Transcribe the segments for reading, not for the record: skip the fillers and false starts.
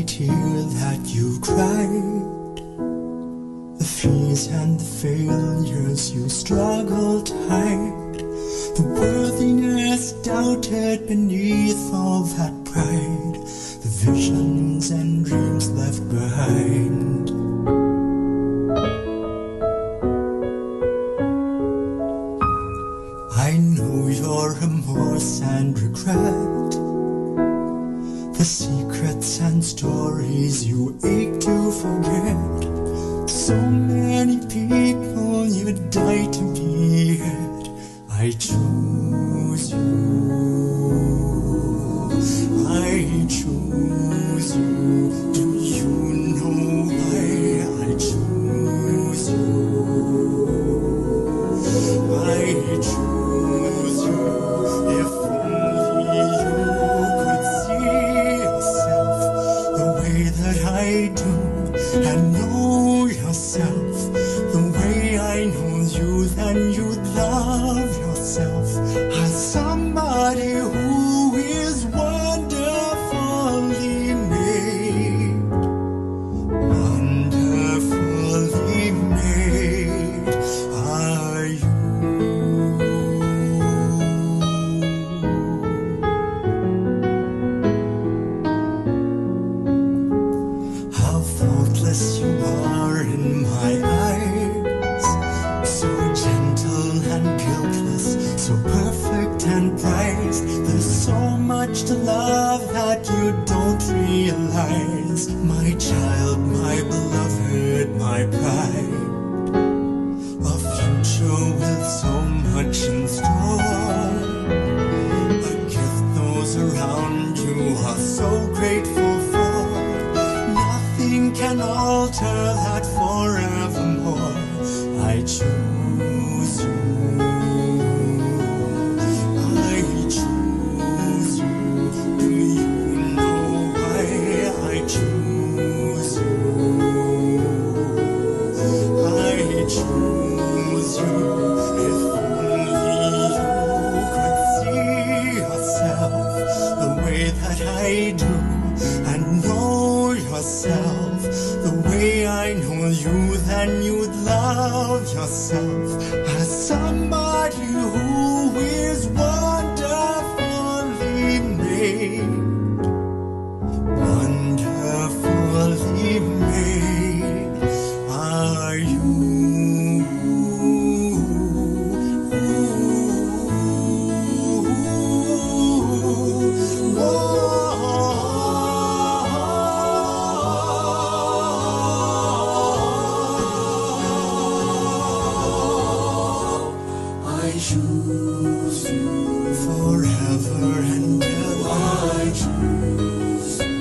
every tear that you've cried, the fears and the failures you struggled to hide, the worthiness doubted beneath all that pride, the visions and dreams left behind. I know your remorse and regret, the secrets and stories you ache to forget. So many people you died to be, yet I choose you. I choose you. Do you know why I choose you? I choose you. If only you could see yourself the way that I do, and know yourself the way I know you, then you'd love yourself as somebody who is wonderfully made, wonderfully made are you. How faultless you are in my eyes, so gentle and guiltless, so perfect and prized. There's so much to love that you don't realize. My child, my beloved, my pride, a future with so much in store, a gift those around you are so grateful for. Nothing can alter that forevermore. I choose you. I choose you. Do you know why I choose you? I choose you. If only you could see yourself the way that I do, and know yourself the way I know you, then you'd love yourself as somebody who is wonderfully made, wonderfully made are you. I choose you forever and ever. I choose you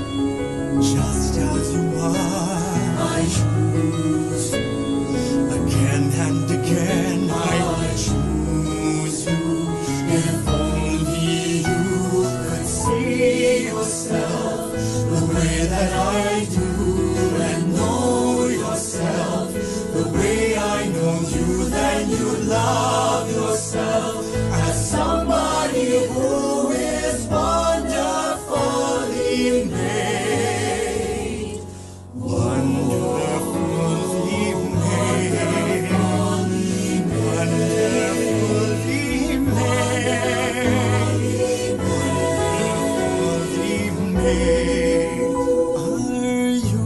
just as you are. I choose you again and again. I choose you. If only you could see yourself the way that I do, and know yourself the way I know you, then you love yourself as somebody who is wonderfully made, wonderfully made, wonderfully made, wonderfully made are you.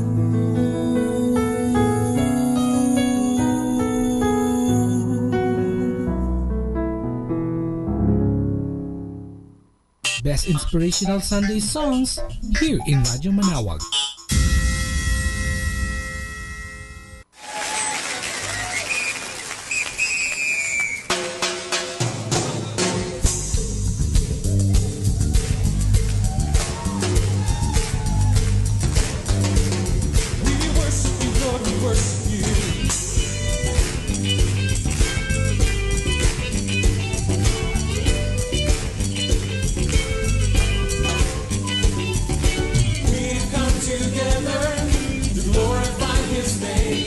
Best inspirational Sunday songs here in Radyo Manawag. We worship you, Lord, we worship you. We've come together to glorify His name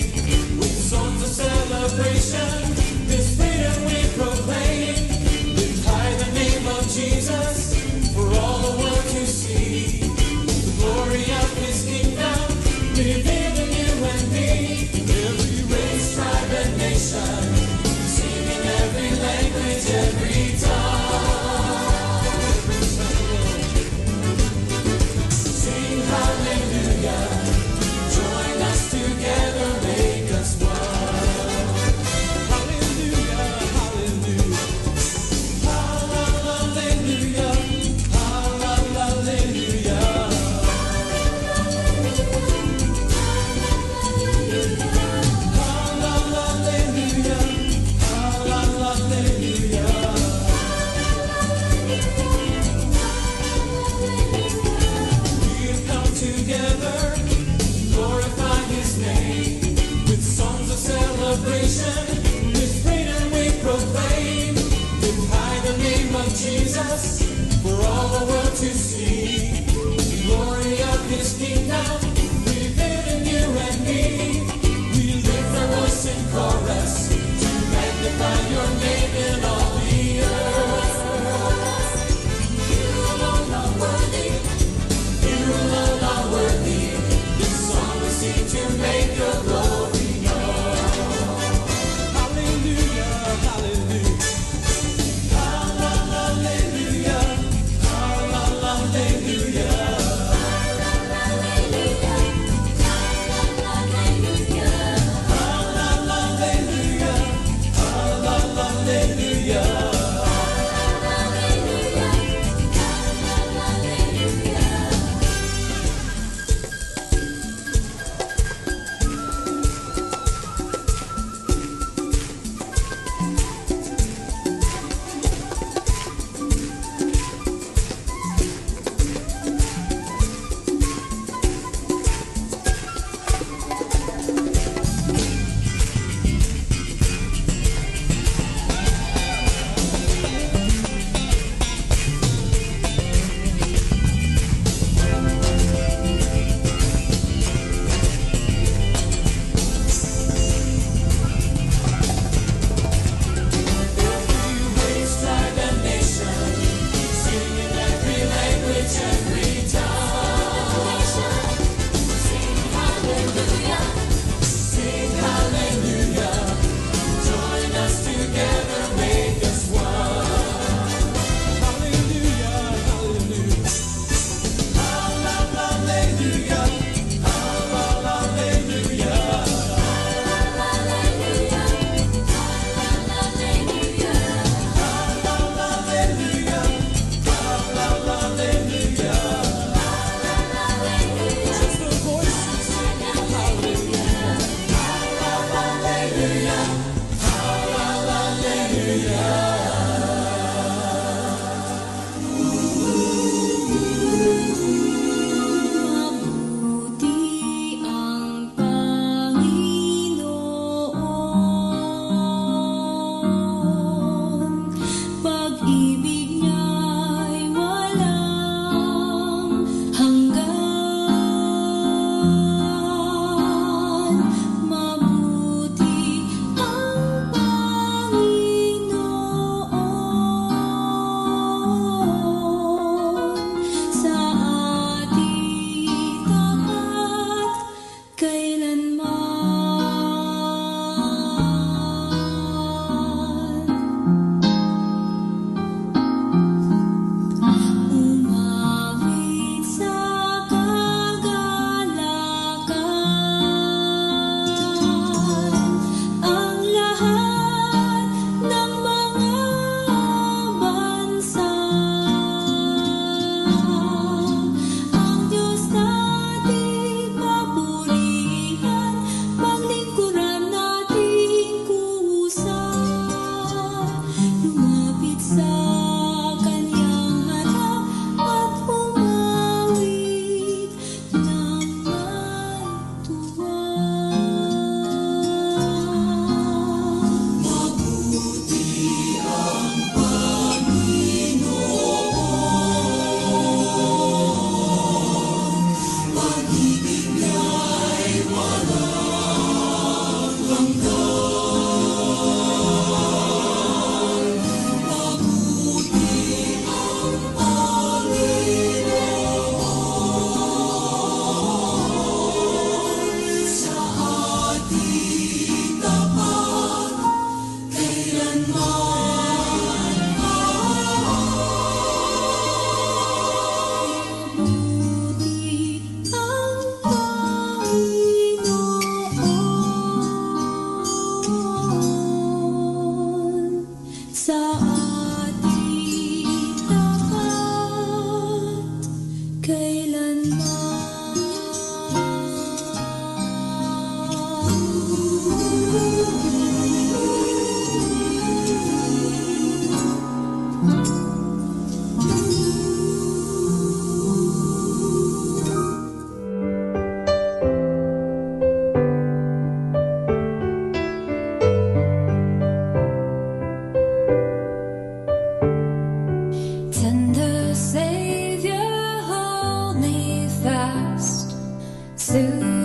with songs of celebration. This freedom we proclaim. Lift high the name of Jesus for all the world to see. The glory of His kingdom. revealed in you and me. Every race, tribe, and nation, singing every language, every tongue. Sing hallelujah, join us together, make us one. Hallelujah, hallelujah, hallelujah, hallelujah. With freedom we proclaim, with high the name of Jesus, for all the world to see. The glory of His kingdom, revealed in you and me. We lift our voice in chorus to magnify your name in all the earth. You alone are worthy. You alone are worthy. This song we sing to make your glory known. Hallelujah, hallelujah, hallelujah, Just the voices singing hallelujah.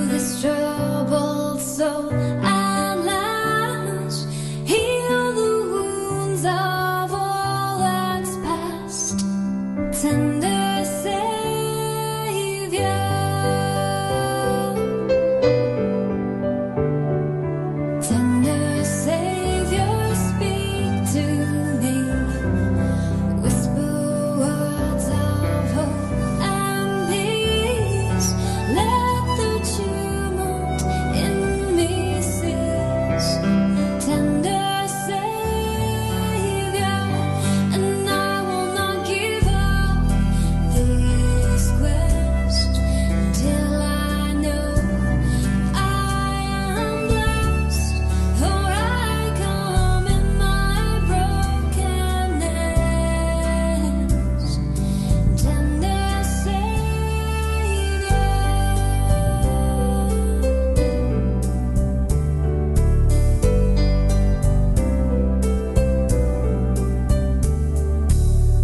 this troubled soul at last. Heal the wounds of all that's past. Tender Savior, tender Savior, speak to me. Whisper words of hope and peace. Let the tumult in me cease. Tender Savior, and I will not give up this quest till I know I am blessed, for I come in my brokenness. Tender Savior,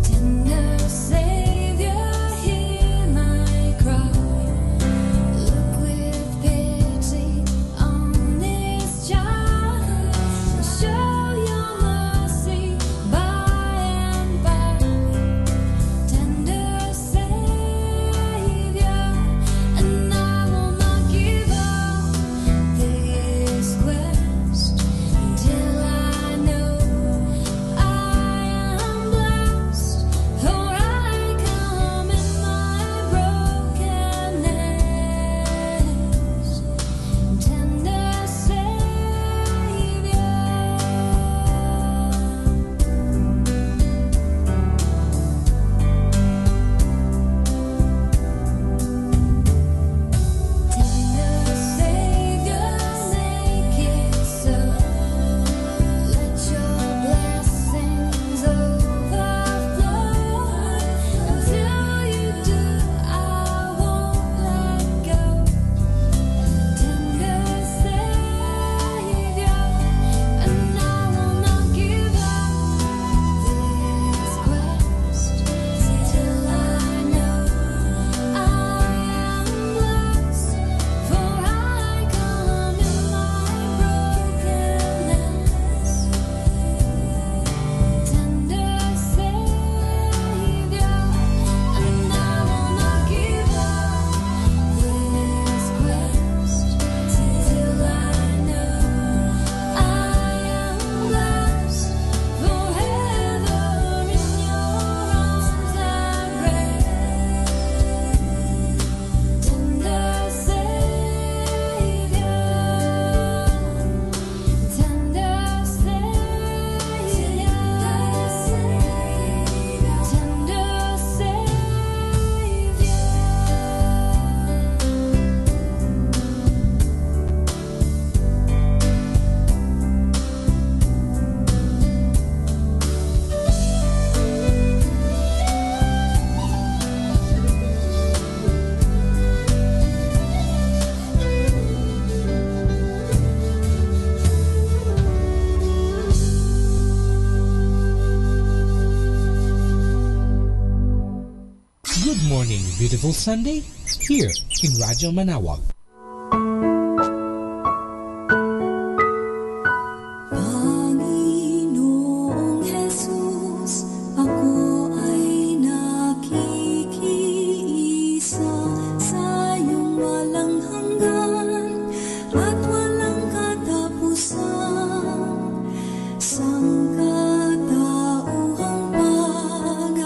tender Savior, hear my cry. Look with pity on this child. Show your mercy by and by. Tender Savior, and I will not give up this quest till I know I am blessed, for I come in my brokenness. Tender Savior. Tender Savior, make it so. Let your blessings overflow. Until you do, I won't let go. Tender Savior, and I will not give up this quest till I know I am blessed, for I come in my brokenness. Tender Savior, and I will not give up this quest till I know I am blessed, forever in your arms I rest. Tender Savior, tender Savior, tender Good morning, beautiful Sunday, here in Radyo Manawag. Panginoong Jesus, ako ay nakikiisa sa iyong walang hanggan at walang katapusan. Sangkatauhang pag-aanay,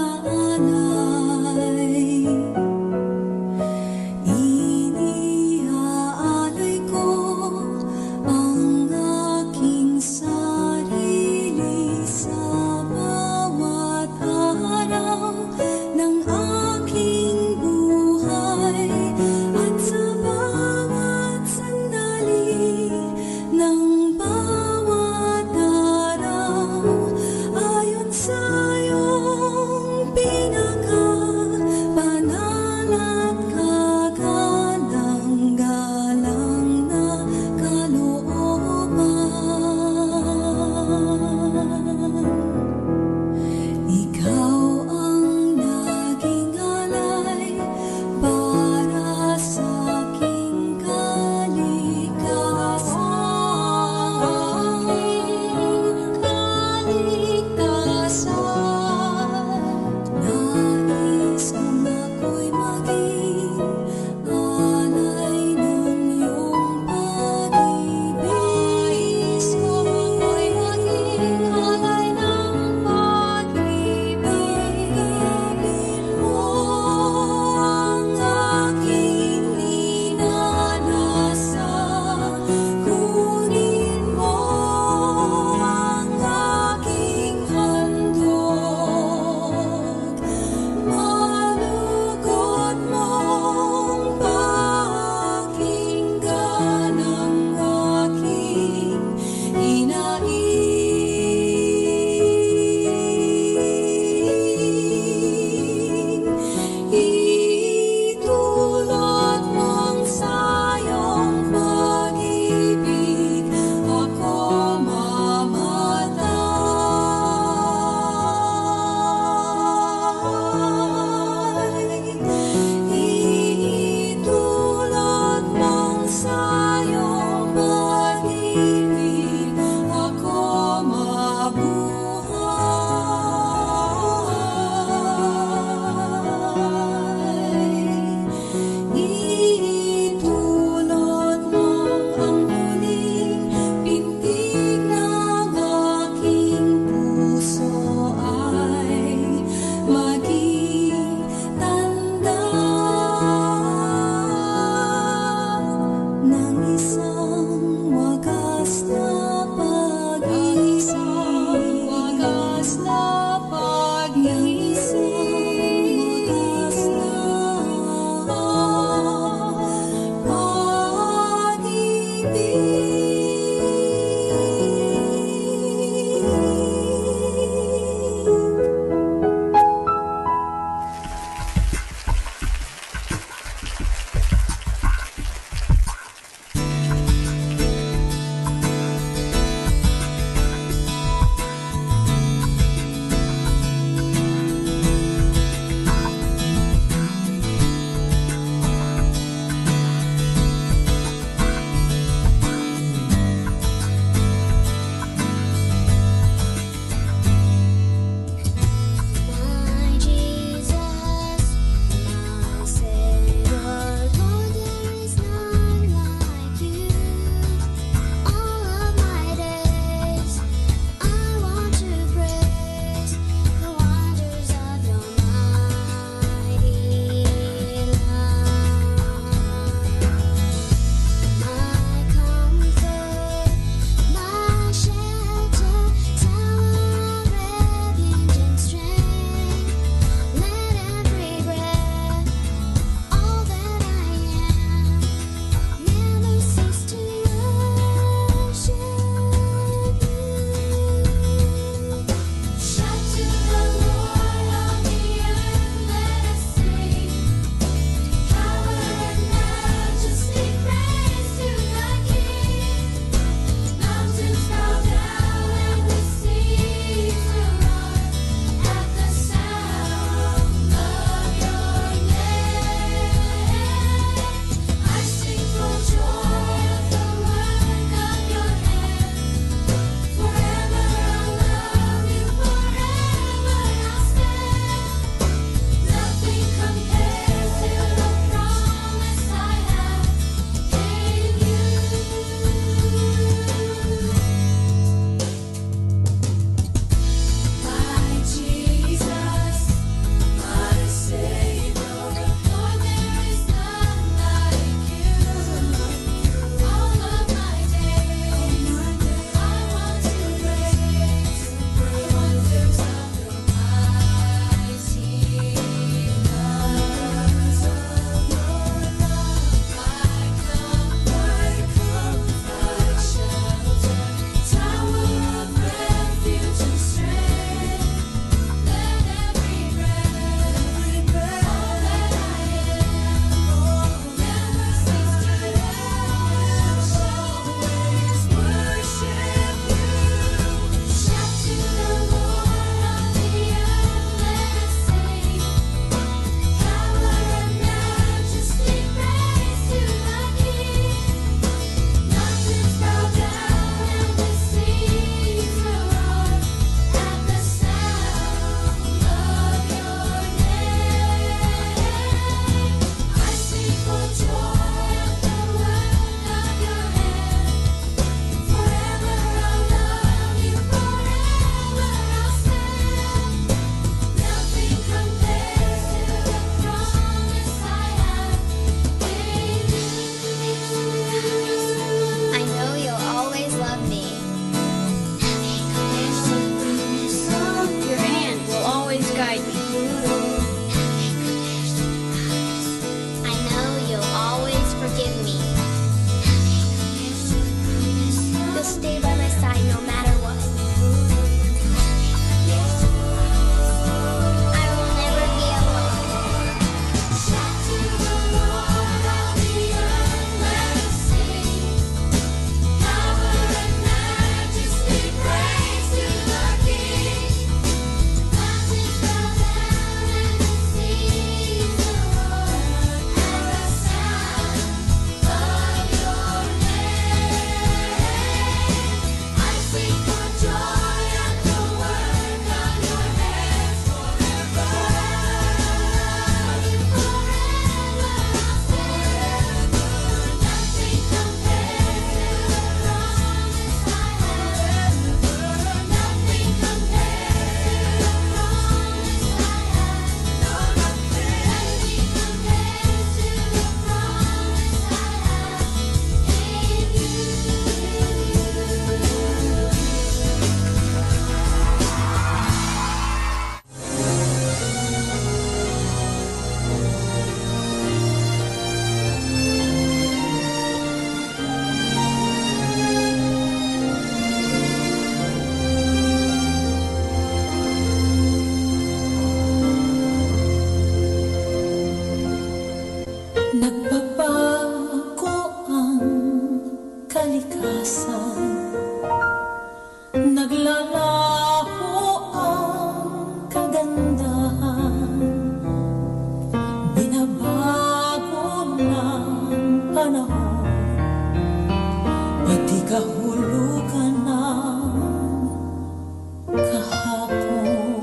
Isang wagas na pag-ibig, wagas na pag-ibig, wagas na pag-ibig. kalikasan, naglalaho ang kagandahan, binabago ng panahon, pati kahulugan ng kahapon.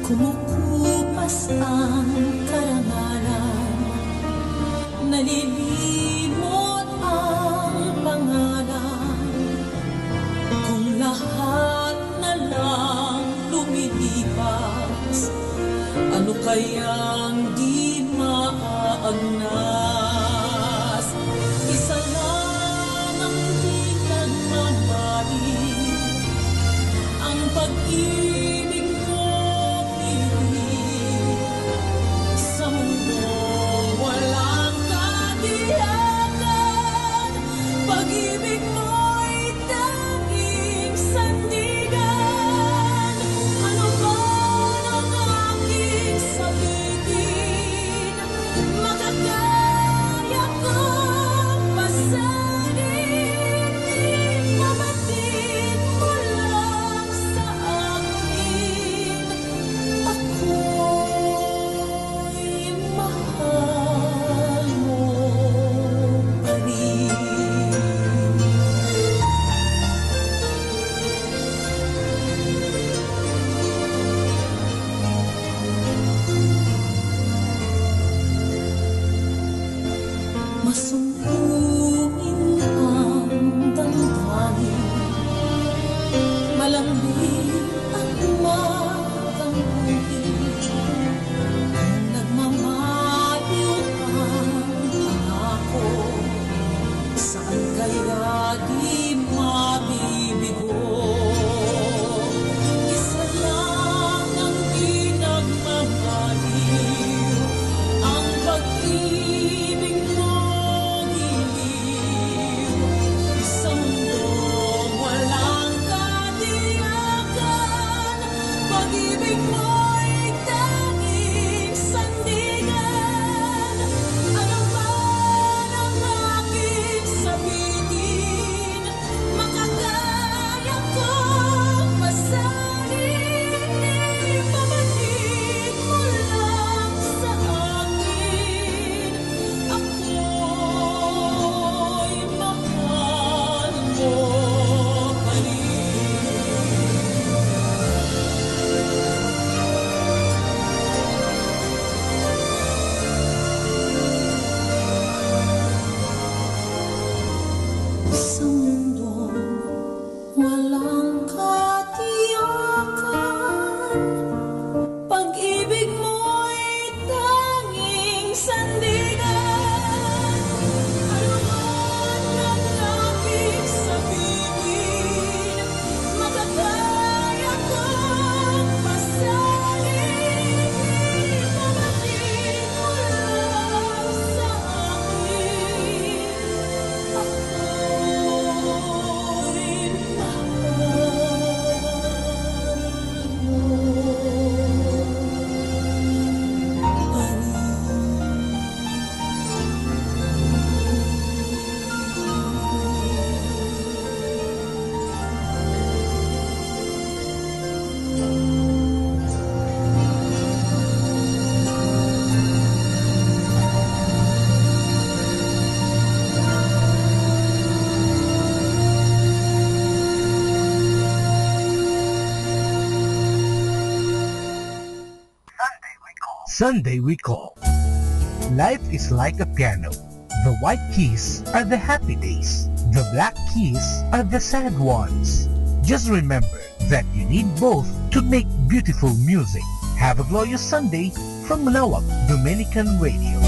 Kumukupas ang karangalan, nalilimot ang pangalan. Kung lahat na lang lumilipas, ano kayang di maaagnas? Isa lang ang di nagmamahal, ang pag-ibig mo pilit. Sa mundo walang katiyakan, pag-ibig mo'y tanging sandigan. Ano ba ang aking sabihin? Makakaya kong pasanin, ipabatid mo lang sa akin. Ako'y mahal mo pa rin. Masumpuin ang damdamin, malambing at matangguhin. Kung nagmamaliw ang pangako, saan kaya di mabibigo? Isa lang ang di nagmamaliw, ang pag-ibig mo giliw. Sa mundo walang katiyakan, pag-ibig mo'y tanging sandigan. Ano man ang aking sabihin, makakaya kong pasanin, ipabatid mo lang sa akin. Ako'y mahal mo pa rin. Sa mundo walang katiyakan, pag-ibig mo'y tanging sandigan. Ano man ang aking sabihin, makakaya kong pasanin, ipabatid mo lang sa akin. Ako'y Sunday we call. Life is like a piano. The white keys are the happy days. The black keys are the sad ones. Just remember that you need both to make beautiful music. Have a glorious Sunday from Malawak Dominican Radio.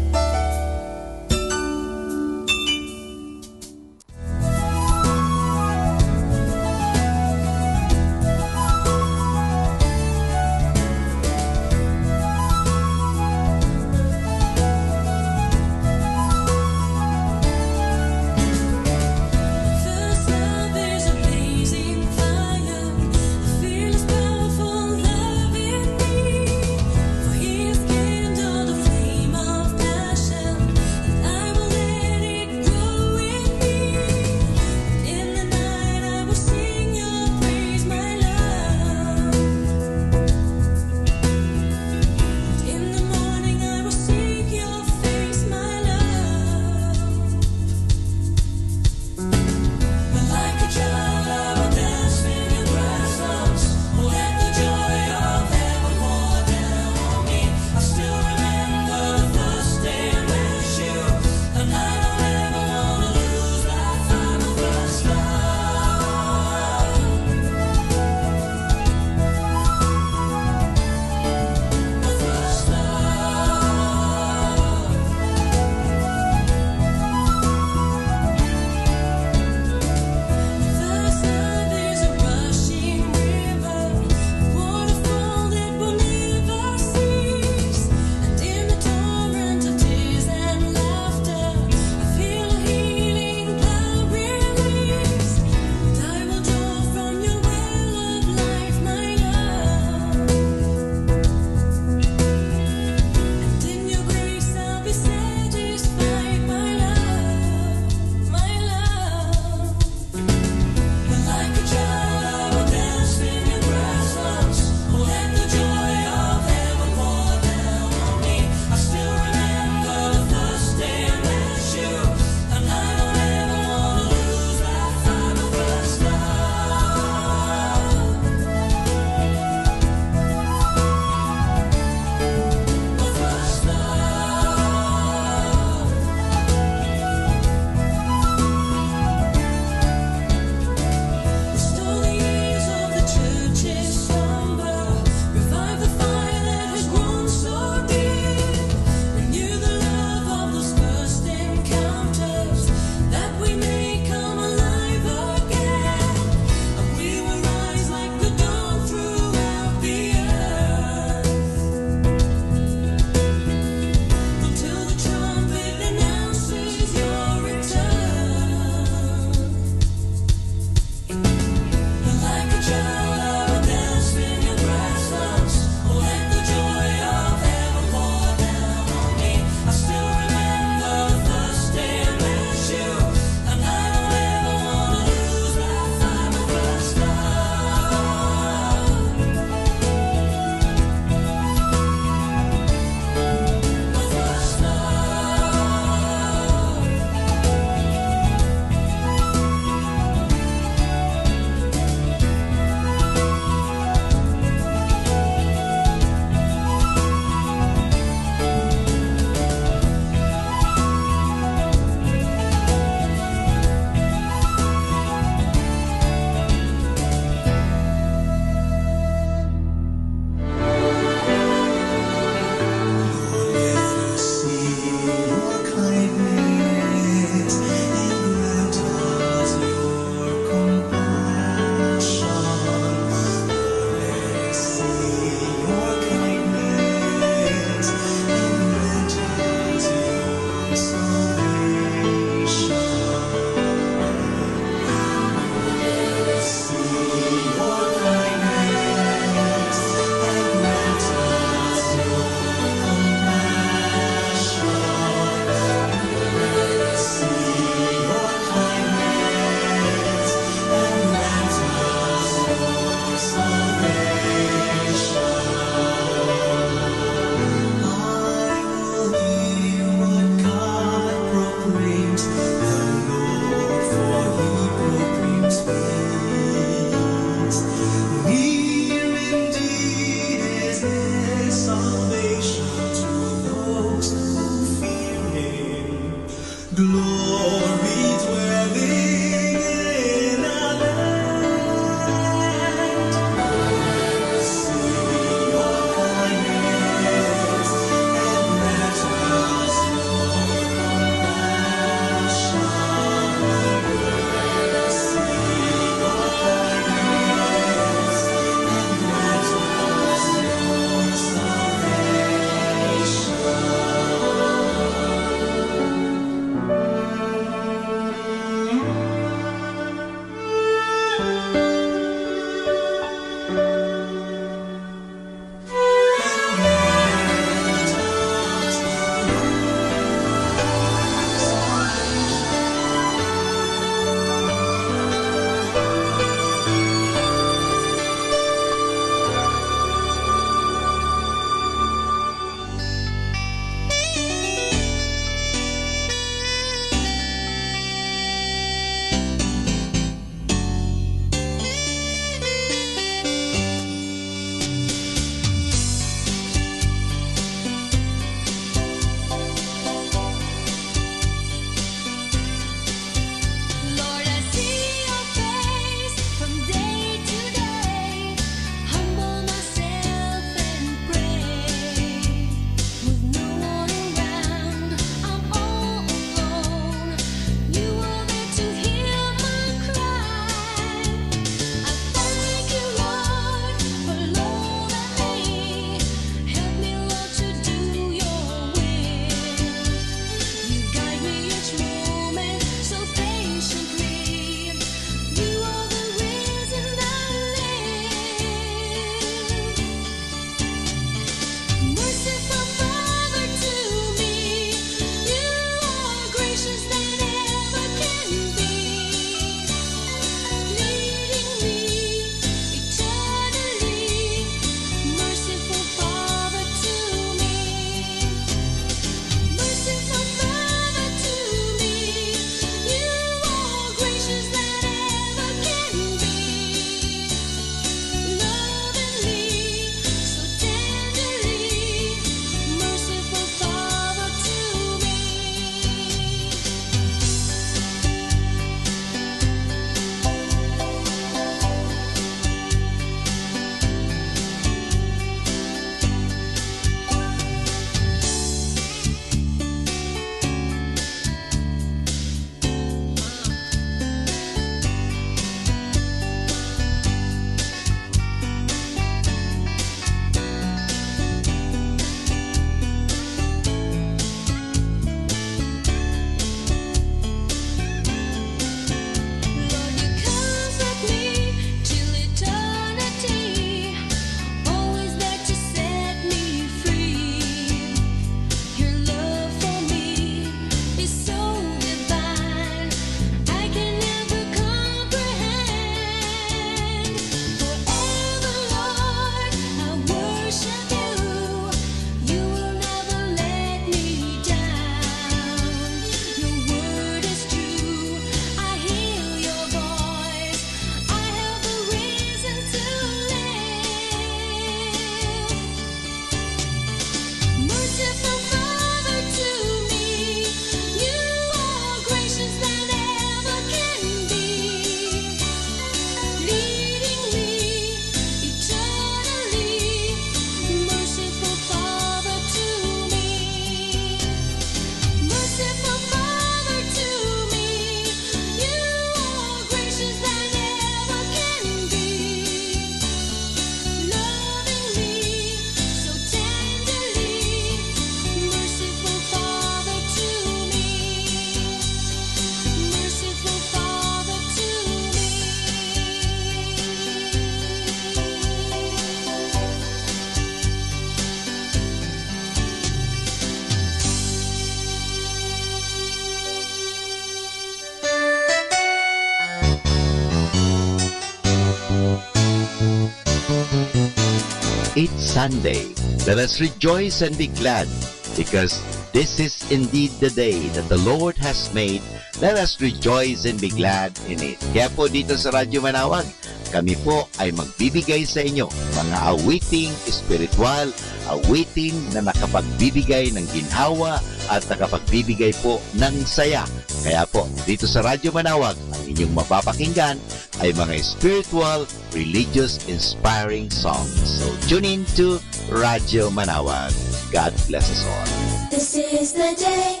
It's Sunday. Let us rejoice and be glad, because this is indeed the day that the Lord has made. Let us rejoice and be glad in it. Kaya po dito sa Radyo Manawag, kami po ay magbibigay sa inyo mga awiting espiritual, awiting na nakapagbibigay ng ginhawa at nakapagbibigay po ng saya. Kaya po, dito sa Radyo Manawag, ang inyong mapapakinggan ay mga spiritual, religious, inspiring songs. So tune in to Radyo Manawag. God bless us all. This is the day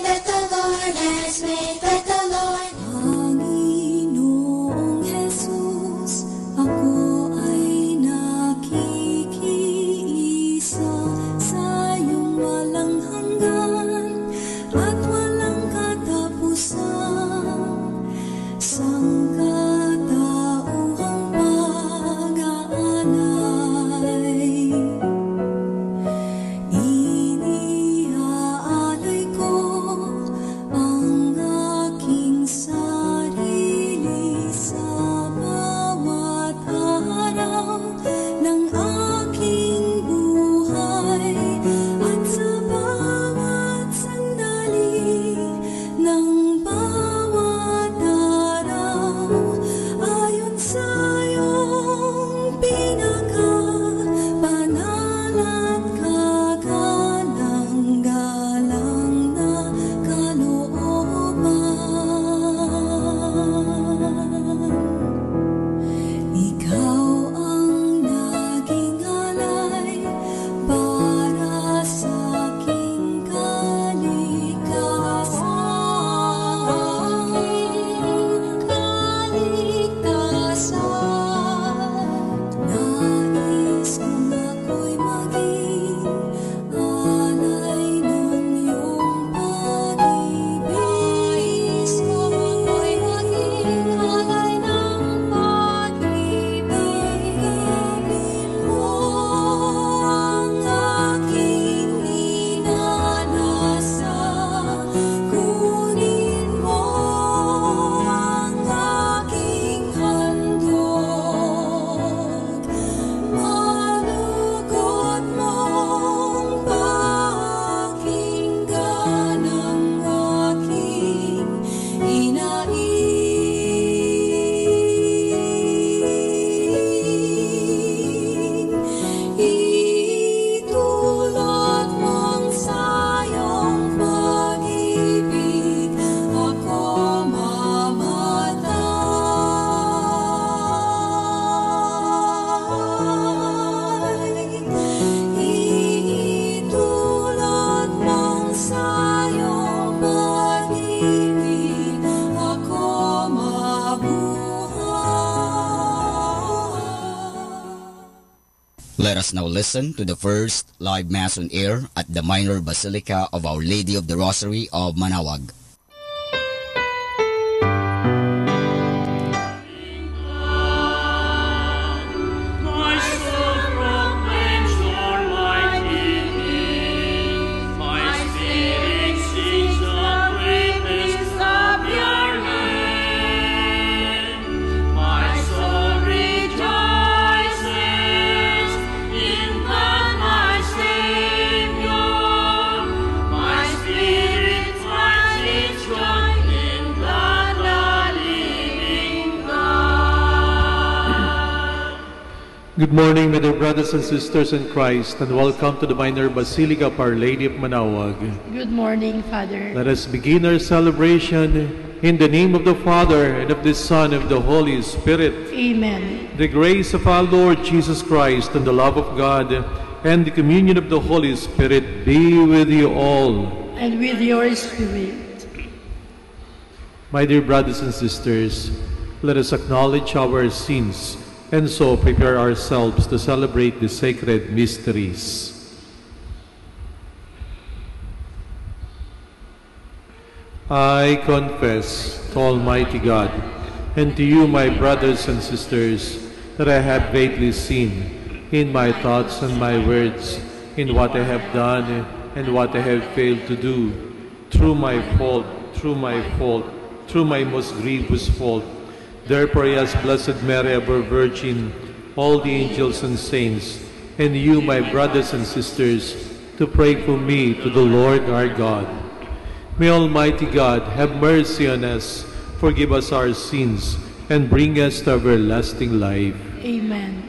that the Lord has made, that the Lord. Panginoong Jesus, ako ay nakikiisa sa iyong walang hanggan at walang katapusan. Sangkatauhang pag-aalay, iniaalay ko ang aking sarili sa bawat araw ng aking buhay at sa bawat sandali ng bawat araw, ayon sa iyong pinakabanal at kagalang-galang na kalooban. Ikaw ang naging alay para sa aking kaligtasan. Nais kong ako'y maging alay ng iyong pag-ibig. Nais kong ako'y maging alay ng pag-ibig. Gawin mo ang aking minanasan. Kunin mo ang aking handog. Malugod mong pakinggan ang aking hinaing. Itulad mong sa iyong pag-ibig ako mamatay. Itulad mong sa iyong pag-ibig ako mabuhay. Let us now listen to the first live Mass on air at the Minor Basilica of Our Lady of the Rosary of Manawag. My soul proclaims your mighty name. My spirit sings the greatness of your name. My soul rejoices in God my Savior. My spirit finds its joy in God the living God. Good morning, my dear brothers and sisters in Christ, and welcome to the Minor Basilica of Our Lady of Manawag. Good morning, Father. Let us begin our celebration in the name of the Father, and of the Son, and of the Holy Spirit. Amen. The grace of our Lord Jesus Christ, and the love of God, and the communion of the Holy Spirit be with you all. And with your spirit. My dear brothers and sisters, let us acknowledge our sins, and so prepare ourselves to celebrate the sacred mysteries. I confess to Almighty God and to you, my brothers and sisters, that I have greatly sinned in my thoughts and my words, in what I have done and what I have failed to do, through my fault, through my most grievous fault. Therefore, I ask Blessed Mary, ever Virgin, all the angels and saints, and you, my brothers and sisters, to pray for me to the Lord our God. May Almighty God have mercy on us, forgive us our sins, and bring us to everlasting life. Amen.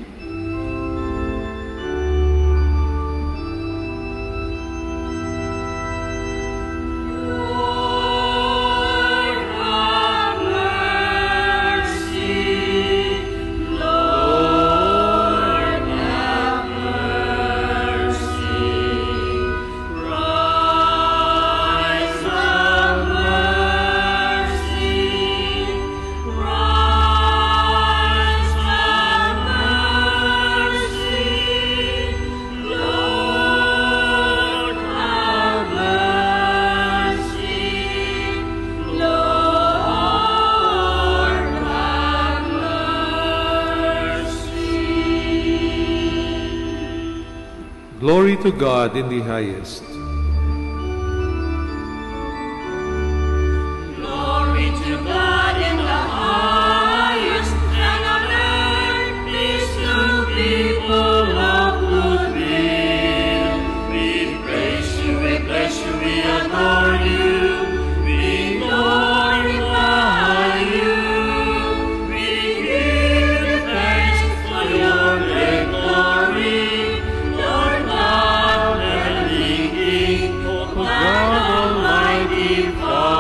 Glory to God in the highest. Glory to God in the highest, and on earth peace to people of good will. We praise you, we bless you, we adore you, we glorify you. We give you thanks for your great glory, Lord God, heavenly King, God Almighty Father.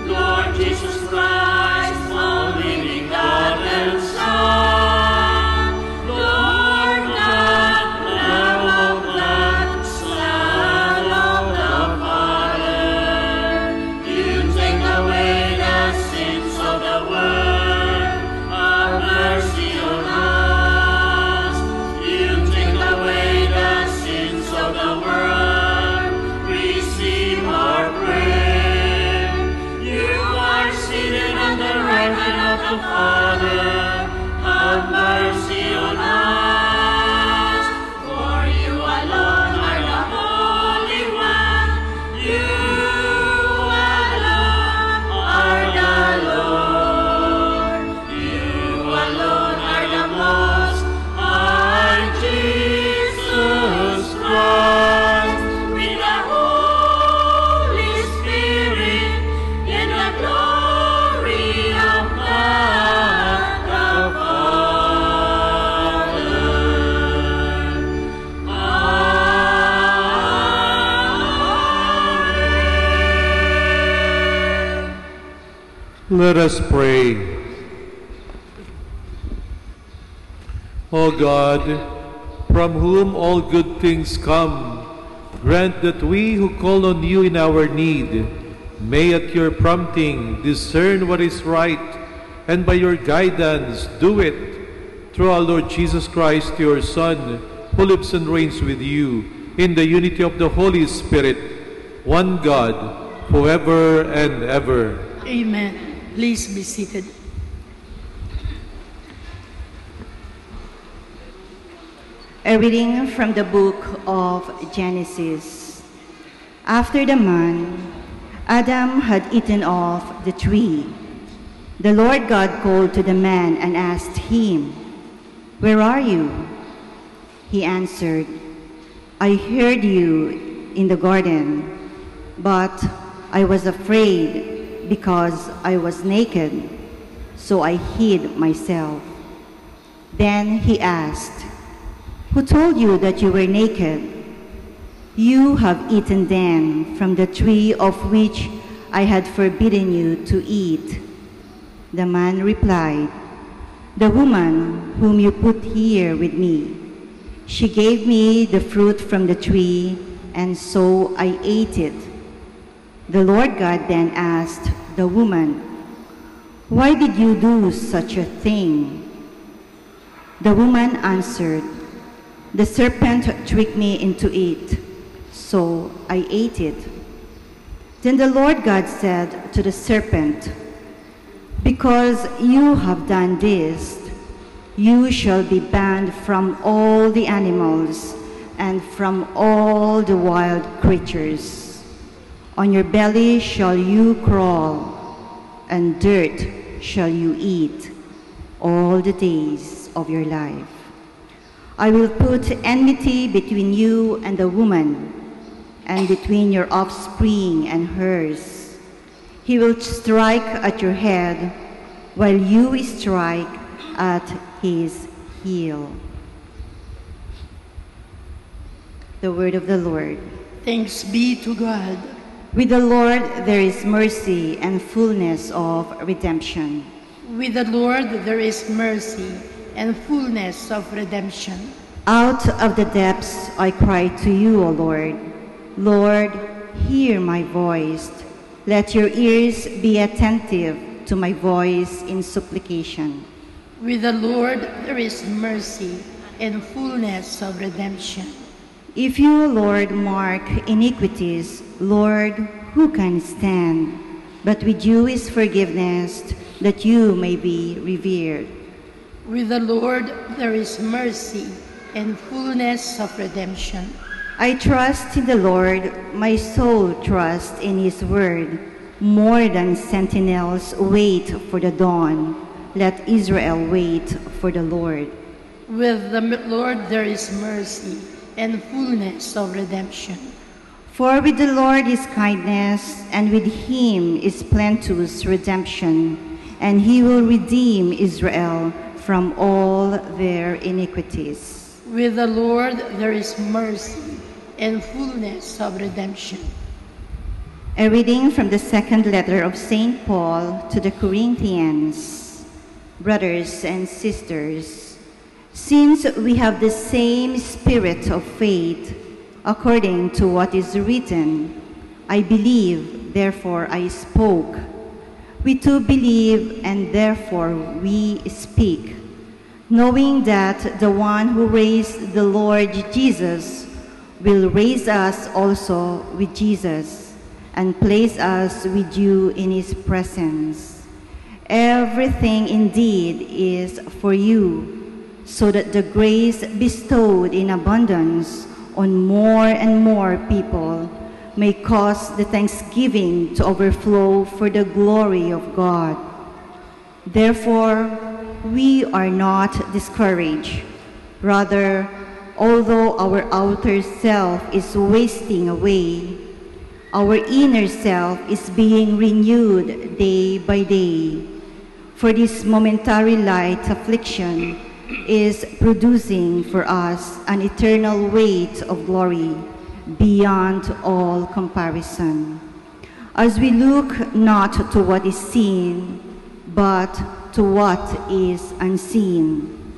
Lord Jesus Christ, only God and Son, Lord God, Lamb of God, Son of the Father, you take away the sins of the world, have mercy on us. You take away the sins of the world, receive our prayer. You are seated on the right hand of the Father, have mercy on us. For you alone are the Holy One, you alone are the Lord, you alone are the Most High Jesus Christ, with the Holy Spirit, in the glory of God the Father. Amen. Let us pray. O God, from whom all good things come, grant that we who call on you in our need may at your prompting discern what is right, and by your guidance do it. Through our Lord Jesus Christ, your Son, who lives and reigns with you in the unity of the Holy Spirit, one God, forever and ever. Amen. Please be seated. A reading from the book of Genesis. After the man, Adam had eaten of the tree. The Lord God called to the man and asked him, "Where are you?" He answered, "I heard you in the garden, but I was afraid because I was naked, so I hid myself." Then he asked, "Who told you that you were naked? You have eaten then from the tree of which I had forbidden you to eat." The man replied, "The woman whom you put here with me, she gave me the fruit from the tree, and so I ate it." The Lord God then asked the woman, "Why did you do such a thing?" The woman answered, "The serpent tricked me into it, so I ate it." Then the Lord God said to the serpent, "Because you have done this, you shall be banned from all the animals and from all the wild creatures. On your belly shall you crawl, and dirt shall you eat all the days of your life. I will put enmity between you and the woman, and between your offspring and hers. He will strike at your head, while you strike at his heel. The word of the Lord. Thanks be to God. With the Lord there is mercy and fullness of redemption. With the Lord there is mercy and fullness of redemption. Out of the depths I cry to you, O Lord. Lord, hear my voice. Let your ears be attentive to my voice in supplication. With the Lord there is mercy and fullness of redemption. If you, Lord, mark iniquities, Lord, who can stand? But with you is forgiveness, that you may be revered. With the Lord there is mercy and fullness of redemption. I trust in the Lord, my soul trusts in his word. More than sentinels wait for the dawn. Let Israel wait for the Lord. With the Lord there is mercy and fullness of redemption. For with the Lord is kindness, and with him is plenteous redemption, and he will redeem Israel from all their iniquities. With the Lord there is mercy and fullness of redemption. A reading from the second letter of St. Paul to the Corinthians. Brothers and sisters, since we have the same spirit of faith, according to what is written, I believe, therefore I spoke. We too believe, and therefore we speak, knowing that the one who raised the Lord Jesus will raise us also with Jesus and place us with you in his presence. Everything indeed is for you, so that the grace bestowed in abundance on more and more people may cause the thanksgiving to overflow for the glory of God. Therefore, we are not discouraged. Rather, although our outer self is wasting away, our inner self is being renewed day by day. For this momentary light affliction is producing for us an eternal weight of glory beyond all comparison. As we look not to what is seen, but to what is unseen.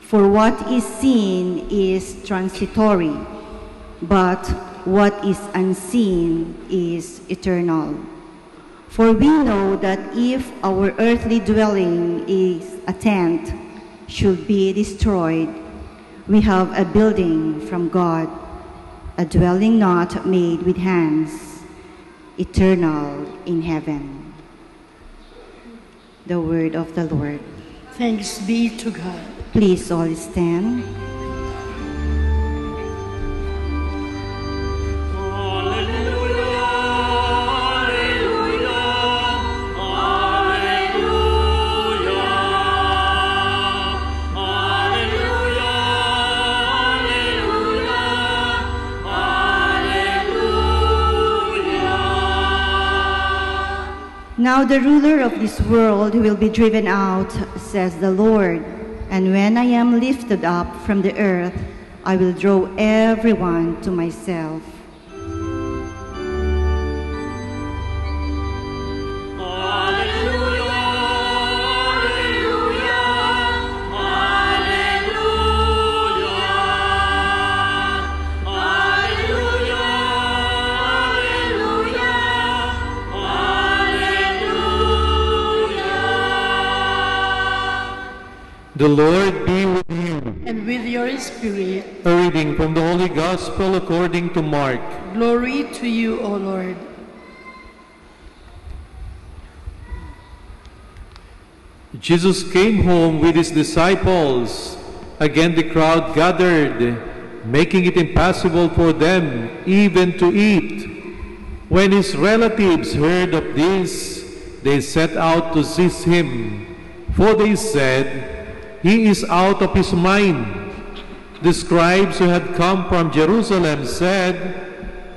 For what is seen is transitory, but what is unseen is eternal. For we know that if our earthly dwelling is a tent, should be destroyed, we have a building from God, a dwelling not made with hands, eternal in heaven. The word of the Lord. Thanks be to God. Please all stand. Now the ruler of this world will be driven out, says the Lord. And when I am lifted up from the earth, I will draw everyone to myself. The Lord be with you. And with your spirit. A reading from the Holy Gospel according to Mark. Glory to you, O Lord. Jesus came home with his disciples. Again the crowd gathered, making it impossible for them even to eat. When his relatives heard of this, they set out to seize him. For they said, "He is out of his mind." The scribes who had come from Jerusalem said,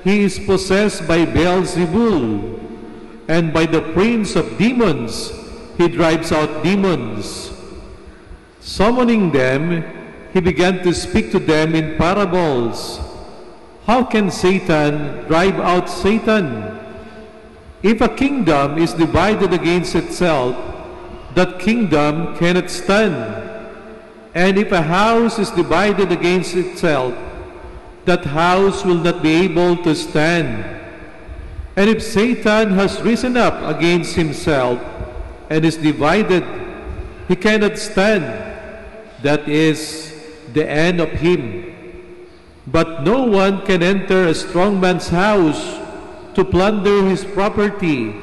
"He is possessed by Beelzebul, and by the prince of demons he drives out demons." Summoning them, he began to speak to them in parables. "How can Satan drive out Satan? If a kingdom is divided against itself, that kingdom cannot stand. And if a house is divided against itself, that house will not be able to stand. And if Satan has risen up against himself and is divided, he cannot stand. That is the end of him. But no one can enter a strong man's house to plunder his property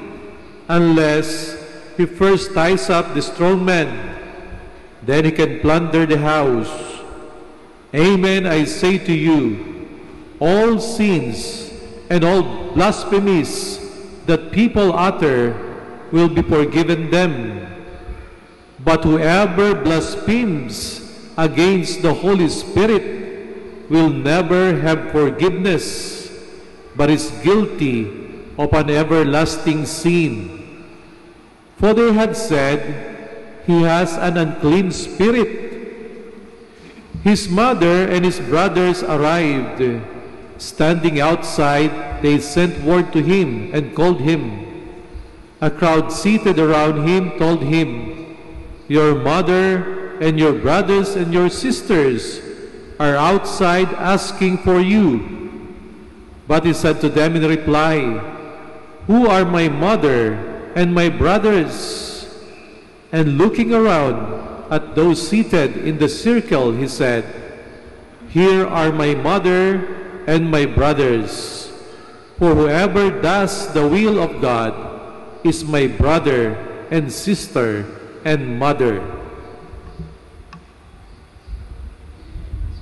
unless he first ties up the strong man. Then he can plunder the house. Amen, I say to you, all sins and all blasphemies that people utter will be forgiven them. But whoever blasphemes against the Holy Spirit will never have forgiveness, but is guilty of an everlasting sin. For they had said, "He has an unclean spirit." His mother and his brothers arrived. Standing outside, they sent word to him and called him. A crowd seated around him told him, "Your mother and your brothers and your sisters are outside asking for you." But he said to them in reply, "Who are my mother and my brothers?" And looking around at those seated in the circle, he said, "Here are my mother and my brothers. For whoever does the will of God is my brother and sister and mother."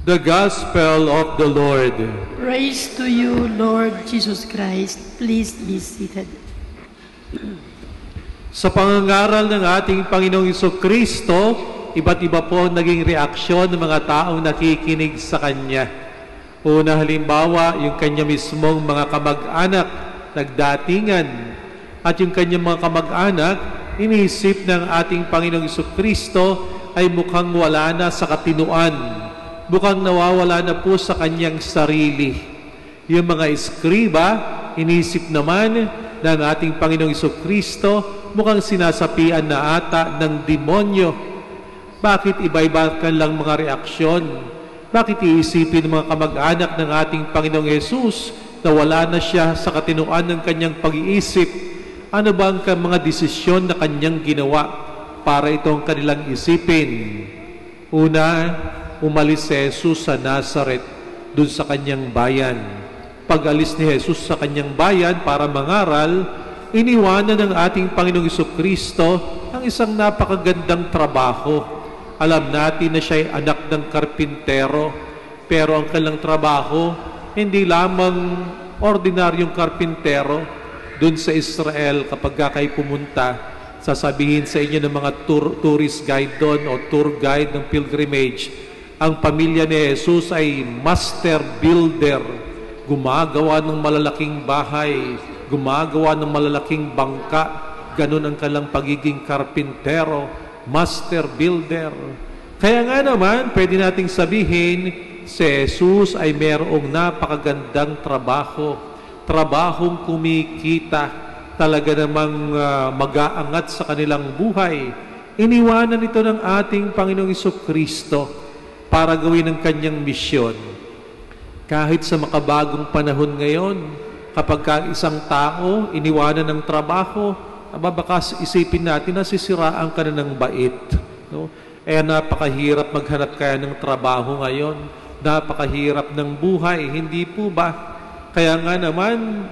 The Gospel of the Lord. Praise to you, Lord Jesus Christ. Please be seated. Sa pangangaral ng ating Panginoong Jesucristo, iba't iba po naging reaksyon ng mga taong nakikinig sa Kanya. Una halimbawa, yung Kanya mismong mga kamag-anak nagdatingan. At yung Kanyang mga kamag-anak, iniisip ng ating Panginoong Jesucristo ay mukhang wala na sa katinuan. Mukhang nawawala na po sa Kanyang sarili. Yung mga eskriba, iniisip naman ng ating Panginoong Jesucristo, mukhang sinasapian na ata ng demonyo. Bakit iba-iba ka lang mga reaksyon? Bakit iisipin ng mga kamag-anak ng ating Panginoong Jesus na wala na siya sa katinuan ng kanyang pag-iisip? Ano ba ang mga desisyon na kanyang ginawa para itong kanilang isipin? Una, umalis si Jesus sa Nazareth, dun sa kanyang bayan. Pag-alis ni Jesus sa kanyang bayan para mangaral, iniwanan ng ating Panginoong Jesucristo ang isang napakagandang trabaho. Alam natin na siya ay anak ng karpintero, pero ang kanilang trabaho, hindi lamang ordinaryong karpintero. Doon sa Israel, kapag kayo pumunta, sasabihin sa inyo ng mga tourist guide doon o tour guide ng pilgrimage, ang pamilya ni Jesus ay master builder, gumagawa ng malalaking bahay, gumagawa ng malalaking bangka. Ganun ang kanilang pagiging karpintero, master builder. Kaya nga naman, pwede nating sabihin, si Jesus ay mayroong napakagandang trabaho. Trabahong kumikita, talaga namang mag-aangat sa kanilang buhay. Iniwanan ito ng ating Panginoong Jesucristo para gawin ang kanyang misyon. Kahit sa makabagong panahon ngayon, kapag isang tao iniwanan ng trabaho, baka isipin natin na sisiraan ka na ng bait. No? Napakahirap maghanap kaya ng trabaho ngayon. Napakahirap ng buhay. Hindi po ba? Kaya nga naman,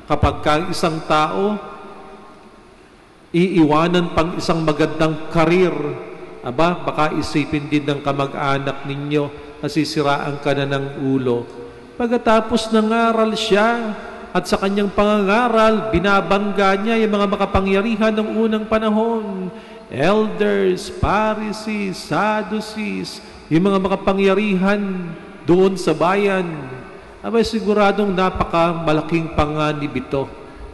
kapag isang tao iiwanan pang isang magandang karir, baka isipin din ng kamag-anak ninyo na sisiraan ka na ng ulo. Pagkatapos nangaral siya, at sa kanyang pangangaral, binabangga niya yung mga makapangyarihan ng unang panahon. elders, Pharisees, Sadducees, yung mga makapangyarihan doon sa bayan, abay siguradong napaka-malaking panganib ito.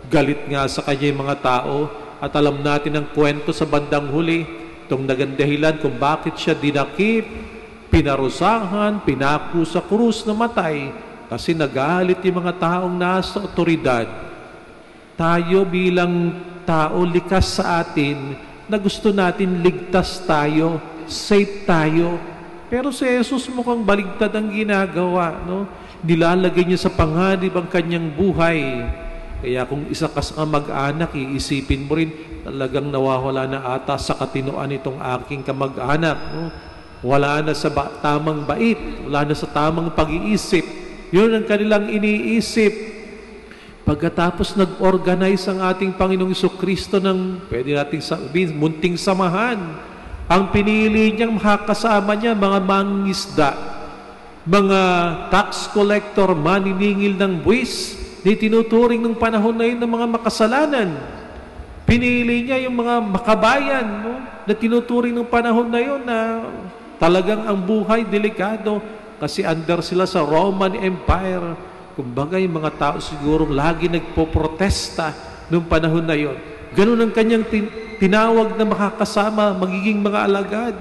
Galit nga sa kanya yung mga tao, at alam natin ang kwento sa bandang huli, itong nagandahilan kung bakit siya dinakip, pinarusahan, pinako sa krus na matay, kasi nagalit yung mga taong nasa otoridad. Tayo bilang tao, likas sa atin, na gusto natin ligtas tayo, safe tayo. Pero si Jesus mukhang baligtad ang ginagawa, no? Nilalagay niya sa panganib ang kanyang buhay. Kaya kung isa ka sa mag-anak, iisipin mo rin, talagang nawawala na ata sa katinoan itong aking kamag-anak. No? Wala na sa tamang bait, wala na sa tamang pag-iisip. Yun ang kanilang iniisip. Pagkatapos nag-organize ang ating Panginoong Jesucristo ng, pwede nating sabihin, munting samahan, ang pinili niyang makakasama niya, mga mangingisda, mga tax collector, maniningil ng buwis, di tinuturing ng panahon na yun ng mga makasalanan. Pinili niya yung mga makabayan, no? Na tinuturing ng panahon na yun na talagang ang buhay delikado kasi under sila sa Roman Empire. Kumbaga yung mga tao siguro lagi nagpoprotesta noong panahon na yon. Ganun ang kanyang tinawag na makakasama, magiging mga alagad.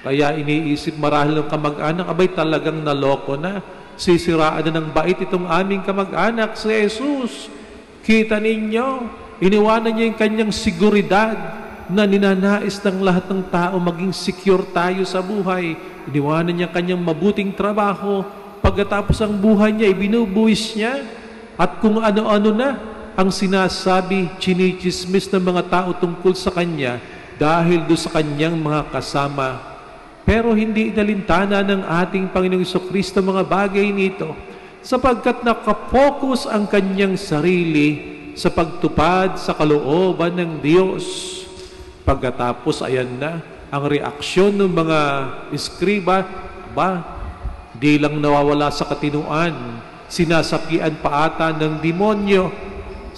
Kaya iniisip marahil ng kamag-anak, abay talagang naloko na. Sisiraan na ng bait itong aming kamag-anak, si Jesus. Kita ninyo, iniwanan niya yung kanyang seguridad na ninanais ng lahat ng tao maging secure tayo sa buhay. Iniwanan niya kanyang mabuting trabaho. Pagkatapos ang buhay niya, ibinubuwis niya. At kung ano-ano na ang sinasabi, chinichismis ng mga tao tungkol sa kanya dahil do sa kanyang mga kasama. Pero hindi inalintana ng ating Panginoong Jesucristo mga bagay nito sapagkat nakapokus ang kanyang sarili sa pagtupad sa kalooban ng Diyos. Pagkatapos, ayan na ang reaksyon ng mga eskriba, di lang nawawala sa katinuan, sinasapian pa ata ng demonyo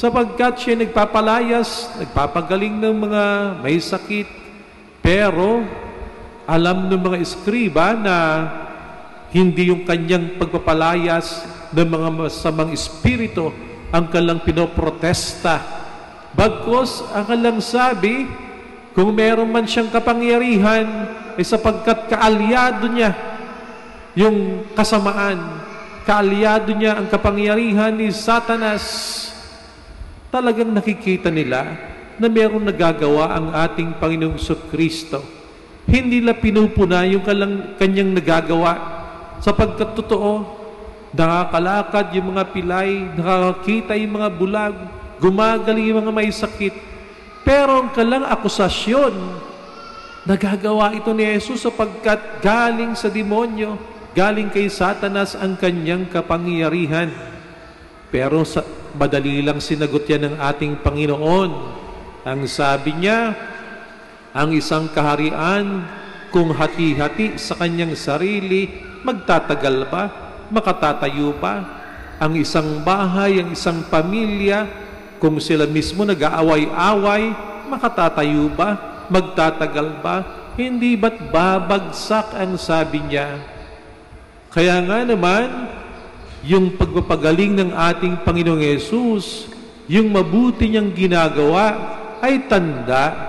sapagkat siya nagpapalayas, nagpapagaling ng mga may sakit. Pero alam ng mga eskriba na hindi yung kanyang pagpapalayas ng mga masamang espiritu ang kanilang pinoprotesta. Bagkus ang kanilang sabi, kung meron man siyang kapangyarihan, ay sapagkat kaalyado niya yung kasamaan, kaalyado niya ang kapangyarihan ni Satanas. Talagang nakikita nila na mayroong nagagawa ang ating Panginoong Jesucristo. Hindi nila pinupuna yung kanyang nagagawa sapagkat totoo, nakakalakad yung mga pilay, nakakakita yung mga bulag, gumagaling yung mga may sakit. Pero ang kanilang akusasyon, nagagawa ito ni Jesus sapagkat galing sa demonyo, galing kay Satanas ang kanyang kapangyarihan. Pero madali lang sinagot yan ng ating Panginoon. Ang sabi niya, ang isang kaharian, kung hati-hati sa kanyang sarili, magtatagal ba? Makatatayo ba? Ang isang bahay, ang isang pamilya, kung sila mismo nag-aaway-away, makatatayo ba? Magtatagal ba? Hindi ba't babagsak ang sabi niya? Kaya nga naman, yung pagpapagaling ng ating Panginoong Yesus, yung mabuti niyang ginagawa, ay tanda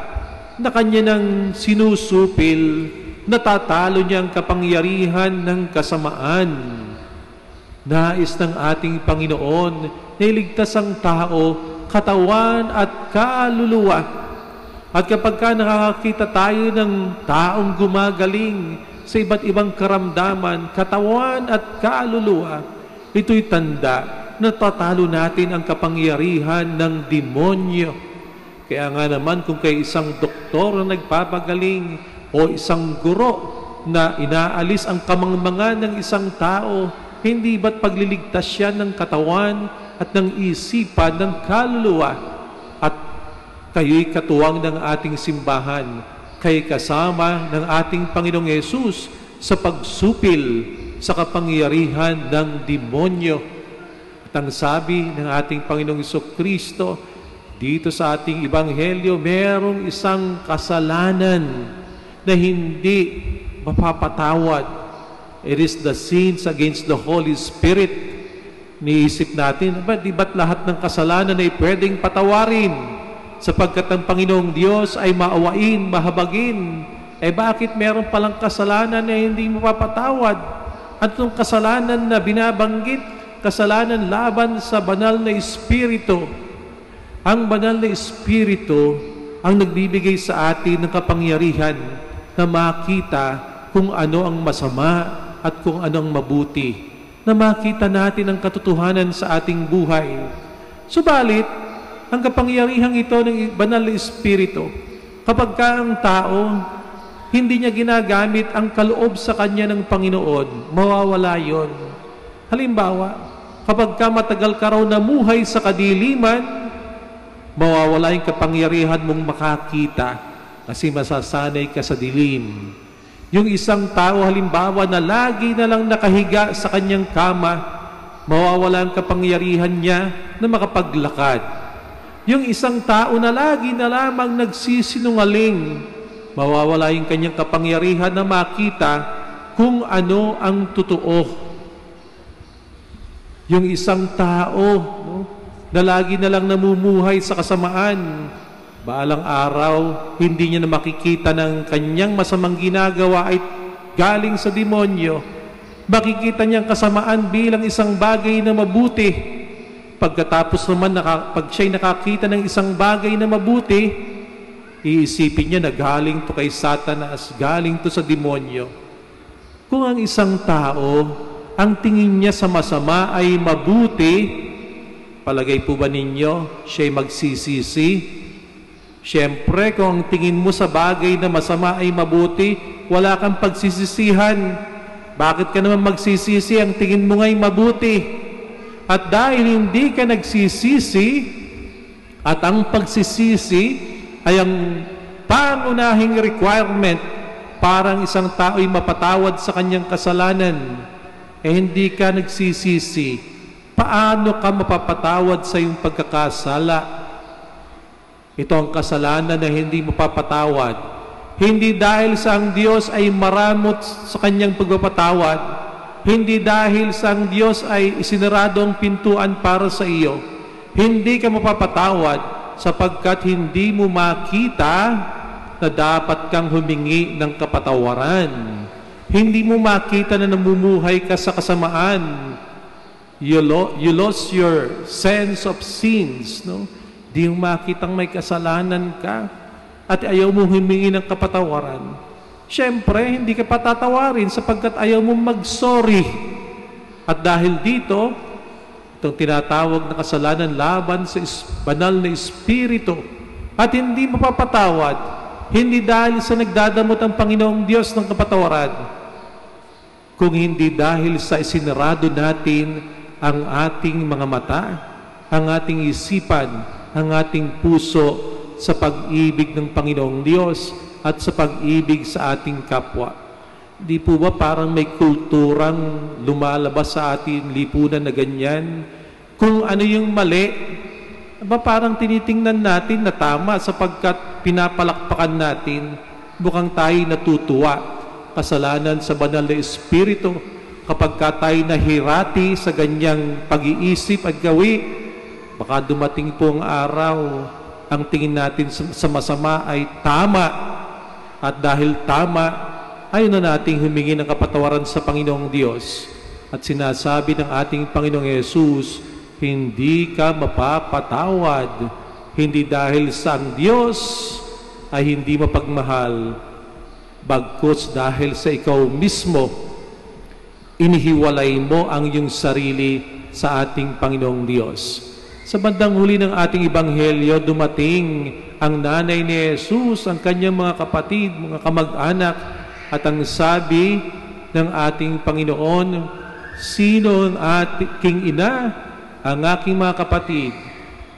na kanya nang sinusupil, natatalo niya ang kapangyarihan ng kasamaan. Nais ng ating Panginoon na iligtas ang tao, katawan at kaluluwa. At kapag nakakakita tayo ng taong gumagaling sa iba't ibang karamdaman, katawan at kaluluwa, ito'y tanda na tatalo natin ang kapangyarihan ng demonyo. Kaya nga naman kung kay isang doktor na nagpapagaling o isang guro na inaalis ang kamangmangan ng isang tao, hindi ba't pagliligtas siya ng katawan at ng isipan ng kaluluwa? At kayo'y katuwang ng ating simbahan, kay kasama ng ating Panginoong Yesus sa pagsupil sa kapangyarihan ng demonyo. At ang sabi ng ating Panginoong Jesucristo, Dito sa ating ebanghelyo, merong isang kasalanan na hindi mapapatawad. It is the sins against the Holy Spirit. Niisip natin, ba't lahat ng kasalanan ay pwedeng patawarin? Sapagkat ang Panginoong Diyos ay maawain, mahabagin. Bakit meron palang kasalanan na hindi mapapatawad? At itong kasalanan na binabanggit, kasalanan laban sa banal na Espiritu. Ang banal na Espiritu ang nagbibigay sa atin ng kapangyarihan na makita kung ano ang masama at kung ano ang mabuti. Na makita natin ang katotohanan sa ating buhay. Subalit, ang kapangyarihang ito ng banal na Espiritu, kapag ka ang tao, hindi niya ginagamit ang kaloob sa kanya ng Panginoon, mawawala yon. Halimbawa, kapag ka matagal ka raw namuhay sa kadiliman, mawawala yung kapangyarihan mong makakita kasi masasanay ka sa dilim. Yung isang tao halimbawa na lagi na lang nakahiga sa kanyang kama, mawawala ang kapangyarihan niya na makapaglakad. Yung isang tao na lagi na lamang nagsisinungaling, mawawala yung kanyang kapangyarihan na makita kung ano ang totoo. Yung isang tao, na lagi na lang namumuhay sa kasamaan, balang araw, hindi niya na makikita ng kanyang masamang ginagawa ay galing sa demonyo. Makikita niyang kasamaan bilang isang bagay na mabuti. Pagkatapos naman, pag siya'y nakakita ng isang bagay na mabuti, iisipin niya na galing to kay Satanas, galing to sa demonyo. Kung ang isang tao, ang tingin niya sa masama ay mabuti, palagay po ba ninyo, siya'y magsisisi? Siyempre, kung ang tingin mo sa bagay na masama ay mabuti, wala kang pagsisisihan. Bakit ka naman magsisisi? Ang tingin mo nga'y mabuti. At dahil hindi ka nagsisisi, at ang pagsisisi ay ang pangunahing requirement para ang isang tao ay mapatawad sa kanyang kasalanan, hindi ka nagsisisi, paano ka mapapatawad sa iyong pagkakasala? Ito ang kasalanan na hindi mapapatawad. Hindi dahil sa ang Diyos ay maramot sa kanyang pagpapatawad. Hindi dahil sa ang Diyos ay isinarado ang pintuan para sa iyo. Hindi ka mapapatawad sapagkat hindi mo makita na dapat kang humingi ng kapatawaran. Hindi mo makita na namumuhay ka sa kasamaan. You lost your sense of sins, no? Di mo makitang may kasalanan ka at ayaw mo humingi ng kapatawaran. Siyempre, hindi ka patatawarin sapagkat ayaw mo mag-sorry. At dahil dito, itong tinatawag na kasalanan laban sa banal na Espiritu at hindi mapapatawad, hindi dahil sa nagdadamot ang Panginoong Diyos ng kapatawaran, kung hindi dahil sa isinarado natin ang ating mga mata, ang ating isipan, ang ating puso sa pag-ibig ng Panginoong Diyos at sa pag-ibig sa ating kapwa. Di po ba parang may kulturang lumalabas sa ating lipunan na ganyan? Kung ano yung mali, parang tinitingnan natin na tama sapagkat pinapalakpakan natin, mukhang tayo natutuwa. Kasalanan sa banal na Espiritu, kapag tayo nahirati sa ganyang pag-iisip at gawi, baka dumating po ang araw, ang tingin natin sa masama ay tama. At dahil tama, ayaw na nating humingi ng kapatawaran sa Panginoong Diyos. At sinasabi ng ating Panginoong Yesus, hindi ka mapapatawad, hindi dahil sa ang Diyos ay hindi mapagmahal, bagkus dahil sa ikaw mismo, inihiwalay mo ang iyong sarili sa ating Panginoong Diyos. Sa bandang huli ng ating ebanghelyo, dumating ang nanay ni Jesus, ang kanyang mga kapatid, mga kamag-anak, at ang sabi ng ating Panginoon, sino ang aking ina, ang aking mga kapatid,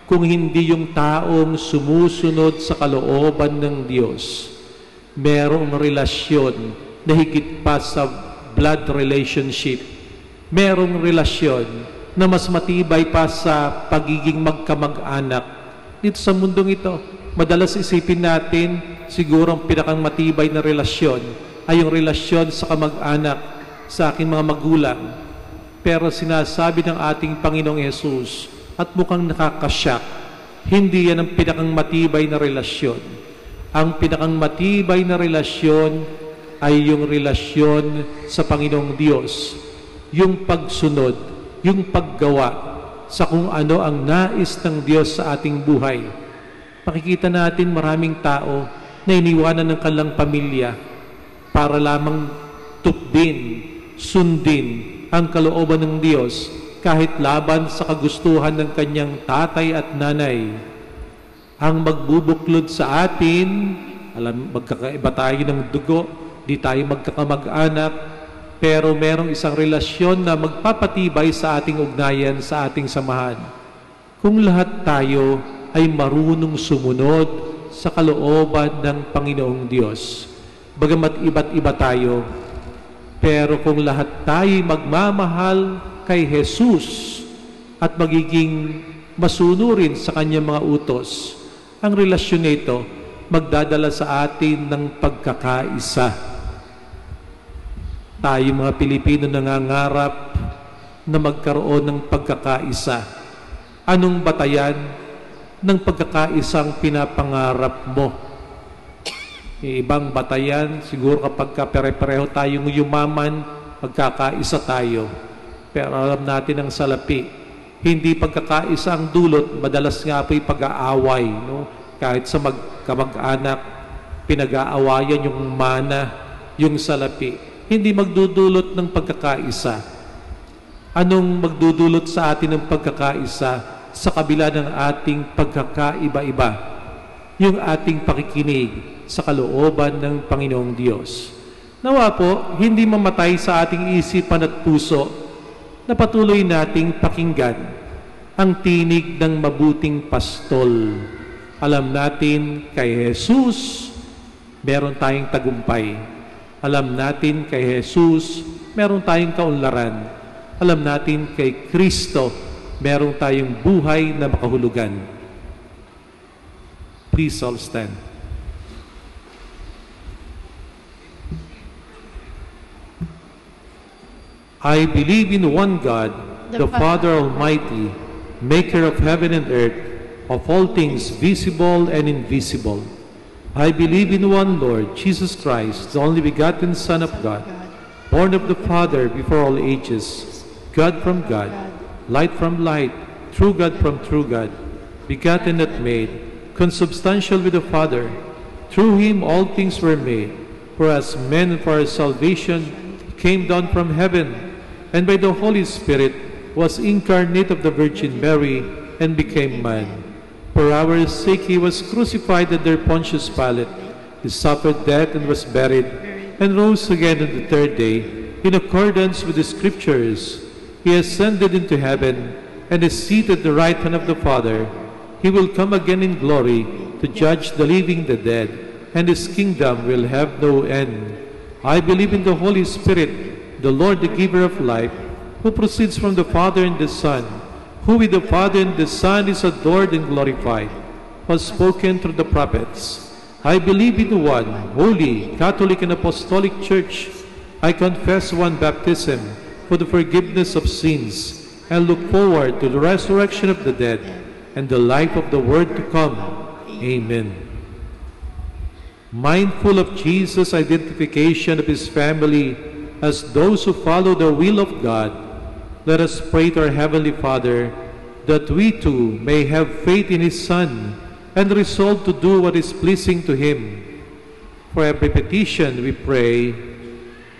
kung hindi yung taong sumusunod sa kalooban ng Diyos? Merong relasyon na higit pa sa blood relationship. Merong relasyon na mas matibay pa sa pagiging magkamag-anak, dito sa mundong ito. Madalas isipin natin, siguro ang pinakang matibay na relasyon ay yung relasyon sa kamag-anak, sa aking mga magulang. Pero sinasabi ng ating Panginoong Yesus, at mukhang nakakasyak, hindi yan ang pinakang matibay na relasyon. Ang pinakang matibay na relasyon ay yung relasyon sa Panginoong Diyos. Yung pagsunod, yung paggawa sa kung ano ang nais ng Diyos sa ating buhay. Makikita natin maraming tao na iniwanan ng kanilang pamilya para lamang tupdin, sundin ang kalooban ng Diyos kahit laban sa kagustuhan ng kanyang tatay at nanay. Ang magbubuklod sa atin, alam, magkakaiba tayo ng dugo, di tayo magkakamag-anak, pero merong isang relasyon na magpapatibay sa ating ugnayan, sa ating samahan. Kung lahat tayo ay marunong sumunod sa kalooban ng Panginoong Diyos. Bagamat iba't iba tayo, pero kung lahat tayo magmamahal kay Jesus at magiging masunurin sa kanyang mga utos, ang relasyon nito magdadala sa atin ng pagkakaisa. Tayo mga Pilipino nangangarap na magkaroon ng pagkakaisa. Anong batayan ng pagkakaisang pinapangarap mo? Ibang batayan, siguro kapag pare-pareho tayong yumaman, magkakaisa tayo. Pero alam natin ang salapi, hindi pagkakaisa ang dulot, madalas nga po'y pag-aaway. No? Kahit sa kamag-anak, pinag-aawayan yung mana, yung salapi. Hindi magdudulot ng pagkakaisa. Anong magdudulot sa atin ng pagkakaisa sa kabila ng ating pagkakaiba-iba? Yung ating pakikinig sa kalooban ng Panginoong Diyos. Nawa po, hindi mamatay sa ating isipan at puso na patuloy nating pakinggan ang tinig ng mabuting pastol. Alam natin kay Jesus, meron tayong tagumpay. Alam natin kay Jesus, meron tayong kaunlaran. Alam natin kay Kristo, meron tayong buhay na makahulugan. Please all stand. I believe in one God, the Father Almighty, maker of heaven and earth, of all things visible and invisible. I believe in one Lord, Jesus Christ, the only begotten Son of God, born of the Father before all ages, God from God, light from light, true God from true God, begotten not made, consubstantial with the Father. Through him all things were made. For as men and for our salvation he came down from heaven, and by the Holy Spirit was incarnate of the Virgin Mary and became man. For our sake he was crucified under Pontius Pilate. He suffered death and was buried, and rose again on the third day, in accordance with the Scriptures. He ascended into heaven, and is seated at the right hand of the Father. He will come again in glory to judge the living and the dead, and his kingdom will have no end. I believe in the Holy Spirit, the Lord, the giver of life, who proceeds from the Father and the Son, who with the Father and the Son is adored and glorified, was spoken through the prophets. I believe in one holy, Catholic and Apostolic Church. I confess one baptism for the forgiveness of sins, and look forward to the resurrection of the dead and the life of the world to come. Amen. Mindful of Jesus' identification of his family as those who follow the will of God, let us pray to our Heavenly Father that we too may have faith in his Son and resolve to do what is pleasing to him. For every petition we pray,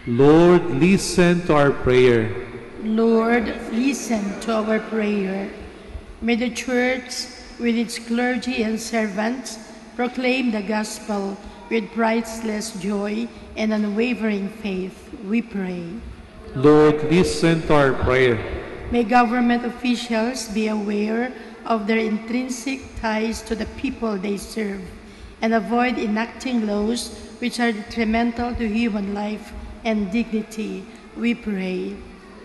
Lord, listen to our prayer. Lord, listen to our prayer. May the Church, with its clergy and servants, proclaim the gospel with priceless joy and unwavering faith, we pray. Lord, listen to our prayer. May government officials be aware of their intrinsic ties to the people they serve and avoid enacting laws which are detrimental to human life and dignity, we pray.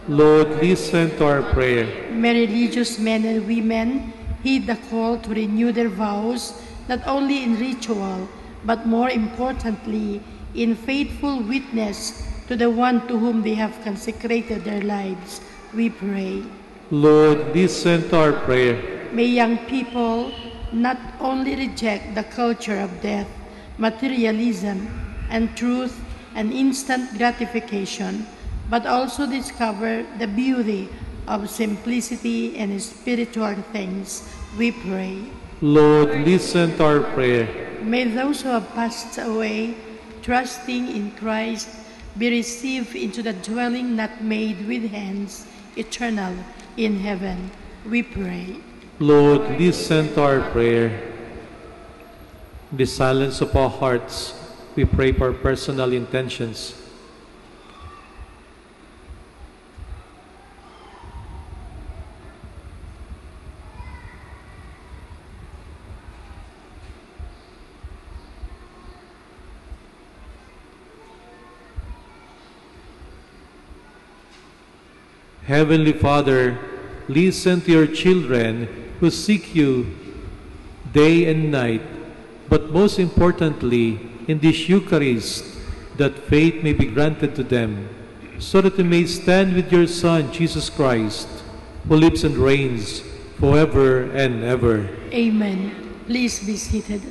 Lord, listen to our prayer. May religious men and women heed the call to renew their vows, not only in ritual, but more importantly, in faithful witness to the one to whom they have consecrated their lives, we pray. Lord, listen to our prayer. May young people not only reject the culture of death, materialism, and truth and instant gratification, but also discover the beauty of simplicity and spiritual things, we pray. Lord, listen to our prayer. May those who have passed away, trusting in Christ, be received into the dwelling not made with hands, eternal in heaven, we pray. Lord, listen to our prayer. In the silence of our hearts, we pray for personal intentions. Heavenly Father, listen to your children who seek you day and night, but most importantly, in this Eucharist, that faith may be granted to them, so that they may stand with your Son, Jesus Christ, who lives and reigns forever and ever. Amen. Please be seated.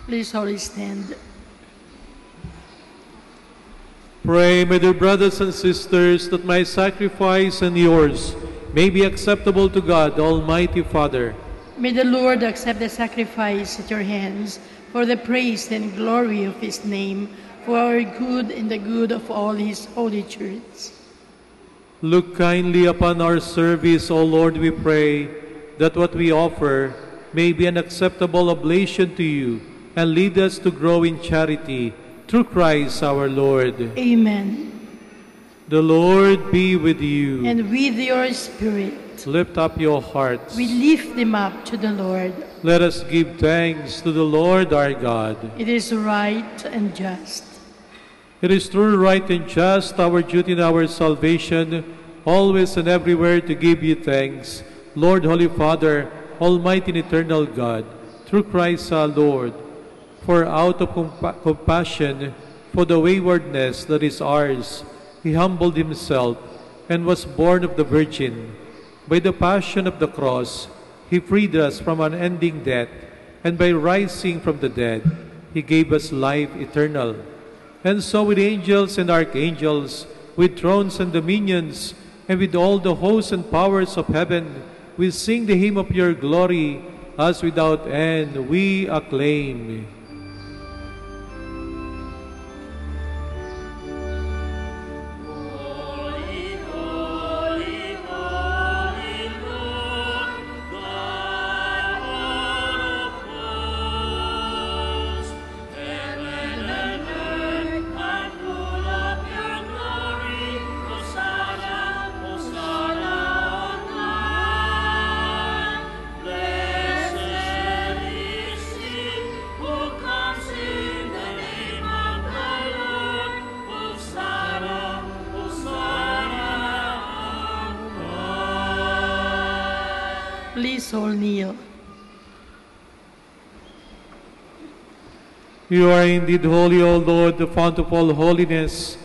Please all stand. Pray, my dear brothers and sisters, that my sacrifice and yours may be acceptable to God, the Almighty Father. May the Lord accept the sacrifice at your hands for the praise and glory of his name, for our good and the good of all his holy church. Look kindly upon our service, O Lord, we pray, that what we offer may be an acceptable oblation to you, and lead us to grow in charity, through Christ our Lord. Amen. The Lord be with you. And with your spirit. Lift up your hearts. We lift them up to the Lord. Let us give thanks to the Lord our God. It is right and just. It is true, right, and just, our duty and our salvation, always and everywhere to give you thanks, Lord, Holy Father, Almighty and eternal God, through Christ our Lord. For out of compassion for the waywardness that is ours, he humbled himself and was born of the Virgin. By the passion of the cross, he freed us from unending death, and by rising from the dead, he gave us life eternal. And so with angels and archangels, with thrones and dominions, and with all the hosts and powers of heaven, we sing the hymn of your glory, as without end we acclaim. Please all kneel. You are indeed holy, O Lord, the fount of all holiness.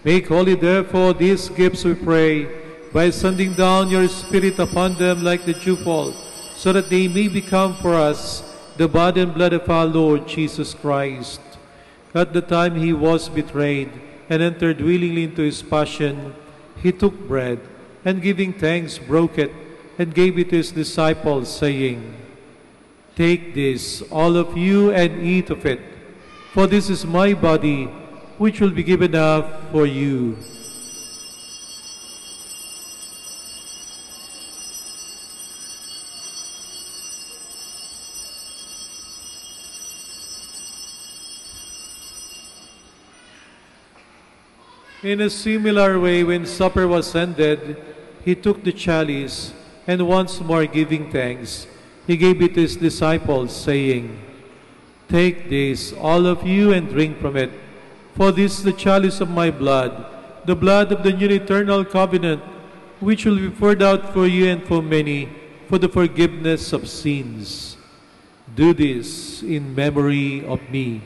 Make holy, therefore, these gifts, we pray, by sending down your Spirit upon them like the dewfall, so that they may become for us the body and blood of our Lord Jesus Christ. At the time he was betrayed and entered willingly into his passion, he took bread, and giving thanks, broke it, and gave it to his disciples, saying, "Take this, all of you, and eat of it, for this is my body, which will be given up for you." In a similar way, when supper was ended, he took the chalice, and once more giving thanks, he gave it to his disciples, saying, "Take this, all of you, and drink from it, for this is the chalice of my blood, the blood of the new eternal covenant, which will be poured out for you and for many, for the forgiveness of sins. Do this in memory of me."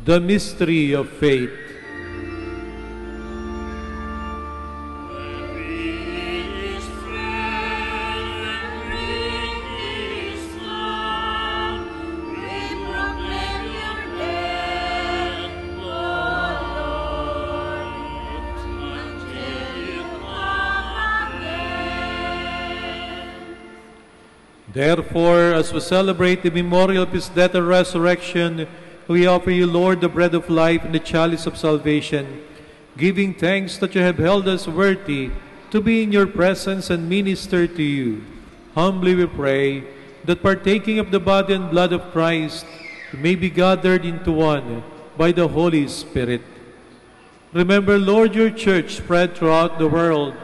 The mystery of faith. Therefore, as we celebrate the memorial of his death and resurrection, we offer you, Lord, the bread of life and the chalice of salvation, giving thanks that you have held us worthy to be in your presence and minister to you. Humbly we pray that partaking of the body and blood of Christ, we may be gathered into one by the Holy Spirit. Remember, Lord, your church spread throughout the world,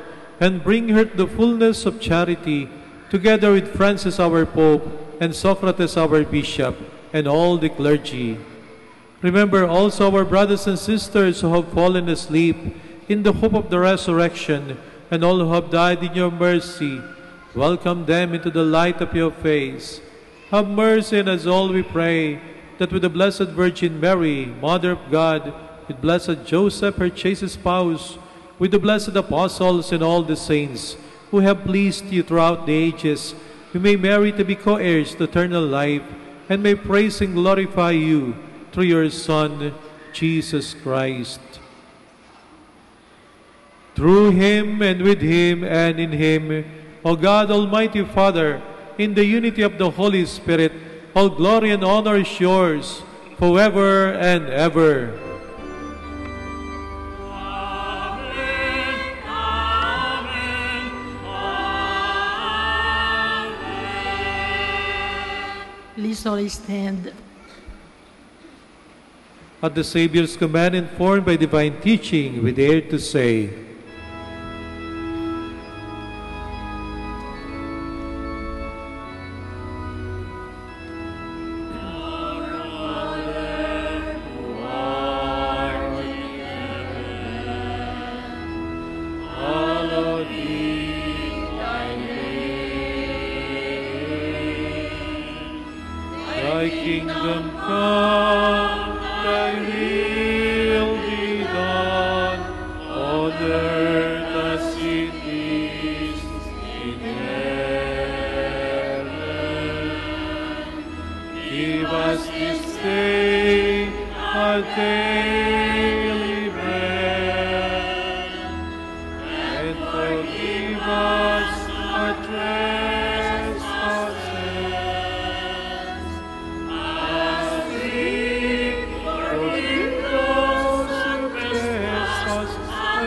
and bring her to the fullness of charity, together with Francis our Pope and Socrates our Bishop, and all the clergy. Remember also our brothers and sisters who have fallen asleep in the hope of the resurrection, and all who have died in your mercy. Welcome them into the light of your face. Have mercy on us all, we pray, that with the Blessed Virgin Mary, Mother of God, with blessed Joseph, her chaste spouse, with the blessed apostles and all the saints who have pleased you throughout the ages, we may merit to be co-heirs to eternal life, and may praise and glorify you through your Son, Jesus Christ. Through him, and with him, and in him, O God, Almighty Father, in the unity of the Holy Spirit, all glory and honor is yours, forever and ever. Please all stand. At the Savior's command, informed by divine teaching, we dare to say, Thy kingdom come, thy will be done, on earth as it is in heaven. Give us this day our daily bread, and forgive us our trespasses,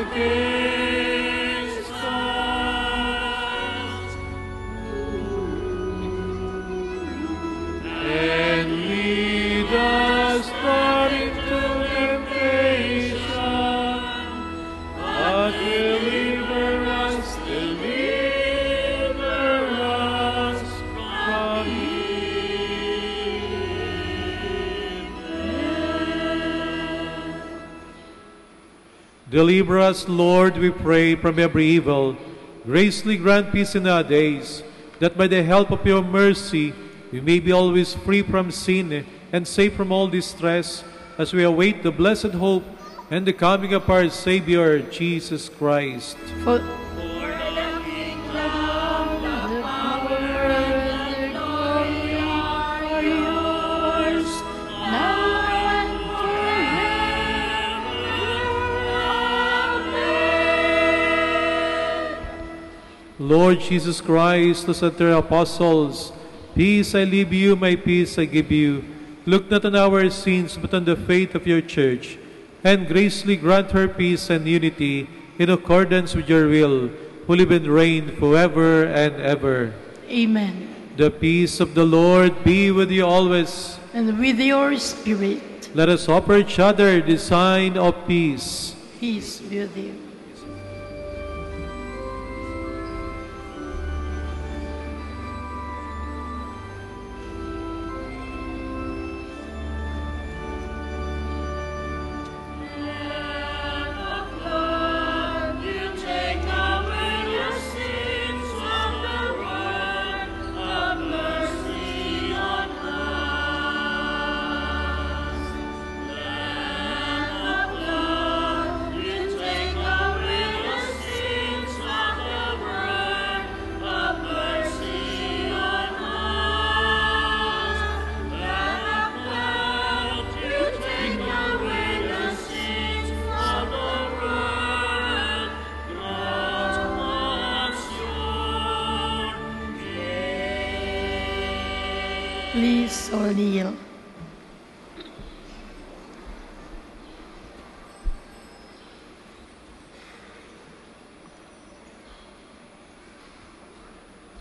against us, and lead us not into temptation, but deliver us Deliver us, Lord, we pray, from every evil. Graciously grant peace in our days, that by the help of your mercy we may be always free from sin and safe from all distress, as we await the blessed hope and the coming of our Savior, Jesus Christ. For Lord Jesus Christ, who said to your apostles, "Peace I leave you, my peace I give you," look not on our sins, but on the faith of your church, and graciously grant her peace and unity in accordance with your will, who live and reign forever and ever. Amen. The peace of the Lord be with you always. And with your spirit, Let us offer each other the sign of peace. peace be with you. Please all kneel.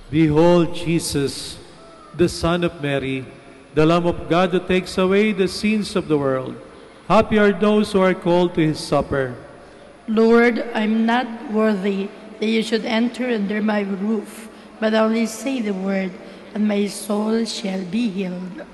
Behold Jesus, the Son of Mary, the Lamb of God who takes away the sins of the world. Happy are those who are called to his supper. Lord, I'm not worthy that you should enter under my roof, but only say the word, and my soul shall be healed.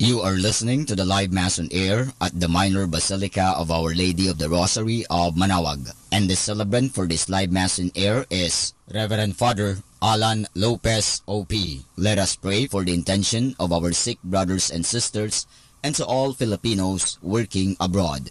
You are listening to the live Mass on air at the Minor Basilica of Our Lady of the Rosary of Manaoag. And the celebrant for this live Mass on air is Reverend Father Alan Lopez, O.P. Let us pray for the intention of our sick brothers and sisters and to all Filipinos working abroad.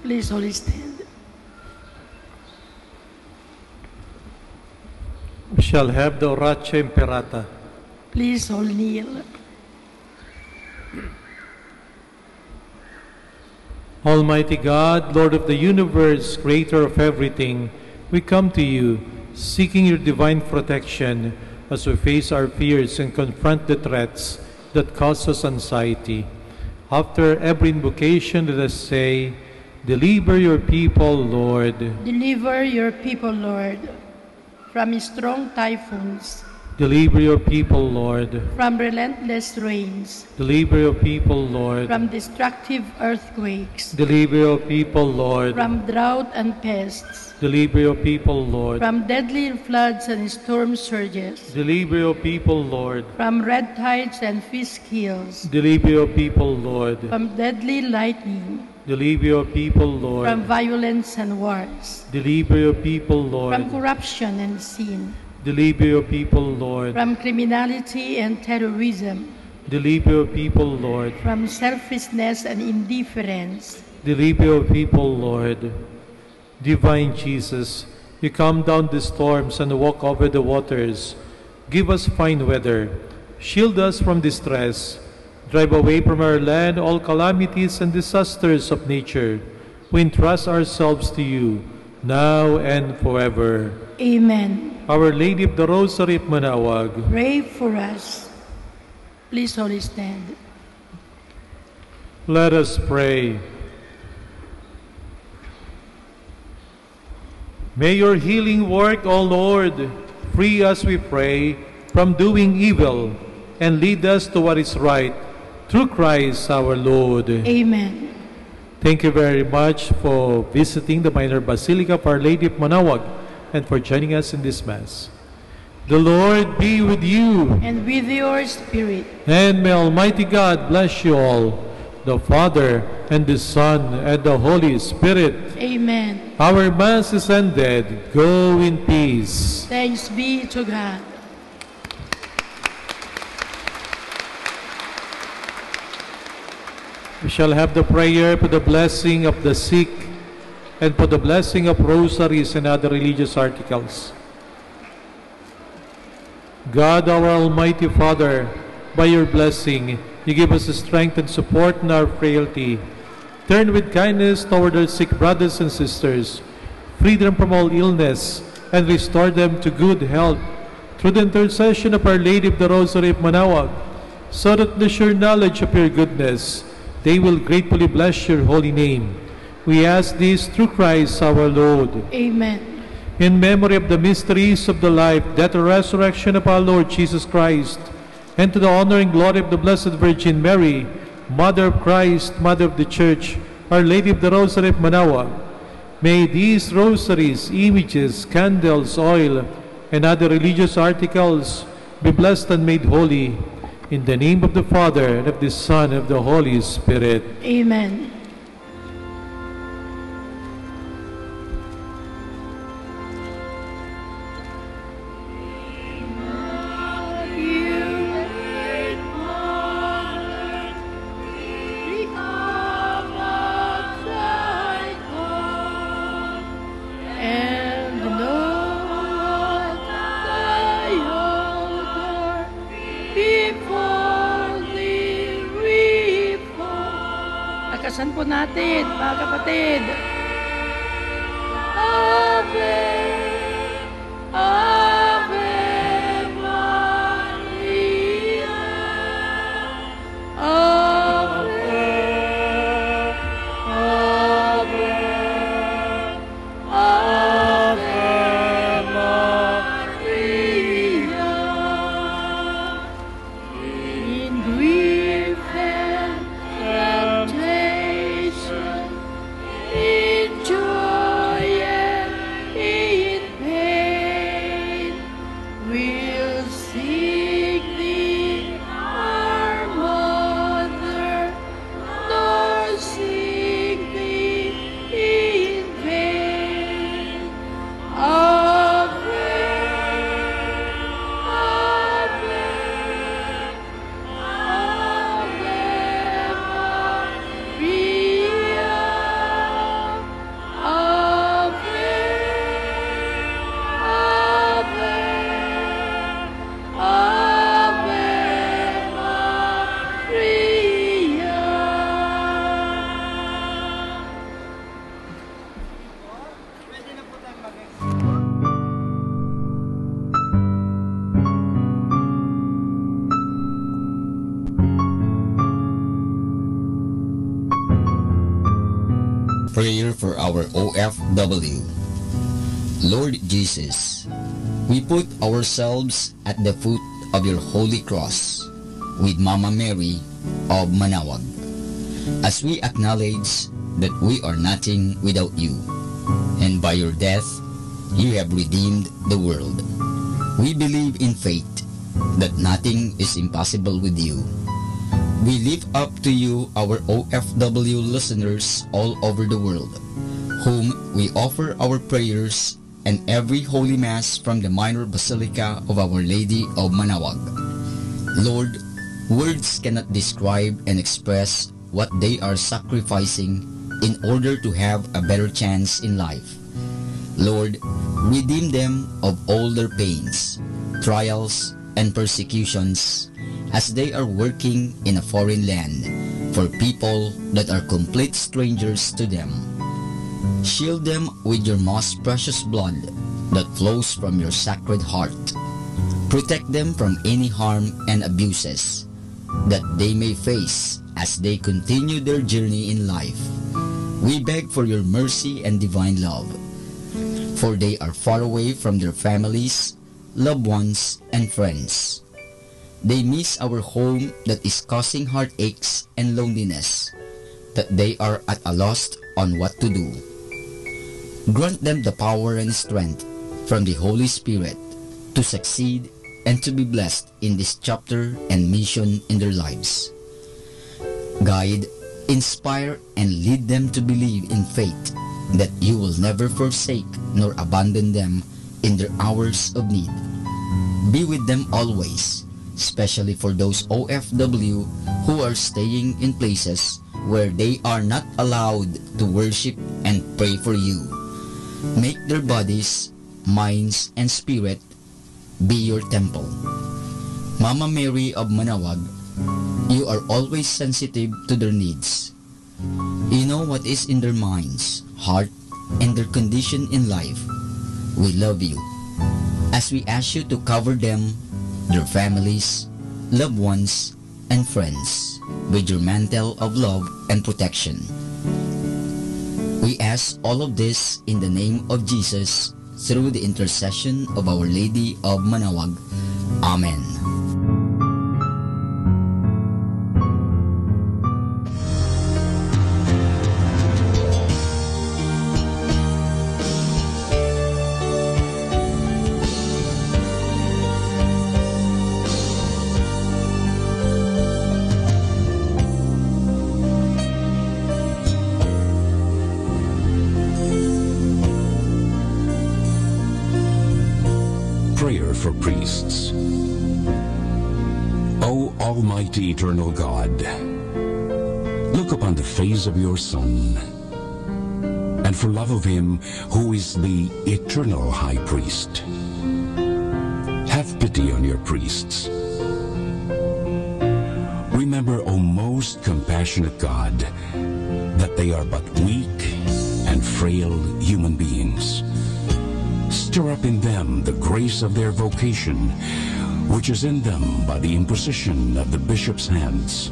Please all stand. We shall have the Oratio Imperata. Please all kneel. Almighty God, Lord of the universe, creator of everything, we come to you, seeking your divine protection as we face our fears and confront the threats that cause us anxiety. After every invocation, let us say, Deliver your people, Lord. Deliver your people, Lord, from strong typhoons, Deliver your people, Lord. from relentless rains, Deliver your people, Lord. from destructive earthquakes, Deliver your people, Lord. from drought and pests, Deliver your people, Lord. from deadly floods and storm surges, Deliver your people, Lord. from red tides and fish kills, Deliver your people, Lord. from deadly lightning, Deliver your people, Lord. from violence and wars, Deliver your people, Lord. from corruption and sin, Deliver your people, Lord. from criminality and terrorism, Deliver your people, Lord. from selfishness and indifference. Deliver your people, Lord. Divine Jesus, you calm down the storms and walk over the waters. Give us fine weather. Shield us from distress. Drive away from our land all calamities and disasters of nature. We entrust ourselves to you, now and forever. Amen. Our Lady of the Rosary of Manawag, Pray for us. Please all stand. let us pray. May your healing work, O Lord, free us, we pray, from doing evil and lead us to what is right, through Christ our Lord. Amen. Thank you very much for visiting the Minor Basilica of Our Lady of Manawag and for joining us in this Mass. The Lord be with you, And with your spirit. and may Almighty God bless you all, the Father, and the Son, and the Holy Spirit. Amen. Our Mass is ended. Go in peace. Thanks be to God. We shall have the prayer for the blessing of the sick and for the blessing of rosaries and other religious articles. God, our Almighty Father, by your blessing, you give us the strength and support in our frailty. Turn with kindness toward our sick brothers and sisters, free them from all illness, and restore them to good health through the intercession of Our Lady of the Rosary of Manawag, so that in the sure knowledge of your goodness, they will gratefully bless your holy name. We ask this through Christ our Lord. Amen. In memory of the mysteries of the life, death, and resurrection of our Lord Jesus Christ, and to the honor and glory of the Blessed Virgin Mary, Mother of Christ, Mother of the Church, Our Lady of the Rosary of Manawag, may these rosaries, images, candles, oil, and other religious articles be blessed and made holy. In the name of the Father, and of the Son, and of the Holy Spirit. Amen. Lakasan po natin, mga kapatid. Ave, Ave Maria. Ave, Ave, Ave Maria. In grief and temptation, OFW. Lord Jesus, we put ourselves at the foot of your holy cross with Mama Mary of Manawag, as we acknowledge that we are nothing without you, and by your death, you have redeemed the world. We believe in faith that nothing is impossible with you. We lift up to you our OFW listeners all over the world, whom we offer our prayers and every Holy Mass from the Minor Basilica of Our Lady of Manawag. Lord, words cannot describe and express what they are sacrificing in order to have a better chance in life. Lord, redeem them of all their pains, trials, and persecutions as they are working in a foreign land for people that are complete strangers to them. Shield them with your most precious blood that flows from your sacred heart. Protect them from any harm and abuses that they may face as they continue their journey in life. We beg for your mercy and divine love, for they are far away from their families, loved ones, and friends. They miss our home that is causing heartaches and loneliness, that they are at a loss on what to do. Grant them the power and strength from the Holy Spirit to succeed and to be blessed in this chapter and mission in their lives. Guide, inspire, and lead them to believe in faith that you will never forsake nor abandon them in their hours of need. Be with them always, especially for those OFW who are staying in places where they are not allowed to worship and pray for you. Make their bodies, minds, and spirit be your temple. Mama Mary of Manawag, you are always sensitive to their needs. You know what is in their minds, heart, and their condition in life. We love you, as we ask you to cover them, their families, loved ones, and friends with your mantle of love and protection. We ask all of this in the name of Jesus, through the intercession of Our Lady of Manawag. Amen. Prayer for priests. O Almighty Eternal God, look upon the face of your Son, and for love of him who is the eternal High Priest, have pity on your priests. Remember, O most compassionate God, that they are but weak and frail human beings. Stir up in them the grace of their vocation, which is in them by the imposition of the bishop's hands.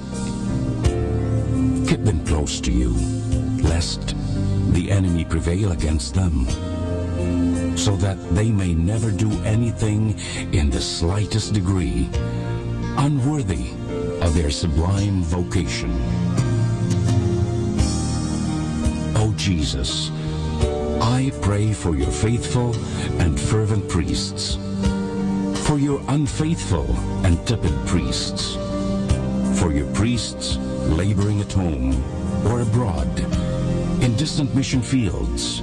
Keep them close to you, lest the enemy prevail against them, so that they may never do anything in the slightest degree unworthy of their sublime vocation. O Jesus, I pray for your faithful and fervent priests, for your unfaithful and tepid priests, for your priests laboring at home or abroad in distant mission fields,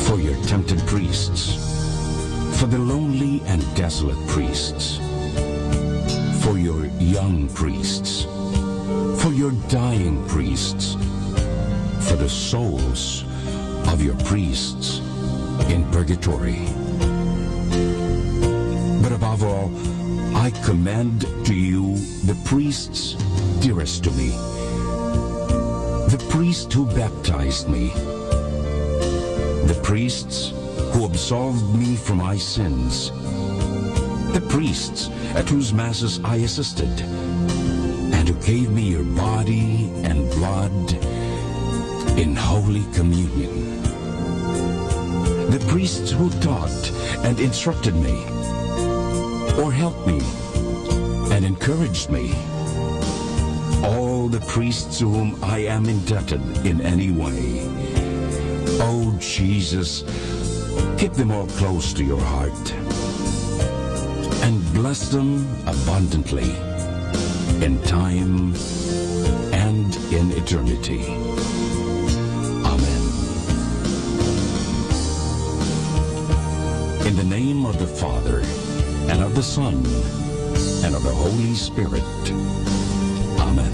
for your tempted priests, for the lonely and desolate priests, for your young priests, for your dying priests, for the souls of your priests in purgatory. But above all, I commend to you the priests dearest to me, the priest who baptized me, the priests who absolved me from my sins, the priests at whose masses I assisted, and who gave me your body and blood in Holy Communion. The priests who taught and instructed me, or helped me and encouraged me, all the priests to whom I am indebted in any way. Oh Jesus, keep them all close to your heart and bless them abundantly in time and in eternity. Amen. In the name of the Father, and of the Son, and of the Holy Spirit. Amen.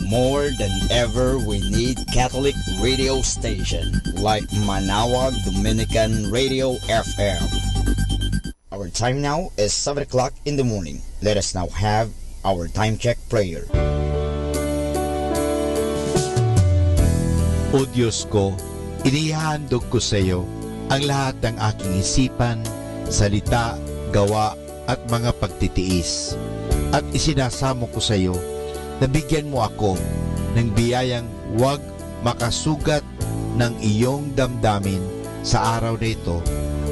More than ever, we need Catholic radio station like Manawag Dominican Radio FM. Our time now is 7 o'clock in the morning. Let us now have our time check prayer. O Diyos ko, inihahandog ko sa iyo ang lahat ng aking isipan, salita, gawa at mga pagtitiis. At isinasamo ko sa iyo na bigyan mo ako ng biyayang huwag makasugat ng iyong damdamin sa araw na ito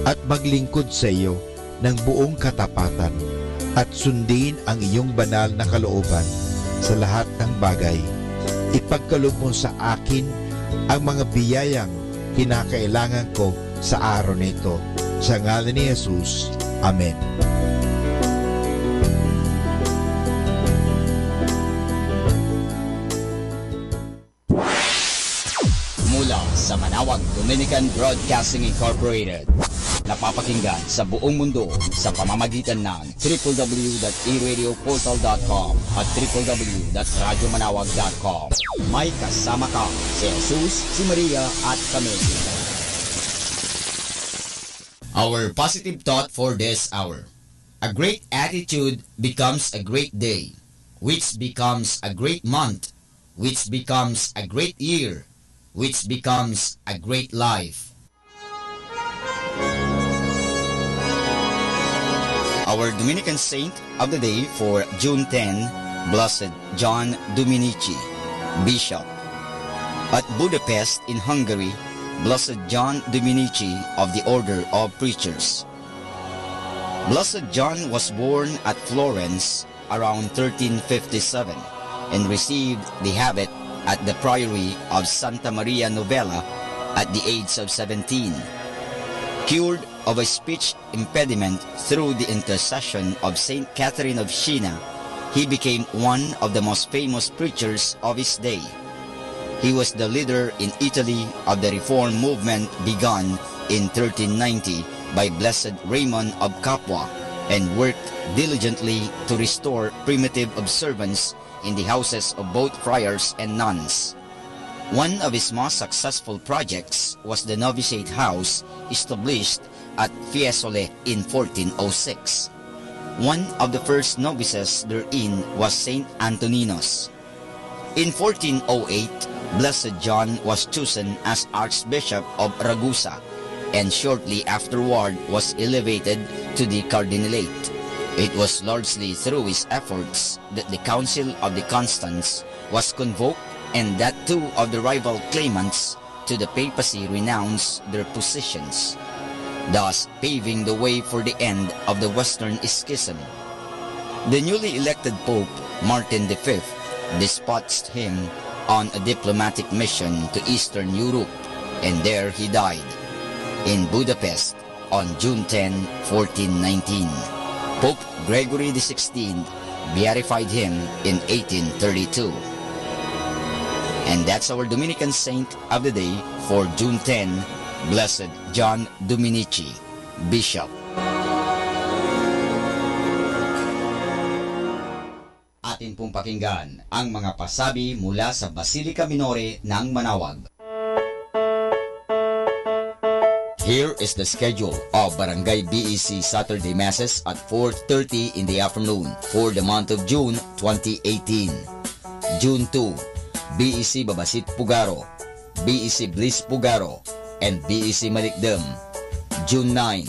at maglingkod sa iyo ng buong katapatan at sundin ang iyong banal na kalooban sa lahat ng bagay. Ipagkaloob mo sa akin ang mga biyayang kinakailangan ko sa araw na ito. Sa ngalan ni Jesus. Amen. Mula sa Manawag Dominican Broadcasting Incorporated, napapakinggan sa buong mundo sa pamamagitan ng www.eradioportal.com at www.radyomanawag.com. May kasama ka si Jesus, si Maria at kami. Our positive thought for this hour. A great attitude becomes a great day, which becomes a great month, which becomes a great year, which becomes a great life. Our Dominican saint of the day for June 10, Blessed John Dominici, Bishop. At Budapest in Hungary, Blessed John Dominici of the Order of Preachers. Blessed John was born at Florence around 1357 and received the habit at the Priory of Santa Maria Novella at the age of 17. Cured of a speech impediment through the intercession of Saint Catherine of Siena, he became one of the most famous preachers of his day. He was the leader in Italy of the Reform movement begun in 1390 by Blessed Raymond of Capua and worked diligently to restore primitive observance in the houses of both friars and nuns. One of his most successful projects was the novitiate house established at Fiesole in 1406. One of the first novices therein was Saint Antoninus. In 1408, Blessed John was chosen as Archbishop of Ragusa and shortly afterward was elevated to the cardinalate. It was largely through his efforts that the Council of the Constance was convoked and that two of the rival claimants to the papacy renounced their positions, thus paving the way for the end of the Western Schism. The newly elected Pope, Martin V, dispatched him on a diplomatic mission to Eastern Europe, and there he died, in Budapest, on June 10, 1419. Pope Gregory XVI beatified him in 1832. And that's our Dominican saint of the day for June 10, Blessed John Dominici, Bishop. Atin pong pakinggan ang mga pasabi mula sa Basilica Minore ng Manawag. Here is the schedule of Barangay BEC Saturday Masses at 4:30 in the afternoon for the month of June 2018. June 2, BEC Babasit Pugaro, BEC Bliss Pugaro, and BEC Malikdem. June 9,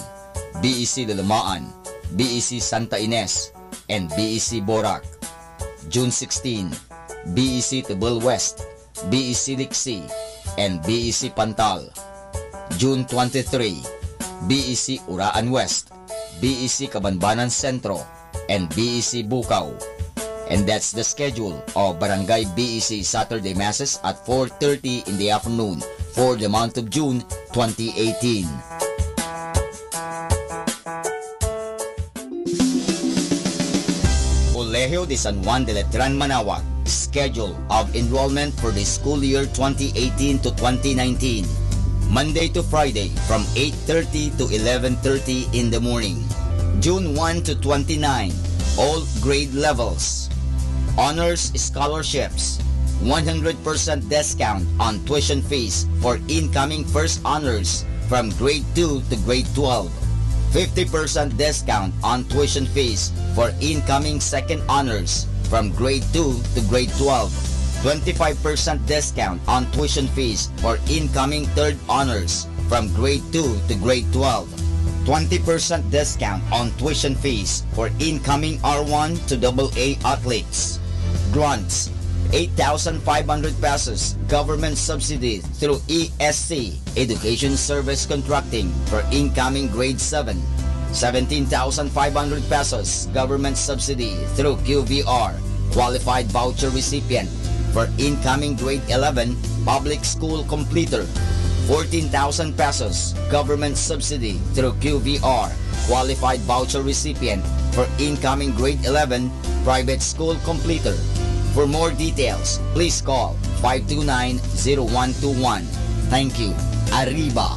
BEC Lalamaan, BEC Santa Ines, and BEC Borac. June 16, BEC Tibul West, BEC Liksi, and BEC Pantal. June 23, BEC Uraan West, BEC Cabanbanan Centro, and BEC Bukaw. And that's the schedule of Barangay BEC Saturday Masses at 4:30 in the afternoon for the month of June 2018. Colegio de San Juan de Letran Manaoag, schedule of enrollment for the school year 2018 to 2019. Monday to Friday from 8:30 to 11:30 in the morning. June 1 to 29, all grade levels. Honors scholarships, 100% discount on tuition fees for incoming first honors from grade 2 to grade 12. 50% discount on tuition fees for incoming second honors from grade 2 to grade 12. 25% discount on tuition fees for incoming third honors from grade 2 to grade 12. 20% discount on tuition fees for incoming R1 to AA athletes. Grants, 8,500 pesos government subsidy through ESC, Education Service Contracting, for incoming grade 7. 17,500 pesos government subsidy through QVR, Qualified Voucher Recipient, for incoming grade 11 public school completer. 14,000 pesos government subsidy through QVR, Qualified Voucher Recipient, for incoming grade 11 private school completer. For more details, please call 529-0121. Thank you. Arriba!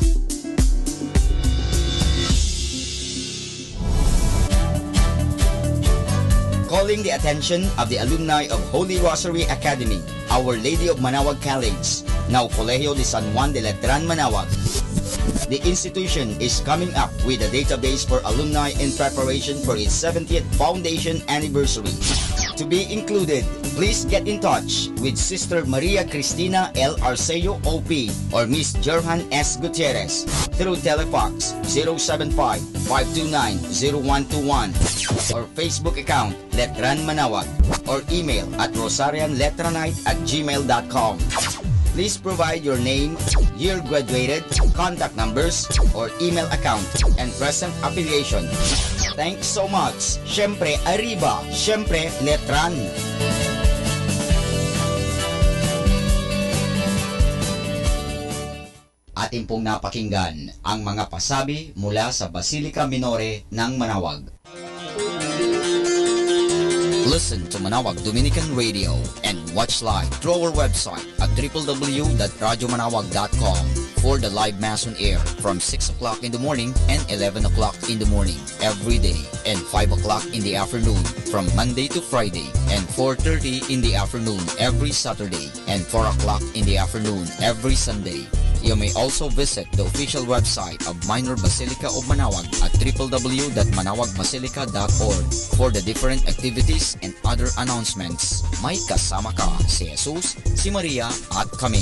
Calling the attention of the alumni of Holy Rosary Academy, Our Lady of Manaoag College, now Colegio de San Juan de Letran Manaoag. The institution is coming up with a database for alumni in preparation for its 70th foundation anniversary. To be included, please get in touch with Sister Maria Cristina L. Arceo OP or Miss Jerhan S. Gutierrez through Telefax 075-529-0121 or Facebook account Letran Manaoag or email at rosarianletranite@gmail.com. Please provide your name, year graduated, contact numbers, or email account, and present affiliation. Thanks so much. Syempre, Arriba. Syempre, Letran. Atin pong napakinggan ang mga pasabi mula sa Basilica Minore ng Manaoag. Listen to Manaoag Dominican Radio and watch live through our website at www.radyomanawag.com for the live Mass on air from 6 o'clock in the morning and 11 o'clock in the morning every day and 5 o'clock in the afternoon from Monday to Friday and 4:30 in the afternoon every Saturday and 4 o'clock in the afternoon every Sunday. You may also visit the official website of Minor Basilica of Manaoag at www.manawagbasilica.org for the different activities and other announcements. May kasama ka si Jesus, si Maria at kami.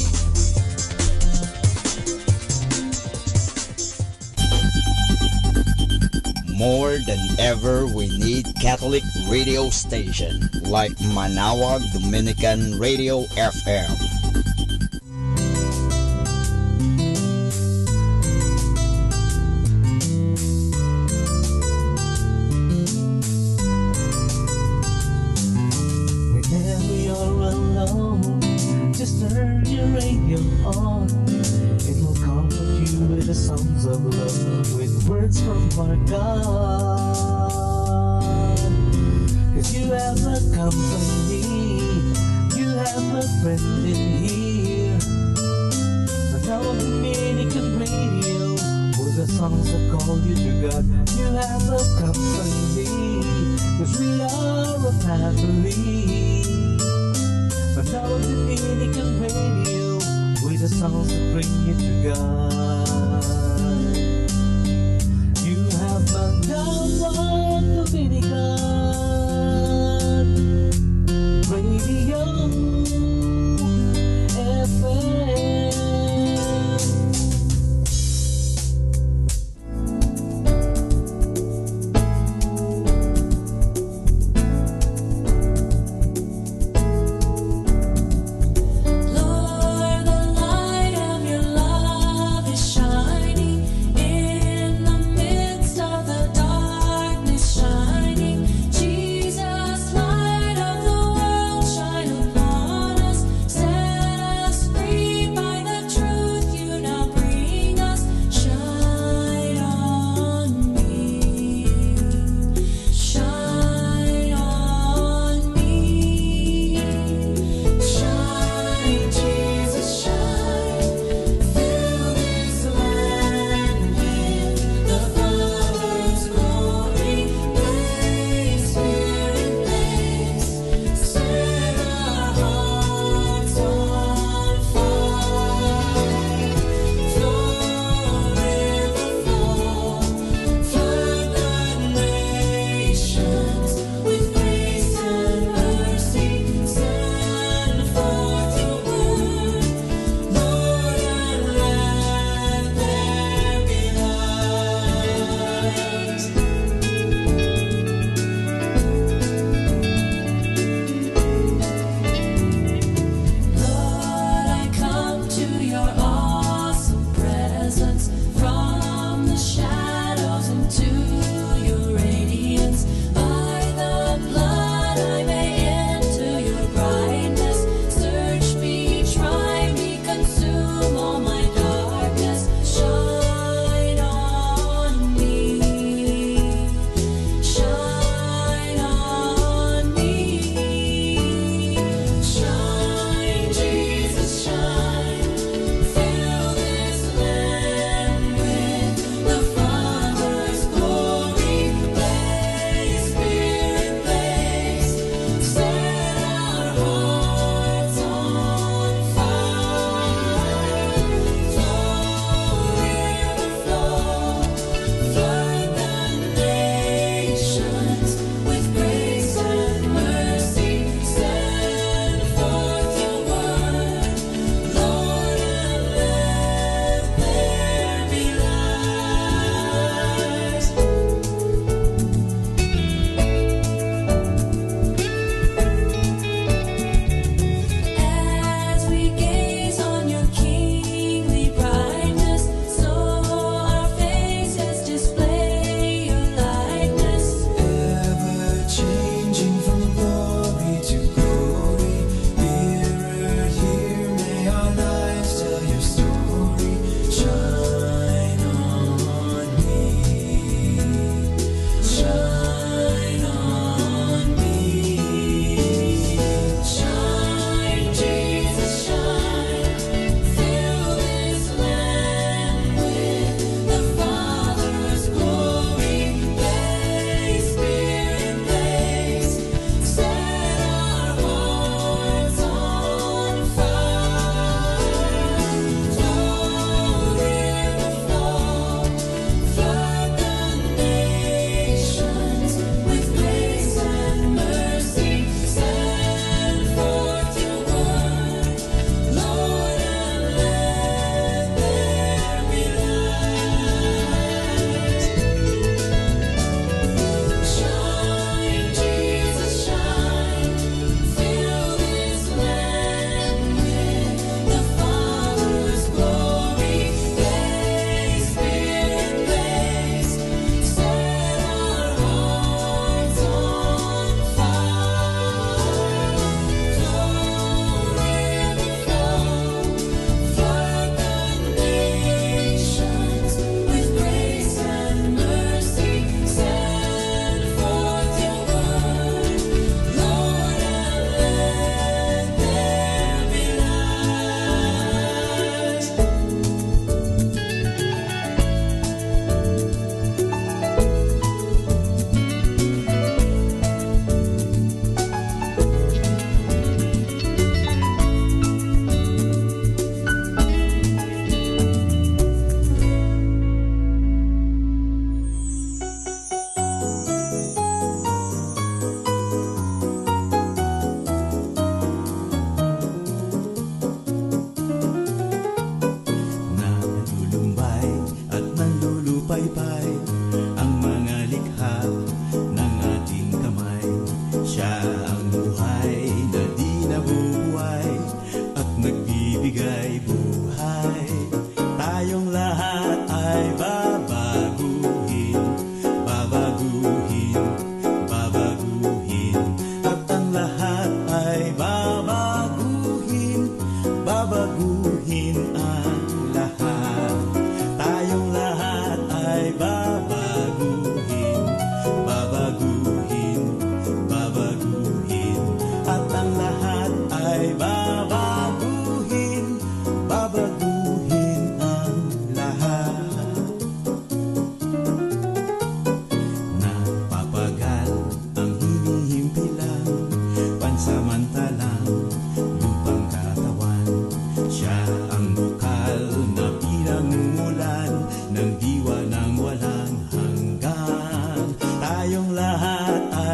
More than ever, we need Catholic radio station like Manaoag Dominican Radio FM. Songs that bring you to God.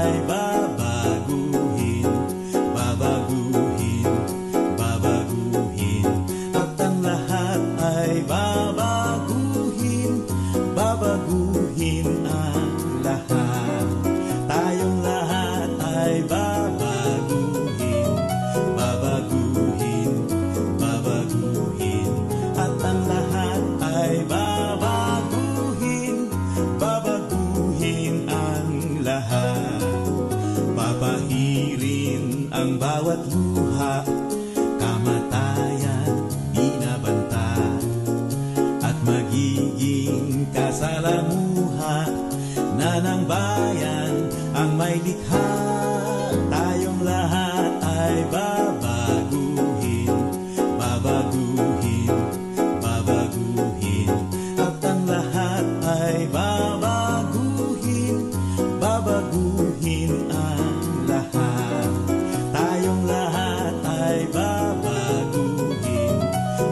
ay babaguhin, babaguhin, babaguhin. At ang lahat ay babaguhin, babaguhin ang lahat. Tayong lahat ay babaguhin, babaguhin, babaguhin. At ang lahat ay babaguhin, babaguhin ang lahat. Papahirin ang bawat luha, kamatayan binabanta, at magiging kasalamuha na ng bayan ang may likha. Tayong lahat ay babaguhin, babaguhin, babaguhin. At ang lahat ay babaguhin, babaguhin ang lahat. Tayong lahat ay babaguhin,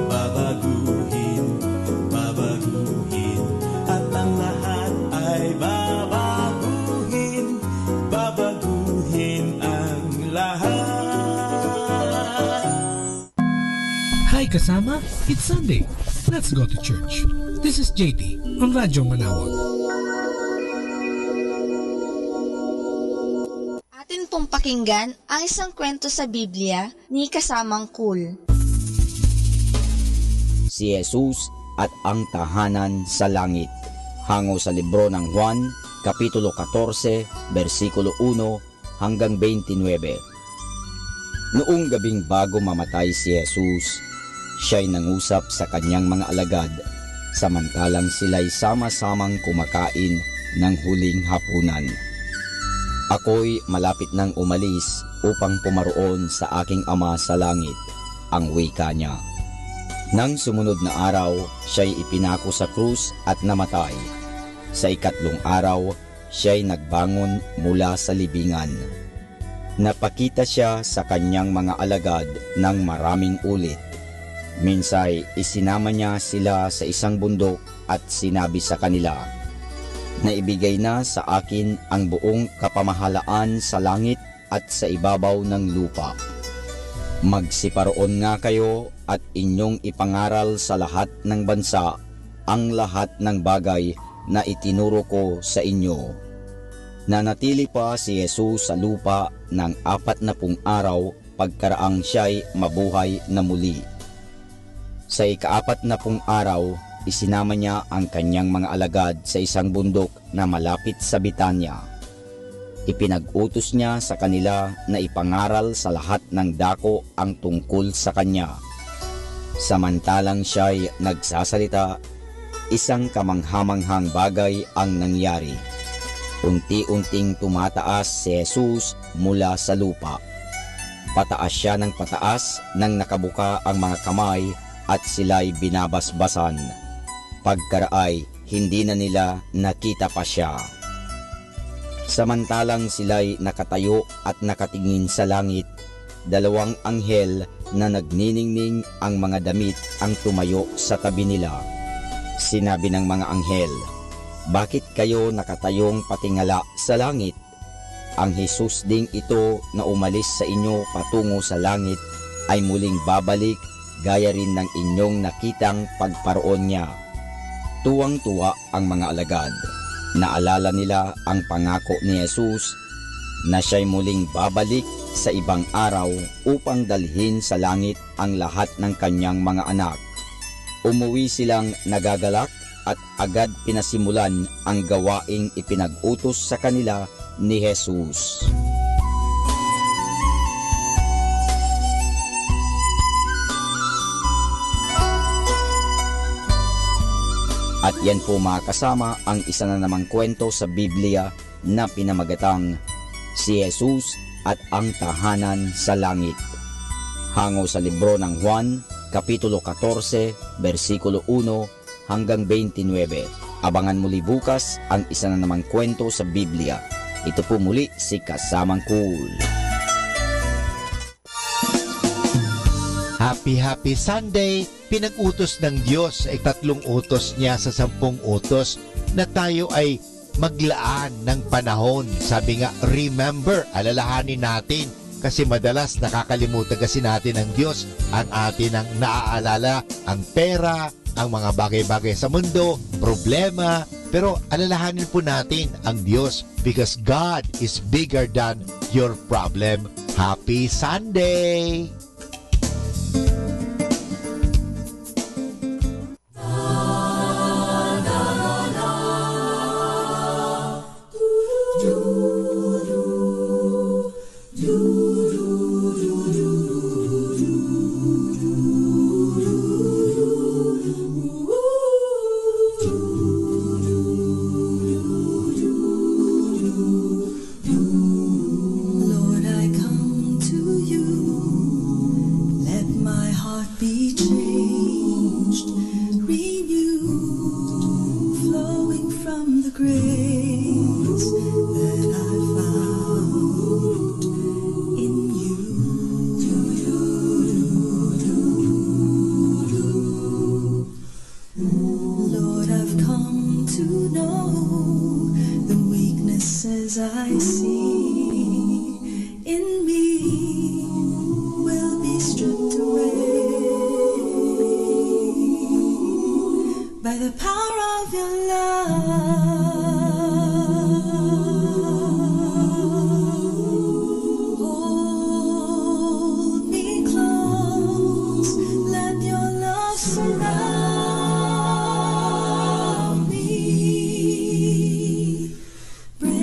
babaguhin, babaguhin. At ang lahat ay babaguhin, babaguhin ang lahat. Hi kasama, it's Sunday. Let's go to church. This is JT on Radyo Manawag. Atin pong pakinggan ang isang kwento sa Biblia ni Kasamang Cool. Si Jesus at ang tahanan sa langit. Hango sa libro ng Juan, Kapitulo 14, versikulo 1 hanggang 29. Noong gabing bago mamatay si Jesus, siya'y nangusap sa kanyang mga alagad, samantalang sila'y sama-samang kumakain ng huling hapunan. Ako'y malapit nang umalis upang pumaroon sa aking Ama sa langit, ang wika niya. Nang sumunod na araw, siya'y ipinako sa krus at namatay. Sa ikatlong araw, siya'y nagbangon mula sa libingan. Napakita siya sa kanyang mga alagad ng maraming ulit. Minsay isinama niya sila sa isang bundok at sinabi sa kanila, "Naibigay na sa akin ang buong kapamahalaan sa langit at sa ibabaw ng lupa. Magsiparoon nga kayo at inyong ipangaral sa lahat ng bansa ang lahat ng bagay na itinuro ko sa inyo." Nanatili pa si Jesus sa lupa ng 40 araw pagkaraang siya'y mabuhay na muli. Sa ika-40 araw, isinama niya ang kanyang mga alagad sa isang bundok na malapit sa Betania. Ipinag-utos niya sa kanila na ipangaral sa lahat ng dako ang tungkol sa kanya. Samantalang siya'y nagsasalita, isang kamanghamanghang bagay ang nangyari. Unti-unting tumataas si Jesus mula sa lupa. Pataas siya ng pataas nang nakabuka ang mga kamay at sila'y binabasbasan. Pagkaraay, hindi na nila nakita pa siya. Samantalang sila'y nakatayo at nakatingin sa langit, dalawang anghel na nagniningning ang mga damit ang tumayo sa tabi nila. Sinabi ng mga anghel, "Bakit kayo nakatayong patingala sa langit? Ang Jesus ding ito na umalis sa inyo patungo sa langit ay muling babalik gaya rin ng inyong nakitang pagparoon niya." Tuwang-tuwa ang mga alagad. Naalala nila ang pangako ni Jesus na siya'y muling babalik sa ibang araw upang dalhin sa langit ang lahat ng kanyang mga anak. Umuwi silang nagagalak at agad pinasimulan ang gawaing ipinag-utos sa kanila ni Jesus. At yan po mga kasama ang isa na namang kwento sa Biblia na pinamagatang Si Jesus at ang Tahanan sa Langit. Hango sa libro ng Juan, Kapitulo 14, versikulo 1 hanggang 29. Abangan muli bukas ang isa na namang kwento sa Biblia. Ito po muli si Kasamang Cool. Happy Sunday! Pinag-utos ng Diyos ay 3 utos niya sa 10 utos na tayo ay maglaan ng panahon. Sabi nga, remember, alalahanin natin. Kasi madalas nakakalimutan kasi natin ang Diyos. Ang atin ang naaalala, ang pera, ang mga bagay-bagay sa mundo, problema. Pero alalahanin po natin ang Diyos because God is bigger than your problem. Happy Sunday! Lord, I come to you. Let my heart be changed, renewed, flowing from the grace that I found in you. Lord, I've come to know the weaknesses I see in me will be stripped away by the power of your love. Hold me close, let your love surround me. Bring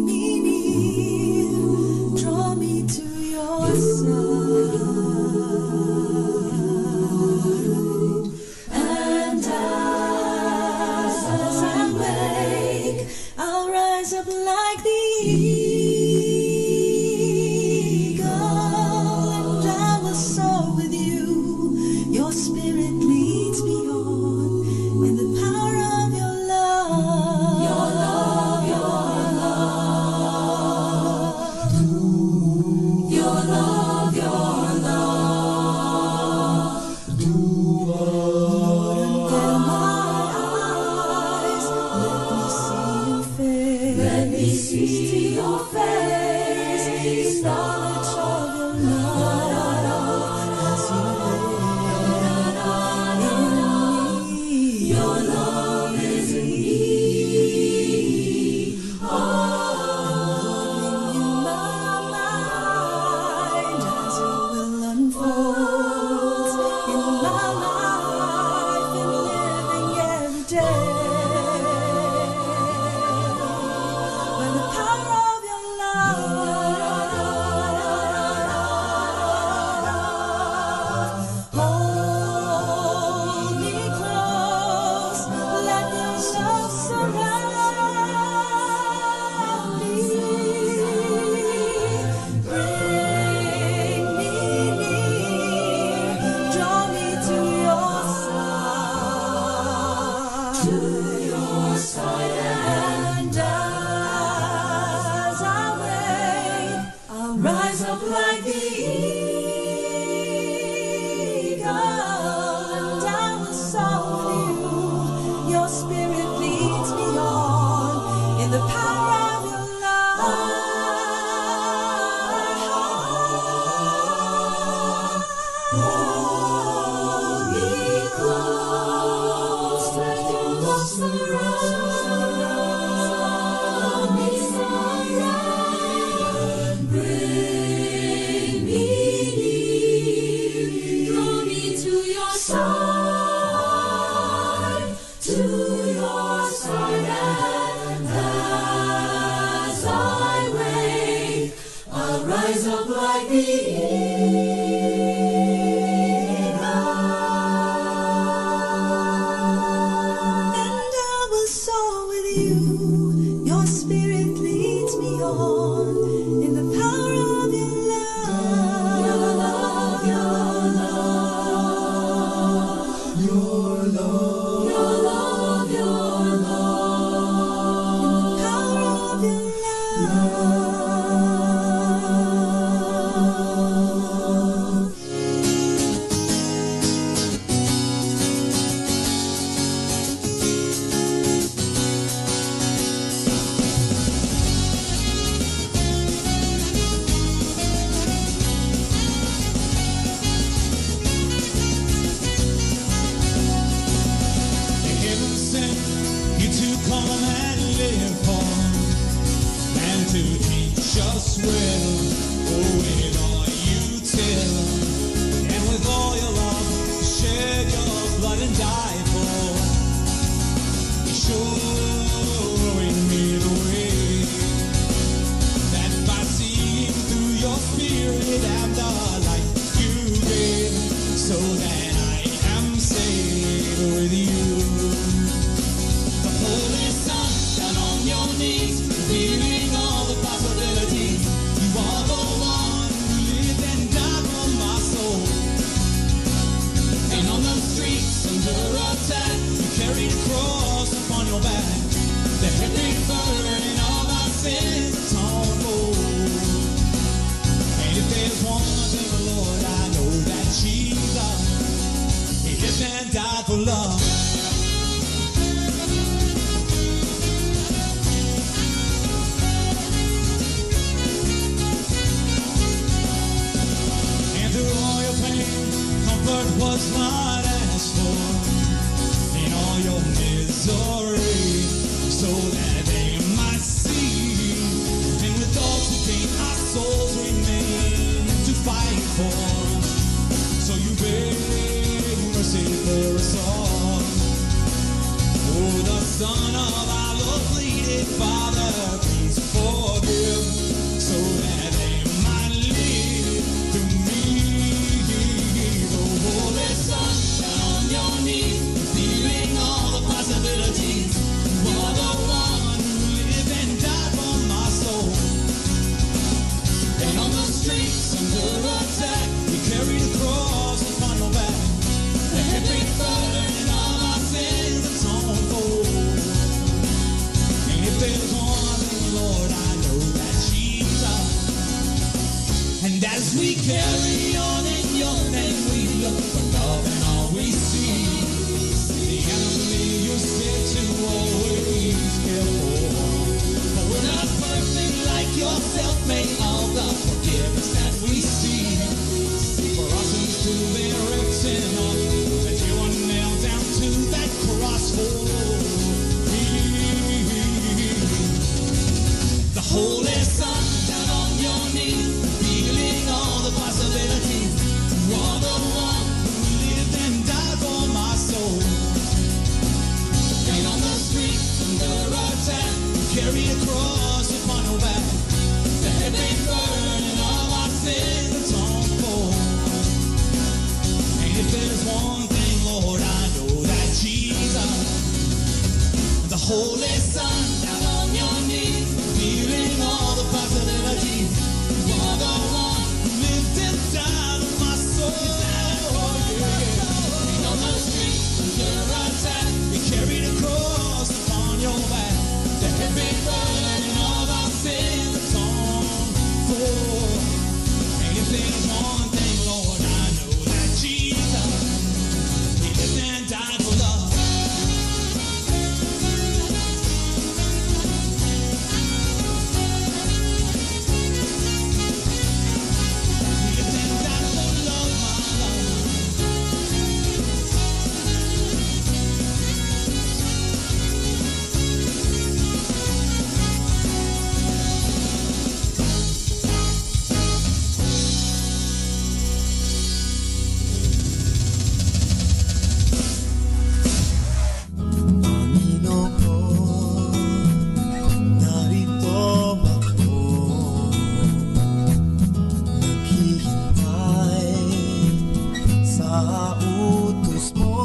me near, draw me to your side. And as I wake, I'll rise up like the eagle, and I will soar with you. Your spirit leads me on in the power of your love. Your love, your love. Your love, your love. Lord, unveil my eyes, let me see your face, knowledge of your love as you live in me. Your love is in me. Oh, renew my mind as your will unfolds in my life and living every day. By the power of your love, hold me close, let your love surround me. Bring me near, draw me to your side. To your side, and as I wait, I'll rise up like the eagle, and I will soar with you. Your spirit leads me on in the power of your love. Hold me close, let your love surround me. Bring me near, draw me to your side, and as I wait, I'll rise up like the eagle, and I will soar with you. Your spirit leads me on in the power of your love. Your love, your love. Your love, your love, your love. In the power of your love. to teach us well. Oh, with all you tell, and with all your love, shed your blood and die for. Showing me the way, that by seeing through your spirit and the light you gave, so that I am saved with you. The Holy Son, down on your knees, revealing all the possibilities. You are the one who lived and died for my soul. And on the streets under attack, you carried a cross upon your back. The heavy burden of our sins atoned for. And if there's one thing, Lord, I know that Jesus, He lived and died for love. And through all your pain, comfort was not asked for. In all your misery, so that they might see. And with all to gain, our souls remain to fight for. So you beg mercy for us all. Oh, the Son of our Lord pleaded, Father, please forgive, so that they might live through me. The Holy Son, down on your knees, feeling all the possibilities. You are the one who lived and died for my soul. And on the streets under attack, you carried a cross upon your back. The heavy burden of our sins atoned for. And if there's one thing, Lord, I know that Jesus. And as we carry on in your name, we look for love and all we see. The enemy you said to always care for. But we're not perfect like yourself, made all the forgiveness that we see. For our sins to bear written on, that you were nailed down to that cross for me. The Holy Son, down on your knees, feeling all the possibilities. You are the one who lived and died for my soul. And on the street under attack, you carried a cross upon your back. The heavy burden of our sins atoned for. And if there's one thing, Lord, I know that Jesus, the Holy Son, down on your knees, feeling all the possibilities. You are the one who lived and died for my soul. And on the street under attack, you carried a cross upon your back. The heavy burden of our sins atoned for. And if there's one thing, Lord, I know that Jesus, He lived and died for love. He lived and died for love, my love. Panginoon, narito ako, naghihintay sa utos mo.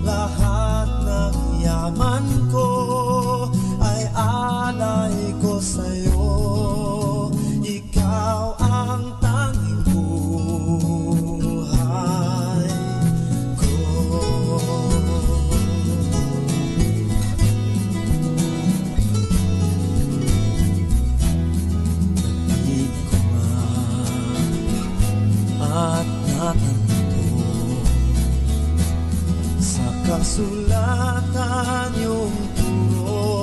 Lahat ng yaman ko ay alay ko sa'yo. Ikaw ang tanging buhay ko. Nagdinig ko nga at natanto sa kasulatan yung turo.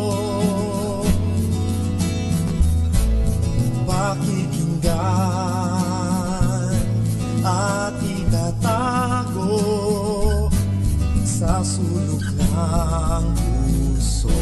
Pakikinggan at itatago sa sulok ng puso.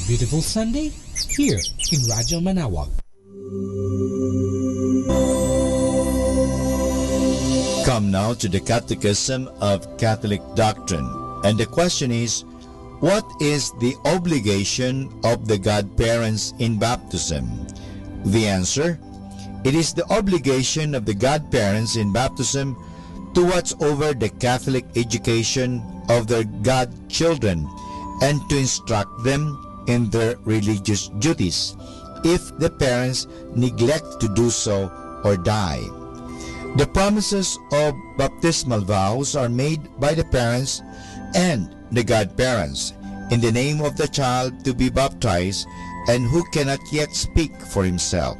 beautiful Sunday here in Radyo Manawag. Come now to the Catechism of Catholic Doctrine. And the question is, what is the obligation of the godparents in baptism? The answer, it is the obligation of the godparents in baptism to watch over the Catholic education of their godchildren and to instruct them in their religious duties if the parents neglect to do so or die. The promises of baptismal vows are made by the parents and the godparents in the name of the child to be baptized and who cannot yet speak for himself.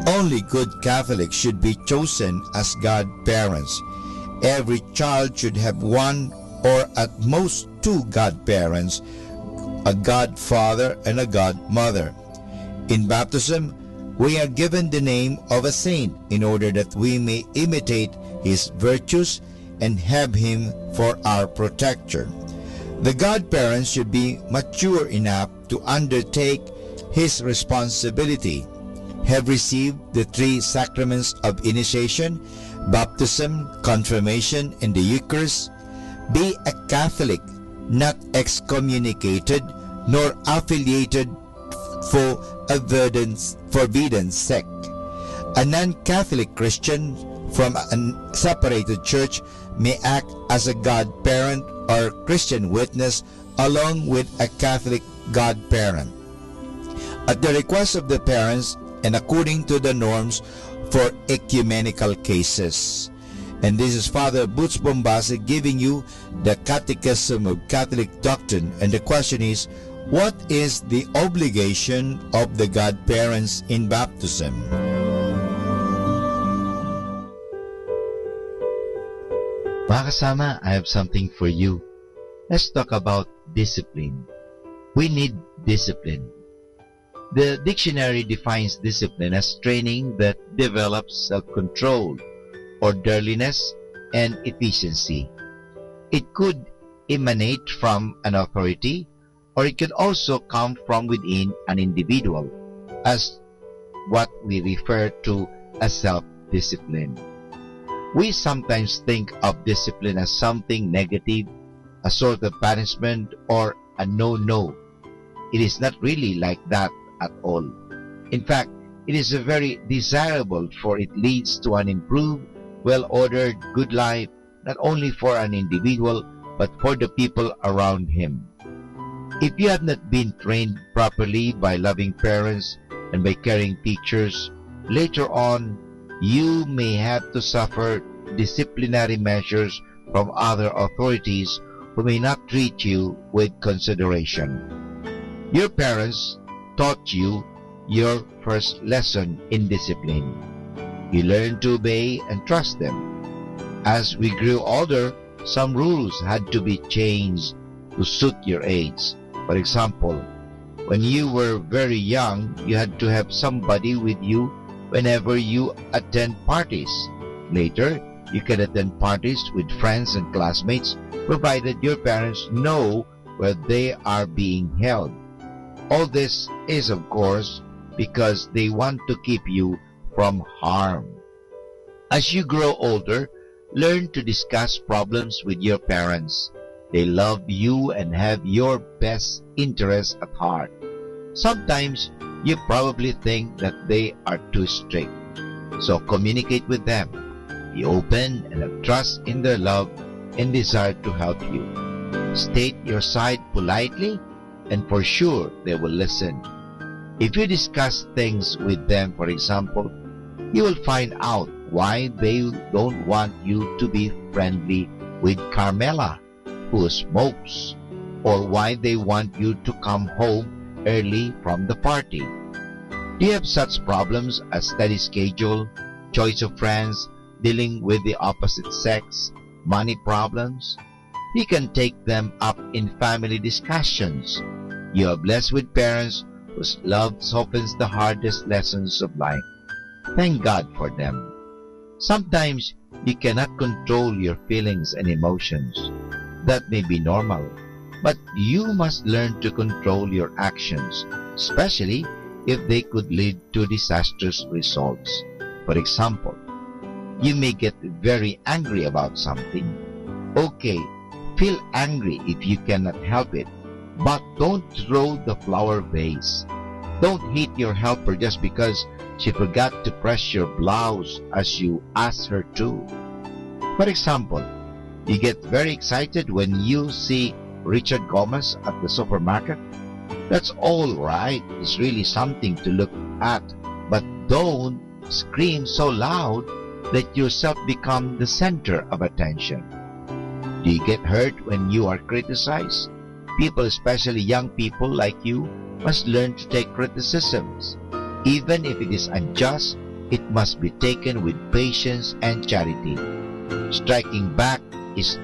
Only good Catholics should be chosen as godparents. Every child should have one or at most two godparents, a godfather and a godmother. In baptism, we are given the name of a saint in order that we may imitate his virtues and have him for our protector. The godparents should be mature enough to undertake his responsibility, have received the three sacraments of initiation, baptism, confirmation, and the Eucharist, be a Catholic, not excommunicated nor affiliated for a forbidden sect. A non-Catholic Christian from a separated church may act as a godparent or Christian witness along with a Catholic godparent, at the request of the parents and according to the norms for ecumenical cases. And this is Father Boots Bombasi giving you the Catechism of Catholic Doctrine. And the question is, what is the obligation of the godparents in baptism? Mga kasama, I have something for you. Let's talk about discipline. We need discipline. The dictionary defines discipline as training that develops self-control, orderliness, and efficiency. It could emanate from an authority, or it could also come from within an individual, as what we refer to as self-discipline. We sometimes think of discipline as something negative, a sort of punishment, or a no-no. It is not really like that at all. In fact, it is very desirable, for it leads to an improved, well-ordered, good life, not only for an individual, but for the people around him. If you have not been trained properly by loving parents and by caring teachers, later on, you may have to suffer disciplinary measures from other authorities who may not treat you with consideration. Your parents taught you your first lesson in discipline. You learned to obey and trust them. As we grew older, some rules had to be changed to suit your age. For example, when you were very young, you had to have somebody with you whenever you attend parties. Later, you can attend parties with friends and classmates, provided your parents know where they are being held. All this is, of course, because they want to keep you from harm. As you grow older, learn to discuss problems with your parents. They love you and have your best interests at heart. Sometimes you probably think that they are too strict. So communicate with them. Be open and have trust in their love and desire to help you. State your side politely, and for sure they will listen. If you discuss things with them, for example, you will find out why they don't want you to be friendly with Carmela, who smokes, or why they want you to come home early from the party. Do you have such problems as study schedule, choice of friends, dealing with the opposite sex, money problems? You can take them up in family discussions. You are blessed with parents whose love softens the hardest lessons of life. Thank God for them. Sometimes you cannot control your feelings and emotions. That may be normal. But you must learn to control your actions, especially if they could lead to disastrous results. For example, you may get very angry about something. Okay, feel angry if you cannot help it, but don't throw the flower vase. Don't hit your helper just because she forgot to press your blouse as you asked her to. For example, you get very excited when you see Richard Gomez at the supermarket. That's all right. It's really something to look at, but don't scream so loud that yourself become the center of attention. Do you get hurt when you are criticized? People, especially young people like you, must learn to take criticisms. Even if it is unjust, it must be taken with patience and charity. Striking back is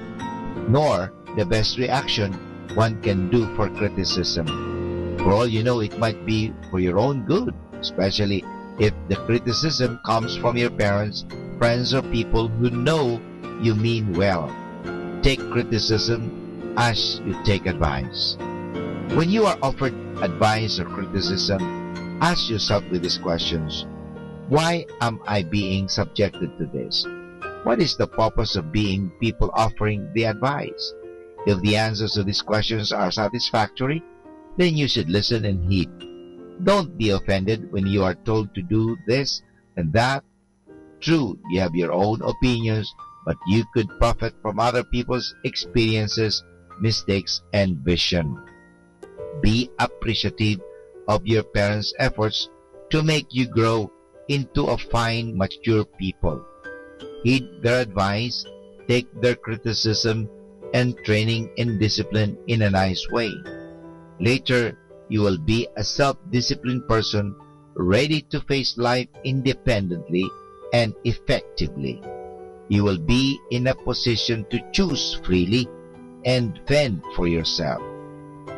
nor the best reaction one can do for criticism. For all you know, it might be for your own good, especially if the criticism comes from your parents, friends, or people who know you mean well. Take criticism as you take advice. When you are offered advice or criticism, ask yourself with these questions. Why am I being subjected to this? What is the purpose of being people offering the advice? If the answers to these questions are satisfactory, then you should listen and heed. Don't be offended when you are told to do this and that. True, you have your own opinions, but you could profit from other people's experiences, mistakes, and vision. Be appreciative of your parents' efforts to make you grow into a fine, mature people. Heed their advice, take their criticism and training and discipline in a nice way. Later, you will be a self-disciplined person ready to face life independently and effectively. You will be in a position to choose freely and fend for yourself.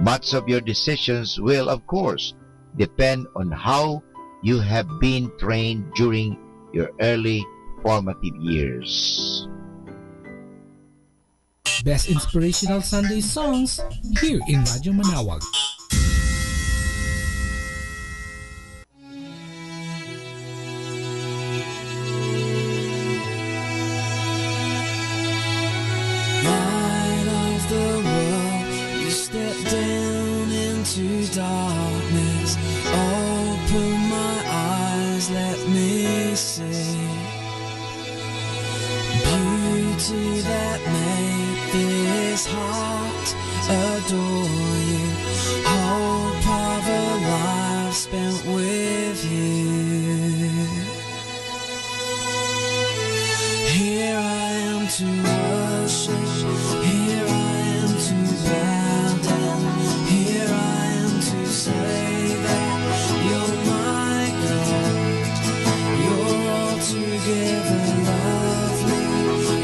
Much of your decisions will, of course, depend on how you have been trained during your early formative years. Best Inspirational Sunday Songs here in Radyo Manawag. Light of the world, you step down into darkness. Open my eyes, let me see beauty that made this heart adore you. Hope of a life spent with you. Here I am to worship. Here I am to bow down. Here I am to say that you're my God. You're altogether lovely,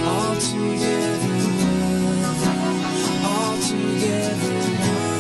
altogether worthy, altogether wonderful.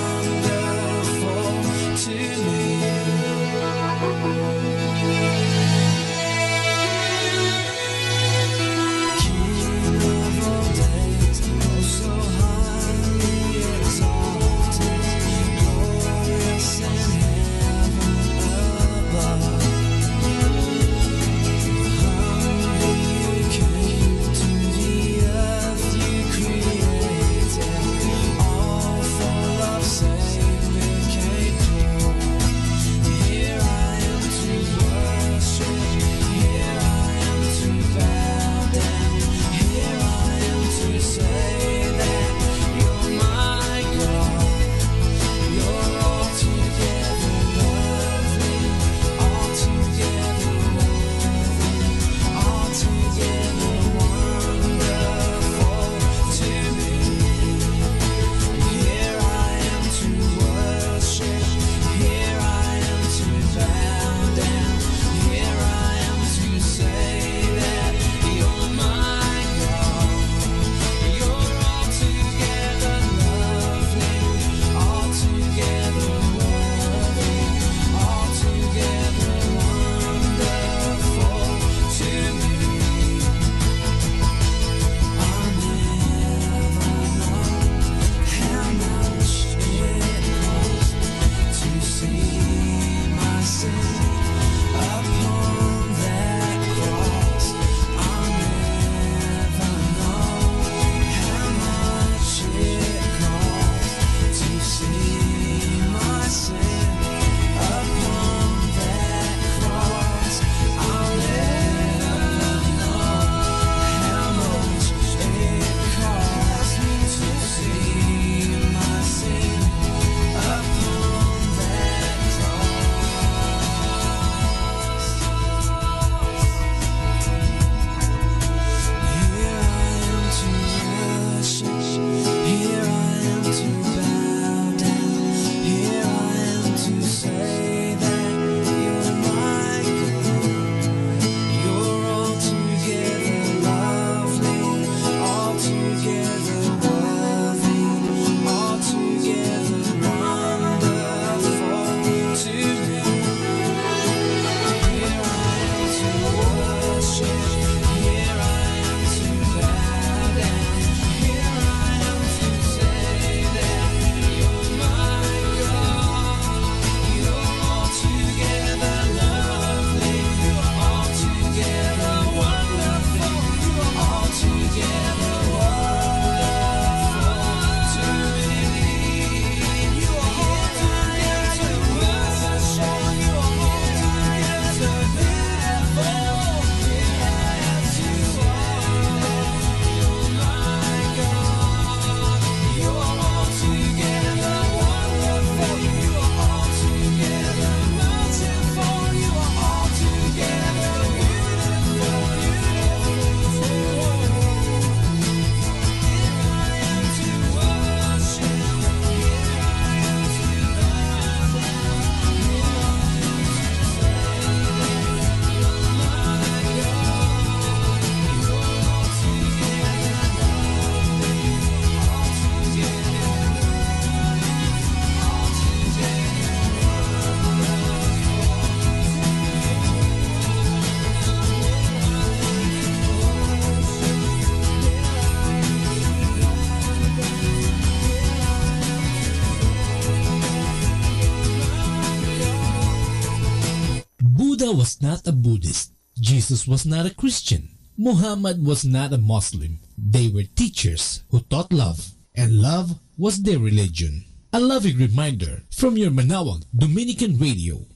Buddha was not a Buddhist. Jesus was not a Christian. Muhammad was not a Muslim. They were teachers who taught love, and love was their religion. A loving reminder from your Manawag Dominican Radio.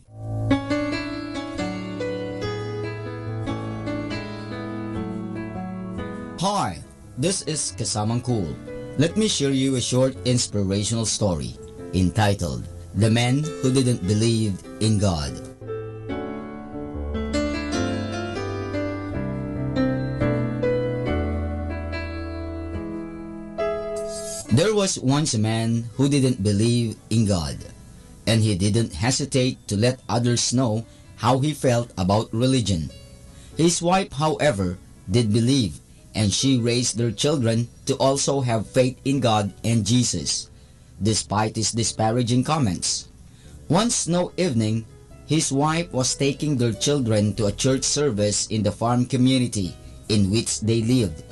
Hi, this is Kasamang Cool. Let me share you a short inspirational story entitled The Man Who Didn't Believe in God. There was once a man who didn't believe in God, and he didn't hesitate to let others know how he felt about religion. His wife, however, did believe, and she raised their children to also have faith in God and Jesus, despite his disparaging comments. One snow evening, his wife was taking their children to a church service in the farm community in which they lived.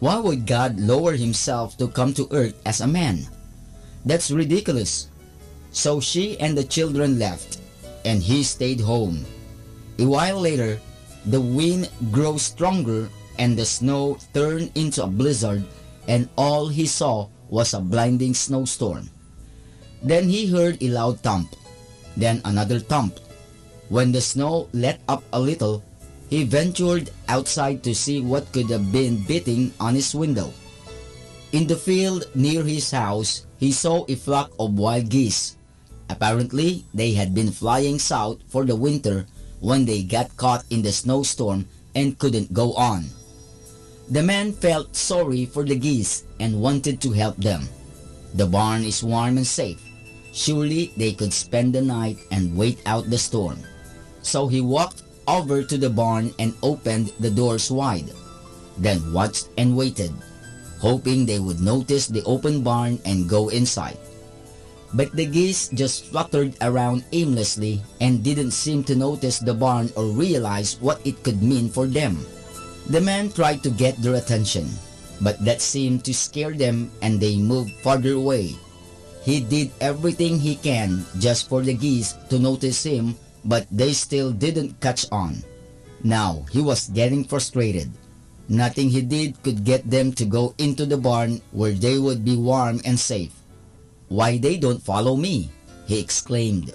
Why would God lower himself to come to earth as a man? That's ridiculous. So she and the children left, and he stayed home. A while later, the wind grew stronger and the snow turned into a blizzard, and all he saw was a blinding snowstorm. Then he heard a loud thump, then another thump. When the snow let up a little, he ventured outside to see what could have been beating on his window. In the field near his house, he saw a flock of wild geese. Apparently, they had been flying south for the winter when they got caught in the snowstorm and couldn't go on. The man felt sorry for the geese and wanted to help them. The barn is warm and safe. Surely they could spend the night and wait out the storm. So he walked over to the barn and opened the doors wide, then watched and waited, hoping they would notice the open barn and go inside. But the geese just fluttered around aimlessly and didn't seem to notice the barn or realize what it could mean for them. The man tried to get their attention, but that seemed to scare them and they moved farther away. He did everything he can just for the geese to notice him, but they still didn't catch on. Now he was getting frustrated. Nothing he did could get them to go into the barn where they would be warm and safe. "Why they don't follow me?" he exclaimed.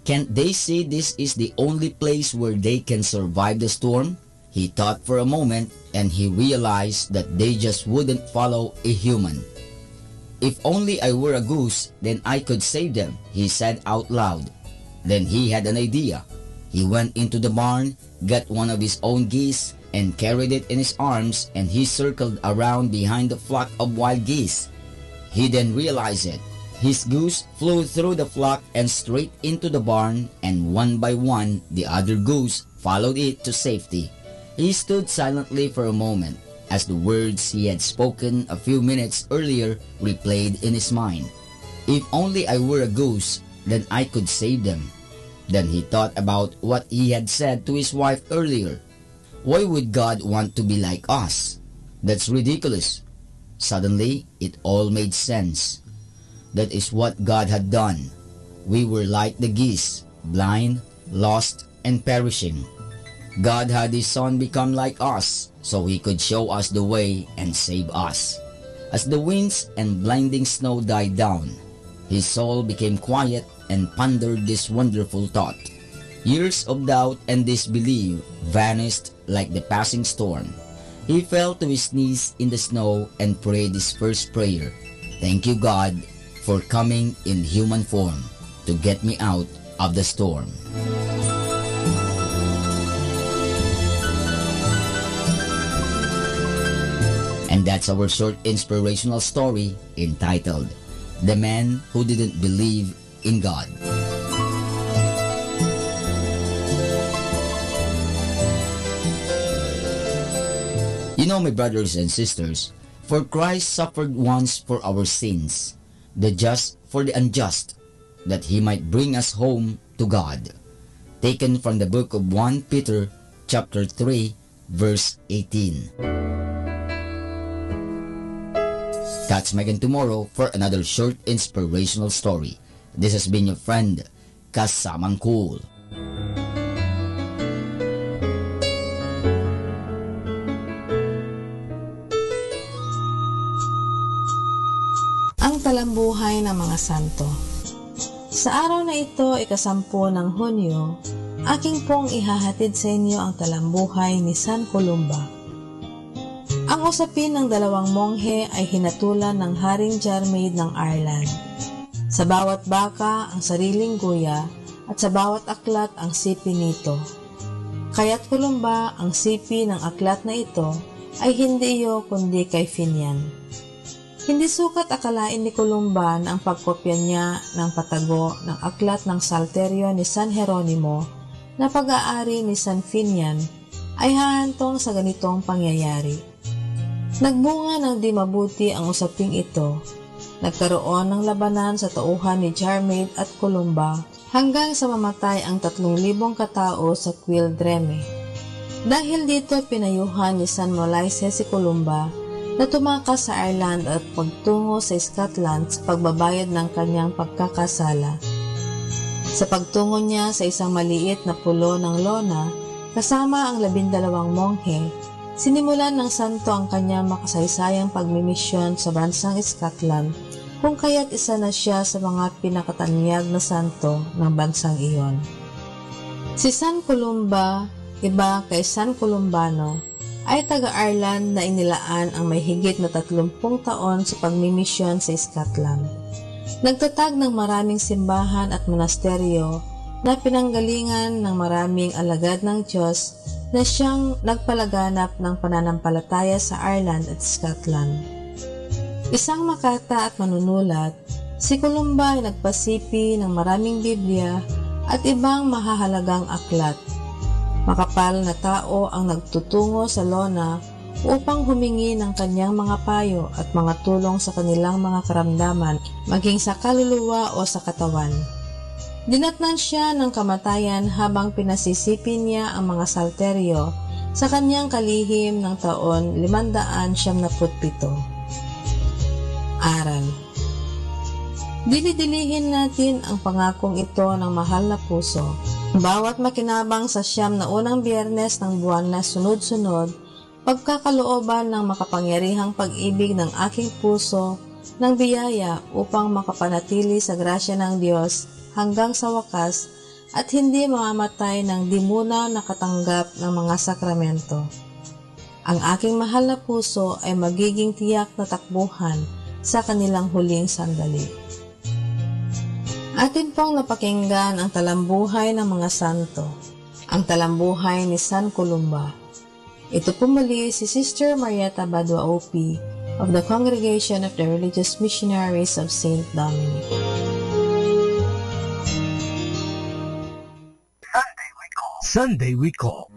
"Can't they see this is the only place where they can survive the storm?" He thought for a moment and he realized that they just wouldn't follow a human. "If only I were a goose, then I could save them," he said out loud. Then he had an idea. He went into the barn, got one of his own geese, and carried it in his arms, and he circled around behind the flock of wild geese. He then realized it. His goose flew through the flock and straight into the barn, and one by one, the other goose followed it to safety. He stood silently for a moment as the words he had spoken a few minutes earlier replayed in his mind. "If only I were a goose, then I could save them." Then he thought about what he had said to his wife earlier. Why would God want to be like us? That's ridiculous. Suddenly, it all made sense. That is what God had done. We were like the geese, blind, lost, and perishing. God had his Son become like us so he could show us the way and save us. As the winds and blinding snow died down, his soul became quiet and pondered this wonderful thought. Years of doubt and disbelief vanished like the passing storm. He fell to his knees in the snow and prayed his first prayer. "Thank you, God, for coming in human form to get me out of the storm." And that's our short inspirational story entitled The Man Who Didn't Believe in God. You know, my brothers and sisters, for Christ suffered once for our sins, the just for the unjust, that he might bring us home to God. Taken from the book of 1 Peter chapter 3, verse 18. Catch me again tomorrow for another short inspirational story. This has been your friend, Kasamang Cool. talambuhay ng mga santo. Sa araw na ito, 10 ng Hunyo, aking pong ihahatid sa inyo ang talambuhay ni San Columba. Ang usapin ng 2 monghe ay hinatulan ng Haring Jarmaid ng Ireland. Sa bawat baka ang sariling guya at sa bawat aklat ang sipi nito. Kaya't Columba, ang sipi ng aklat na ito ay hindi iyo kundi kay Finian. Hindi sukat akalain ni Columba na ang pagkopya niya ng patago ng aklat ng Salterio ni San Jeronimo na pag-aari ni San Finian ay hahantong sa ganitong pangyayari. Nagbunga ng di mabuti ang usaping ito. Nagkaroon ng labanan sa tauhan ni Jarmaid at Columba hanggang sa mamatay ang 3,000 katao sa Quildreme. Dahil dito pinayuhan ni San Molaise si Columba na tumakas sa Ireland at pagtungo sa Scotland sa pagbabayad ng kanyang pagkakasala. Sa pagtungo niya sa isang maliit na pulo ng lona kasama ang 12 monghe, sinimulan ng santo ang kanyang makasaysayang pagmimisyon sa bansang Scotland, kung kaya't isa na siya sa mga pinakatanyag na santo ng bansang iyon. Si San Columba, iba kay San Columbano, ay taga-Ireland na inilaan ang may higit na 30 taon sa pagmimisyon sa Scotland. Nagtatag ng maraming simbahan at monasteryo na pinanggalingan ng maraming alagad ng Diyos na siyang nagpalaganap ng pananampalataya sa Ireland at Scotland. Isang makata at manunulat, si Columba ay nagpasipi ng maraming Biblia at ibang mahahalagang aklat. Makapal na tao ang nagtutungo sa lona upang humingi ng kanyang mga payo at mga tulong sa kanilang mga karamdaman, maging sa kaluluwa o sa katawan. Dinatnan siya ng kamatayan habang pinasisipi niya ang mga salteryo sa kanyang kalihim ng taon 577. Aral. Dili-dilihin natin ang pangakong ito ng mahal na puso. Bawat makinabang sa 9 na unang Biyernes ng buwan na sunod-sunod, pagkakalooban ng makapangyarihang pag-ibig ng aking puso ng biyaya upang makapanatili sa grasya ng Diyos hanggang sa wakas at hindi mamamatay ng di muna nakatanggap ng mga sakramento. Ang aking mahal na puso ay magiging tiyak na takbuhan sa kanilang huling sandali. Atin pong napakinggan ang talambuhay ng mga santo, ang talambuhay ni San Columba. Ito po muli si Sister Marieta Badua OP of the Congregation of the Religious Missionaries of St. Dominic. Sunday we call.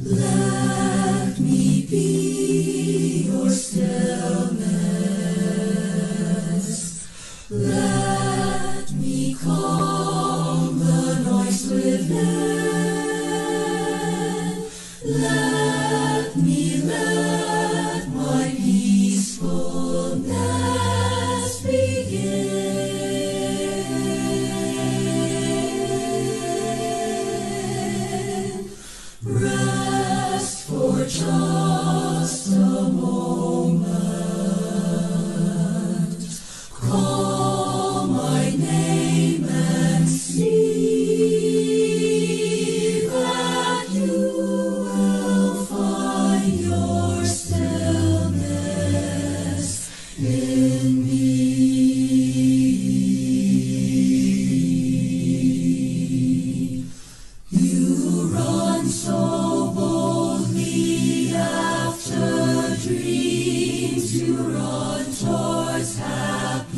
Let me be your stillness. Let me calm the noise within. Let me let my peacefulness begin. Rest for just a moment. Call my name and see that you will find your stillness in me. You run so boldly after dreams, you run towards happiness.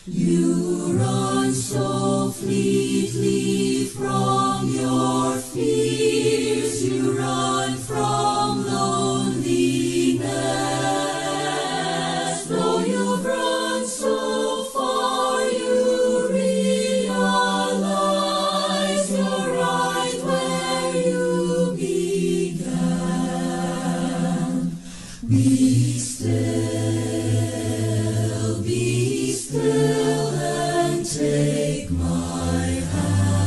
You run so fleetly from your fears, you run from loneliness. Though you've run so far, you realize you're right where you began. Be still, and take my hand.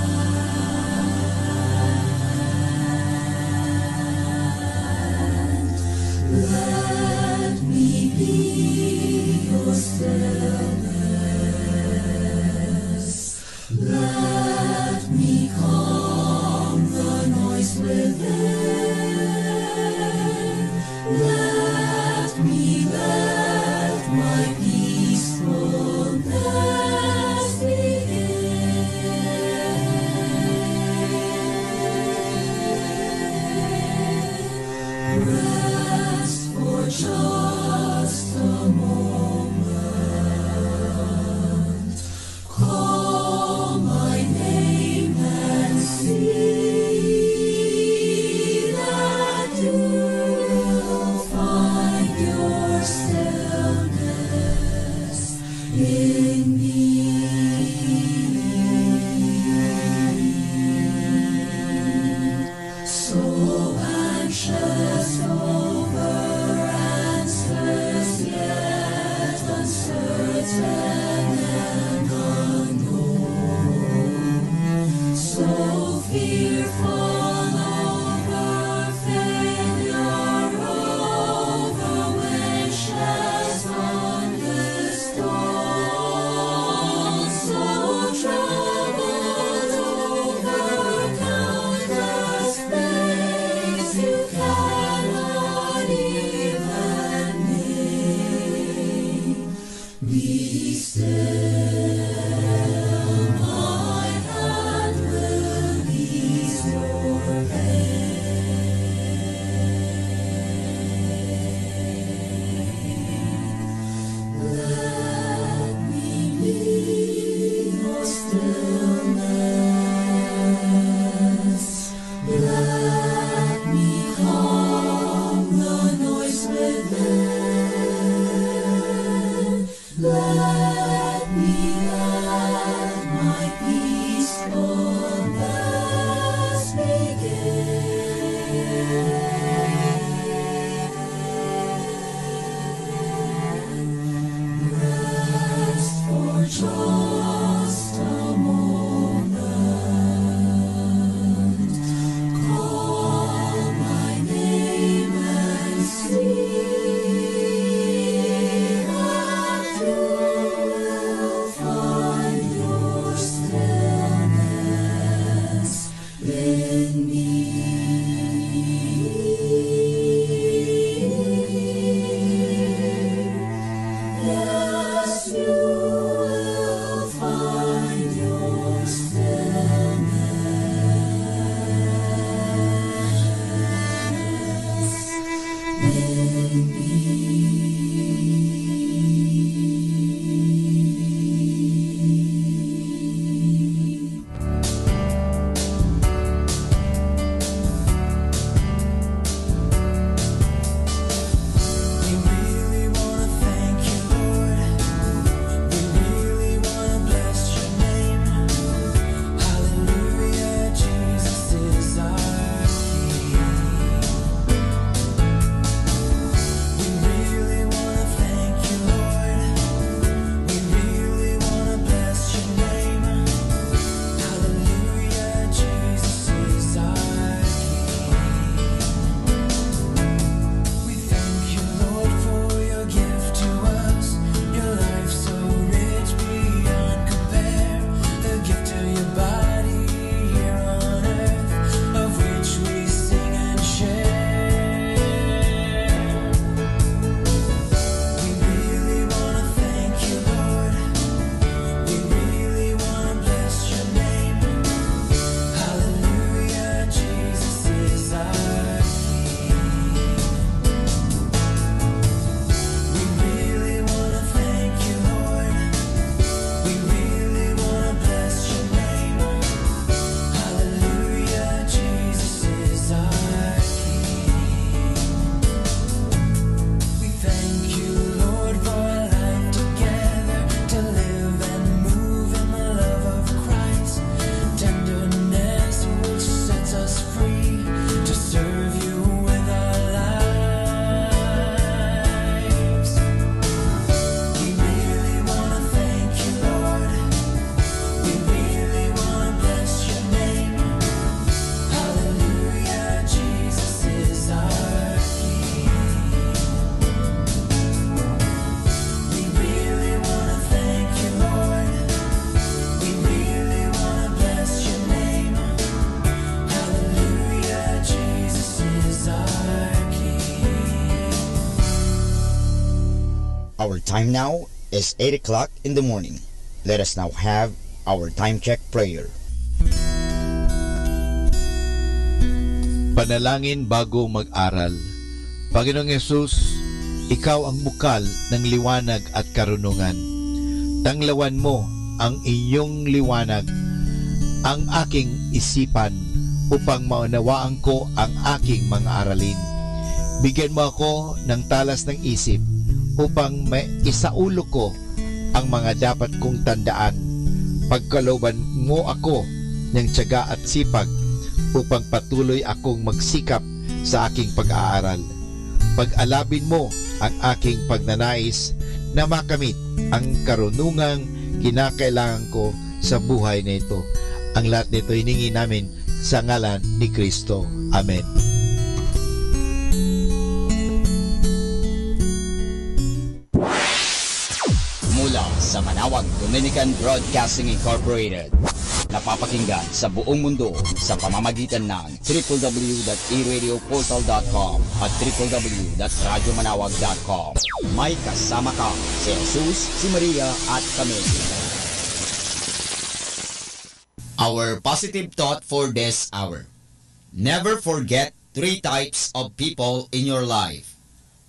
be your stillness. Let me calm the noise within. Let me let my peacefulness begin. Rest for just a moment. Our time now is 8 o'clock in the morning. Let us now have our time check prayer. Panalangin bago mag-aral. Panginoong Yesus, Ikaw ang bukal ng liwanag at karunungan. Tanglawan mo ang iyong liwanag, ang aking isipan, upang maunawaan ko ang aking mga aralin. Bigyan mo ako ng talas ng isip upang maisaulo ko ang mga dapat kong tandaan. Pagkalooban mo ako ng tiyaga at sipag upang patuloy akong magsikap sa aking pag-aaral. Pag-alabin mo ang aking pagnanais na makamit ang karunungang kinakailangan ko sa buhay na ito. Ang lahat nito hiningi namin sa ngalan ni Kristo. Amen. Mula sa Manawag Dominican Broadcasting Incorporated, napapakinggan sa buong mundo sa pamamagitan ng www.eradioportal.com at www.radyomanawag.com. May kasama ka si Jesus, si Maria at kami. Our positive thought for this hour. Never forget 3 types of people in your life.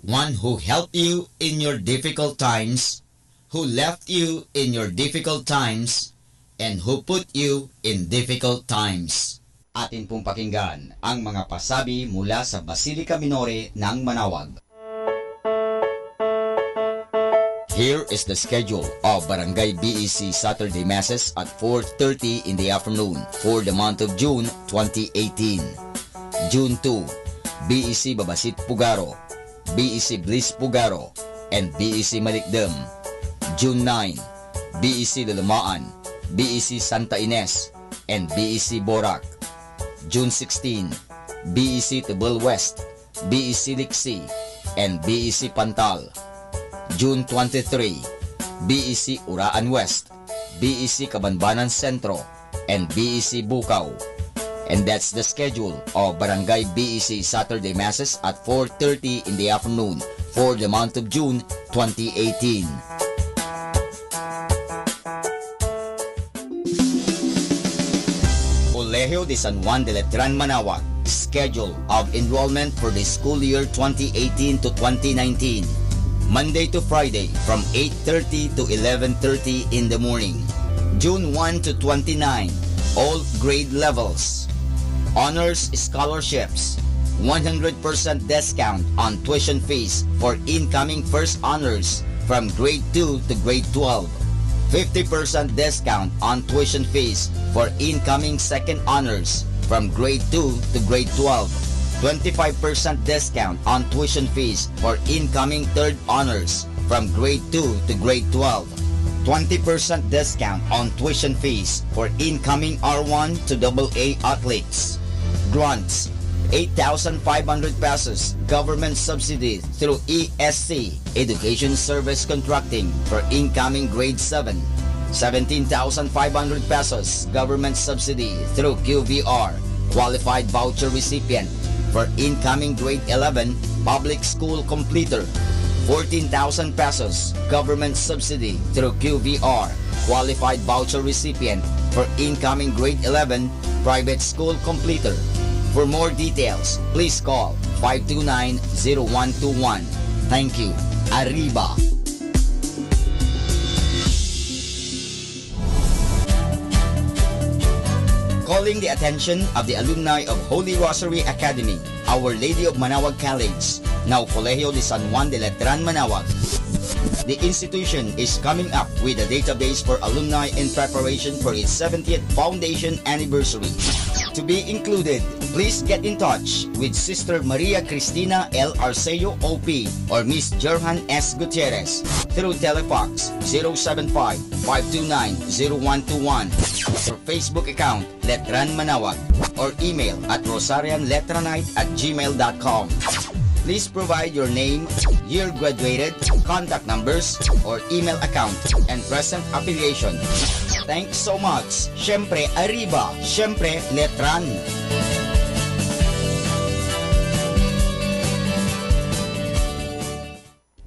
One who helped you in your difficult times, who left you in your difficult times, and who put you in difficult times. Atin pong pakinggan ang mga pasabi mula sa Basilica Minore ng Manawag. Here is the schedule of Barangay BEC Saturday Masses at 4:30 in the afternoon for the month of June 2018. June 2, BEC Babasit Pugaro, BEC Bliss Pugaro, and BEC Malikdem. June 9, BEC Dalamaan, BEC Santa Ines, and BEC Borac. June 16, BEC Tibul West, BEC Liksi, and BEC Pantal. June 23, BEC Uraan West, BEC Kabanbanan Sentro, and BEC Bukaw. And that's the schedule of Barangay BEC Saturday Masses at 4:30 in the afternoon for the month of June 2018. Colegio de San Juan de Letran Manawag, schedule of enrollment for the school year 2018 to 2019. Monday to Friday from 8:30 to 11:30 in the morning. June 1 to 29, all grade levels. Honors scholarships, 100% discount on tuition fees for incoming first honors from grade 2 to grade 12. 50% discount on tuition fees for incoming second honors from grade 2 to grade 12. 25% discount on tuition fees for incoming third honors from grade 2 to grade 12. 20% discount on tuition fees for incoming R1 to AA athletes. Grants, 8,500 pesos government subsidy through ESC, Education Service Contracting, for incoming grade 7. 17,500 pesos government subsidy through QVR, qualified voucher recipient, for incoming grade 11 public school completer. 14,000 pesos government subsidy through QVR, qualified voucher recipient, for incoming grade 11 private school completer. For more details, please call 529-0121. Thank you. Arriba. Calling the attention of the alumni of Holy Rosary Academy, Our Lady of Manawag College, now Colegio de San Juan de Letran Manawag. The institution is coming up with a database for alumni in preparation for its 70th foundation anniversary. To be included, please get in touch with Sister Maria Cristina L. Arceo OP or Miss Jerhan S. Gutierrez through Telefax 075-529-0121 or Facebook account Letran Manawag or email at rosarianletranite@gmail.com. Please provide your name, year graduated, contact numbers, or email account, and present affiliation. Thanks so much. Syempre, Arriba. Syempre, Letran.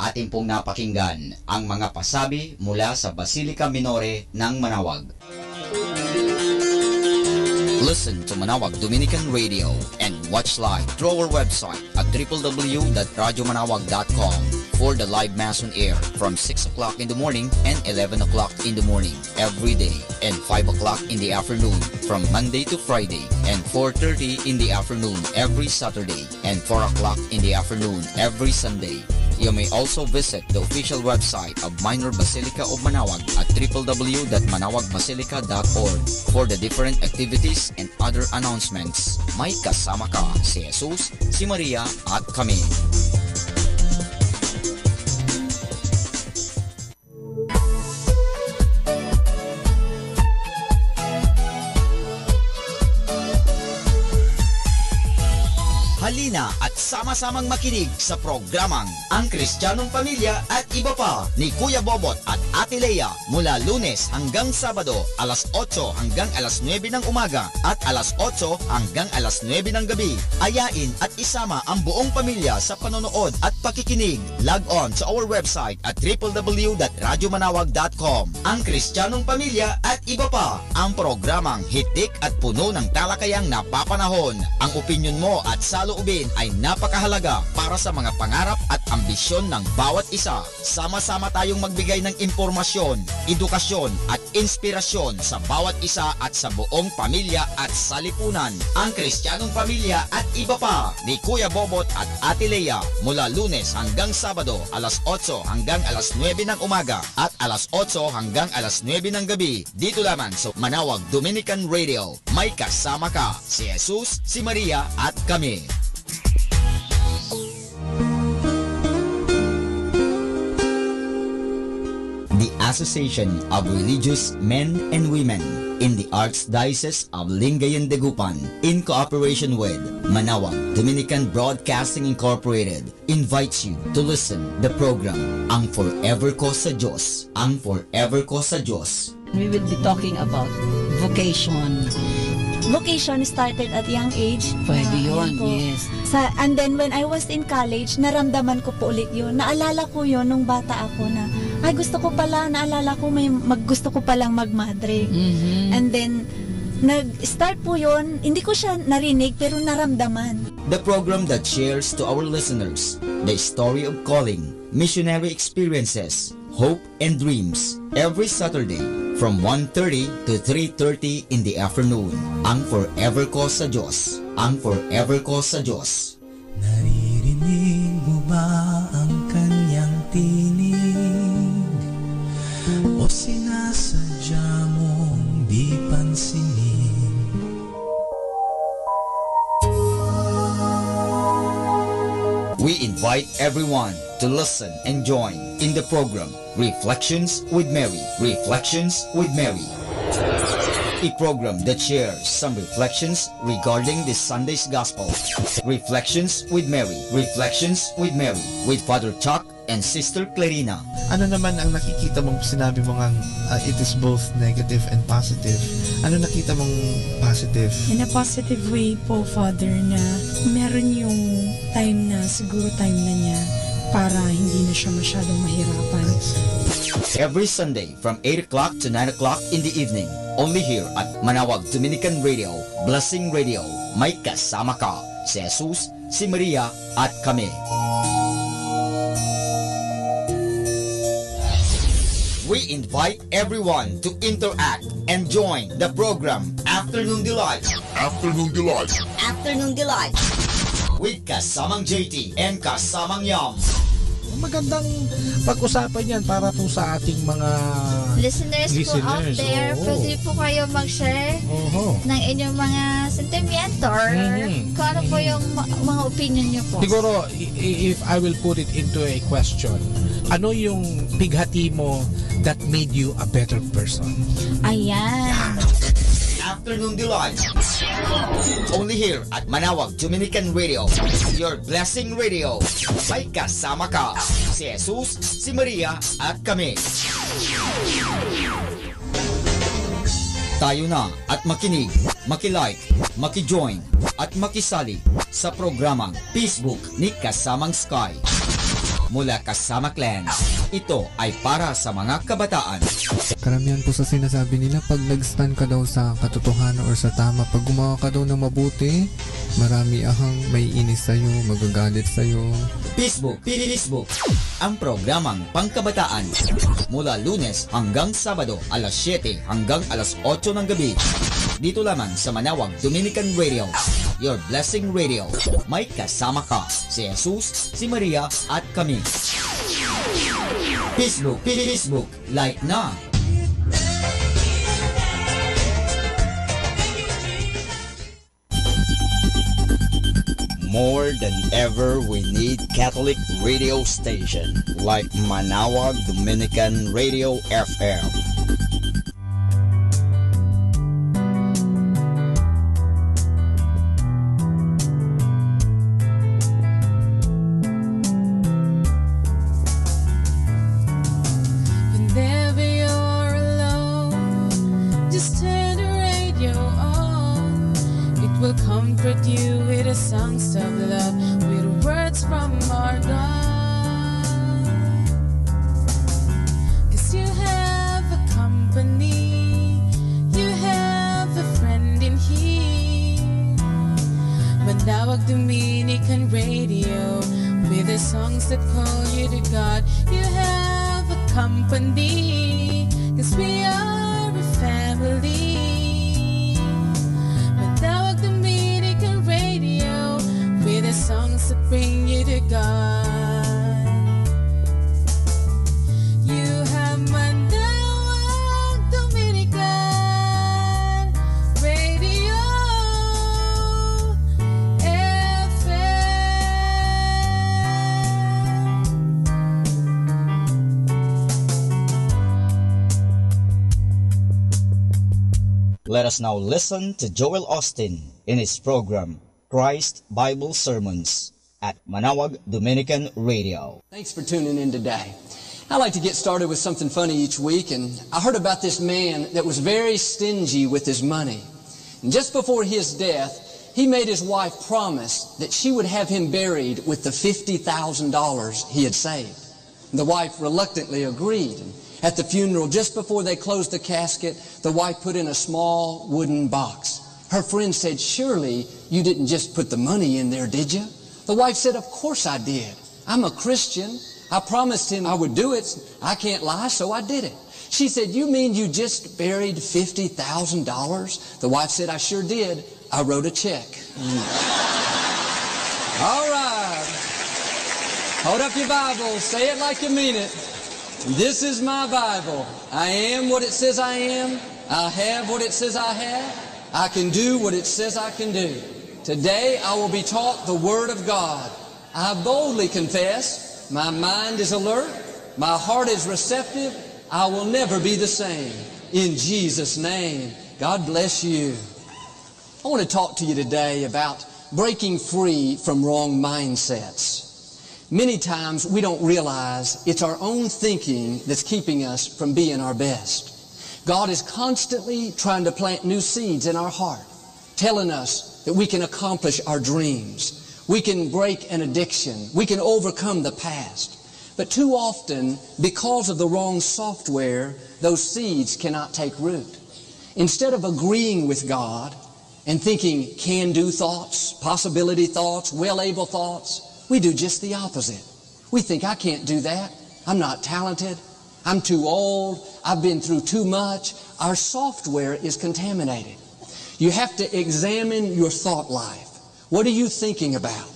atin pong napakinggan ang mga pasabi mula sa Basilica Minore ng Manawag. Listen to Manawag Dominican Radio and watch live through our website at www.radyomanawag.com for the live Mass on air from 6 o'clock in the morning and 11 o'clock in the morning every day and 5 o'clock in the afternoon from Monday to Friday and 4:30 in the afternoon every Saturday and 4 o'clock in the afternoon every Sunday. You may also visit the official website of Minor Basilica of Manawag at www.manawagbasilica.org for the different activities and other announcements. May kasama ka si Jesus, si Maria at kami. Halina at sama-samang makinig sa programang Ang Kristiyanong Pamilya at Iba Pa ni Kuya Bobot at Ate Lea mula Lunes hanggang Sabado alas 8 hanggang alas 9 ng umaga at alas 8 hanggang alas 9 ng gabi. Ayain at isama ang buong pamilya sa panonood at pakikinig. Log on sa our website at www.radyomanawag.com. Ang Kristiyanong Pamilya at Iba Pa, ang programang hitik at puno ng talakayang napapanahon. Ang opinyon mo at saloobin ay napakahalaga para sa mga pangarap at ambisyon ng bawat isa. Sama-sama tayong magbigay ng impormasyon, edukasyon at inspirasyon sa bawat isa at sa buong pamilya at salipunan. Ang Kristiyanong Pamilya at Iba Pa ni Kuya Bobot at Ate Lea mula Lunes hanggang Sabado alas 8 hanggang alas 9 ng umaga at alas 8 hanggang alas 9 ng gabi dito lamang sa Manawag Dominican Radio. May kasama ka si Jesus, si Maria at kami. The Association of Religious Men and Women in the Archdiocese of Lingayen de Gupan, in cooperation with Manawag Dominican Broadcasting Incorporated, invites you to listen the program Ang Forever Ko sa Diyos. Ang Forever Ko sa Diyos. We will be talking about vocation. Vocation started at young age. Pwede yun, Ayun po. yes. And then when I was in college, naramdaman ko po ulit yun. Naalala ko yun nung bata ako na, ay gusto ko pala, naalala ko gusto ko palang magmadre. And then, nag-start po yun, hindi ko siya narinig pero naramdaman. The program that shares to our listeners the story of calling, missionary experiences, hope and dreams every Saturday from 1:30 to 3:30 in the afternoon. Ang Forever Ko sa Diyos. Ang Forever Ko sa Diyos. Naririnig mo ba ang kanyang tinig? O sinasadya mong di pansinin? We invite everyone to listen and join in the program Reflections with Mary. Reflections with Mary. A program that shares some reflections regarding this Sunday's Gospel. Reflections with Mary. Reflections with Mary with Father Chuck and Sister Clarina. Ano naman ang nakikita mong sinabi mo ngang it is both negative and positive? Ano nakita mong positive? In a positive way po, Father, na meron yung time na, siguro time na niya para hindi na siya masyadong mahirapan. Every Sunday from 8 o'clock to 9 o'clock in the evening, only here at Manawag Dominican Radio, Blessing Radio. May kasama ka si Jesus, si Maria at kami. We invite everyone to interact and join the program Afternoon Delight. Afternoon Delight. Afternoon Delight. With kasamang JT and kasamang Yam. Magandang pag-usapan yan para po sa ating mga listeners po out there. Pwede po kayo mag-share ng inyong mga sentimento or kung ano po yung mga opinion nyo po. Siguro, if I will put it into a question, ano yung pighati mo that made you a better person? Ayan. Afternoon Delight. Only here at Manawag Dominican Radio, your blessing radio. May kasama ka si Jesus, si Maria at kami. Tayo na at makinig, makilike, makijoin at makisali sa programang Facebook ni Kasamang Sky. mula Kasama Clans. Ito ay para sa mga kabataan. Karamihan po sa sinasabi nila, pag nag-stand ka daw sa katotohanan or sa tama, pag gumawa ka daw ng mabuti, marami ahang may inis sa'yo, magagalit sa'yo. Facebook, ang programang pangkabataan mula Lunes hanggang Sabado alas 7 hanggang alas 8 ng gabi. Dito lamang sa Manawag Dominican Radio, Your Blessing Radio. May kasama ka, si Jesus, si Maria at kami. Facebook, like na! More than ever, we need Catholic radio station like Manawag Dominican Radio FM. Whenever you're alone, just turn the radio on. It will comfort you with the songs of love, with words from our God. 'Cause you have a company, you have a friend in here. Manawag Dominican Radio, with the songs that call you to God. You have a company, 'cause we are a family. Manawag Dominican Radio, with the songs that bring you to God. You have Manawag Dominican Radio Let us now listen to Joel Austin in his program, Christ Bible Sermons, at Manawag Dominican Radio. Thanks for tuning in today. I like to get started with something funny each week, and I heard about this man that was very stingy with his money. And just before his death, he made his wife promise that she would have him buried with the $50,000 he had saved. The wife reluctantly agreed. And at the funeral, just before they closed the casket, the wife put in a small wooden box. Her friend said, "Surely you didn't just put the money in there, did you?" The wife said, "Of course I did. I'm a Christian. I promised him I would do it. I can't lie, so I did it." She said, "You mean you just buried $50,000? The wife said, "I sure did. I wrote a check." All right. Hold up your Bible. Say it like you mean it. This is my Bible. I am what it says I am. I have what it says I have. I can do what it says I can do. Today I will be taught the Word of God. I boldly confess, my mind is alert, my heart is receptive, I will never be the same. In Jesus' name, God bless you. I want to talk to you today about breaking free from wrong mindsets. Many times we don't realize it's our own thinking that's keeping us from being our best. God is constantly trying to plant new seeds in our heart, telling us that we can accomplish our dreams, we can break an addiction, we can overcome the past. But too often, because of the wrong software, those seeds cannot take root. Instead of agreeing with God and thinking can-do thoughts, possibility thoughts, well-able thoughts, we do just the opposite. We think, I can't do that. I'm not talented. I'm too old. I've been through too much. Our software is contaminated. You have to examine your thought life. What are you thinking about?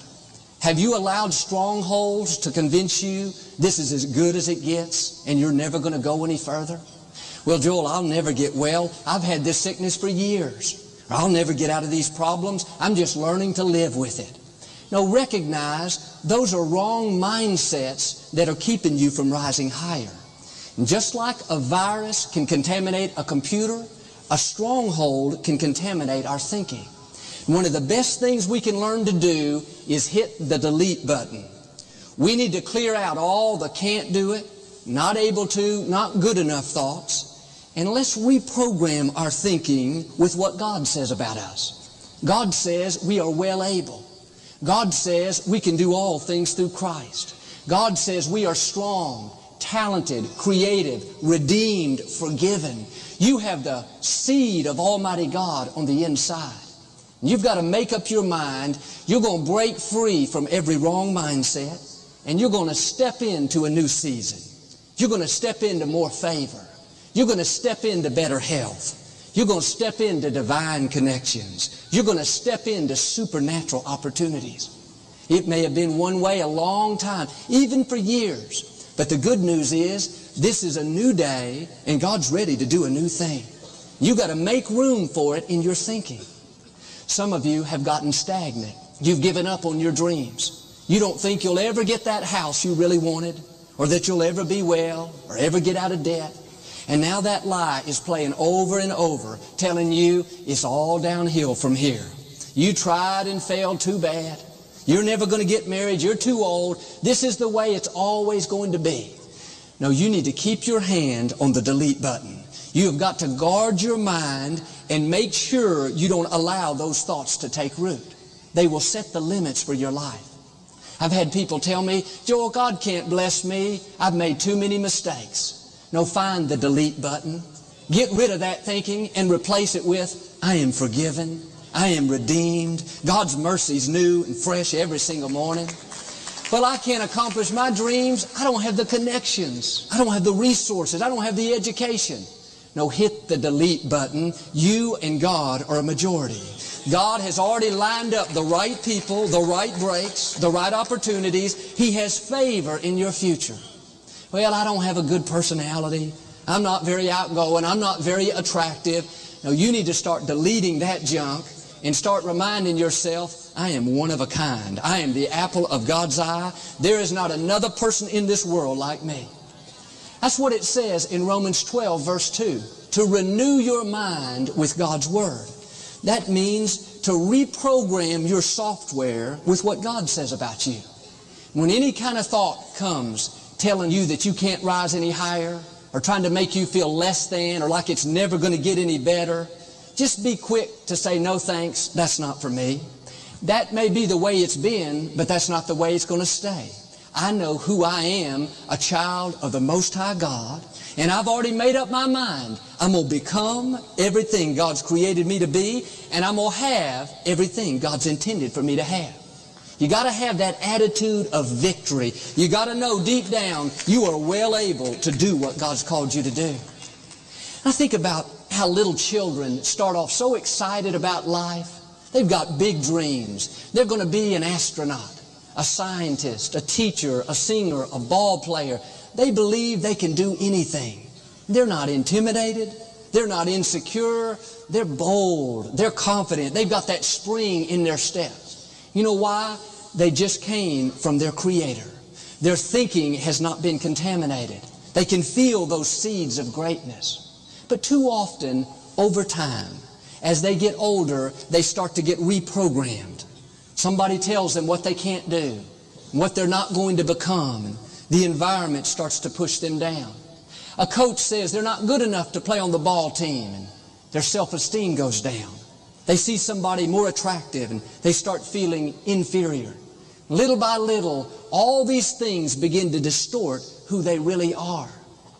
Have you allowed strongholds to convince you this is as good as it gets and you're never going to go any further? Well, Joel, I'll never get well. I've had this sickness for years. Or I'll never get out of these problems. I'm just learning to live with it. No, recognize those are wrong mindsets that are keeping you from rising higher. And just like a virus can contaminate a computer, a stronghold can contaminate our thinking. And one of the best things we can learn to do is hit the delete button. We need to clear out all the can't do it, not able to, not good enough thoughts, and let's reprogram our thinking with what God says about us. God says we are well able. God says we can do all things through Christ. God says we are strong, talented, creative, redeemed, forgiven. You have the seed of Almighty God on the inside. You've got to make up your mind. You're going to break free from every wrong mindset, and you're going to step into a new season. You're going to step into more favor. You're going to step into better health. You're going to step into divine connections. You're going to step into supernatural opportunities. It may have been one way a long time, even for years. But the good news is, this is a new day, and God's ready to do a new thing. You've got to make room for it in your thinking. Some of you have gotten stagnant. You've given up on your dreams. You don't think you'll ever get that house you really wanted, or that you'll ever be well, or ever get out of debt. And now that lie is playing over and over, telling you it's all downhill from here. You tried and failed too bad. You're never going to get married. You're too old. This is the way it's always going to be. No, you need to keep your hand on the delete button. You have got to guard your mind and make sure you don't allow those thoughts to take root. They will set the limits for your life. I've had people tell me, Joel, God can't bless me. I've made too many mistakes. No, find the delete button. Get rid of that thinking and replace it with, I am forgiven. I am redeemed. God's mercy's new and fresh every single morning. Well, I can't accomplish my dreams. I don't have the connections. I don't have the resources. I don't have the education. No, hit the delete button. You and God are a majority. God has already lined up the right people, the right breaks, the right opportunities. He has favor in your future. Well, I don't have a good personality. I'm not very outgoing. I'm not very attractive. No, you need to start deleting that junk and start reminding yourself, I am one of a kind. I am the apple of God's eye. There is not another person in this world like me. That's what it says in Romans 12, verse 2. To renew your mind with God's Word. That means to reprogram your software with what God says about you. When any kind of thought comes telling you that you can't rise any higher, or trying to make you feel less than, or like it's never going to get any better, just be quick to say, no thanks, that's not for me. That may be the way it's been, but that's not the way it's going to stay. I know who I am, a child of the Most High God, and I've already made up my mind. I'm going to become everything God's created me to be, and I'm going to have everything God's intended for me to have. You got to have that attitude of victory. You got to know deep down you are well able to do what God's called you to do. I think about how little children start off so excited about life. They've got big dreams. They're going to be an astronaut, a scientist, a teacher, a singer, a ball player. They believe they can do anything. They're not intimidated. They're not insecure. They're bold. They're confident. They've got that spring in their steps. You know why? They just came from their Creator. Their thinking has not been contaminated. They can feel those seeds of greatness. But too often, over time, as they get older, they start to get reprogrammed. Somebody tells them what they can't do, what they're not going to become, and the environment starts to push them down. A coach says they're not good enough to play on the ball team, and their self-esteem goes down. They see somebody more attractive, and they start feeling inferior. Little by little, all these things begin to distort who they really are.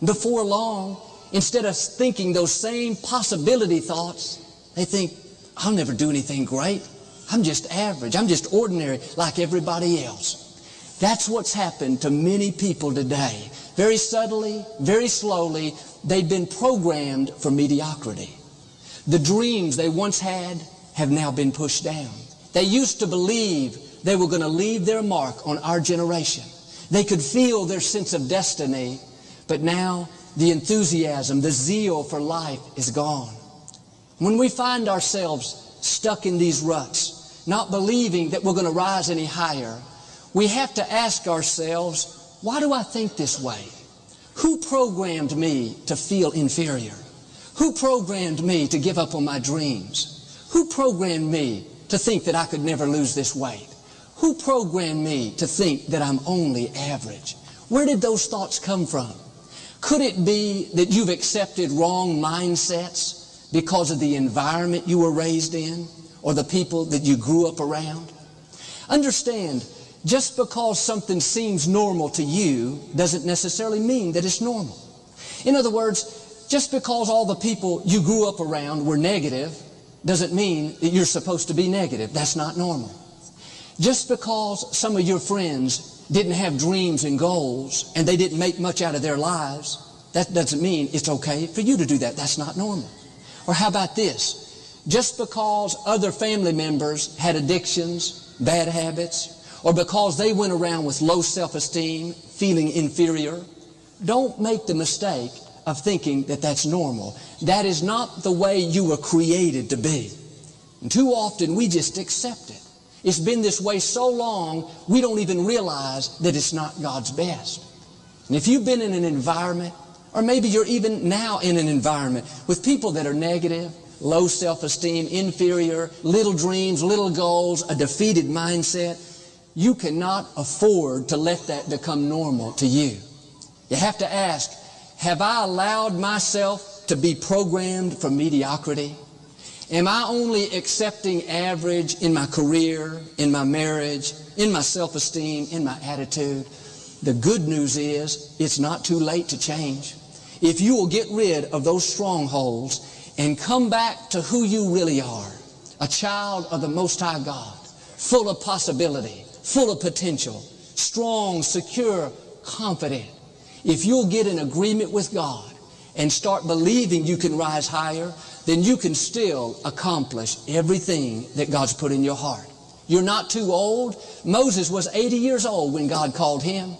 Before long, instead of thinking those same possibility thoughts, they think, I'll never do anything great. I'm just average. I'm just ordinary like everybody else. That's what's happened to many people today. Very subtly, very slowly, they've been programmed for mediocrity. The dreams they once had have now been pushed down. They used to believe they were going to leave their mark on our generation. They could feel their sense of destiny, but now the enthusiasm, the zeal for life is gone. When we find ourselves stuck in these ruts, not believing that we're going to rise any higher, we have to ask ourselves, why do I think this way? Who programmed me to feel inferior? Who programmed me to give up on my dreams? Who programmed me to think that I could never lose this weight? Who programmed me to think that I'm only average? Where did those thoughts come from? Could it be that you've accepted wrong mindsets because of the environment you were raised in or the people that you grew up around? Understand, Just because something seems normal to you doesn't necessarily mean that it's normal. In other words, just because all the people you grew up around were negative doesn't mean that you're supposed to be negative. That's not normal. Just because some of your friends didn't have dreams and goals and they didn't make much out of their lives, that doesn't mean it's okay for you to do that. That's not normal. Or how about this? Just because other family members had addictions, bad habits, or because they went around with low self-esteem, feeling inferior, don't make the mistake of thinking that that's normal. That is not the way you were created to be. And too often we just accept it. It's been this way so long, we don't even realize that it's not God's best. And if you've been in an environment, or maybe you're even now in an environment with people that are negative, low self-esteem, inferior, little dreams, little goals, a defeated mindset, you cannot afford to let that become normal to you. You have to ask, have I allowed myself to be programmed for mediocrity? Am I only accepting average in my career, in my marriage, in my self-esteem, in my attitude? The good news is it's not too late to change. If you will get rid of those strongholds and come back to who you really are, a child of the Most High God, full of possibility, full of potential, strong, secure, confident. If you'll get in agreement with God and start believing you can rise higher, then you can still accomplish everything that God's put in your heart. You're not too old. Moses was 80 years old when God called him.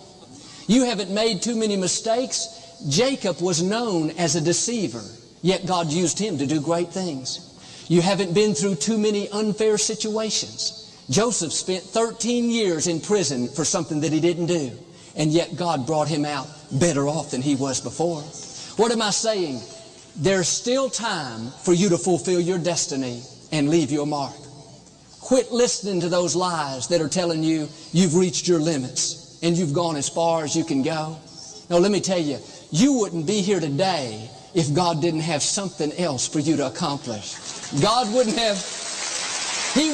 You haven't made too many mistakes. Jacob was known as a deceiver, yet God used him to do great things. You haven't been through too many unfair situations. Joseph spent 13 years in prison for something that he didn't do, and yet God brought him out better off than he was before. What am I saying? There's still time for you to fulfill your destiny and leave your mark. Quit listening to those lies that are telling you you've reached your limits and you've gone as far as you can go. No, let me tell you, you wouldn't be here today if God didn't have something else for you to accomplish. He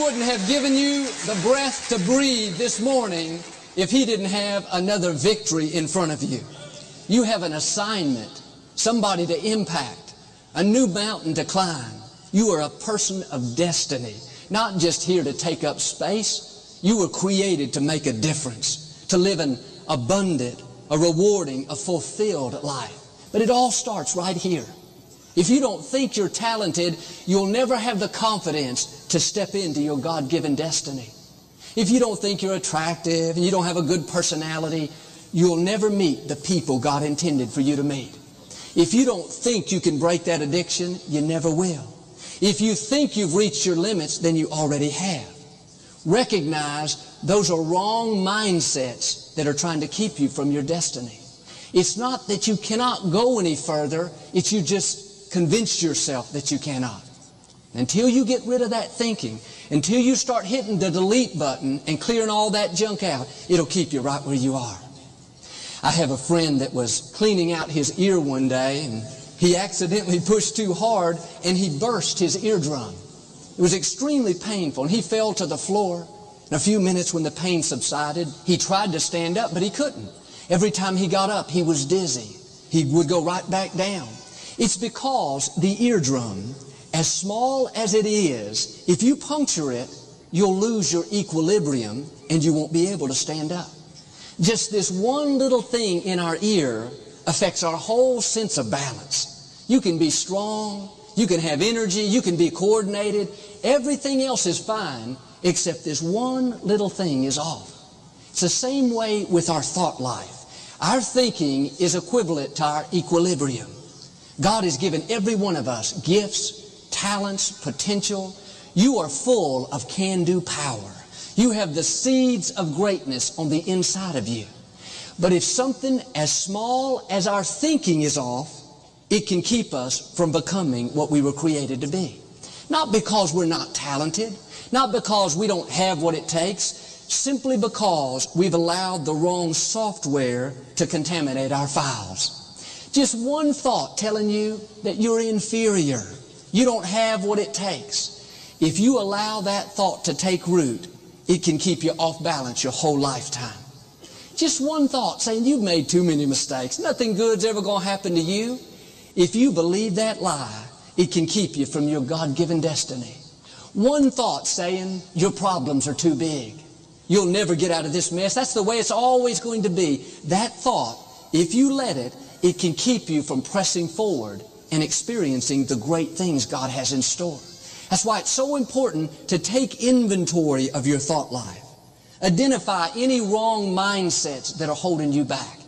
wouldn't have given you the breath to breathe this morning if He didn't have another victory in front of you. You have an assignment, somebody to impact, a new mountain to climb. You are a person of destiny, not just here to take up space. You were created to make a difference, to live an abundant, a rewarding, a fulfilled life. But it all starts right here. If you don't think you're talented, you'll never have the confidence to step into your God-given destiny. If you don't think you're attractive and you don't have a good personality, you'll never meet the people God intended for you to meet. If you don't think you can break that addiction, you never will. If you think you've reached your limits, then you already have. Recognize those are wrong mindsets that are trying to keep you from your destiny. It's not that you cannot go any further, it's you just convinced yourself that you cannot. Until you get rid of that thinking, until you start hitting the delete button and clearing all that junk out, it'll keep you right where you are. I have a friend that was cleaning out his ear one day, and he accidentally pushed too hard and he burst his eardrum. It was extremely painful, and he fell to the floor. In a few minutes, when the pain subsided, he tried to stand up, but he couldn't. Every time he got up, he was dizzy. He would go right back down. It's because the eardrum, as small as it is, if you puncture it, you'll lose your equilibrium and you won't be able to stand up. Just this one little thing in our ear affects our whole sense of balance. You can be strong, you can have energy, you can be coordinated. Everything else is fine, except this one little thing is off. It's the same way with our thought life. Our thinking is equivalent to our equilibrium. God has given every one of us gifts, talents, potential. You are full of can-do power. You have the seeds of greatness on the inside of you. But if something as small as our thinking is off, it can keep us from becoming what we were created to be. Not because we're not talented, not because we don't have what it takes, simply because we've allowed the wrong software to contaminate our files. Just one thought telling you that you're inferior. You don't have what it takes. If you allow that thought to take root, it can keep you off balance your whole lifetime. Just one thought saying you've made too many mistakes. Nothing good's ever going to happen to you. If you believe that lie, it can keep you from your God-given destiny. One thought saying your problems are too big. You'll never get out of this mess. That's the way it's always going to be. That thought, if you let it, it can keep you from pressing forward and experiencing the great things God has in store. That's why it's so important to take inventory of your thought life. Identify any wrong mindsets that are holding you back.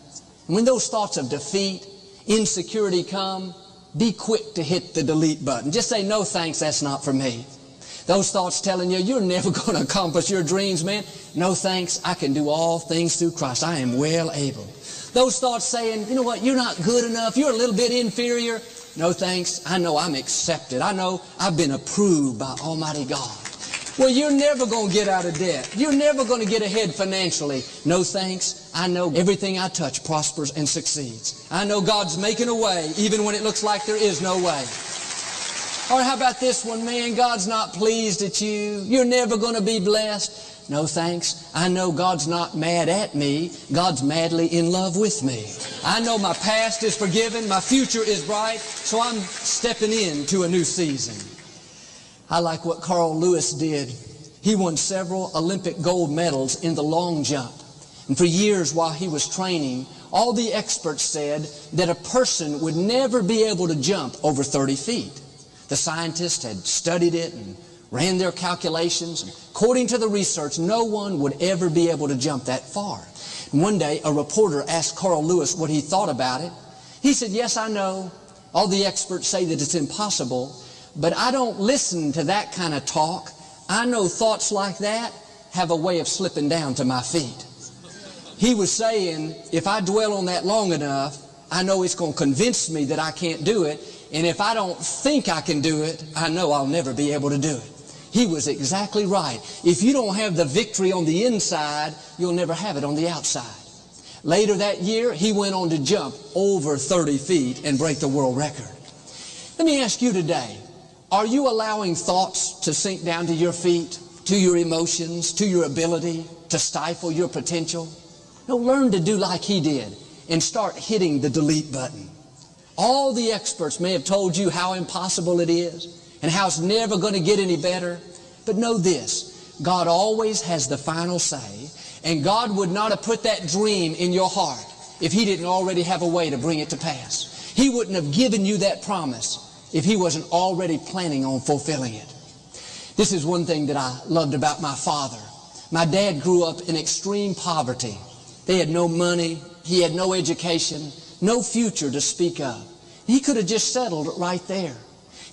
And when those thoughts of defeat, insecurity come, be quick to hit the delete button. Just say, no thanks, that's not for me. Those thoughts telling you, you're never going to accomplish your dreams, man. No thanks, I can do all things through Christ. I am well able. Those thoughts saying, you know what, you're not good enough, you're a little bit inferior. No thanks, I know I'm accepted. I know I've been approved by Almighty God. Well, you're never going to get out of debt. You're never going to get ahead financially. No thanks, I know everything I touch prospers and succeeds. I know God's making a way even when it looks like there is no way. Or how about this one, man, God's not pleased at you. You're never going to be blessed. No thanks. I know God's not mad at me. God's madly in love with me. I know my past is forgiven. My future is bright. So I'm stepping into a new season. I like what Carl Lewis did. He won several Olympic gold medals in the long jump. And for years while he was training, all the experts said that a person would never be able to jump over 30 feet. The scientists had studied it and ran their calculations. According to the research, no one would ever be able to jump that far. And one day, a reporter asked Carl Lewis what he thought about it. He said, yes, I know. All the experts say that it's impossible, but I don't listen to that kind of talk. I know thoughts like that have a way of slipping down to my feet. He was saying, if I dwell on that long enough, I know it's going to convince me that I can't do it. And if I don't think I can do it, I know I'll never be able to do it. He was exactly right. If you don't have the victory on the inside, you'll never have it on the outside. Later that year, he went on to jump over 30 feet and break the world record. Let me ask you today, are you allowing thoughts to sink down to your feet, to your emotions, to your ability, to stifle your potential? No, learn to do like he did and start hitting the delete button. All the experts may have told you how impossible it is and how it's never going to get any better. But know this, God always has the final say, and God would not have put that dream in your heart if He didn't already have a way to bring it to pass. He wouldn't have given you that promise if He wasn't already planning on fulfilling it. This is one thing that I loved about my father. My dad grew up in extreme poverty. They had no money, he had no education, no future to speak of. He could have just settled right there.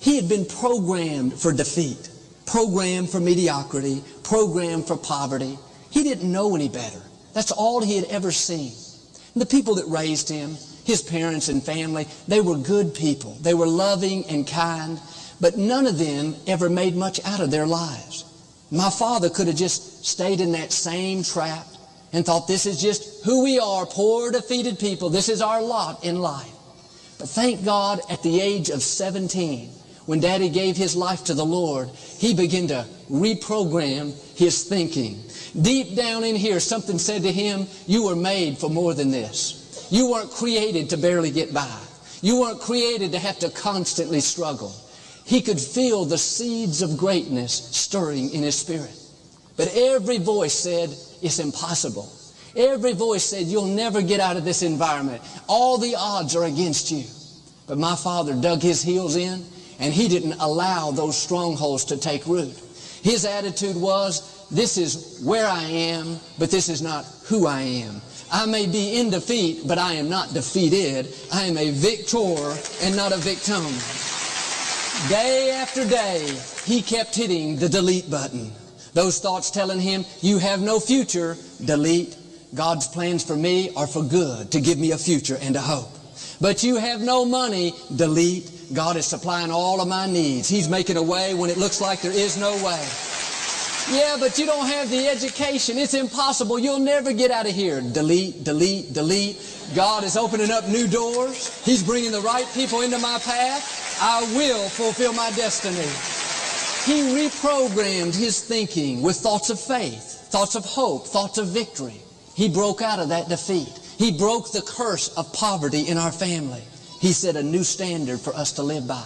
He had been programmed for defeat, programmed for mediocrity, programmed for poverty. He didn't know any better. That's all he had ever seen. And the people that raised him, his parents and family, they were good people. They were loving and kind, but none of them ever made much out of their lives. My father could have just stayed in that same trap and thought, this is just who we are, poor defeated people. This is our lot in life. But thank God at the age of 17, when Daddy gave his life to the Lord, he began to reprogram his thinking. Deep down in here, something said to him, you were made for more than this. You weren't created to barely get by. You weren't created to have to constantly struggle. He could feel the seeds of greatness stirring in his spirit. But every voice said, it's impossible. Every voice said, you'll never get out of this environment. All the odds are against you. But my father dug his heels in, and he didn't allow those strongholds to take root. His attitude was, this is where I am, but this is not who I am. I may be in defeat, but I am not defeated. I am a victor and not a victim. Day after day, he kept hitting the delete button. Those thoughts telling him, you have no future, delete. God's plans for me are for good, to give me a future and a hope. But you have no money, delete. God is supplying all of my needs. He's making a way when it looks like there is no way. Yeah, but you don't have the education. It's impossible. You'll never get out of here. Delete, delete, delete. God is opening up new doors. He's bringing the right people into my path. I will fulfill my destiny. He reprogrammed his thinking with thoughts of faith. thoughts of hope, thoughts of victory. He broke out of that defeat. He broke the curse of poverty in our family. He set a new standard for us to live by.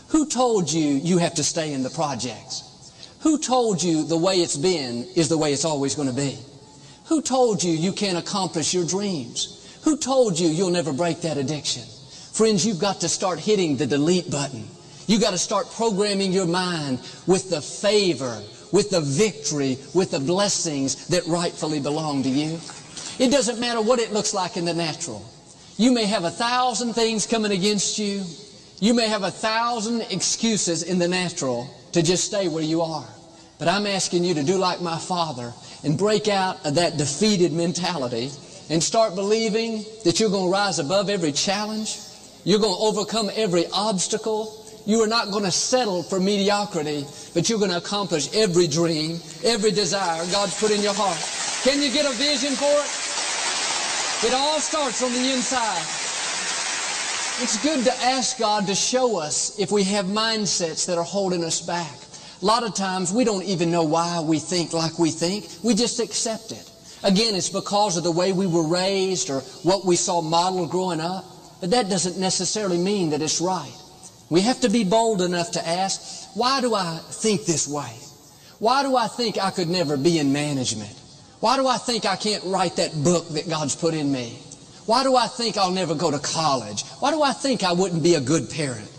Who told you you have to stay in the projects? Who told you the way it's been is the way it's always going to be? Who told you you can't accomplish your dreams? Who told you you'll never break that addiction? Friends, you've got to start hitting the delete button. You've got to start programming your mind with the favor, with the victory, with the blessings that rightfully belong to you. It doesn't matter what it looks like in the natural. You may have 1,000 things coming against you. You may have 1,000 excuses in the natural to just stay where you are. But I'm asking you to do like my father and break out of that defeated mentality and start believing that you're going to rise above every challenge. You're going to overcome every obstacle. You are not going to settle for mediocrity, but you're going to accomplish every dream, every desire God's put in your heart. Can you get a vision for it? It all starts on the inside. It's good to ask God to show us if we have mindsets that are holding us back. A lot of times we don't even know why we think like we think. We just accept it. Again, it's because of the way we were raised or what we saw modeled growing up. But that doesn't necessarily mean that it's right. We have to be bold enough to ask, why do I think this way? Why do I think I could never be in management? Why do I think I can't write that book that God's put in me? Why do I think I'll never go to college? Why do I think I wouldn't be a good parent?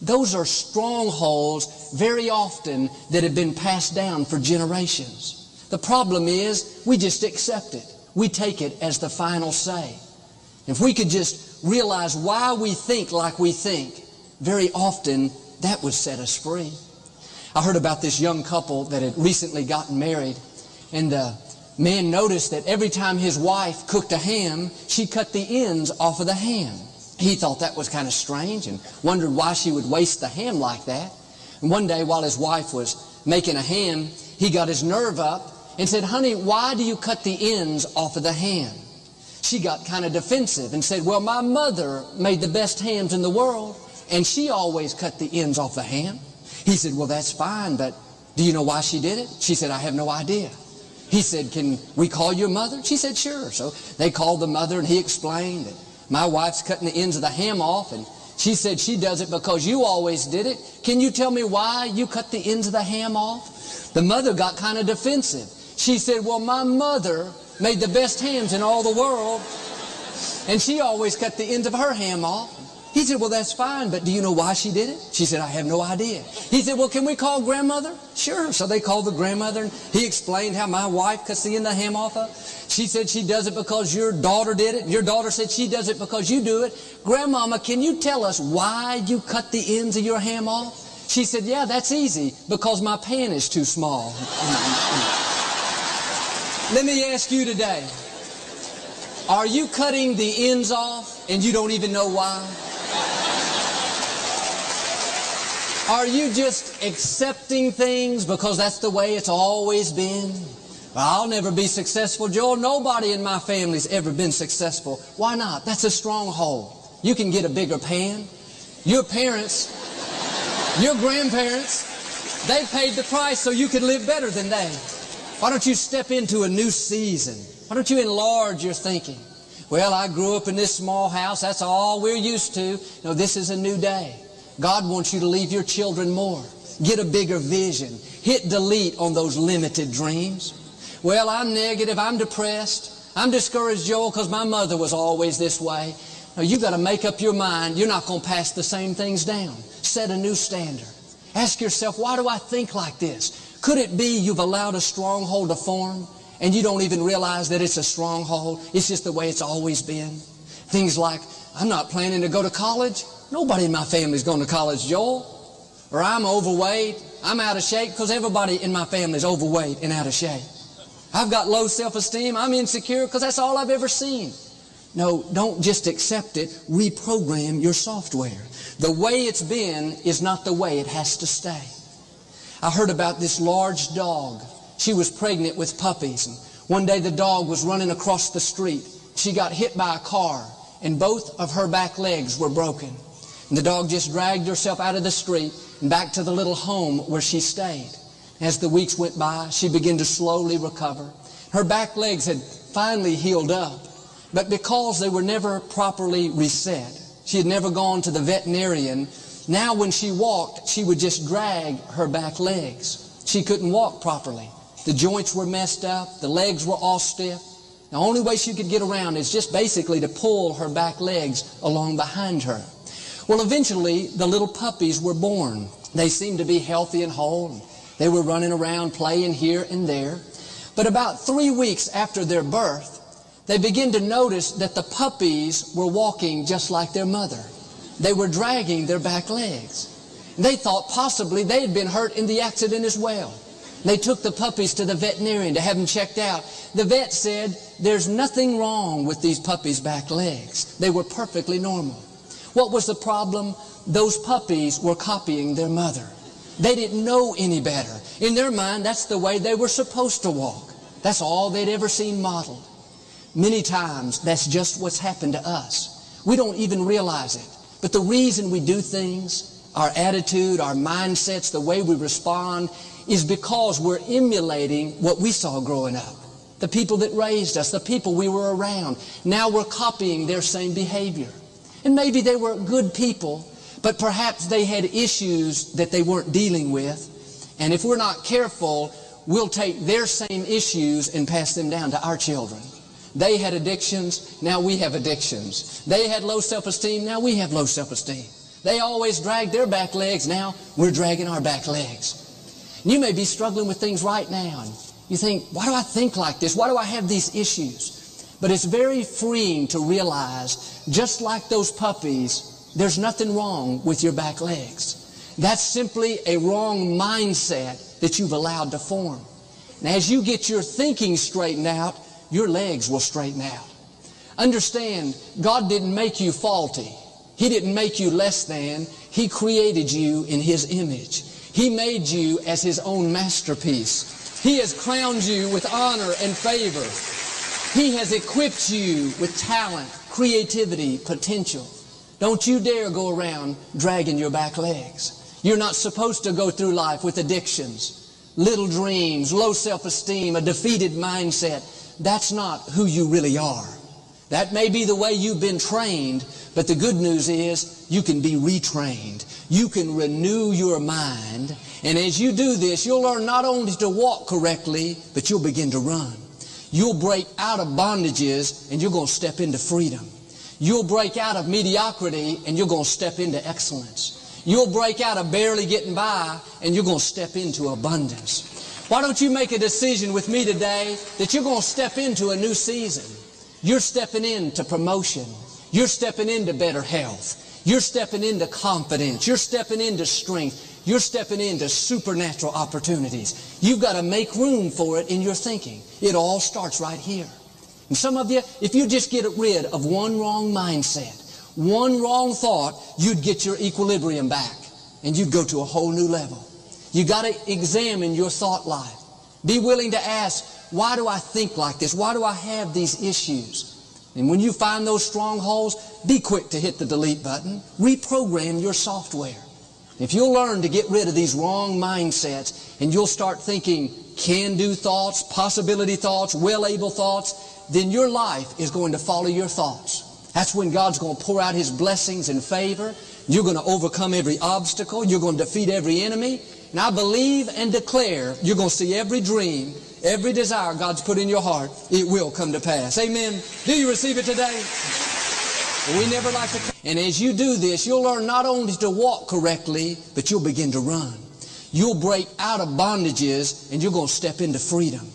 Those are strongholds very often that have been passed down for generations. The problem is we just accept it. We take it as the final say. If we could just realize why we think like we think, very often that would set us free. I heard about this young couple that had recently gotten married, and the man noticed that every time his wife cooked a ham, she cut the ends off of the ham. He thought that was kind of strange and wondered why she would waste the ham like that. And one day while his wife was making a ham, he got his nerve up and said, "Honey, why do you cut the ends off of the ham?" She got kind of defensive and said, "Well, my mother made the best hams in the world, and she always cut the ends off the ham." He said, "Well, that's fine, but do you know why she did it?" She said, "I have no idea." He said, "Can we call your mother?" She said, "Sure." So they called the mother, and he explained that my wife's cutting the ends of the ham off, and she said she does it because you always did it. Can you tell me why you cut the ends of the ham off? The mother got kind of defensive. She said, "Well, my mother made the best hams in all the world, and she always cut the ends of her ham off." He said, "Well, that's fine, but do you know why she did it?" She said, "I have no idea." He said, "Well, can we call grandmother?" "Sure." So they called the grandmother, and he explained how my wife cuts the end of the ham off of. She said she does it because your daughter did it. Your daughter said she does it because you do it. "Grandmama, can you tell us why you cut the ends of your ham off?" She said, "Yeah, that's easy, because my pan is too small." Let me ask you today, are you cutting the ends off and you don't even know why? Are you just accepting things because that's the way it's always been? Well, I'll never be successful, Joel. Nobody in my family's ever been successful. Why not? That's a stronghold. You can get a bigger pan. Your parents, your grandparents, they paid the price so you could live better than they. Why don't you step into a new season? Why don't you enlarge your thinking? Well, I grew up in this small house. That's all we're used to. No, this is a new day. God wants you to leave your children more. Get a bigger vision. Hit delete on those limited dreams. Well, I'm negative. I'm depressed. I'm discouraged, Joel, because my mother was always this way. No, you've got to make up your mind. You're not going to pass the same things down. Set a new standard. Ask yourself, why do I think like this? Could it be you've allowed a stronghold to form and you don't even realize that it's a stronghold? It's just the way it's always been. Things like, I'm not planning to go to college. Nobody in my family's going to college, Joel. Or I'm overweight. I'm out of shape because everybody in my family is overweight and out of shape. I've got low self-esteem. I'm insecure because that's all I've ever seen. No, don't just accept it. Reprogram your software. The way it's been is not the way it has to stay. I heard about this large dog. She was pregnant with puppies, and one day the dog was running across the street. She got hit by a car, and both of her back legs were broken. And the dog just dragged herself out of the street and back to the little home where she stayed. As the weeks went by, she began to slowly recover. Her back legs had finally healed up, but because they were never properly reset, she had never gone to the veterinarian. Now when she walked, she would just drag her back legs. She couldn't walk properly. The joints were messed up. The legs were all stiff. The only way she could get around is just basically to pull her back legs along behind her. Well, eventually, the little puppies were born. They seemed to be healthy and whole. They were running around, playing here and there. But about 3 weeks after their birth, they began to notice that the puppies were walking just like their mother. They were dragging their back legs. They thought possibly they had been hurt in the accident as well. They took the puppies to the veterinarian to have them checked out. The vet said, there's nothing wrong with these puppies' back legs. They were perfectly normal. What was the problem? Those puppies were copying their mother. They didn't know any better. In their mind, that's the way they were supposed to walk. That's all they'd ever seen modeled. Many times, that's just what's happened to us. We don't even realize it. But the reason we do things, our attitude, our mindsets, the way we respond, is because we're emulating what we saw growing up. The people that raised us, the people we were around. Now we're copying their same behavior. And maybe they were good people, but perhaps they had issues that they weren't dealing with. And if we're not careful, we'll take their same issues and pass them down to our children. They had addictions, now we have addictions. They had low self-esteem, now we have low self-esteem. They always dragged their back legs, now we're dragging our back legs. And you may be struggling with things right now, and you think, why do I think like this? Why do I have these issues? But it's very freeing to realize, just like those puppies, there's nothing wrong with your back legs. That's simply a wrong mindset that you've allowed to form. And as you get your thinking straightened out, your legs will straighten out. Understand, God didn't make you faulty. He didn't make you less than. He created you in His image. He made you as His own masterpiece. He has crowned you with honor and favor. He has equipped you with talent, creativity, potential. Don't you dare go around dragging your back legs. You're not supposed to go through life with addictions, little dreams, low self-esteem, a defeated mindset. That's not who you really are. That may be the way you've been trained, but the good news is you can be retrained. You can renew your mind, and as you do this, you'll learn not only to walk correctly, but you'll begin to run. You'll break out of bondages, and you're going to step into freedom. You'll break out of mediocrity, and you're going to step into excellence. You'll break out of barely getting by, and you're going to step into abundance. Why don't you make a decision with me today that you're going to step into a new season? You're stepping into promotion. You're stepping into better health. You're stepping into confidence. You're stepping into strength. You're stepping into supernatural opportunities. You've got to make room for it in your thinking. It all starts right here. And some of you, if you just get rid of one wrong mindset, one wrong thought, you'd get your equilibrium back and you'd go to a whole new level. You got to examine your thought life. Be willing to ask, why do I think like this? Why do I have these issues? And when you find those strongholds, be quick to hit the delete button. Reprogram your software. If you'll learn to get rid of these wrong mindsets and you'll start thinking can-do thoughts, possibility thoughts, well-able thoughts, then your life is going to follow your thoughts. That's when God's going to pour out His blessings and favor. You're going to overcome every obstacle. You're going to defeat every enemy. And I believe and declare you're going to see every dream, every desire God's put in your heart, it will come to pass. Amen. Do you receive it today? We never like to. And as you do this, you'll learn not only to walk correctly, but you'll begin to run. You'll break out of bondages and you're going to step into freedom.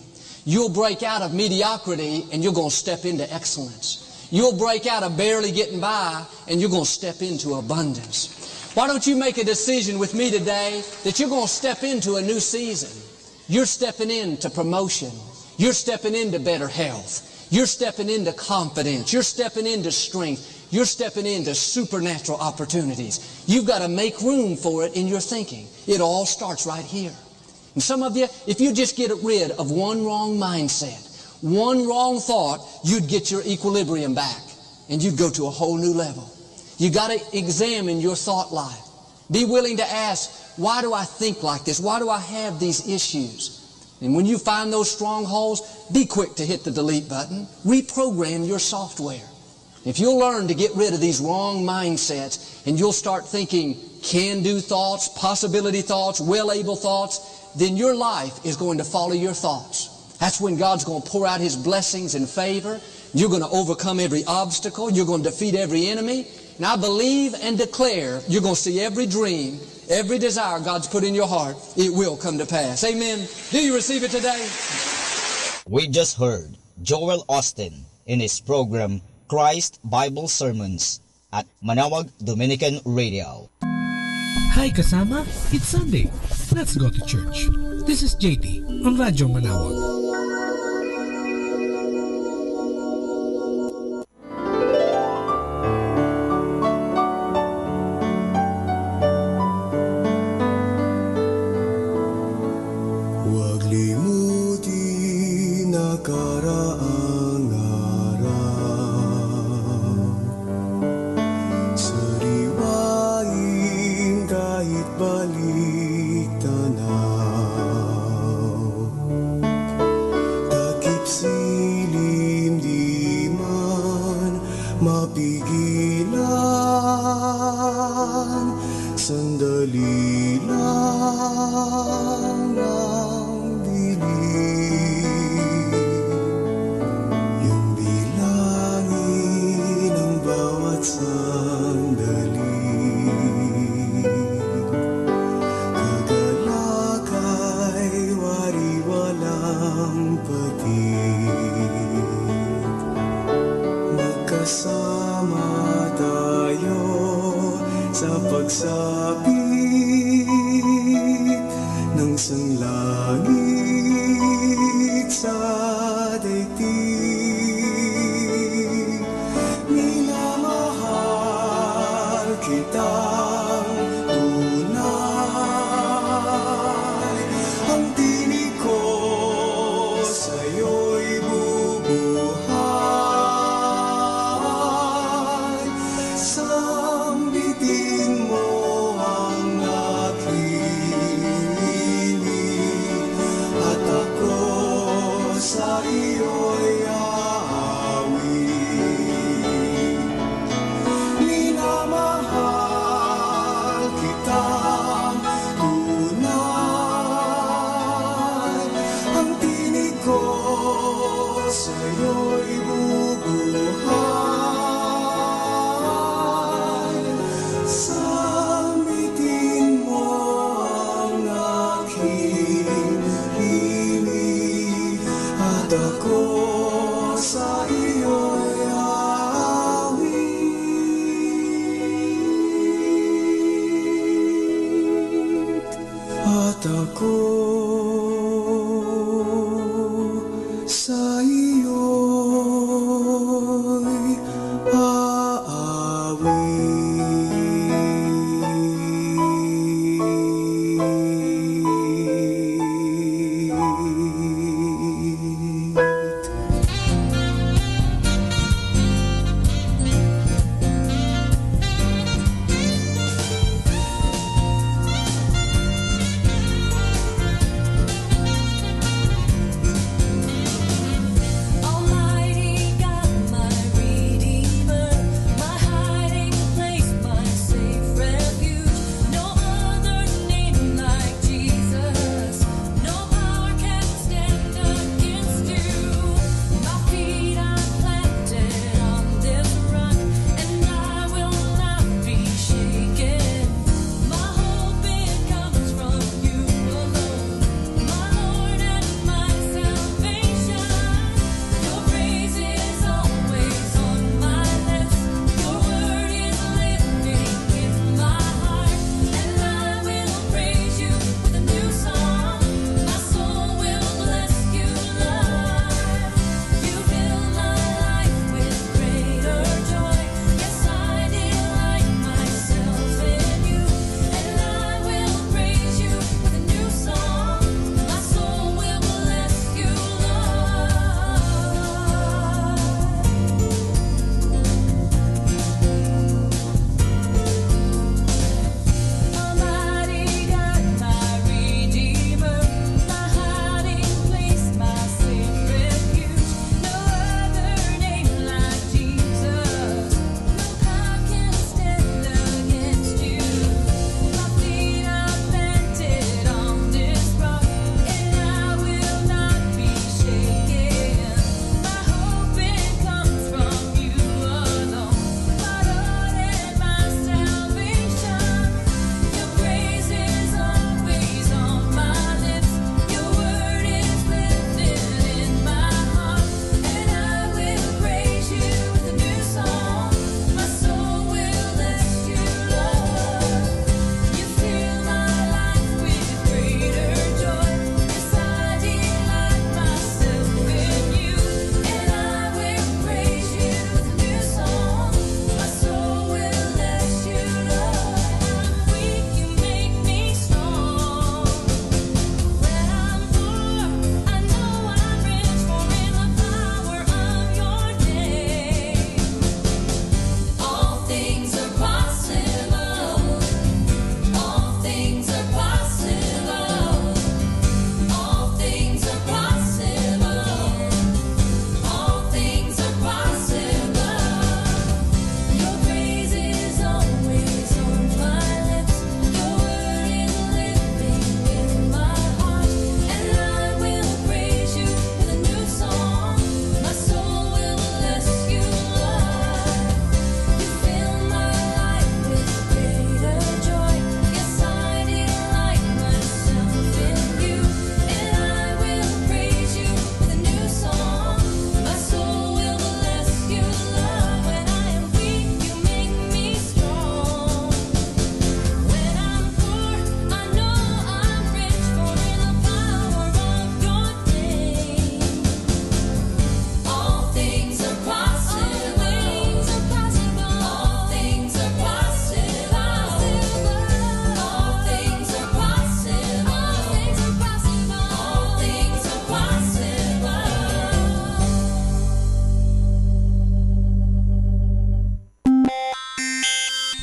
You'll break out of mediocrity and you're going to step into excellence. You'll break out of barely getting by and you're going to step into abundance. Why don't you make a decision with me today that you're going to step into a new season? You're stepping into promotion. You're stepping into better health. You're stepping into confidence. You're stepping into strength. You're stepping into supernatural opportunities. You've got to make room for it in your thinking. It all starts right here. And some of you, if you just get rid of one wrong mindset, one wrong thought, you'd get your equilibrium back and you'd go to a whole new level. You got to examine your thought life. Be willing to ask, Why do I think like this? Why do I have these issues? And when you find those strongholds, be quick to hit the delete button. Reprogram your software. If you'll learn to get rid of these wrong mindsets and you'll start thinking can-do thoughts, possibility thoughts, well-able thoughts, then your life is going to follow your thoughts. That's when God's going to pour out His blessings and favor. You're going to overcome every obstacle. You're going to defeat every enemy. And I believe and declare you're going to see every dream, every desire God's put in your heart, it will come to pass. Amen. Do you receive it today? We just heard Joel Austin in his program, Christ Bible Sermons at Manawag Dominican Radio. Hi kasama, it's Sunday. Let's go to church. This is JT on Radyo Manawag. Minamahal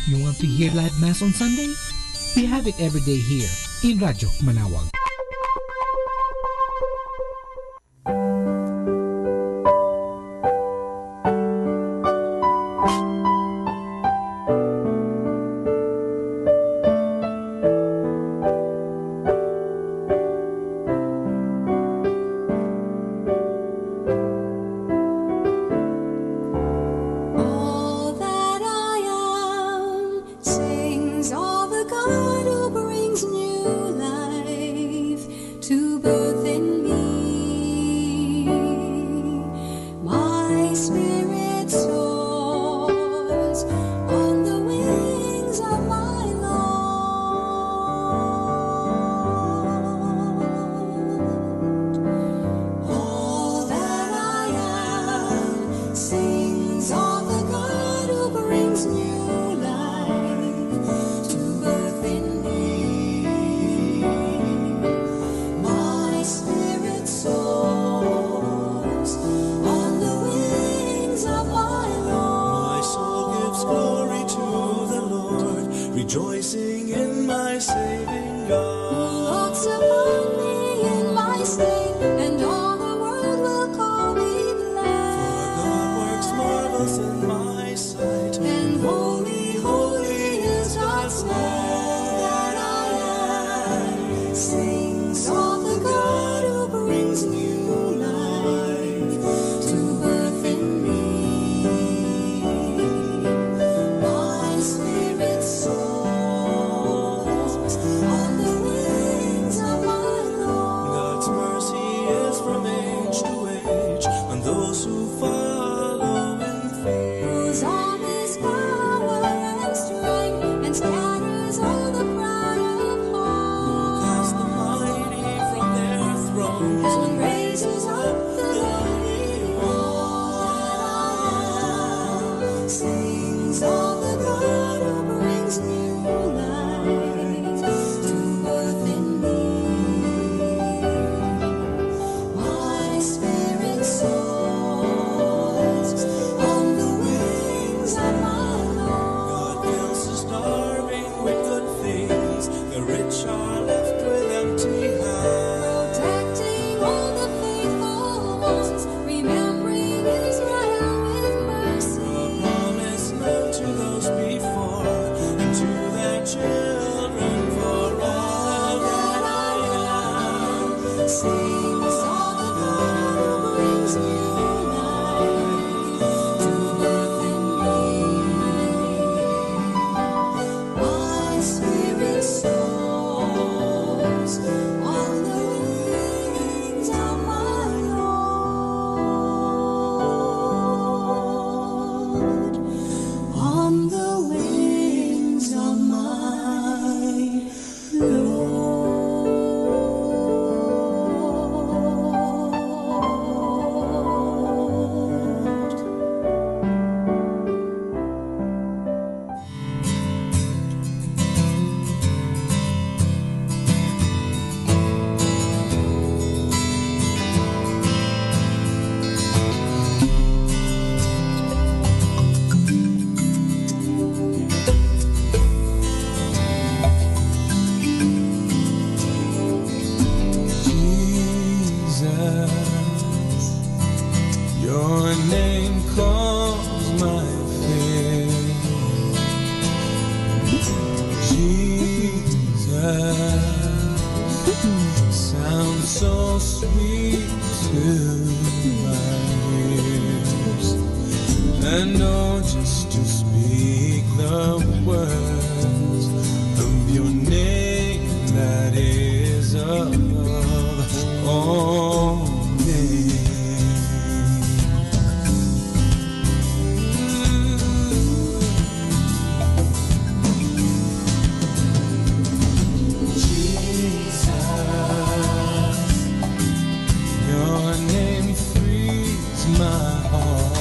You want to hear live mass on Sunday? We have it every day here in Radyo Manawag. Your name frees my heart.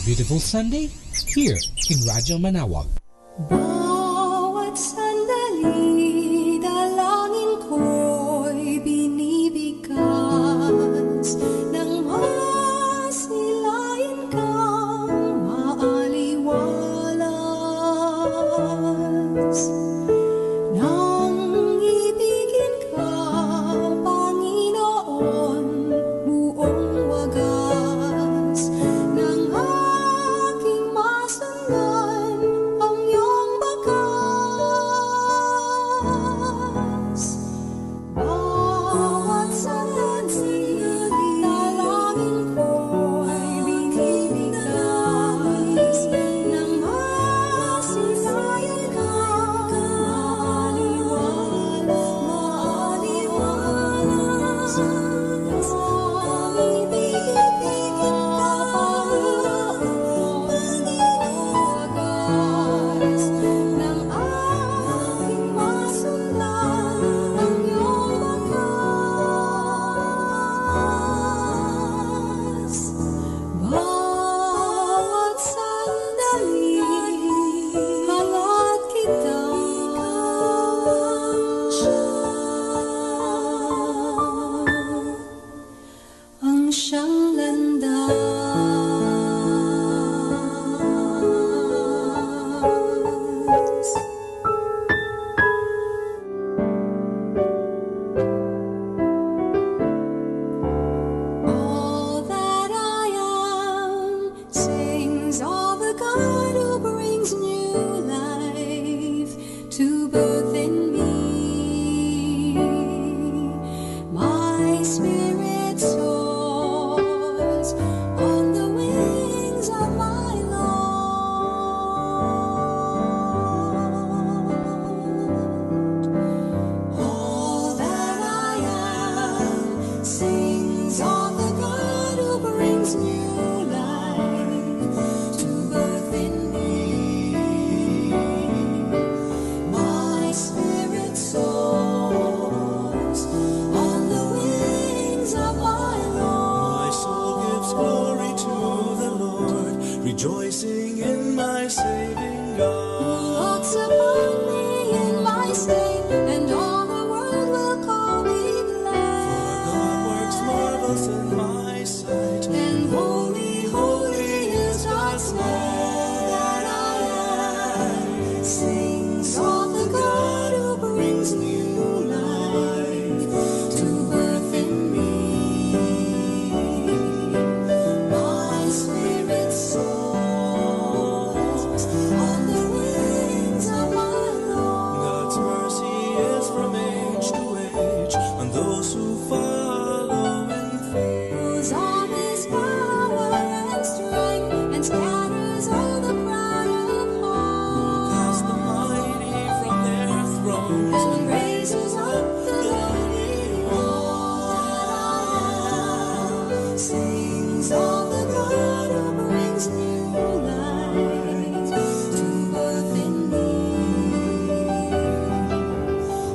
beautiful Sunday here in Radyo Manawag. Bawat sandali, dalangin ko'y binibigkas nang masilayan kang maaliwalas. Nang ibigin ka, Panginoon, buong wagas ng aking masundan ang iyong bakas. Bawat sandali, dalangin ko'y binibigkas nang masilayan kang maaliwalas. Nang ibigin ka, Panginoon, wagas ng aking masundan ang iyong bakas. Bawat sandali, hangat kita ang siyang landas. All that I am sings of the God who brings new life to birth in me. My spirit soars on the wings of my Lord. All that I am sings of the God who brings new life to birth in me. My spirit soars on the wings of my Lord. My soul gives glory to the Lord, rejoicing in my saving God. Who looks upon me in my state, and all the world will call me blessed. God works marvels in my sight. And holy, holy is God's name. All that I am sings of the God who brings new life to birth in me. My spirit soars on the wings of my Lord. God's mercy is from age to age on those who follow in faith. Whose arm is power and strength, and scatters all the proud of heart. Cast the mighty from their thrones And raises up the lowly. All that I am sings of the God who brings new life to birth in me.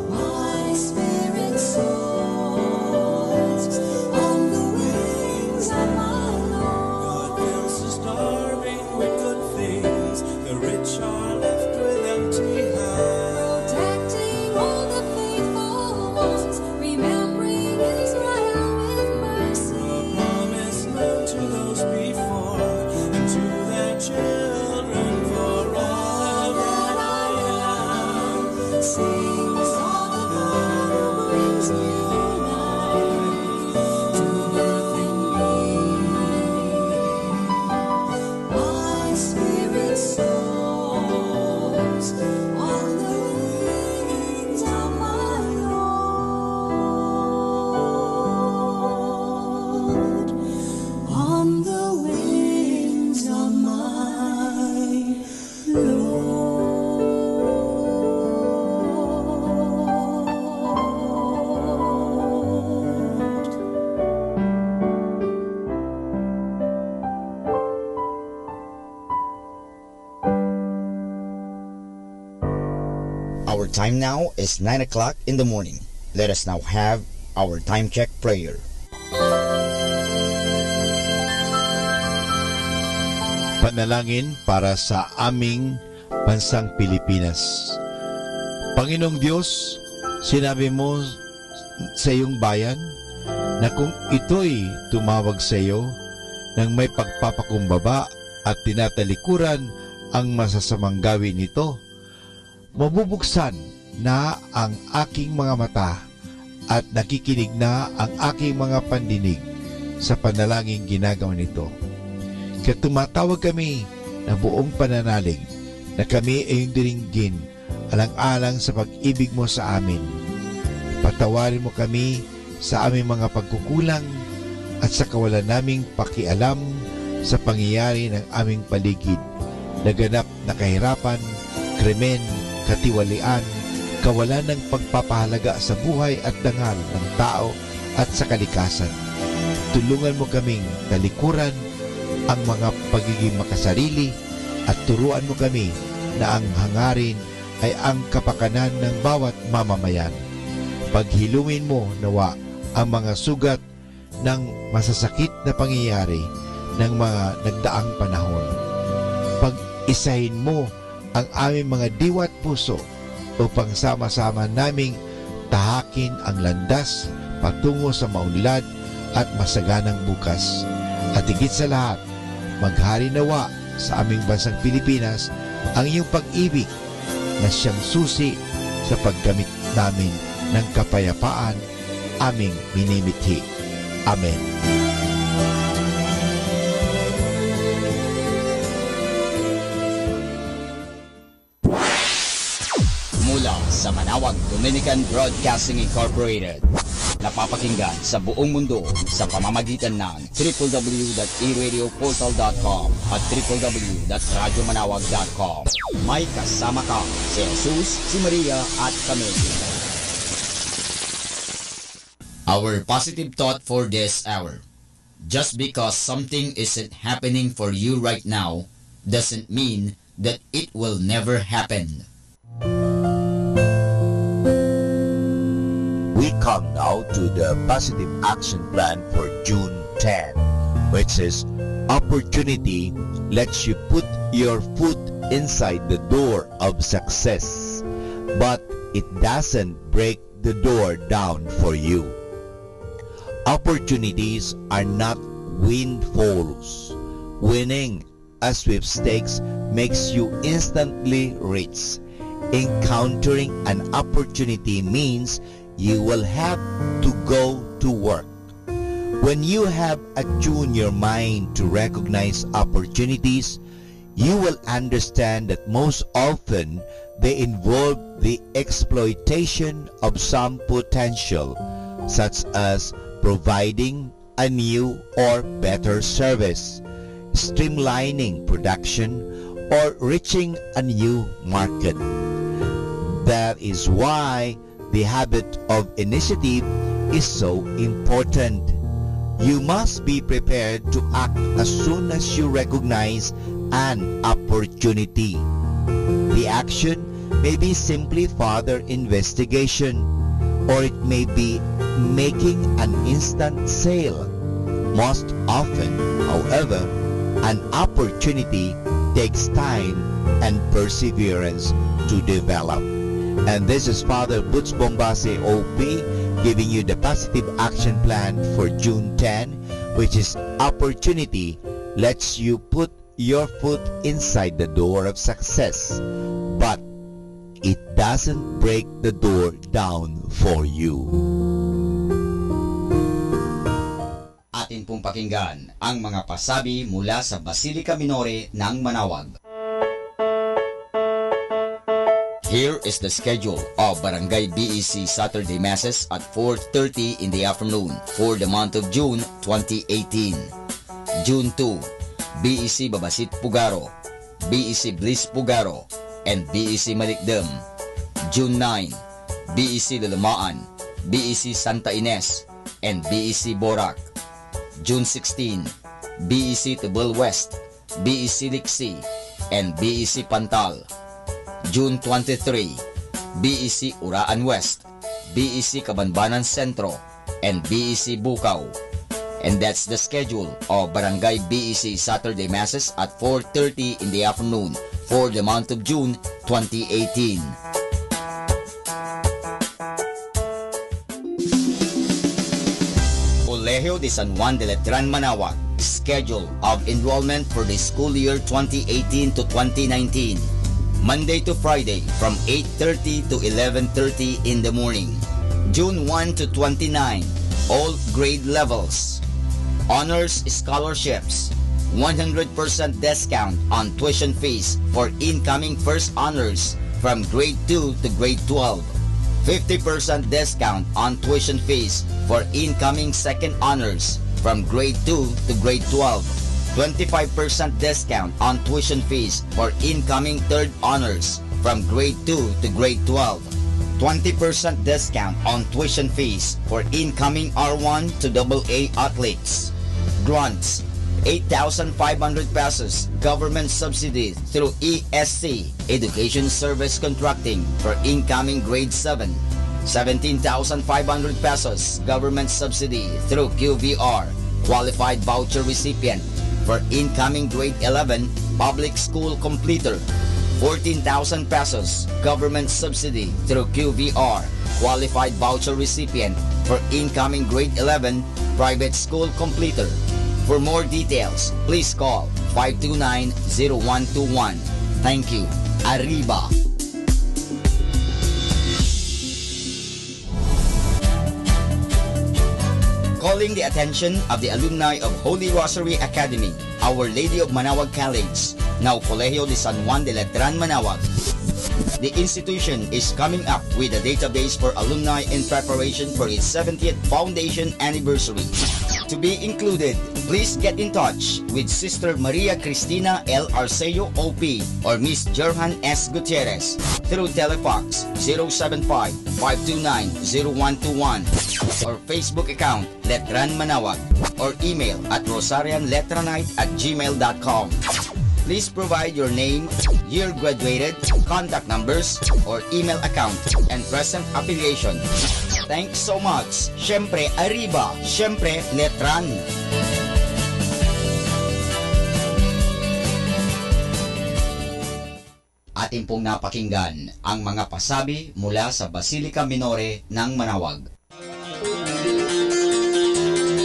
My spirit soars on the wings of my Lord. God fills the starving with good things. The rich are left with empty hands. Protecting all the faithful ones, remembering Israel with mercy. Promise land to those before and to their children for all that I am. Sings of the God who brings new life to birth in me. My spirit soars on the wings of my Lord. On the wings of my Lord. Our time now is 9 o'clock in the morning. Let us now have our time check prayer. Panalangin para sa aming bansang Pilipinas. Panginoong Diyos, sinabi mo sa iyong bayan na kung ito'y tumawag sa iyo nang may pagpapakumbaba at tinatalikuran ang masasamang gawin nito, mabubuksan na ang aking mga mata at nakikinig na ang aking mga pandinig sa panalangin ginagawa nito. Kaya tumatawag kami na buong pananalig na kami ay diringgin alang-alang sa pag-ibig mo sa amin. Patawarin mo kami sa aming mga pagkukulang at sa kawalan naming pakialam sa pangyayari ng aming paligid, naganap na kahirapan, krimen, katiwalian, kawalan ng pagpapahalaga sa buhay at dangal ng tao at sa kalikasan. Tulungan mo kaming talikuran ang mga pagiging makasarili at turuan mo kami na ang hangarin ay ang kapakanan ng bawat mamamayan. Paghilumin mo nawa ang mga sugat ng masasakit na pangyayari ng mga nagdaang panahon. Pag-isahin mo ang aming mga diwa at puso upang sama-sama naming tahakin ang landas patungo sa maunlad at masaganang bukas. At higit sa lahat, maghari nawa sa aming bansang Pilipinas ang iyong pag-ibig na siyang susi sa paggamit namin ng kapayapaan aming minimithi. Amen. Mula sa Manawag Dominican Broadcasting Incorporated, napapakinggan sa buong mundo sa pamamagitan ng www.eradioportal.com at www.radyomanawag.com. May kasama ka si Jesus, si Maria at kami. Our positive thought for this hour. Just because something isn't happening for you right now doesn't mean that it will never happen. We come now to the positive action plan for June 10, which is opportunity lets you put your foot inside the door of success, but it doesn't break the door down for you. Opportunities are not windfalls. Winning a sweepstakes makes you instantly rich. Encountering an opportunity means you will have to go to work. When you have attuned your mind to recognize opportunities, you will understand that most often they involve the exploitation of some potential, such as providing a new or better service, streamlining production, or reaching a new market. That is why the habit of initiative is so important. You must be prepared to act as soon as you recognize an opportunity. The action may be simply further investigation, or it may be making an instant sale. Most often, however, an opportunity takes time and perseverance to develop. And this is Father Butch Bombase OP giving you the positive action plan for June 10, which is opportunity lets you put your foot inside the door of success, but it doesn't break the door down for you. Atin pong pakinggan ang mga pasabi mula sa Basilica Minore ng Manawag. Here is the schedule of Barangay BEC Saturday Masses at 4:30 in the afternoon for the month of June 2018. June 2, BEC Babasit Pugaro, BEC Bliss Pugaro, and BEC Malikdem. June 9, BEC Lalamaan, BEC Santa Ines, and BEC Borac. June 16, BEC Tubal West, BEC Liksi, and BEC Pantal. June 23, BEC Uraan West, BEC Kabanbanan Sentro, and BEC Bukaw. And that's the schedule of Barangay BEC Saturday Masses at 4:30 in the afternoon for the month of June 2018. Colegio de San Juan de Letran Manaoag, schedule of enrollment for the school year 2018 to 2019. Monday to Friday from 8:30 to 11:30 in the morning. June 1 to 29, all grade levels. Honors scholarships, 100% discount on tuition fees for incoming first honors from grade 2 to grade 12. 50% discount on tuition fees for incoming second honors from grade 2 to grade 12. 25% discount on tuition fees for incoming third honors from grade 2 to grade 12. 20% discount on tuition fees for incoming R1 to AA athletes. Grants, 8,500 pesos government subsidy through ESC, Education Service Contracting, for incoming grade 7. 17,500 pesos government subsidy through QVR, qualified voucher recipient, for incoming grade 11 public school completer. 14,000 pesos government subsidy through QVR, qualified voucher recipient, for incoming grade 11 private school completer. For more details, please call 529-0121. Thank you. Arriba! Calling the attention of the alumni of Holy Rosary Academy, Our Lady of Manaoag College, now Colegio de San Juan de Letran Manaoag. The institution is coming up with a database for alumni in preparation for its 70th foundation anniversary. To be included, please get in touch with Sister Maria Cristina L. Arceo OP or Miss Jerhan S. Gutierrez through Telefax 075-529-0121 or Facebook account Letran Manaoag or email at rosarianletranite@gmail.com. Please provide your name, year graduated, contact numbers, or email account, and present affiliation. Thanks so much. Siyempre, Arriba. Siyempre, Letran. Atin pong napakinggan ang mga pasabi mula sa Basilica Minore ng Manaoag.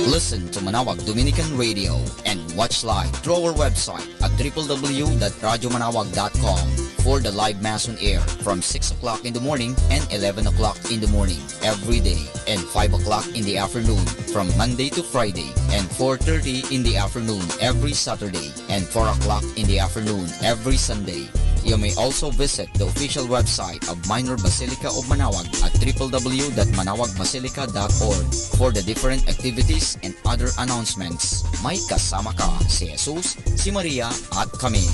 Listen to Manaoag Dominican Radio and watch live through our website at www.radyomanawag.com for the live Mass on air from 6 o'clock in the morning and 11 o'clock in the morning every day and 5 o'clock in the afternoon from Monday to Friday and 4:30 in the afternoon every Saturday and 4 o'clock in the afternoon every Sunday. You may also visit the official website of Minor Basilica of Manaoag at www.manawagbasilica.org for the different activities and other announcements. May kasama ka si Jesus, si Maria at kami.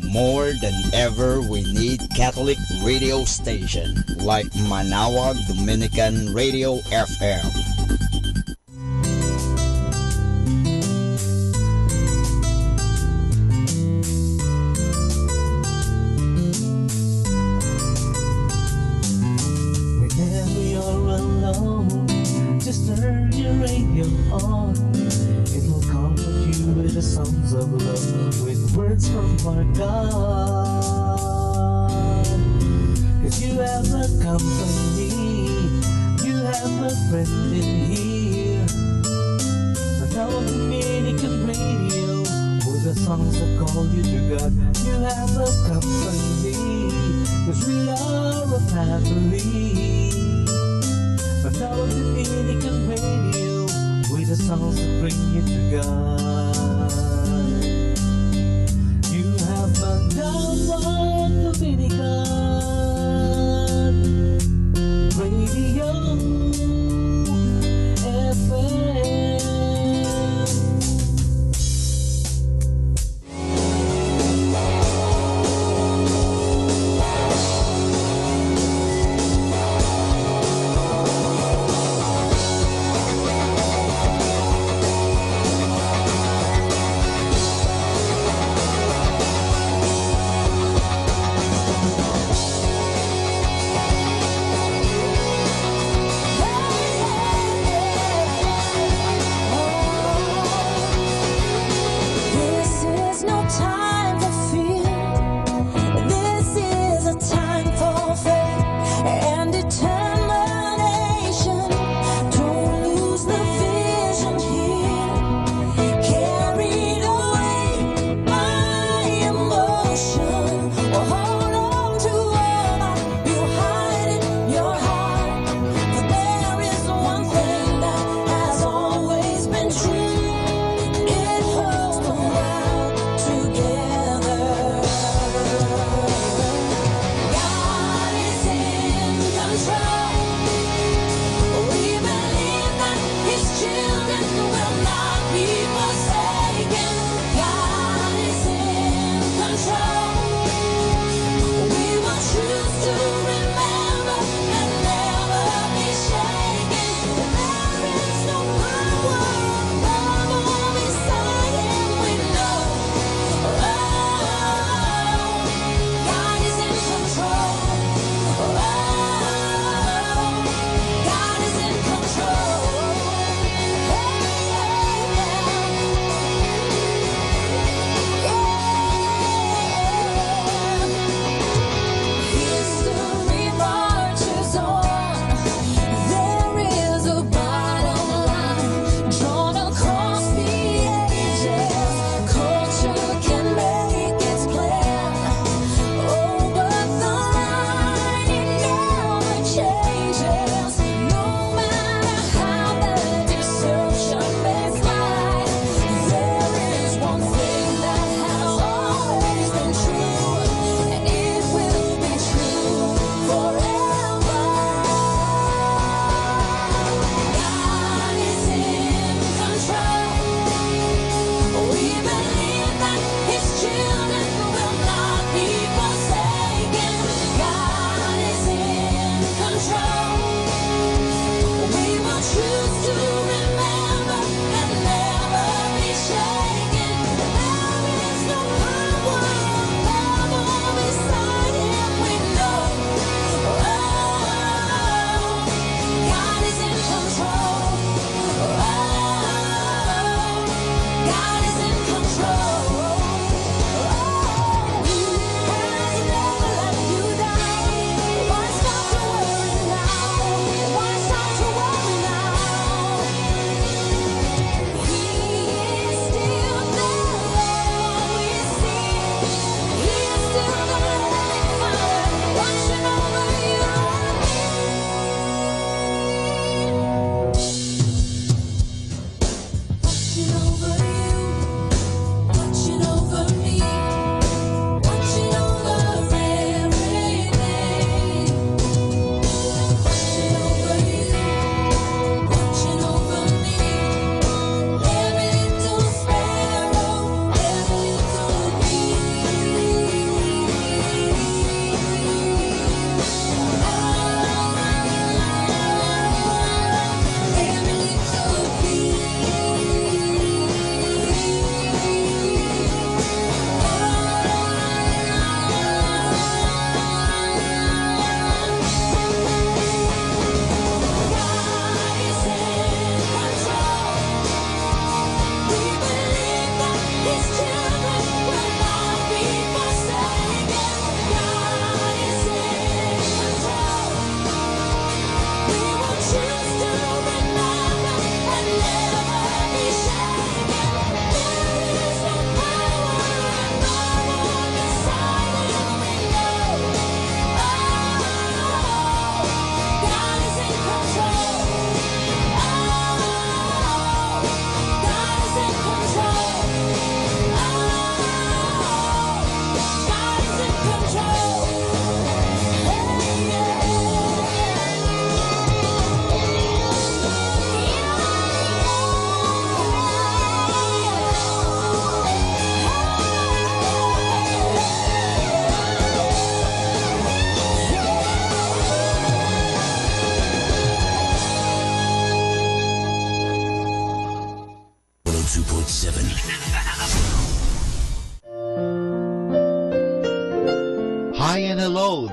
More than ever, we need Catholic radio station like Manaoag Dominican Radio FM.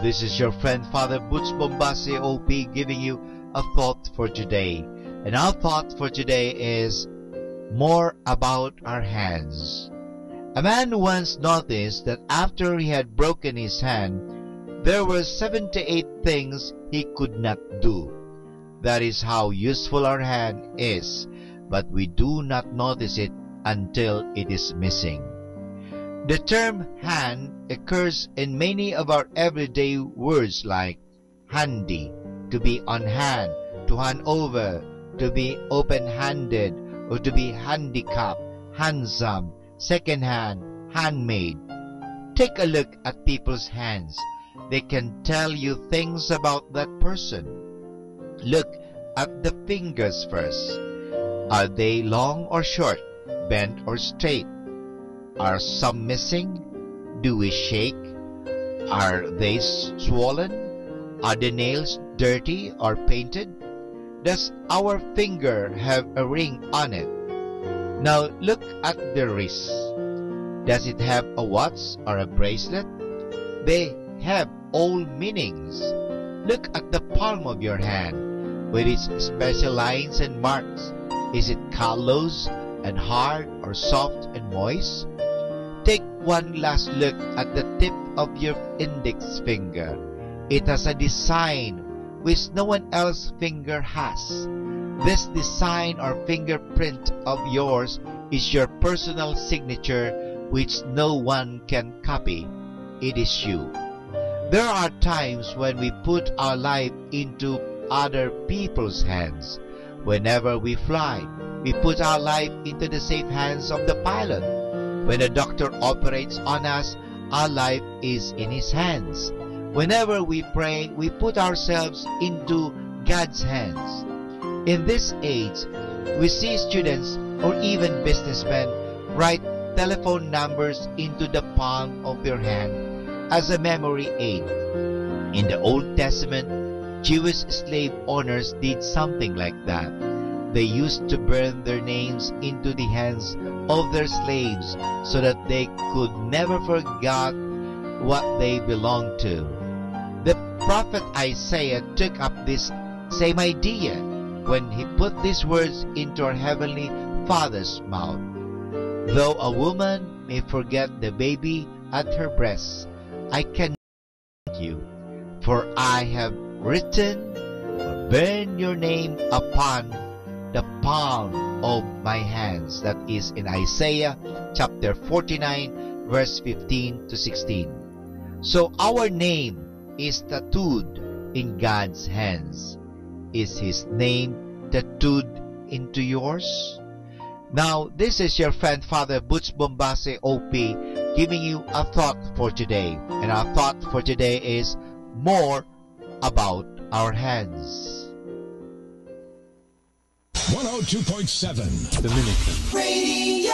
This is your friend Father Butch Bombase OP giving you a thought for today. And our thought for today is more about our hands. A man once noticed that after he had broken his hand, there were 78 things he could not do. That is how useful our hand is, but we do not notice it until it is missing. The term hand occurs in many of our everyday words like handy, to be on hand, to hand over, to be open-handed, or to be handicapped, handsome, second-hand, handmade. Take a look at people's hands. They can tell you things about that person. Look at the fingers first. Are they long or short, bent or straight? Are some missing? Do we shake? Are they swollen? Are the nails dirty or painted? Does our finger have a ring on it? Now look at the wrist. Does it have a watch or a bracelet? They have all meanings. Look at the palm of your hand with its special lines and marks. Is it callous and hard or soft and moist? Take one last look at the tip of your index finger. It has a design which no one else's finger has. This design or fingerprint of yours is your personal signature which no one can copy. It is you. There are times when we put our life into other people's hands. Whenever we fly, we put our life into the safe hands of the pilot. When a doctor operates on us, our life is in his hands. Whenever we pray, we put ourselves into God's hands. In this age, we see students or even businessmen write telephone numbers into the palm of their hand as a memory aid. In the Old Testament, Jewish slave owners did something like that. They used to burn their names into the hands of their slaves so that they could never forget what they belonged to. The prophet Isaiah took up this same idea when he put these words into our Heavenly Father's mouth. Though a woman may forget the baby at her breast, I cannot you, for I have written or burned your name upon the palm of my hands. That is in Isaiah chapter 49 verse 15 to 16. So our name is tattooed in God's hands. Is His name tattooed into yours? Now, this is your friend Father Butch Bombase OP giving you a thought for today. And our thought for today is more about our hands. 102.7 Dominican Radio.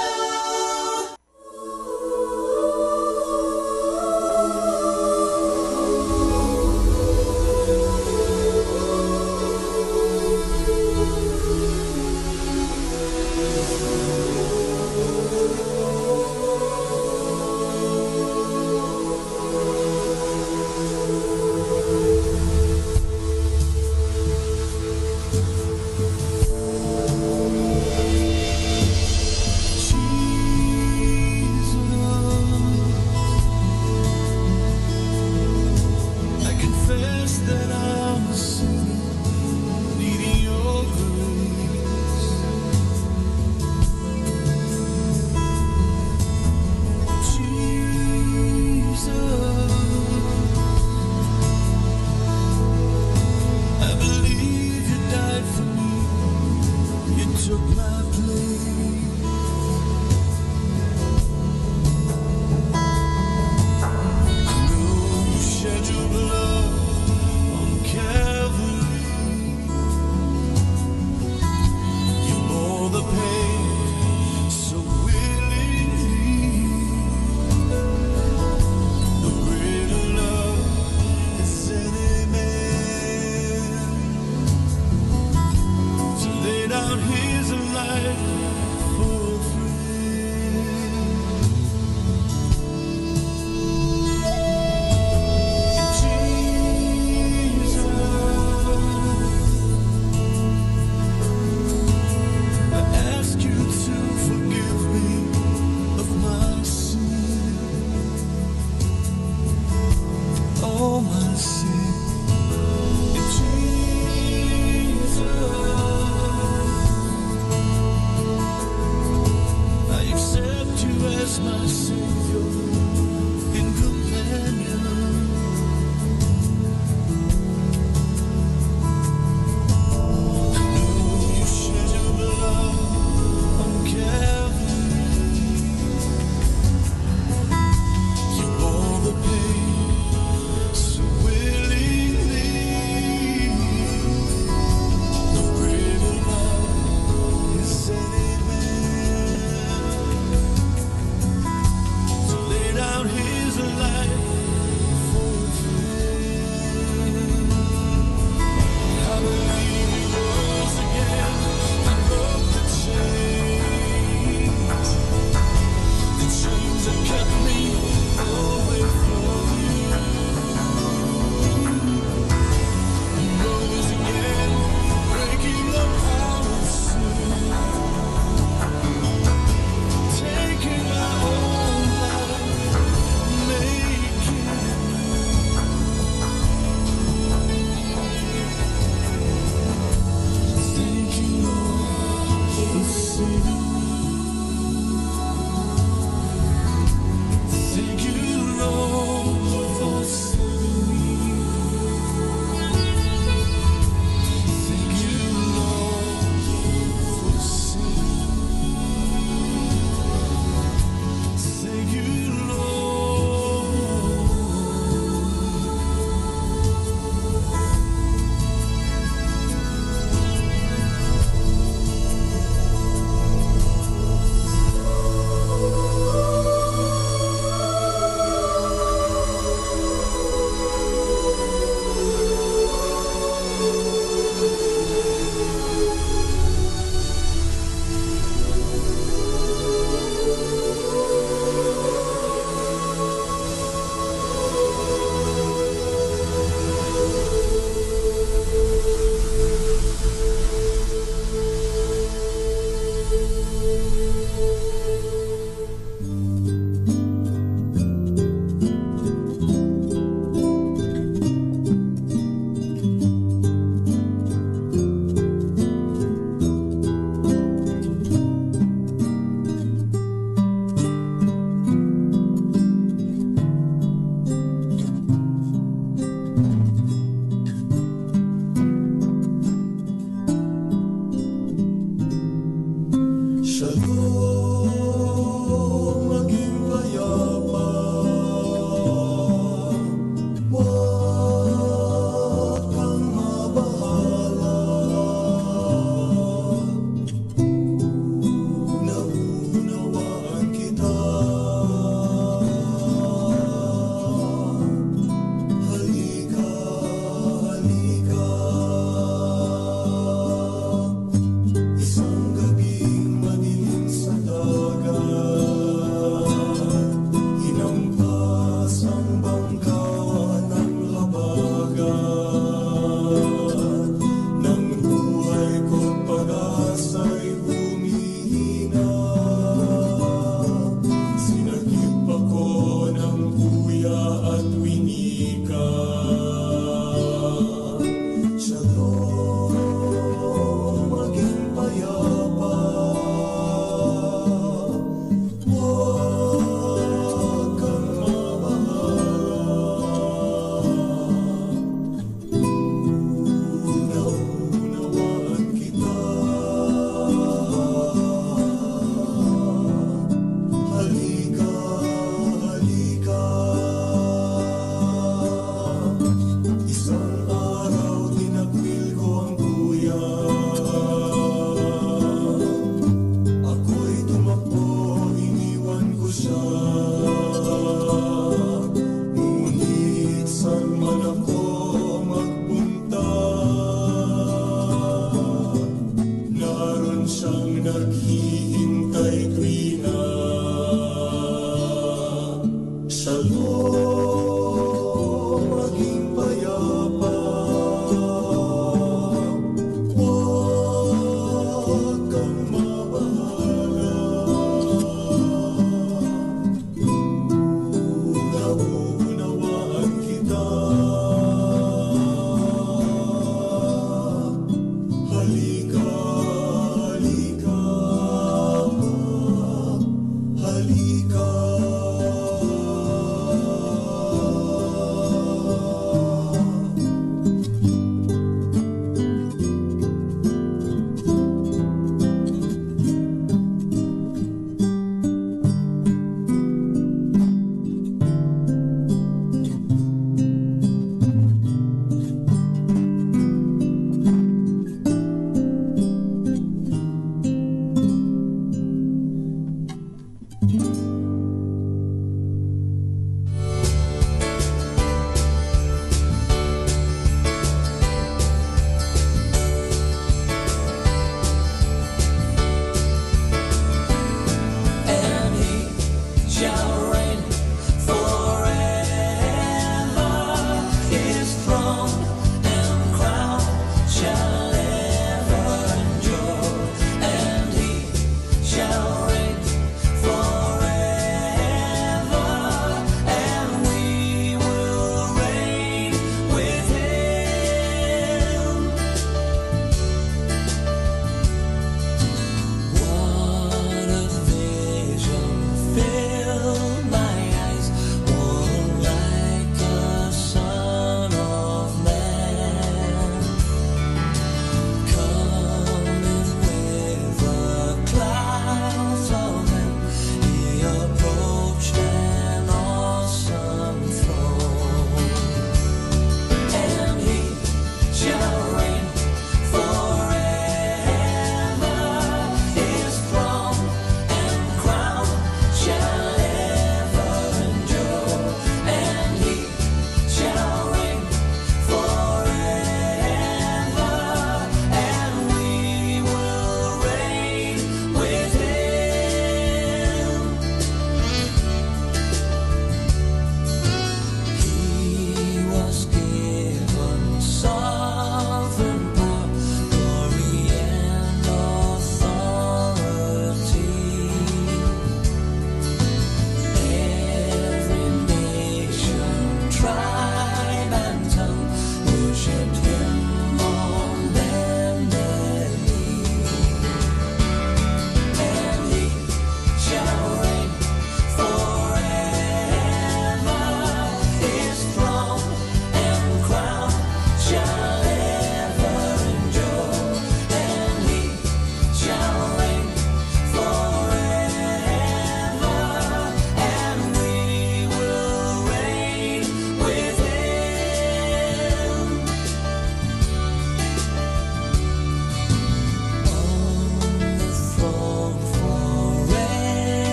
His life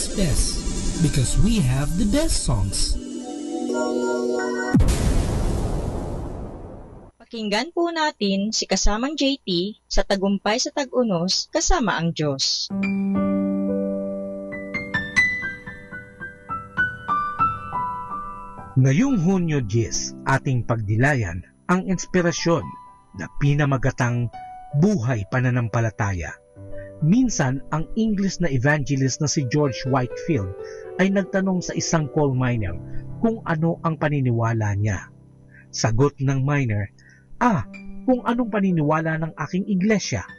is best because we have the best songs. Pakinggan po natin si kasamang JT sa Tagumpay sa Tag-Unos kasama ang Diyos. Ngayong Hunyo 10, ating pagdilayan ang inspirasyon na pinamagatang buhay pananampalataya. Minsan, ang English na evangelist na si George Whitefield ay nagtanong sa isang coal miner kung ano ang paniniwala niya. Sagot ng miner, kung anong paniniwala ng aking iglesia.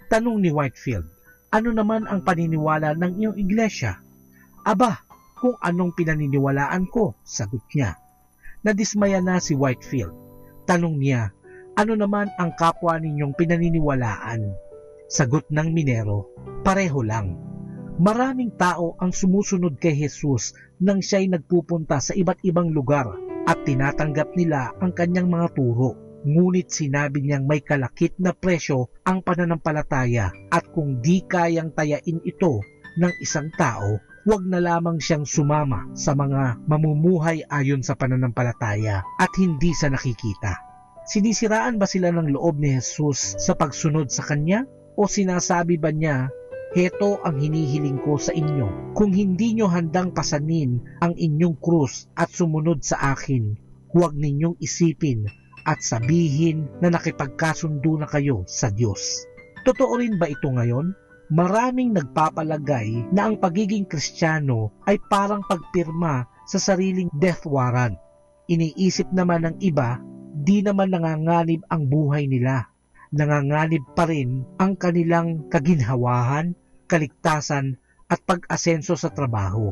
Tanong ni Whitefield, ano naman ang paniniwala ng iyong iglesia? Kung anong pinaniniwalaan ko, sagot niya. Nadismaya na si Whitefield. Tanong niya, ano naman ang kapwa ninyong pinaniniwalaan? Sagot ng minero, pareho lang. Maraming tao ang sumusunod kay Jesus nang siya'y nagpupunta sa iba't ibang lugar at tinatanggap nila ang kanyang mga turo. Ngunit sinabi niyang may kalakip na presyo ang pananampalataya at kung di kayang tayain ito ng isang tao, huwag na lamang siyang sumama sa mga mamumuhay ayon sa pananampalataya at hindi sa nakikita. Sinisiraan ba sila ng loob ni Jesus sa pagsunod sa kanya? O sinasabi ba niya, heto ang hinihiling ko sa inyo, kung hindi nyo handang pasanin ang inyong krus at sumunod sa akin, huwag ninyong isipin at sabihin na nakipagkasundo na kayo sa Diyos. Totoo rin ba ito ngayon? Maraming nagpapalagay na ang pagiging Kristiyano ay parang pagpirma sa sariling death warrant. Iniisip naman ng iba, di naman nanganganib ang buhay nila. Nanganganib pa rin ang kanilang kaginhawahan, kaligtasan at pag-asenso sa trabaho.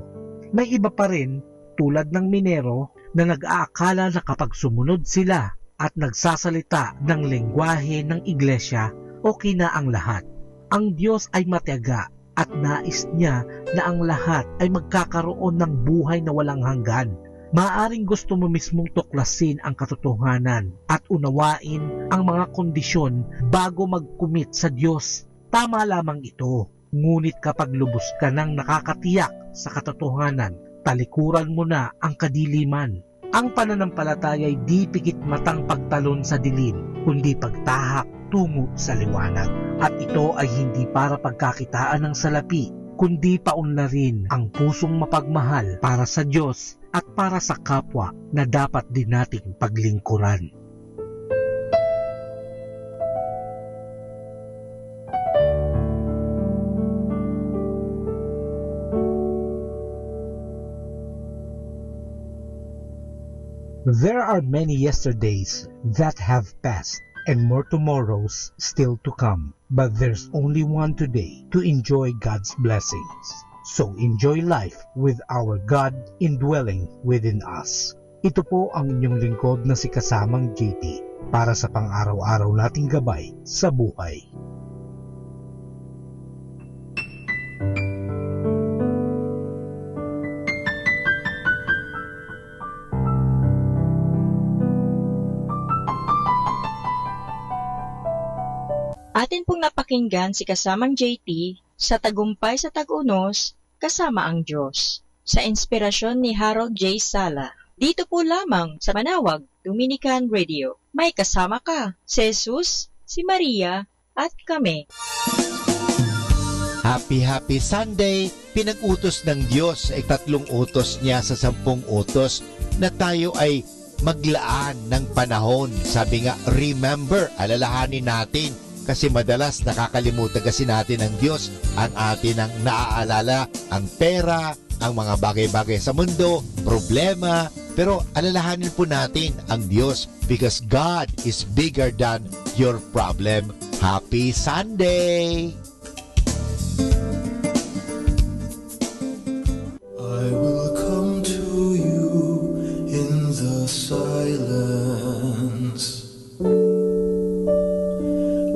May iba pa rin, tulad ng minero, na nag-aakala na kapag sumunod sila at nagsasalita ng lengguwahe ng iglesia, okay na ang lahat. Ang Diyos ay matiyaga at nais niya na ang lahat ay magkakaroon ng buhay na walang hanggan. Maaring gusto mo mismong tuklasin ang katotohanan at unawain ang mga kondisyon bago mag-commit sa Diyos. Tama lamang ito. Ngunit kapag lubos ka ng nakakatiyak sa katotohanan, talikuran mo na ang kadiliman. Ang pananampalataya ay di pikit matang pagtalon sa dilim, kundi pagtahak tungo sa liwanag. At ito ay hindi para pagkakitaan ng salapi, kundi paunlarin ang pusong mapagmahal para sa Diyos at para sa kapwa na dapat din nating paglingkuran. There are many yesterdays that have passed and more tomorrows still to come, but there's only one today to enjoy God's blessings. So enjoy life with our God indwelling within us. Ito po ang inyong lingkod na si Kasamang JT para sa pang-araw-araw nating gabay sa buhay. Atin pong napakinggan si kasamang JT sa Tagumpay sa Tag-Unos kasama ang Diyos sa inspirasyon ni Harold J. Sala. Dito po lamang sa Manawag Dominican Radio. May kasama ka, si Jesus, si Maria, at kami. Happy Sunday! Pinag-utos ng Diyos ay 3 utos niya sa 10 utos na tayo ay maglaan ng panahon. Sabi nga, remember, alalahanin natin. Kasi madalas nakakalimutan kasi natin ng Diyos. Ang atin ang naaalala, ang pera, ang mga bagay-bagay sa mundo, problema. Pero alalahanin po natin ang Diyos because God is bigger than your problem. Happy Sunday! I will come to you in the silence.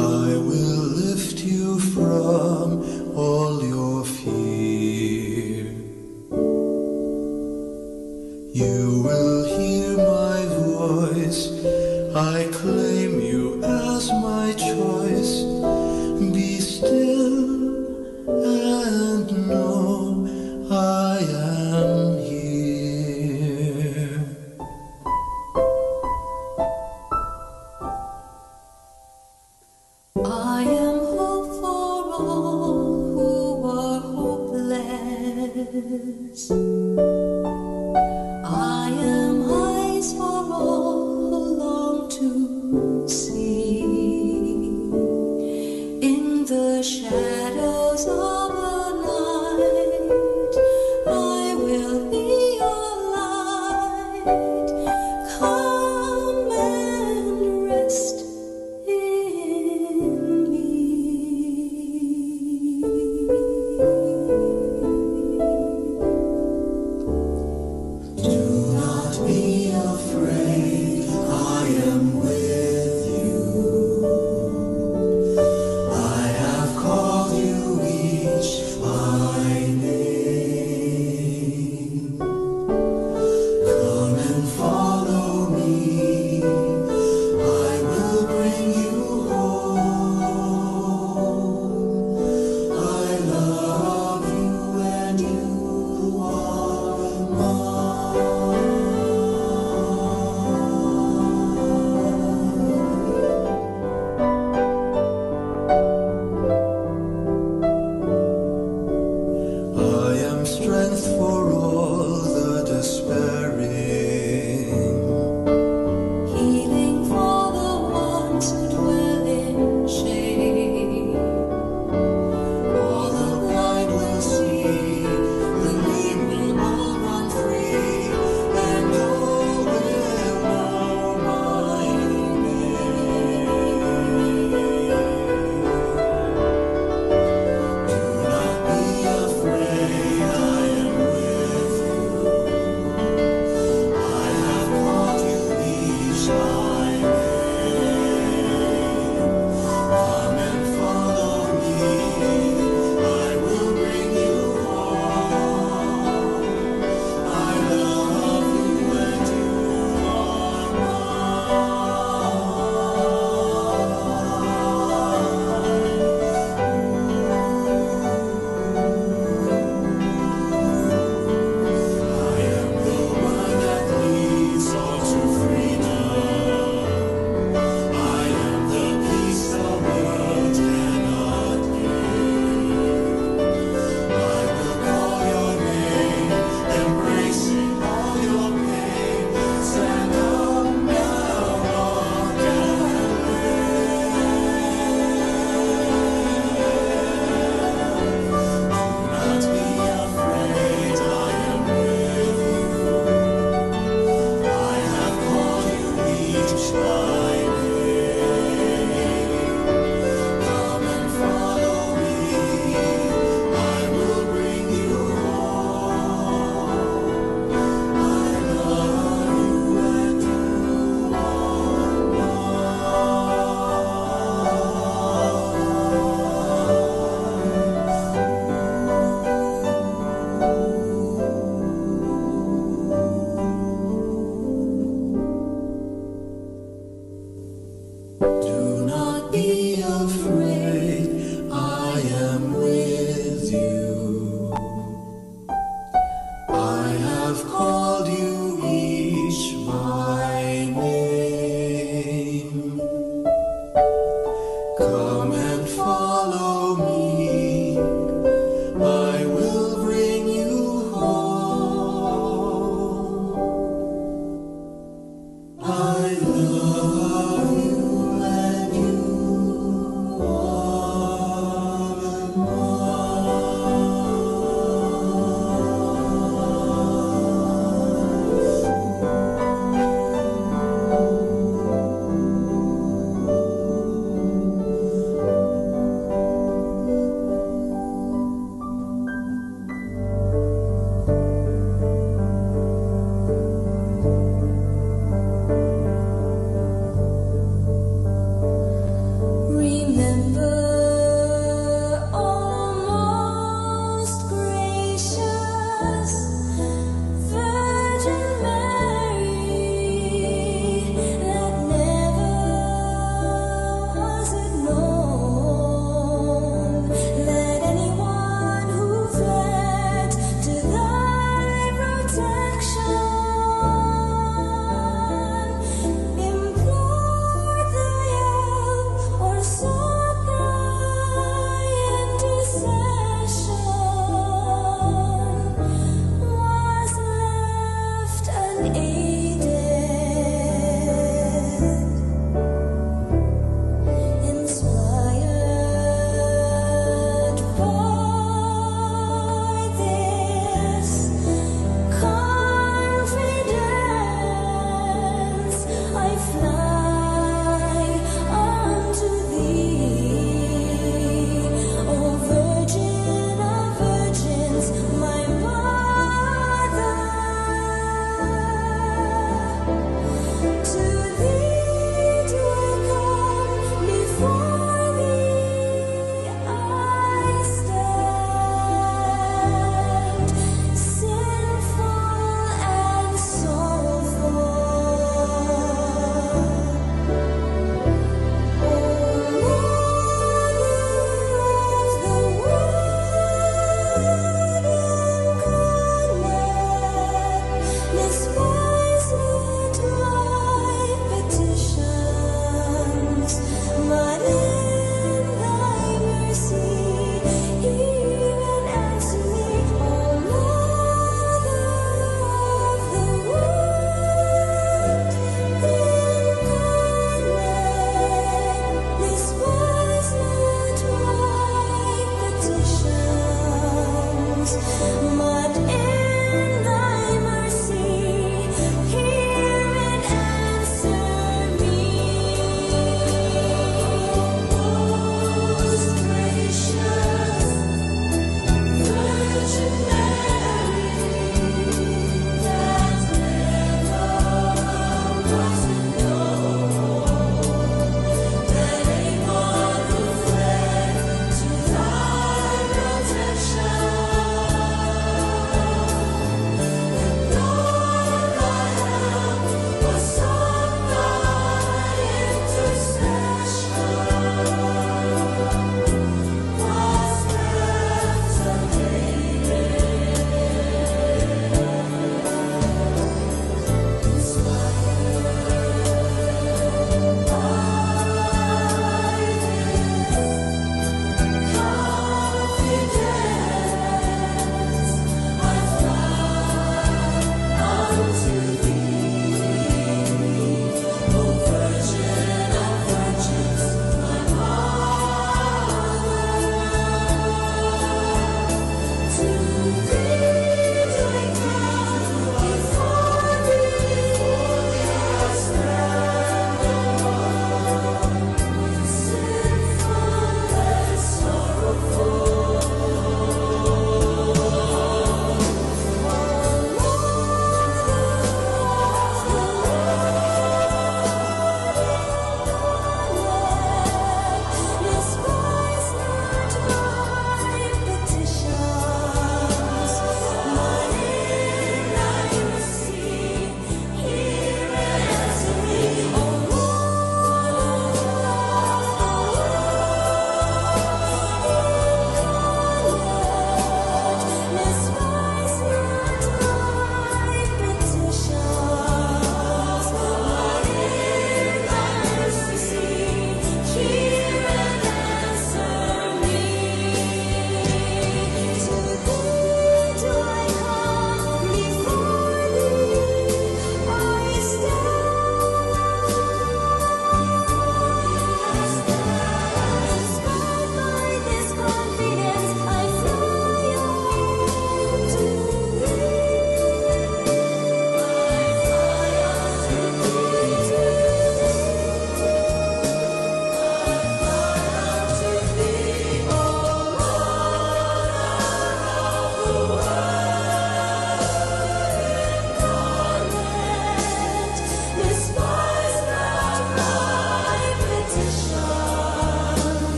I will lift you from all your fear. You will hear my voice. I claim you as my choice. Be still and know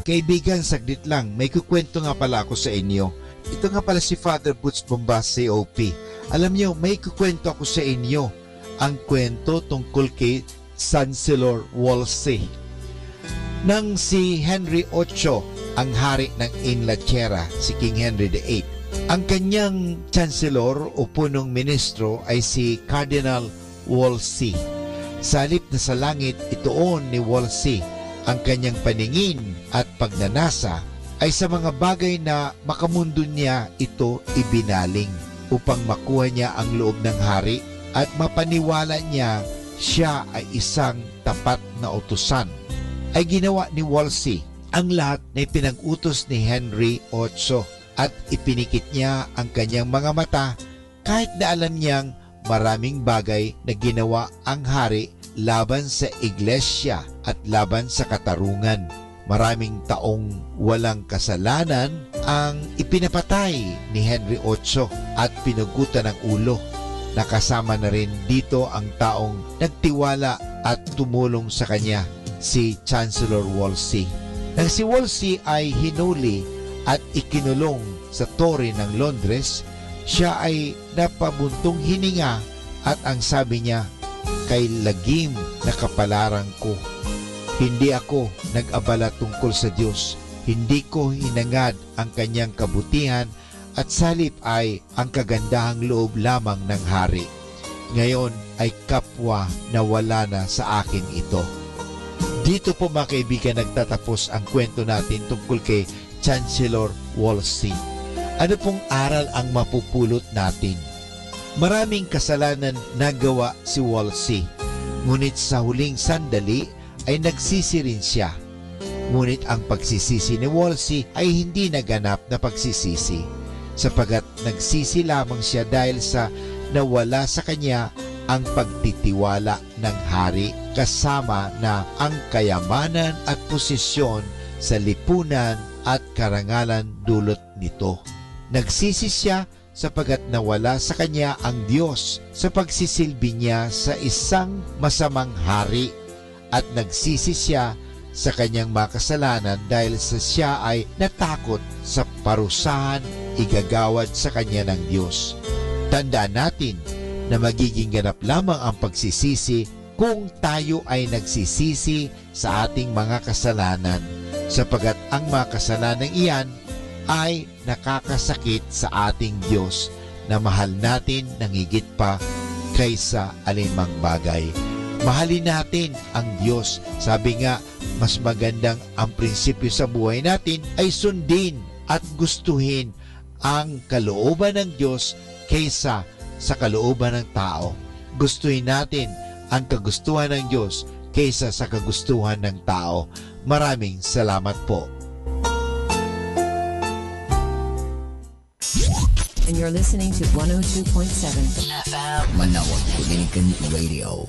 kaibigan, saglit lang. May kukwento nga pala ako sa inyo. Ito nga pala si Father Butch Bombas, COP. Alam niyo, may kukwento ako sa inyo. Ang kwento tungkol kay Chancellor Wolsey. Nang si Henry VIII, ang hari ng Inglaterra, si King Henry VIII, ang kanyang chancellor o punong ministro ay si Cardinal Wolsey. Sa halip na sa langit, ituon ni Wolsey ang kanyang paningin at pagnanasa ay sa mga bagay na makamundo niya ito ibinaling upang makuha niya ang loob ng hari at mapaniwala niya siya ay isang tapat na utusan. Ay ginawa ni Wolsey ang lahat na ipinag-utos ni Henry VIII at ipinikit niya ang kanyang mga mata kahit na alam niyang maraming bagay na ginawa ang hari laban sa iglesia at laban sa katarungan. Maraming taong walang kasalanan ang ipinapatay ni Henry VIII at pinugutan ng ulo. Nakasama na rin dito ang taong nagtiwala at tumulong sa kanya, si Chancellor Wolsey. Nang si Wolsey ay hinuli at ikinulong sa Tory ng Londres, siya ay napabuntong hininga at ang sabi niya, "Kay lagim na kapalaran ko. Hindi ako nag-abala tungkol sa Diyos. Hindi ko hinangad ang kanyang kabutihan at salip ay ang kagandahang loob lamang ng hari. Ngayon ay kapwa na wala na sa akin ito." Dito po mga kaibigan nagtatapos ang kwento natin tungkol kay Chancellor Wolsey. Ano pong aral ang mapupulot natin? Maraming kasalanan nagawa si Wolsey, ngunit sa huling sandali ay nagsisi rin siya. Ngunit ang pagsisisi ni Wolsey ay hindi naganap na pagsisisi, sapagat nagsisi lamang siya dahil sa nawala sa kanya ang pagtitiwala ng hari kasama na ang kayamanan at posisyon sa lipunan at karangalan dulot nito. Nagsisi siya sapagat nawala sa kanya ang Diyos sa pagsisilbi niya sa isang masamang hari at nagsisi siya sa kanyang makasalanan dahil sa siya ay natakot sa parusahan igagawad sa kanya ng Diyos. Tandaan natin na magiging ganap lamang ang pagsisisi kung tayo ay nagsisisi sa ating mga kasalanan, sapagat ang mga kasalanang iyan ay nakakasakit sa ating Diyos na mahal natin ng higit pa kaysa alinmang bagay. Mahalin natin ang Diyos. Sabi nga, mas magandang ang prinsipyo sa buhay natin ay sundin at gustuhin ang kalooban ng Diyos kaysa sa kalooban ng tao. Gustuhin natin ang kagustuhan ng Diyos kaysa sa kagustuhan ng tao. Maraming salamat po. And you're listening to 102.7 FM Manawag Dominican Radio.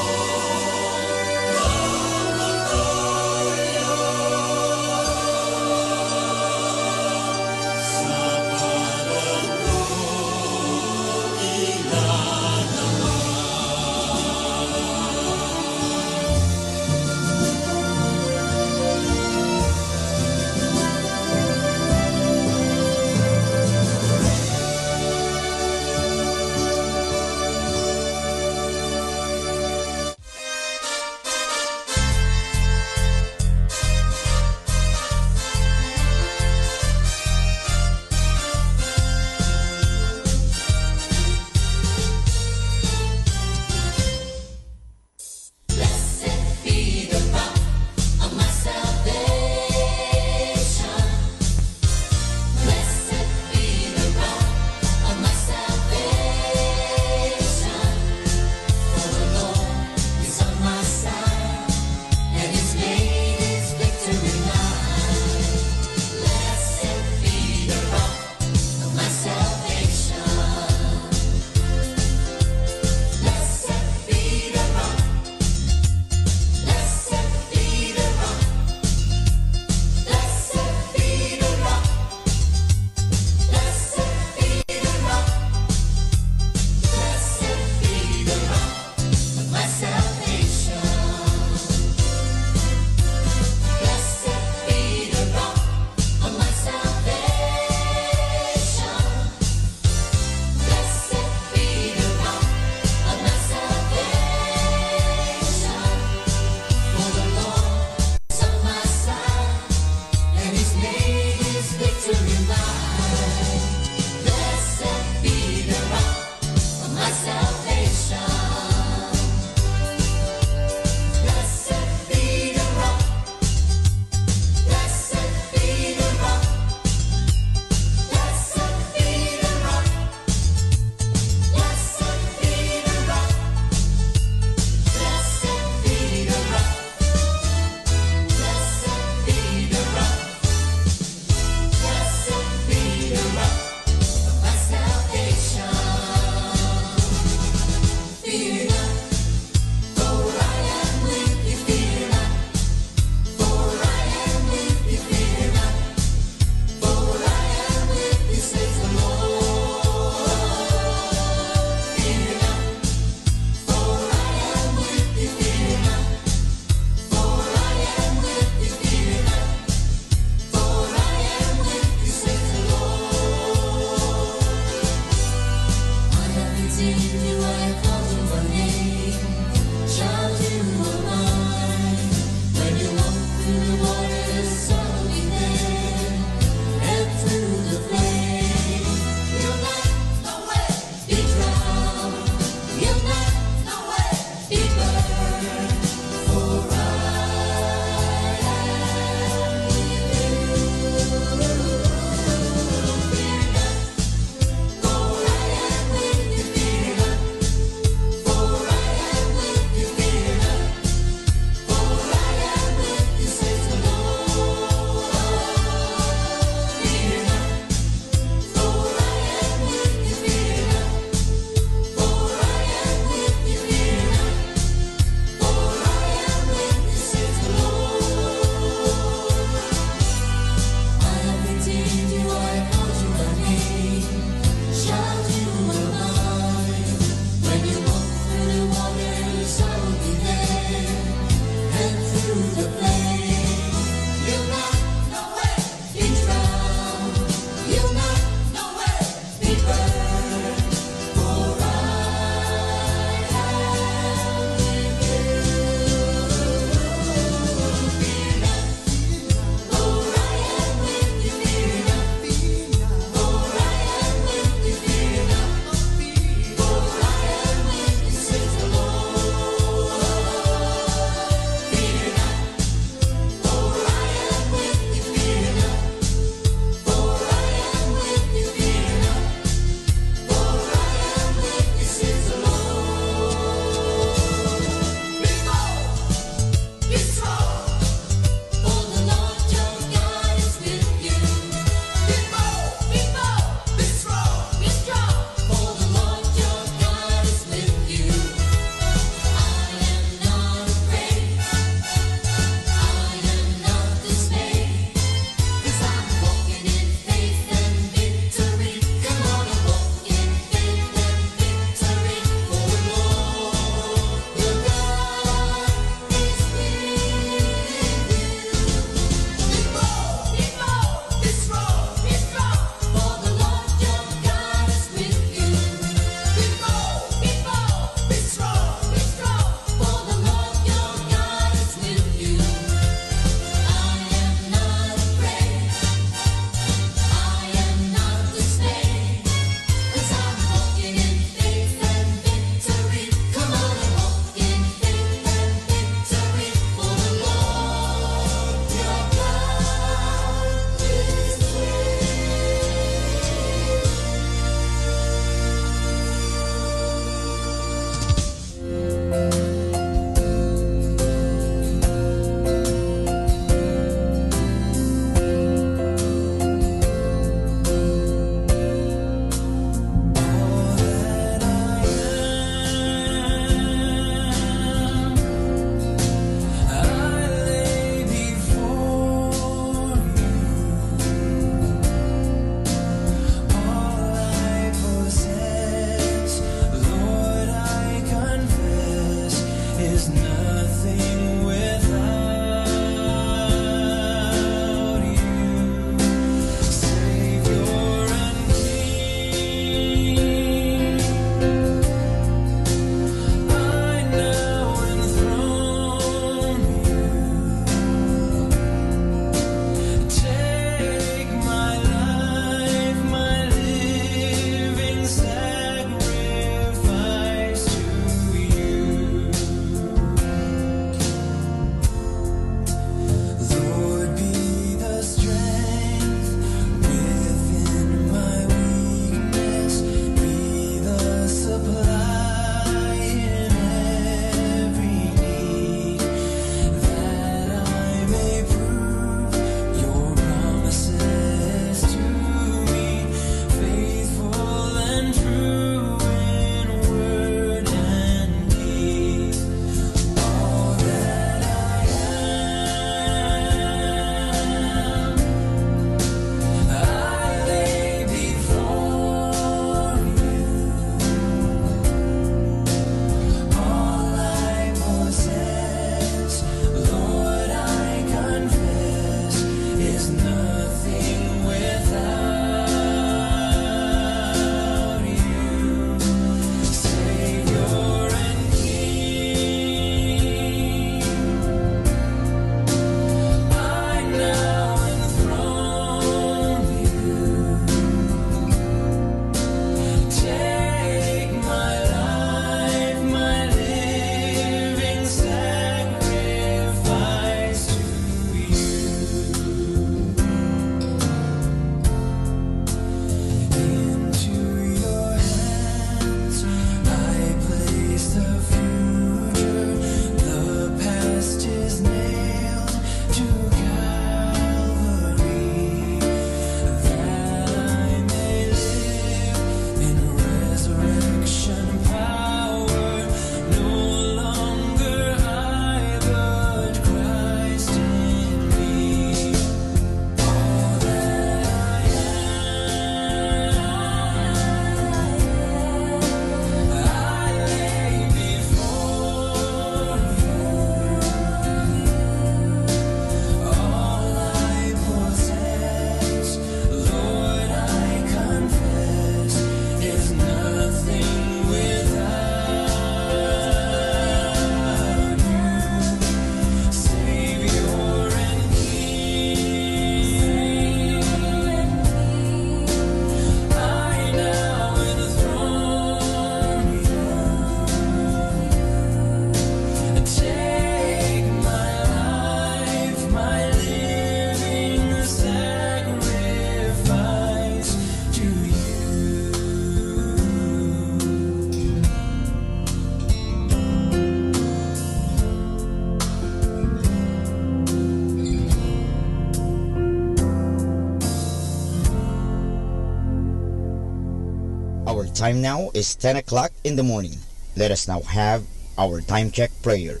time now is 10 o'clock in the morning. Let us now have our time check prayer.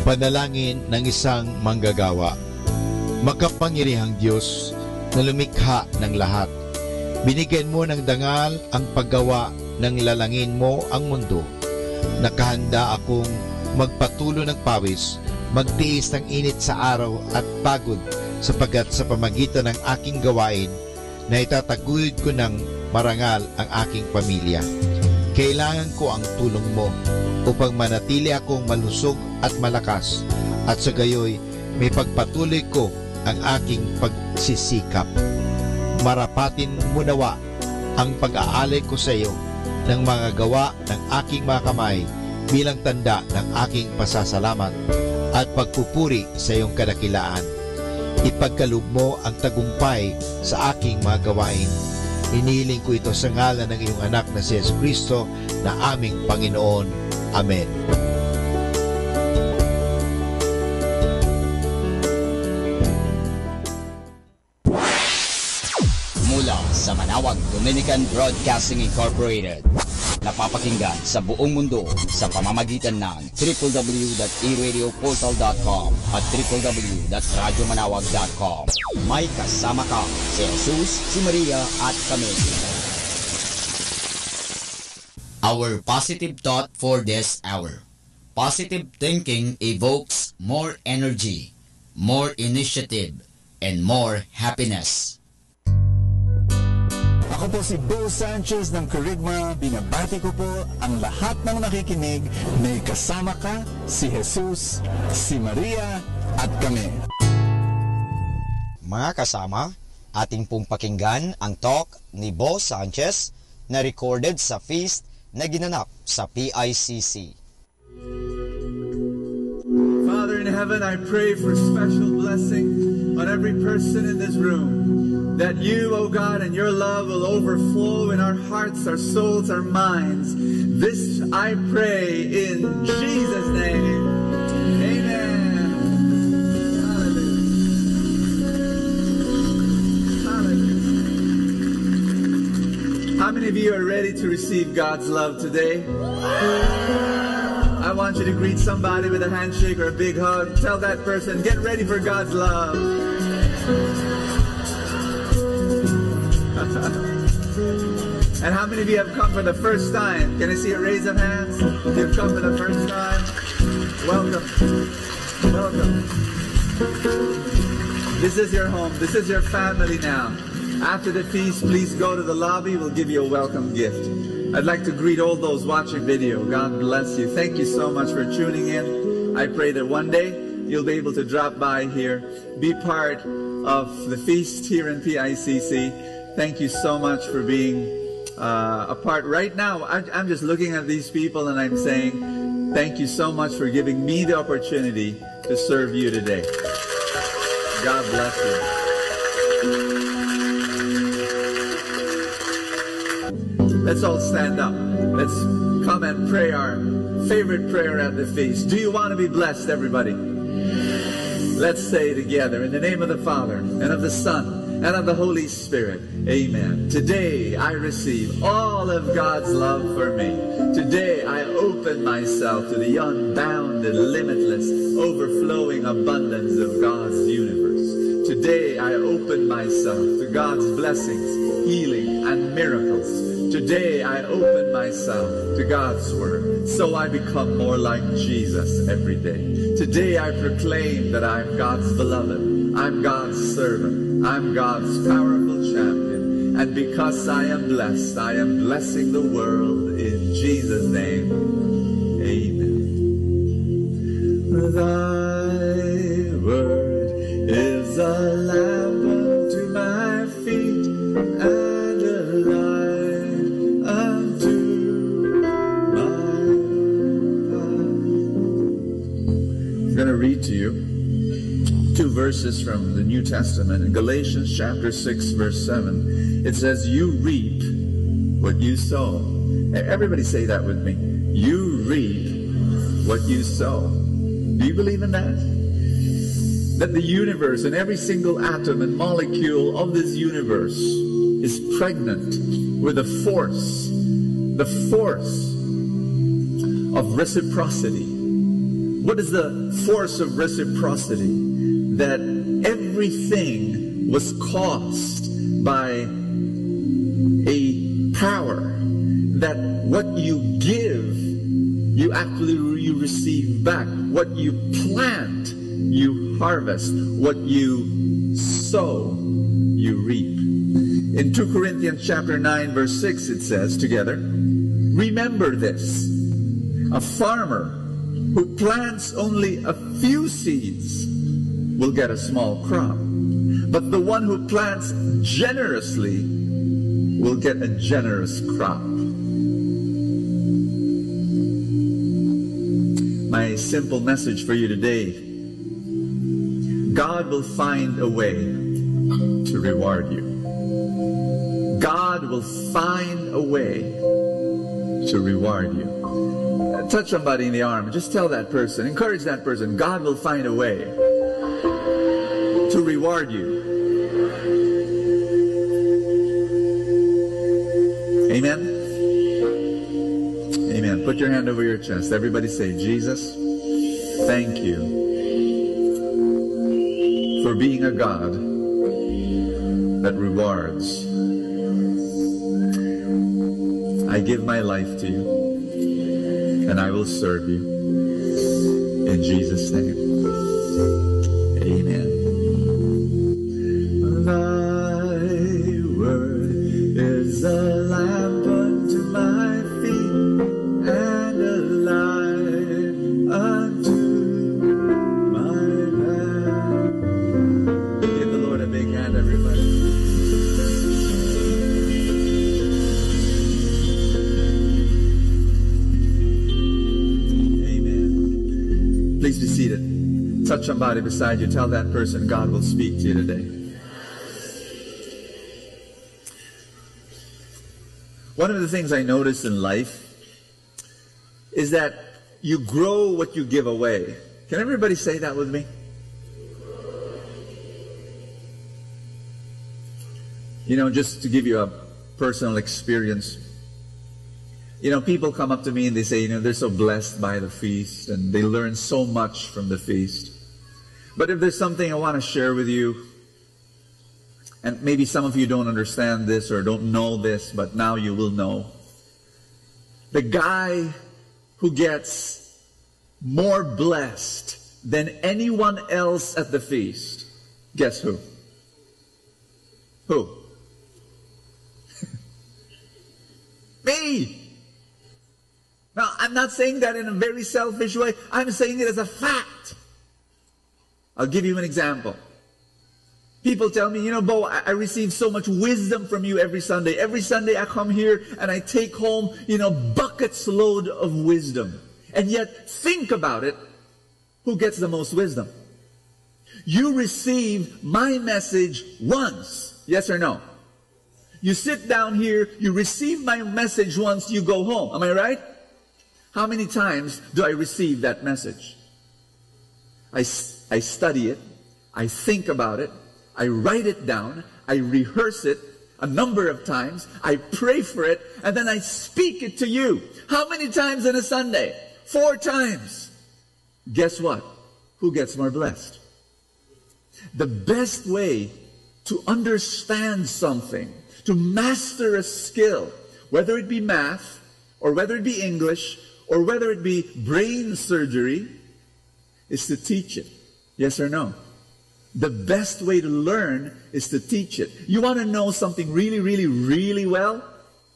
Panalangin ng isang manggagawa. Makapangyarihang Diyos na lumikha ng lahat, binigyan mo ng dangal ang paggawa ng lalangin mo ang mundo. Nakahanda akong magpatulo ng pawis, magtiis ng init sa araw at pagod, sapagkat sa pamagitan ng aking gawain na itataguyod ko ng marangal ang aking pamilya. Kailangan ko ang tulong mo upang manatili akong malusog at malakas, at sa gayoy may pagpatuloy ko ang aking pagsisikap. Marapatin mo nawa ang pag-aalay ko sa iyo ng mga gawa ng aking mga kamay bilang tanda ng aking pasasalamat at pagpupuri sa iyong kadakilaan. Ipagkaloob mo ang tagumpay sa aking mga gawain. Inihiling ko ito sa ngalan ng iyong anak na si Jesucristo na aming Panginoon. Amen. Mula sa Manawag Dominican Broadcasting Incorporated, napapakinggan sa buong mundo sa pamamagitan ng www.eradioportal.com at www.radyomanawag.com. May kasama ka si Jesus, si Maria at kami. Our positive thought for this hour. Positive thinking evokes more energy, more initiative, and more happiness. Ako po si Bo Sanchez ng Kerygma. Binabati ko po ang lahat ng nakikinig. May kasama ka, si Jesus, si Maria, at kami. Mga kasama, ating pong pakinggan ang talk ni Bo Sanchez na recorded sa feast na ginanap sa PICC. Father in heaven, I pray for special blessing on every person in this room. That you, O God, and your love will overflow in our hearts, our souls, our minds. This I pray in Jesus' name. Amen. Hallelujah. Hallelujah. How many of you are ready to receive God's love today? I want you to greet somebody with a handshake or a big hug. Tell that person, get ready for God's love. And how many of you have come for the first time? Can I see a raise of hands? If you've come for the first time, welcome. Welcome. This is your home. This is your family now. After the feast, please go to the lobby. We'll give you a welcome gift. I'd like to greet all those watching video. God bless you. Thank you so much for tuning in. I pray that one day you'll be able to drop by here, be part of the feast here in PICC. Thank you so much for being a part. Right now, I'm just looking at these people and I'm saying, thank you so much for giving me the opportunity to serve you today. God bless you. Let's all stand up. Let's come and pray our favorite prayer at the feast. Do you want to be blessed, everybody? Let's say together, in the name of the Father, and of the Son, and of the Holy Spirit. Amen. Today I receive all of God's love for me. Today I open myself to the unbounded, limitless, overflowing abundance of God's universe. Today I open myself to God's blessings, healing, and miracles. Today I open myself to God's Word, so I become more like Jesus every day. Today I proclaim that I'm God's beloved, I'm God's servant, I'm God's powerful champion, and because I am blessing the world in Jesus' name. Amen. Thy word is a lamp unto my feet and a light unto my path. I'm going to read to you two verses from the New Testament. In Galatians chapter 6 verse 7, it says, you reap what you sow. Everybody say that with me. You reap what you sow. Do you believe in that? That the universe and every single atom and molecule of this universe is pregnant with the force of reciprocity. What is the force of reciprocity? That everything was caused by a power, that what you give, you receive back. What you plant, you harvest. What you sow, you reap. In 2 Corinthians chapter 9, verse 6, it says together, remember this, a farmer who plants only a few seeds will get a small crop, but the one who plants generously will get a generous crop. My simple message for you today, God will find a way to reward you. God will find a way to reward you. Touch somebody in the arm. Just tell that person, encourage that person, God will find a way to reward you. Amen? Amen. Put your hand over your chest. Everybody say, Jesus, thank you for being a God that rewards. I give my life to you, and I will serve you. In Jesus' name, amen. Thy word is a lamp unto my feet and a light unto my path. Give the Lord a big hand, everybody. Please be seated. Touch somebody beside you. Tell that person God will speak to you today. One of the things I notice in life is that you grow what you give away. Can everybody say that with me? You know, just to give you a personal experience. You know, people come up to me and they say, you know, they're so blessed by the feast and they learn so much from the feast. But if there's something I want to share with you, and maybe some of you don't understand this or don't know this, but now you will know. The guy who gets more blessed than anyone else at the feast, guess who? Who? Me! Now, I'm not saying that in a very selfish way. I'm saying it as a fact. I'll give you an example. People tell me, you know, Bo, I receive so much wisdom from you every Sunday. Every Sunday I come here and I take home, you know, buckets load of wisdom. And yet, think about it. Who gets the most wisdom? You receive my message once. Yes or no? You sit down here, you receive my message once, you go home. Am I right? How many times do I receive that message? I study it, I think about it, I write it down, I rehearse it a number of times, I pray for it, and then I speak it to you. How many times in a Sunday? 4 times. Guess what? Who gets more blessed? The best way to understand something, to master a skill, whether it be math, or whether it be English, or whether it be brain surgery, is to teach it. Yes or no? The best way to learn is to teach it. You want to know something really, really, really well?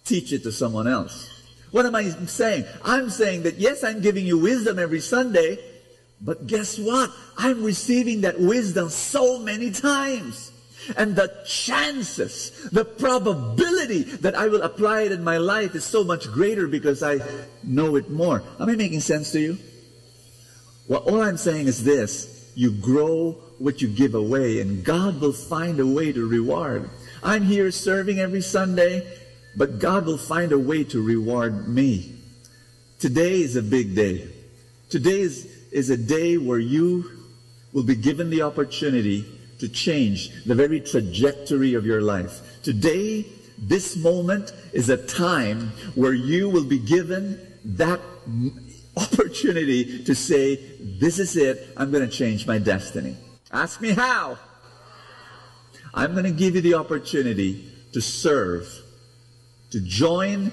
Teach it to someone else. What am I saying? I'm saying that yes, I'm giving you wisdom every Sunday, but guess what? I'm receiving that wisdom so many times. And the chances, the probability that I will apply it in my life is so much greater because I know it more. Am I making sense to you? Well, all I'm saying is this. You grow what you give away, and God will find a way to reward. I'm here serving every Sunday, but God will find a way to reward me. Today is a big day. Today is a day where you will be given the opportunity to change the very trajectory of your life. Today, this moment is a time where you will be given that opportunity to say, this is it, I'm going to change my destiny. Ask me how. I'm going to give you the opportunity to serve, to join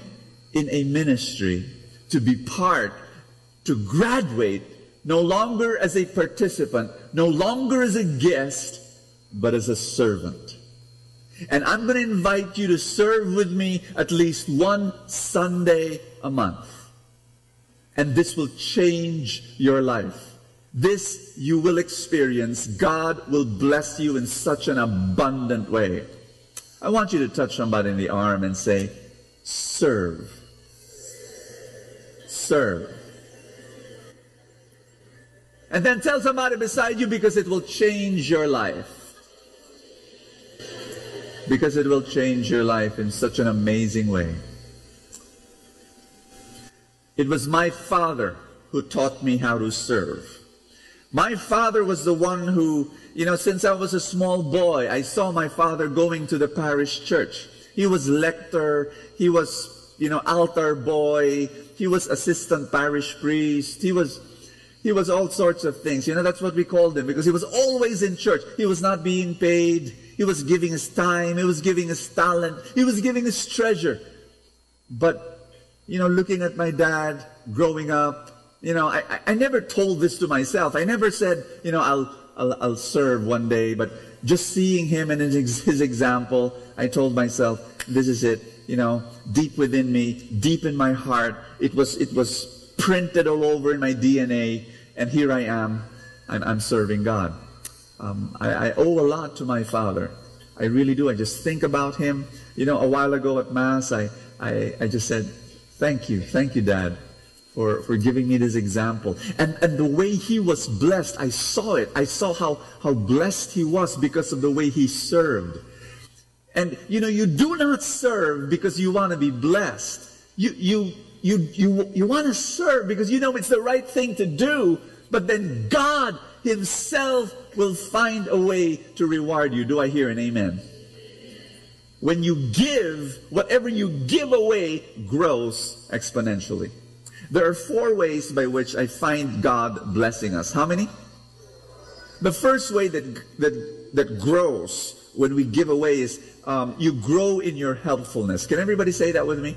in a ministry, to be part, to graduate, no longer as a participant, no longer as a guest, but as a servant. And I'm going to invite you to serve with me at least one Sunday a month. And this will change your life. This you will experience. God will bless you in such an abundant way. I want you to touch somebody in the arm and say, serve. Serve. And then tell somebody beside you, because it will change your life. Because it will change your life in such an amazing way. It was my father who taught me how to serve. My father was the one who, since I was a small boy, I saw my father going to the parish church. He was lector, he was, altar boy, he was assistant parish priest, he was all sorts of things. That's what we called him, because he was always in church. He was not being paid. He was giving his time. He was giving his talent. He was giving his treasure. But, looking at my dad growing up, I never told this to myself. I never said, I'll serve one day. But just seeing him and his example, I told myself, this is it. Deep within me, deep in my heart, it was printed all over in my DNA. And here I am. I'm serving God. I owe a lot to my father. I really do. I just think about him. A while ago at Mass, I just said, thank you, Dad, for giving me this example. And the way he was blessed, I saw it. I saw how blessed he was because of the way he served. And, you do not serve because you want to be blessed. You want to serve because it's the right thing to do, but then God Himself will find a way to reward you. Do I hear an amen? When you give, whatever you give away grows exponentially. There are 4 ways by which I find God blessing us. How many? The first way that grows when we give away is you grow in your helpfulness. Can everybody say that with me?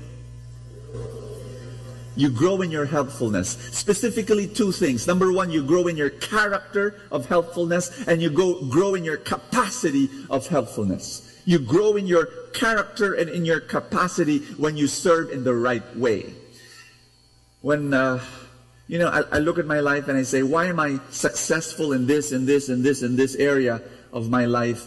You grow in your helpfulness. Specifically 2 things. Number 1, you grow in your character of helpfulness, and you grow in your capacity of helpfulness. You grow in your character and in your capacity when you serve in the right way. When, I look at my life and I say, why am I successful in this, and this, and this, and this area of my life?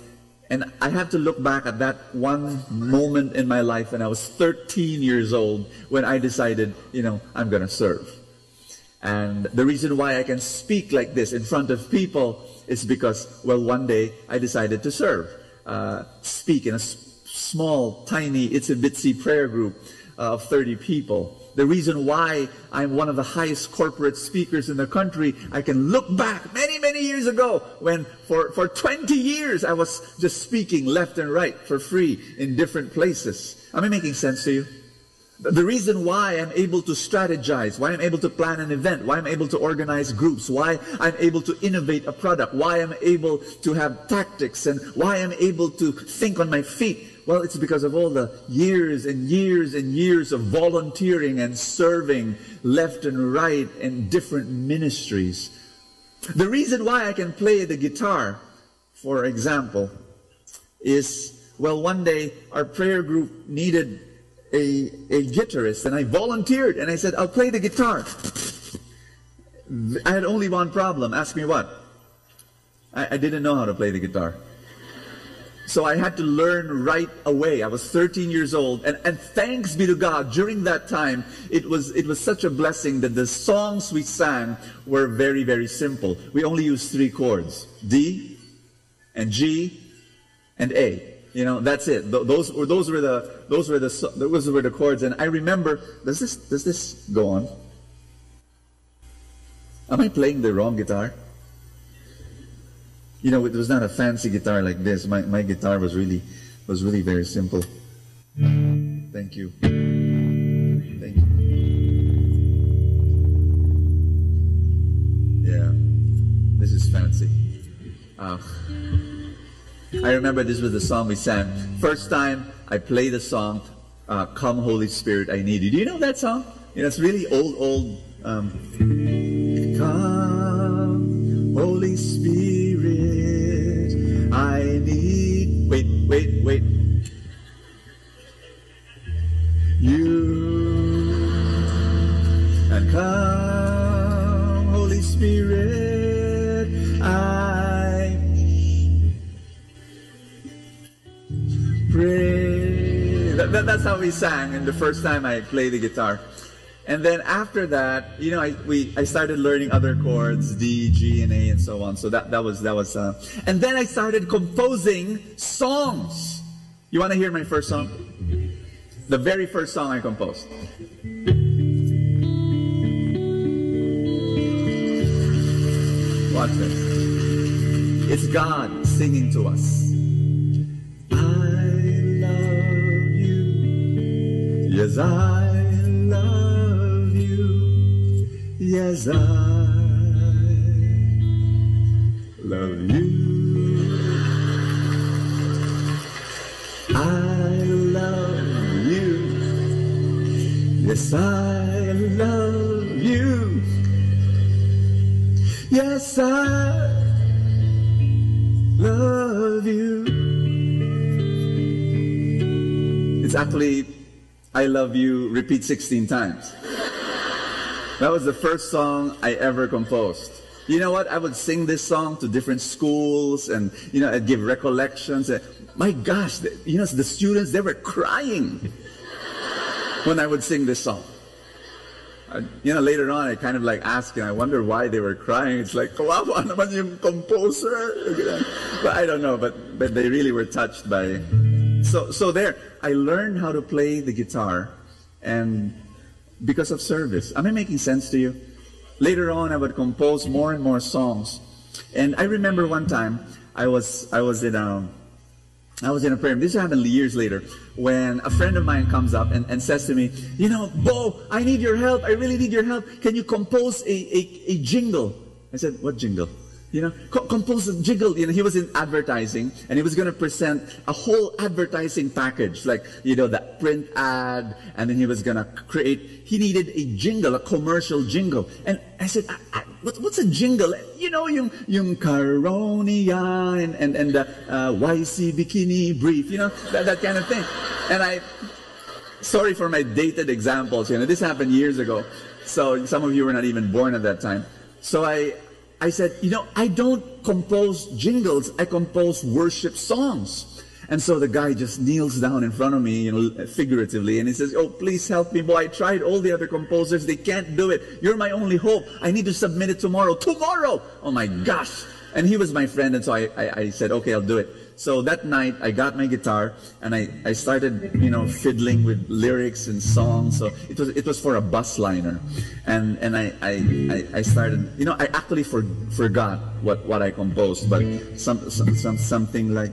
And I have to look back at that one moment in my life when I was 13 years old when I decided, I'm going to serve. And the reason why I can speak like this in front of people is because, one day I decided to serve. Speak in a small, tiny, itsy-bitsy prayer group of 30 people. The reason why I'm one of the highest corporate speakers in the country, I can look back many, many years ago when for 20 years I was just speaking left and right for free in different places. Am I making sense to you? The reason why I'm able to strategize, why I'm able to plan an event, why I'm able to organize groups, why I'm able to innovate a product, why I'm able to have tactics, and why I'm able to think on my feet. Well, it's because of all the years and years and years of volunteering and serving left and right in different ministries. The reason why I can play the guitar, for example, is, one day our prayer group needed a guitarist, and I volunteered, and I said, I'll play the guitar. I had only one problem. Ask me what? I didn't know how to play the guitar. So I had to learn right away. I was 13 years old, and thanks be to God, during that time, it was such a blessing that the songs we sang were very, very simple. We only used 3 chords, D and G and A. That's it. Those were the chords. And I remember, does this go on? Am I playing the wrong guitar? You know, it was not a fancy guitar like this. My guitar was really very simple. Thank you. Thank you. Yeah, this is fancy. I remember this was the song we sang. First time I played the song, Come Holy Spirit, I Need You. Do you know that song? You know, it's really old. Come, Holy Spirit, I need... Wait. You, and come, Holy Spirit, I pray. That's how we sang in the first time I played the guitar. And then after that, you know, I started learning other chords, D, G, and A, and so on. So that was. And then I started composing songs. You want to hear my first song? The very first song I composed. Watch this. It's God singing to us. I love you. Yes, I love you. Yes, I love you. I love you. Yes, I love you. Yes, I love you. It's actually, I love you, repeat 16 times. That was the first song I ever composed. You know what? I would sing this song to different schools and, you know, I'd give recollections. My gosh, you know, the students, they were crying when I would sing this song. You know, later on, I kind of like asked, and I wonder why they were crying. It's like, kawawa naman yung composer. But I don't know, but they really were touched by. So there, I learned how to play the guitar, and because of service. Am I making sense to you? Later on, I would compose more and more songs. And I remember one time, I was in a prayer. This happened years later, when a friend of mine comes up and says to me, you know, Bo, I need your help. I really need your help. Can you compose a jingle? I said, what jingle? You know, compose a jingle. You know, he was in advertising, and he was going to present a whole advertising package, like, you know, the print ad, and then he was going to he needed a jingle, a commercial jingle. And I said, what's a jingle? You know, yung Caronia and the YC Bikini Brief, you know, that kind of thing. And sorry for my dated examples, you know, this happened years ago. So some of you were not even born at that time. So I said, you know, I don't compose jingles, I compose worship songs. And so the guy just kneels down in front of me, you know, figuratively, and he says, oh, please help me, boy. I tried all the other composers. They can't do it. You're my only hope. I need to submit it tomorrow. Tomorrow! Oh, my gosh. And he was my friend, and so I said, okay, I'll do it. So that night, I got my guitar, and I started, you know, fiddling with lyrics and songs. So it was for a bus liner. And I started, you know, I actually forgot what I composed, but something like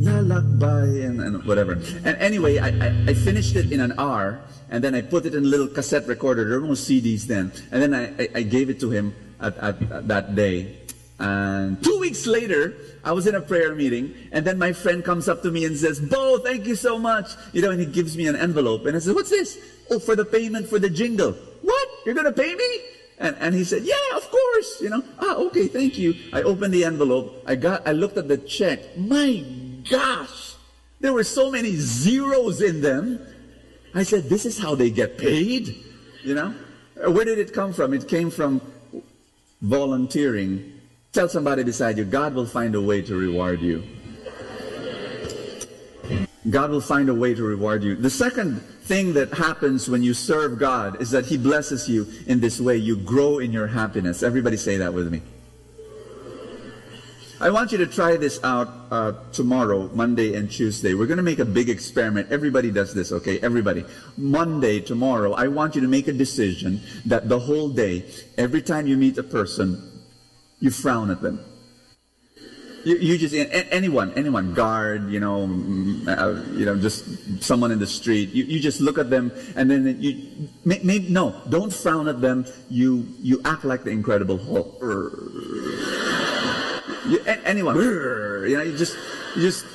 Lalakbay and whatever. And anyway, I finished it in an hour, and then I put it in a little cassette recorder. There were no CDs then. And then I gave it to him at that day. And 2 weeks later, I was in a prayer meeting, and then my friend comes up to me and says, Bo, thank you so much. You know, and he gives me an envelope. And I said, what's this? Oh, for the payment for the jingle. What? You're going to pay me? And he said, yeah, of course. You know, okay, thank you. I opened the envelope. I looked at the check. My gosh, there were so many zeros in them. I said, this is how they get paid? You know? Where did it come from? It came from volunteering. Tell somebody beside you, God will find a way to reward you. God will find a way to reward you. The second thing that happens when you serve God is that He blesses you in this way. You grow in your happiness. Everybody say that with me. I want you to try this out tomorrow, Monday and Tuesday. We're going to make a big experiment. Everybody does this, okay? Everybody. Monday, tomorrow, I want you to make a decision that the whole day, every time you meet a person, you frown at them. You just anyone, guard, just someone in the street. You just look at them, and then don't frown at them. You act like the Incredible Hulk. Anyone, you just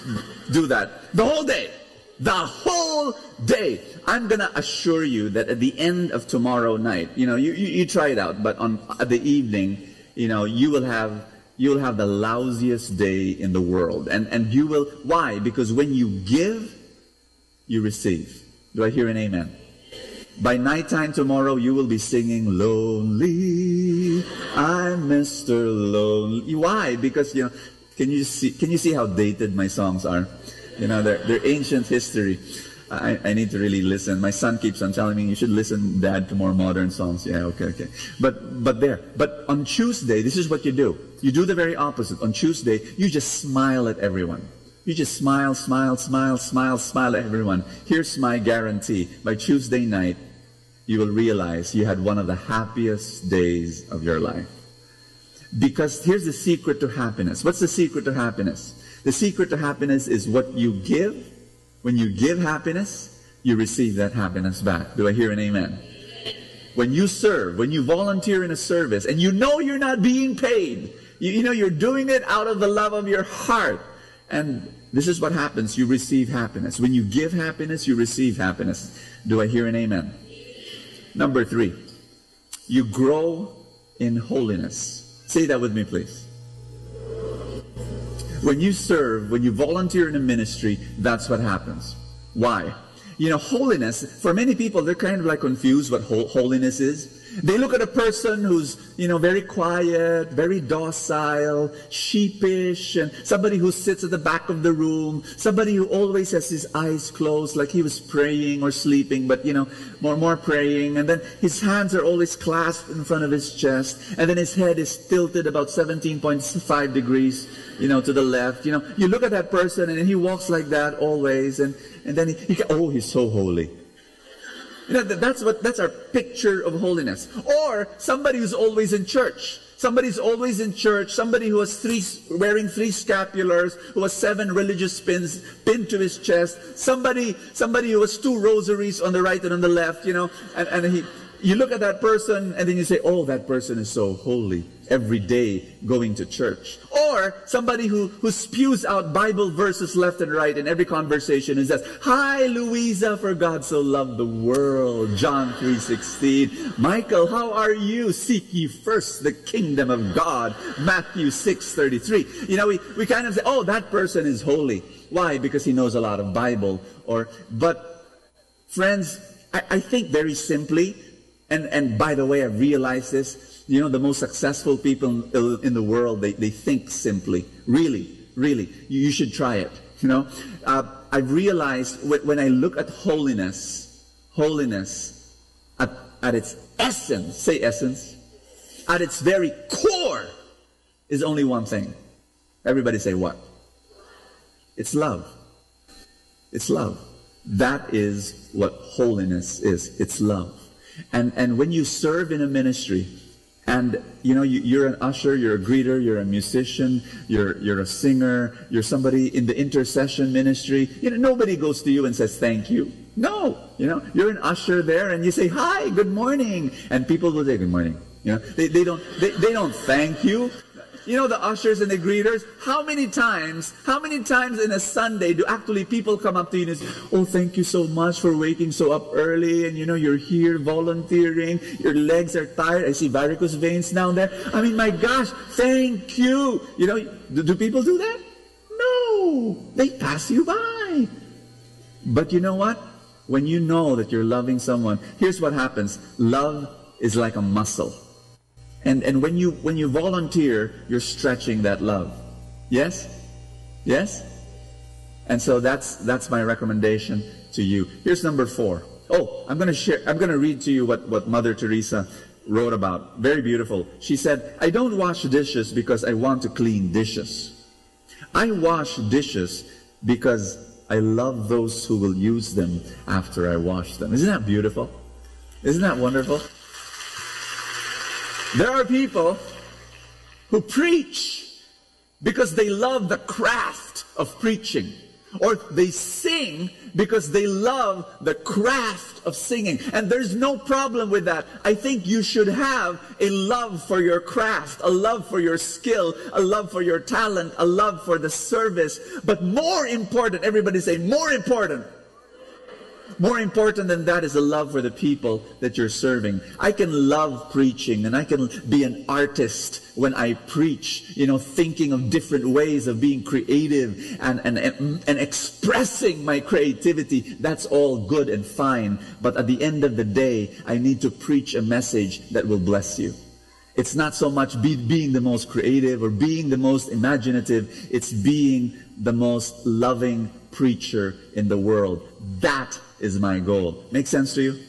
do that the whole day. The whole day. I'm gonna assure you that at the end of tomorrow night, you try it out, but at the evening, you will have the lousiest day in the world. And you will, why? Because when you give, you receive. Do I hear an amen? By nighttime tomorrow, you will be singing, "Lonely, I'm Mr. Lonely." Why? Because, can you see how dated my songs are? They're ancient history. I need to really listen. My son keeps on telling me, "You should listen, Dad, to more modern songs." Yeah, okay. But on Tuesday, this is what you do. You do the very opposite. On Tuesday, you just smile at everyone. You just smile at everyone. Here's my guarantee. By Tuesday night, you will realize you had one of the happiest days of your life. Because here's the secret to happiness. What's the secret to happiness? The secret to happiness is what you give. When you give happiness, you receive that happiness back. Do I hear an amen? When you serve, when you volunteer in a service, and you're not being paid, you're doing it out of the love of your heart. And this is what happens. You receive happiness. When you give happiness, you receive happiness. Do I hear an amen? Number 3, you grow in holiness. Say that with me, please. When you serve, when you volunteer in a ministry, that's what happens. Why? Holiness, for many people, they're kind of like confused what holiness is. They look at a person who's, very quiet, very docile, sheepish, and somebody who sits at the back of the room, somebody who always has his eyes closed, like he was praying or sleeping, but, more praying. And then his hands are always clasped in front of his chest, and then his head is tilted about 17.5 degrees, to the left. You look at that person, and he walks like that always, and then he's so holy. That's our picture of holiness. Or somebody who's always in church. Somebody's always in church. Somebody who was wearing 3 scapulars, who has 7 religious pins pinned to his chest. Somebody who has 2 rosaries on the right and on the left. You look at that person and then you say, "Oh, that person is so holy, every day going to church." Or somebody who spews out Bible verses left and right in every conversation and says, "Hi, Louisa, for God so loved the world," John 3:16. "Michael, how are you? Seek ye first the kingdom of God," Matthew 6:33. We kind of say, "Oh, that person is holy." Why? Because he knows a lot of Bible. But friends, I think very simply, and by the way, I've realized this, the most successful people in the world, they think simply. Really. You should try it. I've realized when I look at holiness at its essence, say essence, at its very core is only one thing. Everybody say what? It's love. It's love. That is what holiness is. It's love. And when you serve in a ministry, and you're an usher, you're a greeter, you're a musician, you're a singer, you're somebody in the intercession ministry, nobody goes to you and says thank you. No, you're an usher there, and you say hi, good morning, and people will say good morning. They don't thank you. The ushers and the greeters, how many times in a Sunday do actually people come up to you and say, "Oh, thank you so much for waking so up early, and you're here volunteering, your legs are tired, I see varicose veins down there. I mean, my gosh, thank you." Do people do that? No, they pass you by. But you know what? When you know that you're loving someone, here's what happens. Love is like a muscle. And when you volunteer, you're stretching that love. Yes? Yes? And so that's my recommendation to you. Here's number 4. Oh, I'm going to read to you what Mother Teresa wrote about. Very beautiful. She said, "I don't wash dishes because I want to clean dishes. I wash dishes because I love those who will use them after I wash them." Isn't that beautiful? Isn't that wonderful? There are people who preach because they love the craft of preaching. Or they sing because they love the craft of singing. And there's no problem with that. I think you should have a love for your craft, a love for your skill, a love for your talent, a love for the service. But more important, everybody say, more important. More important than that is a love for the people that you're serving. I can love preaching and I can be an artist when I preach, thinking of different ways of being creative and expressing my creativity. That's all good and fine. But at the end of the day, I need to preach a message that will bless you. It's not so much being the most creative or being the most imaginative. It's being the most loving preacher in the world. That is my goal. Make sense to you?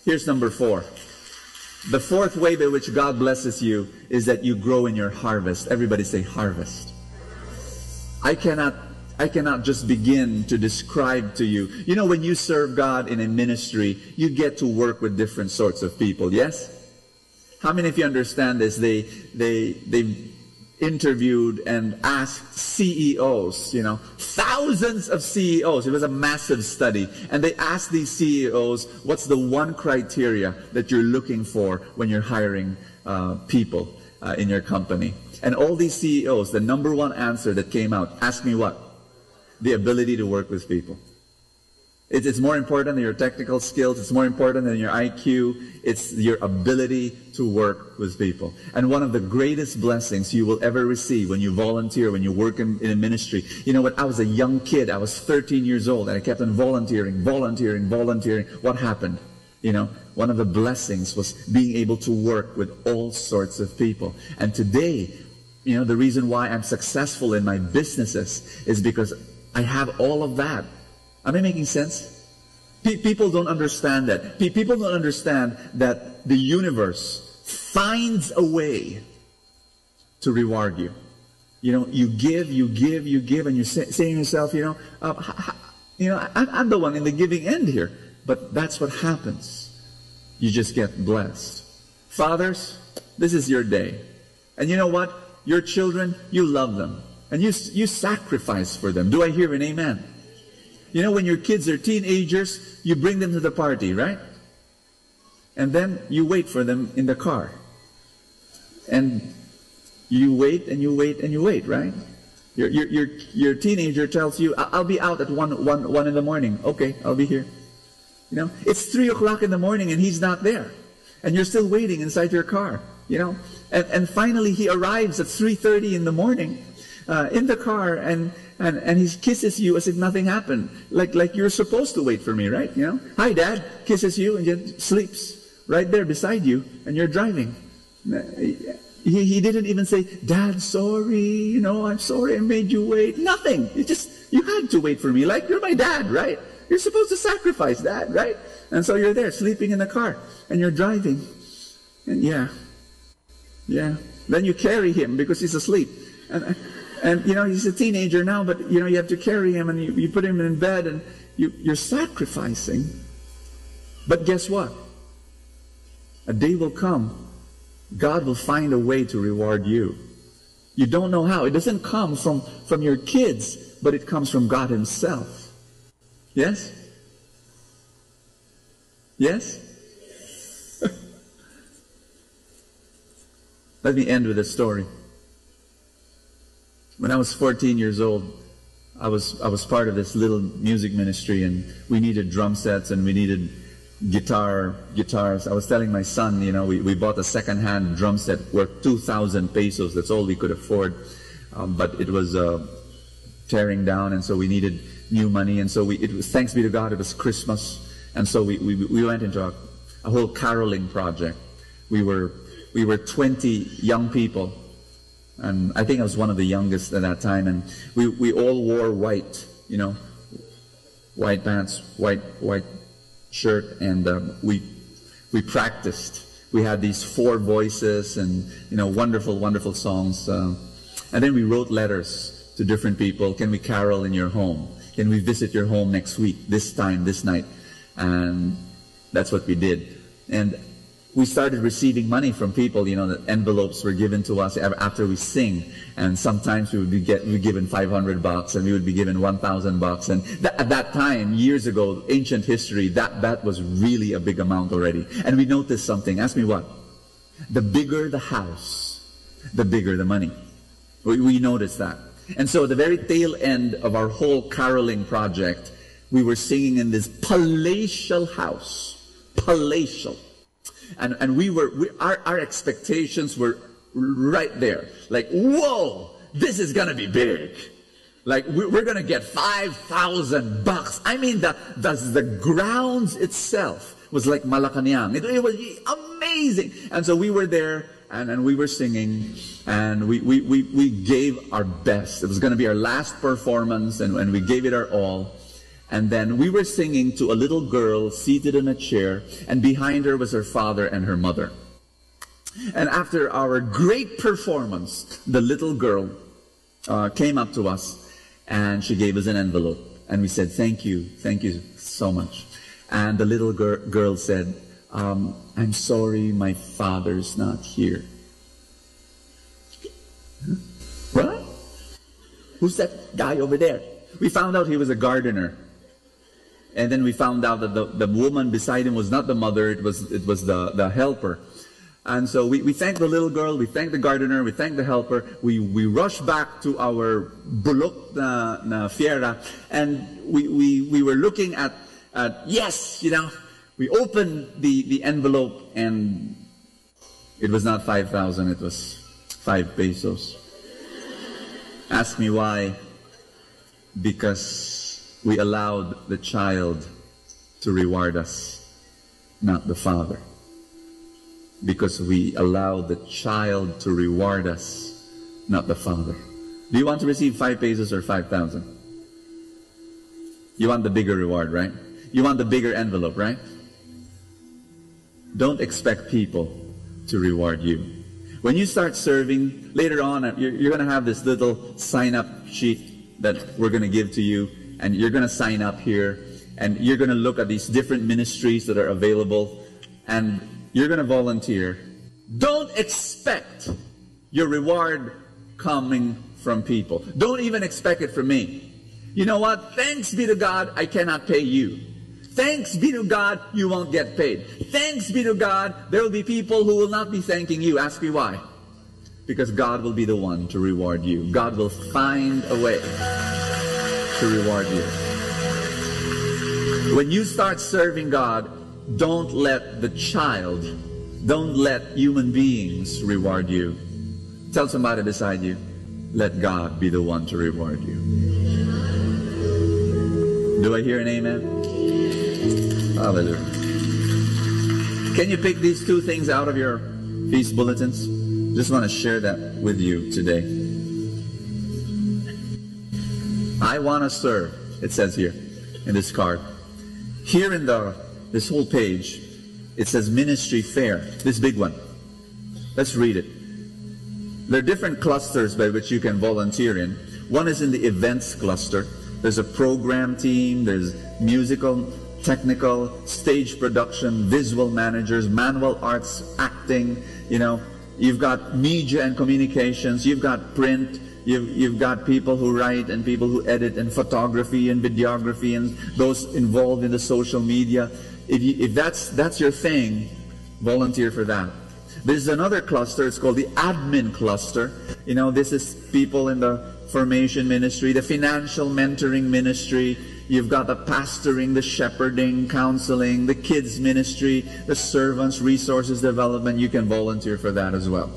Here's number 4. The fourth way by which God blesses you is that you grow in your harvest. Everybody say harvest. I cannot just begin to describe to you. When you serve God in a ministry, you get to work with different sorts of people. Yes? How many of you understand this? They interviewed and asked CEOs, thousands of CEOs. It was a massive study. And they asked these CEOs, what's the one criteria that you're looking for when you're hiring people in your company? And all these CEOs, the number one answer that came out, ask me what? The ability to work with people. It's more important than your technical skills. It's more important than your IQ. It's your ability to work with people. And one of the greatest blessings you will ever receive when you volunteer, when you work in a ministry. When I was a young kid, I was 13 years old, and I kept on volunteering. What happened? One of the blessings was being able to work with all sorts of people. And today, the reason why I'm successful in my businesses is because I have all of that. Am I making sense? People don't understand that. People don't understand that the universe finds a way to reward you. You give, and you're saying to yourself, I'm the one in the giving end here. But that's what happens. You just get blessed. Fathers, this is your day. And you know what? Your children, you love them. And you sacrifice for them. Do I hear an amen? When your kids are teenagers, you bring them to the party, right? And then you wait for them in the car. And you wait and you wait and you wait, right? Your teenager tells you, I'll be out at 1 in the morning. Okay, I'll be here. It's 3 o'clock in the morning and he's not there. And you're still waiting inside your car, And finally he arrives at 3:30 in the morning in the car and he kisses you as if nothing happened. Like you're supposed to wait for me, right? Hi, Dad. Kisses you and just sleeps right there beside you and you're driving. He didn't even say, Dad, sorry, I'm sorry I made you wait. Nothing. You had to wait for me. Like you're my dad, right? You're supposed to sacrifice that, right? And so you're there sleeping in the car and you're driving. And yeah. Then you carry him because he's asleep. And he's a teenager now, but you have to carry him and you put him in bed and you're sacrificing. But guess what? A day will come. God will find a way to reward you. You don't know how. It doesn't come from your kids, but it comes from God Himself. Yes? Yes? Let me end with a story. When I was 14 years old, I was part of this little music ministry, and we needed drum sets and we needed guitars. I was telling my son, we bought a second-hand drum set worth 2,000 pesos. That's all we could afford. But it was tearing down, and so we needed new money. And so it was, thanks be to God, it was Christmas. And so we went into a whole caroling project. We were 20 young people. And I think I was one of the youngest at that time. And we all wore white, white pants, white shirt. And we practiced. We had these 4 voices and, wonderful, wonderful songs. And then we wrote letters to different people. Can we carol in your home? Can we visit your home next week, this time, this night? And that's what we did. And we started receiving money from people. You know, the envelopes were given to us after we sing, and sometimes we would be given $500, and we would be given $1,000. And at that time, years ago, ancient history, that was really a big amount already. And we noticed something. Ask me what? The bigger the house, the bigger the money. We noticed that. And so at the very tail end of our whole caroling project, we were singing in this palatial house. Palatial. And our expectations were right there. Like, whoa, this is going to be big. Like, we're going to get $5,000. I mean, the grounds itself was like Malacanang. It was amazing. And so we were there, and we were singing, and we gave our best. It was going to be our last performance, and we gave it our all. And then we were singing to a little girl seated in a chair, and behind her was her father and her mother. And after our great performance, the little girl came up to us, and she gave us an envelope. And we said, thank you so much. And the little girl said, I'm sorry, my father's not here. What? Who's that guy over there? We found out he was a gardener. And then we found out that the woman beside him was not the mother, it was the helper. And so we thanked the little girl, we thanked the gardener, we thanked the helper. We rushed back to our bulok na fiera, and we were looking at yes, you know, we opened the envelope, and it was not 5,000, it was 5 pesos. Ask me why. Because we allowed the child to reward us, not the father. Because we allowed the child to reward us, not the father. Do you want to receive 5 pesos or 5,000? You want the bigger reward, right? You want the bigger envelope, right? Don't expect people to reward you. When you start serving, later on, you're going to have this little sign-up sheet that we're going to give to you. And you're going to sign up here, and you're going to look at these different ministries that are available, and you're going to volunteer. Don't expect your reward coming from people. Don't even expect it from me. You know what? Thanks be to God, I cannot pay you. Thanks be to God, you won't get paid. Thanks be to God, there will be people who will not be thanking you. Ask me why. Because God will be the one to reward you. God will find a way to reward you. When you start serving God, don't let the child, don't let human beings reward you. Tell somebody beside you, let God be the one to reward you. Do I hear an amen? Hallelujah. Can you pick these 2 things out of your feast bulletins? Just want to share that with you today. I want to serve, it says here in this card. Here in this whole page, it says ministry fair, this big one. Let's read it. There are different clusters by which you can volunteer in. One is in the events cluster. There's a program team, there's musical, technical, stage production, visual managers, manual arts, acting, you know. You've got media and communications, you've got print, You've got people who write and people who edit and photography and videography and those involved in the social media. If that's your thing, volunteer for that. There's another cluster, it's called the admin cluster. You know, this is people in the formation ministry, the financial mentoring ministry. You've got the pastoring, the shepherding, counseling, the kids ministry, the servants, resources development. You can volunteer for that as well.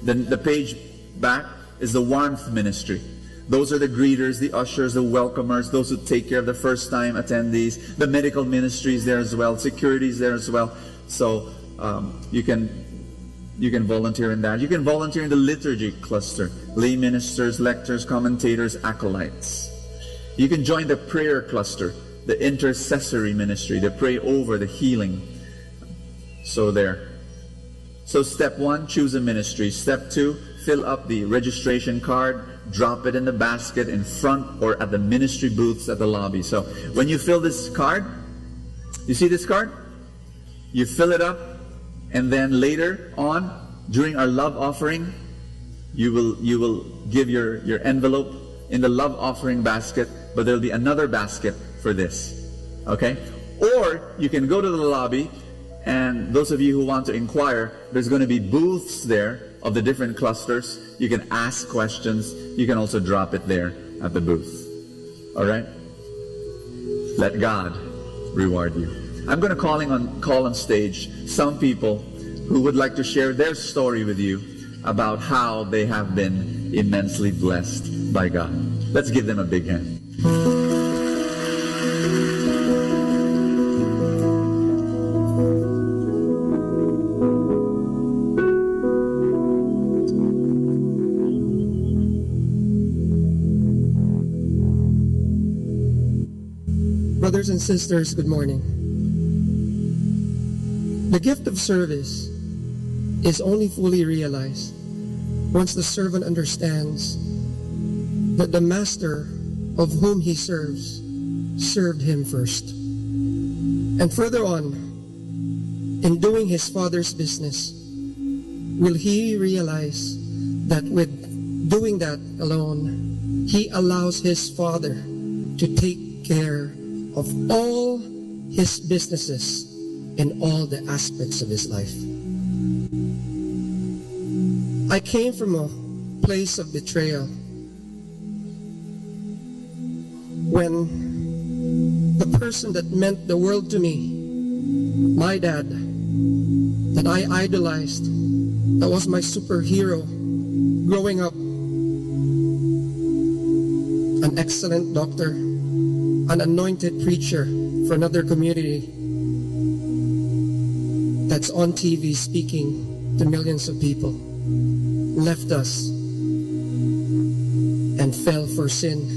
Then the page back is the warmth ministry. Those are the greeters, the ushers, the welcomers, those who take care of the first-time attendees. The medical ministry is there as well. Security is there as well. So you can volunteer in that. You can volunteer in the liturgy cluster. Lay ministers, lectors, commentators, acolytes. You can join the prayer cluster, the intercessory ministry, the pray over, the healing. So there. So step 1, choose a ministry. Step 2, fill up the registration card, drop it in the basket in front or at the ministry booths at the lobby. So when you fill this card, you see this card? You fill it up And then later on, during our love offering, you will give your envelope in the love offering basket, but there'll be another basket for this. Okay? Or you can go to the lobby, and those of you who want to inquire, there's going to be booths there of the different clusters. You can ask questions. You can also drop it there at the booth. All right? Let God reward you. I'm going to call on stage some people who would like to share their story with you about how they have been immensely blessed by God. Let's give them a big hand. Brothers and sisters, good morning. The gift of service is only fully realized once the servant understands that the master of whom he serves served him first. And further on, in doing his Father's business, will he realize that with doing that alone, he allows his Father to take care of all his businesses in all the aspects of his life. I came from a place of betrayal when the person that meant the world to me, my dad, that I idolized, that was my superhero growing up, an excellent doctor, an anointed preacher for another community that's on TV speaking to millions of people, left us and fell for sin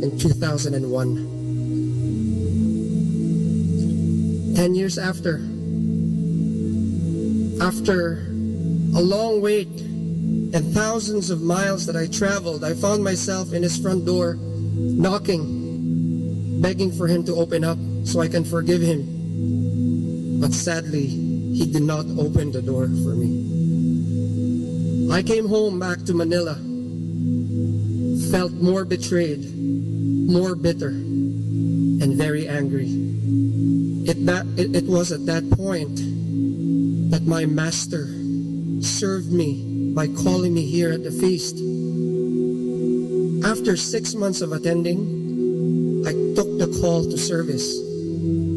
in 2001. 10 years after a long wait and thousands of miles that I traveled, I found myself in his front door knocking, begging for him to open up so I can forgive him. But sadly, he did not open the door for me. I came home back to Manila, felt more betrayed, more bitter, and very angry. It was at that point that my master served me by calling me here at the feast. After 6 months of attending, I took the call to service.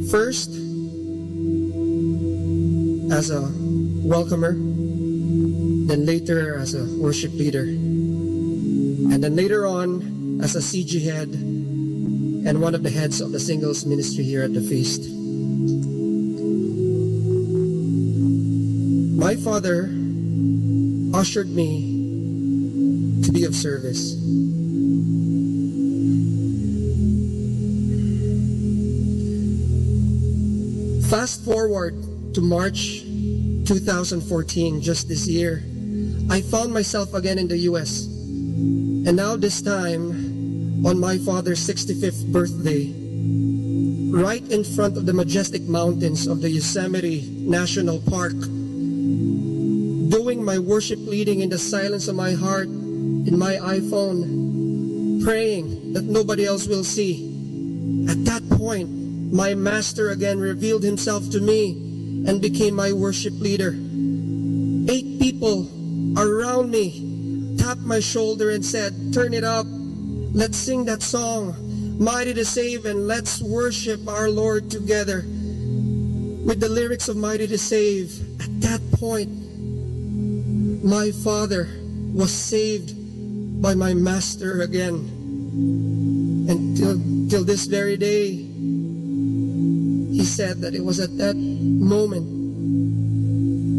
First, as a welcomer, then later as a worship leader, and then later on as a CG head and one of the heads of the singles ministry here at the feast. My father ushered me to be of service. Fast forward to March 2014, just this year, I found myself again in the US. And now this time, on my father's 65th birthday, right in front of the majestic mountains of the Yosemite National Park, doing my worship leading in the silence of my heart, in my iPhone, praying that nobody else will see. At that point, my master again revealed himself to me and became my worship leader. 8 people around me tapped my shoulder and said, "Turn it up, let's sing that song, Mighty to Save, and let's worship our Lord together." With the lyrics of Mighty to Save, at that point, my father was saved by my master again. And till this very day, he said that it was at that moment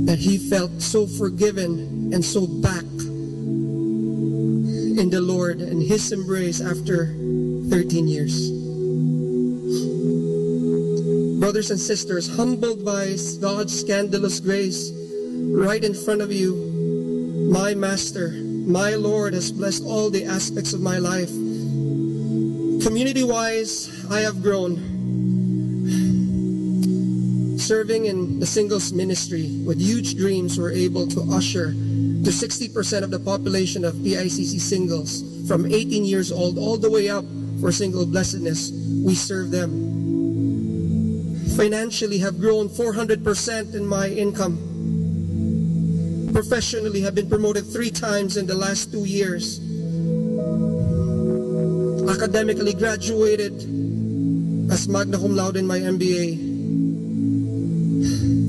that he felt so forgiven and so back in the Lord and his embrace after 13 years. Brothers and sisters, humbled by God's scandalous grace, right in front of you, my Master, my Lord has blessed all the aspects of my life. Community-wise, I have grown. serving in the singles ministry with huge dreams, we're able to usher to 60% of the population of PICC singles from 18 years old all the way up for single blessedness. We serve them. Financially, have grown 400% in my income. Professionally, have been promoted 3 times in the last 2 years. Academically, graduated as magna cum laude in my MBA.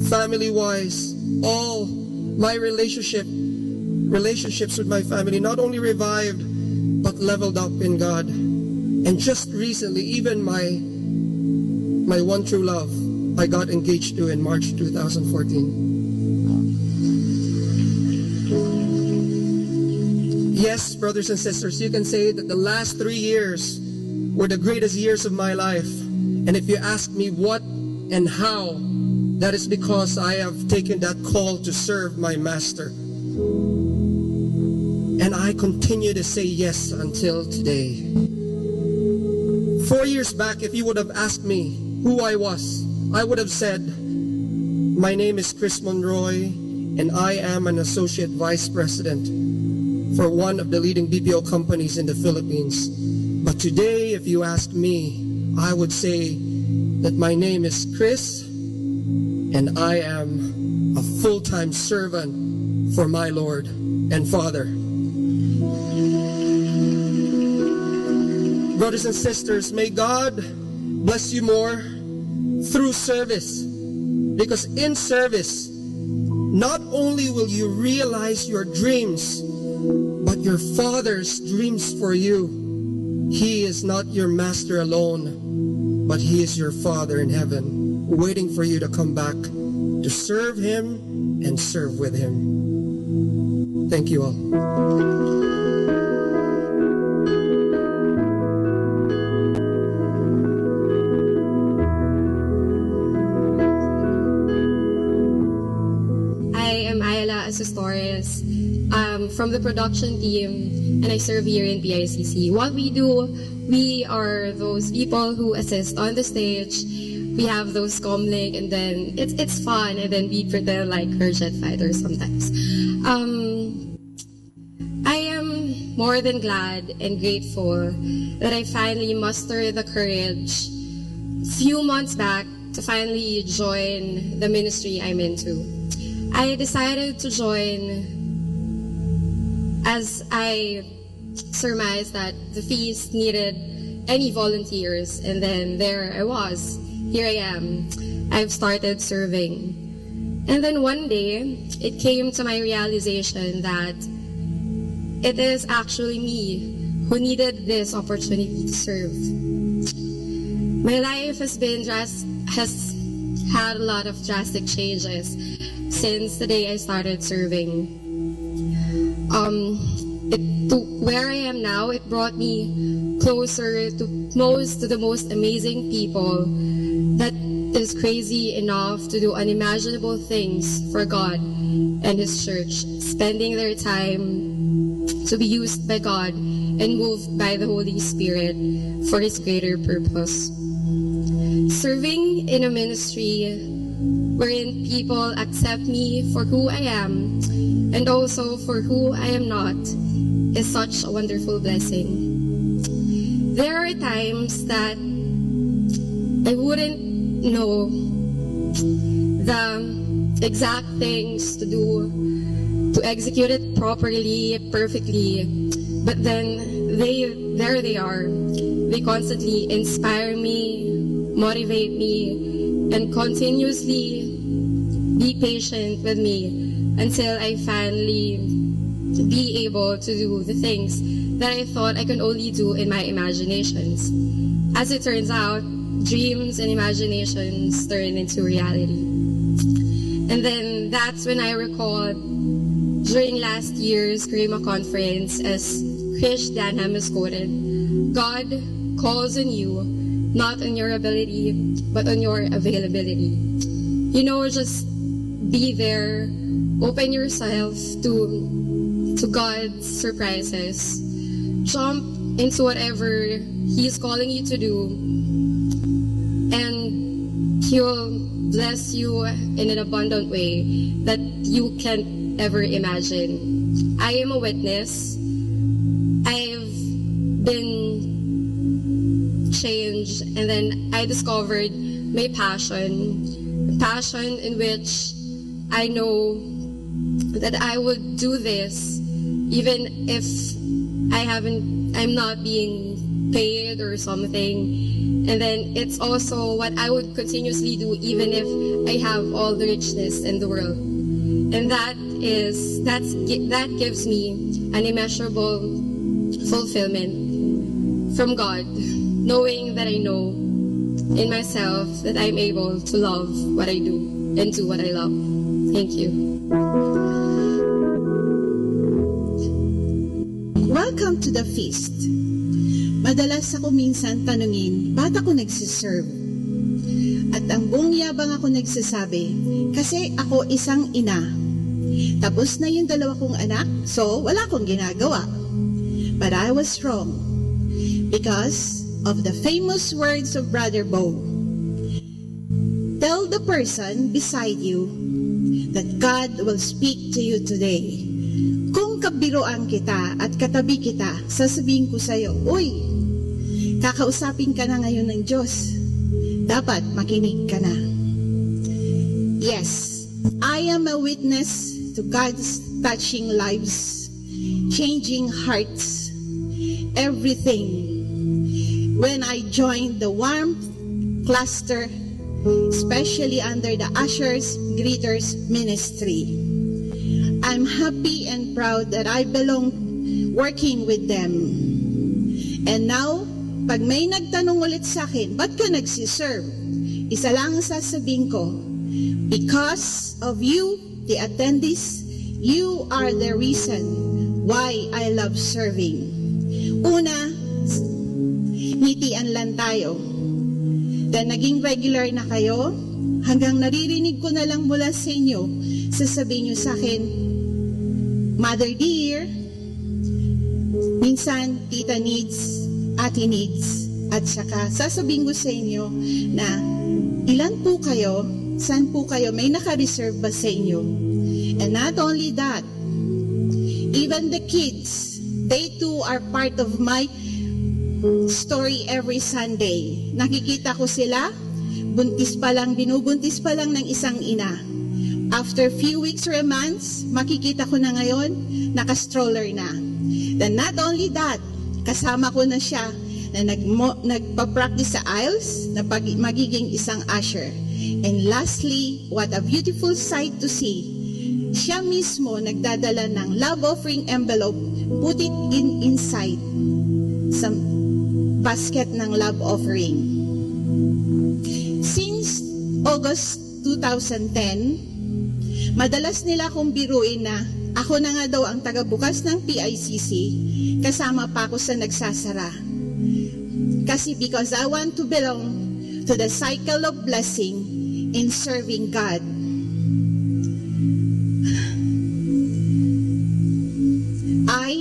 Family-wise, all my relationships with my family not only revived but leveled up in God. And just recently, even my one true love, I got engaged to in March 2014. Yes, brothers and sisters, you can say that the last 3 years were the greatest years of my life. And if you ask me what and how, that is because I have taken that call to serve my master. And I continue to say yes until today. 4 years back, if you would have asked me who I was, I would have said, my name is Chris Monroy, and I am an Associate Vice President for one of the leading BPO companies in the Philippines. But today, if you ask me, I would say that my name is Chris, and I am a full-time servant for my Lord and Father. Brothers and sisters, may God bless you more through service. Because in service, not only will you realize your dreams, but your Father's dreams for you. He is not your master alone, but He is your Father in heaven, waiting for you to come back to serve Him and serve with Him. Thank you all. Asistores, from the production team, and I serve here in PICC. What we do, we are those people who assist on the stage. We have those comlink, and then it's fun, and then we pretend like we're jet fighters sometimes. I am more than glad and grateful that I finally mustered the courage a few months back to finally join the ministry I'm into. I decided to join as I surmised that the feast needed any volunteers, and then there I was. Here I am. I've started serving. And then one day, it came to my realization that it is actually me who needed this opportunity to serve. My life has had a lot of drastic changes since the day I started serving. To where I am now, it brought me closer to the most amazing people that is crazy enough to do unimaginable things for God and His church, spending their time to be used by God and moved by the Holy Spirit for His greater purpose. Serving in a ministry wherein people accept me for who I am and also for who I am not is such a wonderful blessing. There are times that I wouldn't know the exact things to do to execute it properly, perfectly, but then there they are. They constantly inspire me, motivate me, and continuously be patient with me until I finally be able to do the things that I thought I could only do in my imaginations. As it turns out, dreams and imaginations turn into reality. And then that's when I recalled during last year's Grima conference, as Krish Danham has quoted, God calls on you, not on your ability, but on your availability. You know, just be there, open yourself to God's surprises, jump into whatever He's calling you to do, and He'll bless you in an abundant way that you can't ever imagine. I am a witness. I've been changed, and then I discovered my passion in which I know that I would do this even if I'm not being paid or something. And then it's also what I would continuously do even if I have all the richness in the world. And that gives me an immeasurable fulfillment from God, knowing that I know in myself that I'm able to love what I do and do what I love. Thank you. Welcome to the feast. Madalas ako minsan tanungin, ba't ako nagsiserve? At ang buong yabang ako nagsasabi, kasi ako isang ina. Tapos na yung 2 kong anak, so wala akong ginagawa. But I was wrong. Because of the famous words of Brother Bo. Tell the person beside you that God will speak to you today. Kung kabiroan kita at katabi kita, sasabihin ko sa'yo, uy, kakausapin ka na ngayon ng Diyos. Dapat makinig ka na. Yes, I am a witness to God's touching lives, changing hearts, everything. When I joined the Warmth Cluster, especially under the Ushers Greeters Ministry, I'm happy and proud that I belong working with them. And now, pag may nagtanong ulit sa akin, ba't ka nagsiserve? Isa lang ang sasabihin ko, because of you, the attendees, you are the reason why I love serving. Una, ngitian lang tayo. Then naging regular na kayo, hanggang naririnig ko na lang mula sa inyo, sasabihin nyo sa akin, Mother dear, minsan tita needs, ate needs, at saka sasabihin ko sa inyo na ilan po kayo, saan po kayo, may naka-reserve ba sa inyo? And not only that, even the kids, they too are part of my story every Sunday. Nakikita ko sila, binubuntis pa lang ng isang ina. After few weeks or months, makikita ko na ngayon, naka-stroller na. Then not only that, kasama ko na siya na nagpa-practice sa aisles na magiging isang usher. And lastly, what a beautiful sight to see. Siya mismo nagdadala ng love offering envelope, put it inside some basket ng love offering. Since August 2010, madalas nila akong biruin na ako na nga daw ang tagabukas ng PICC, kasama pa ako sa nagsasara. Kasi because I want to belong to the cycle of blessing in serving God. I,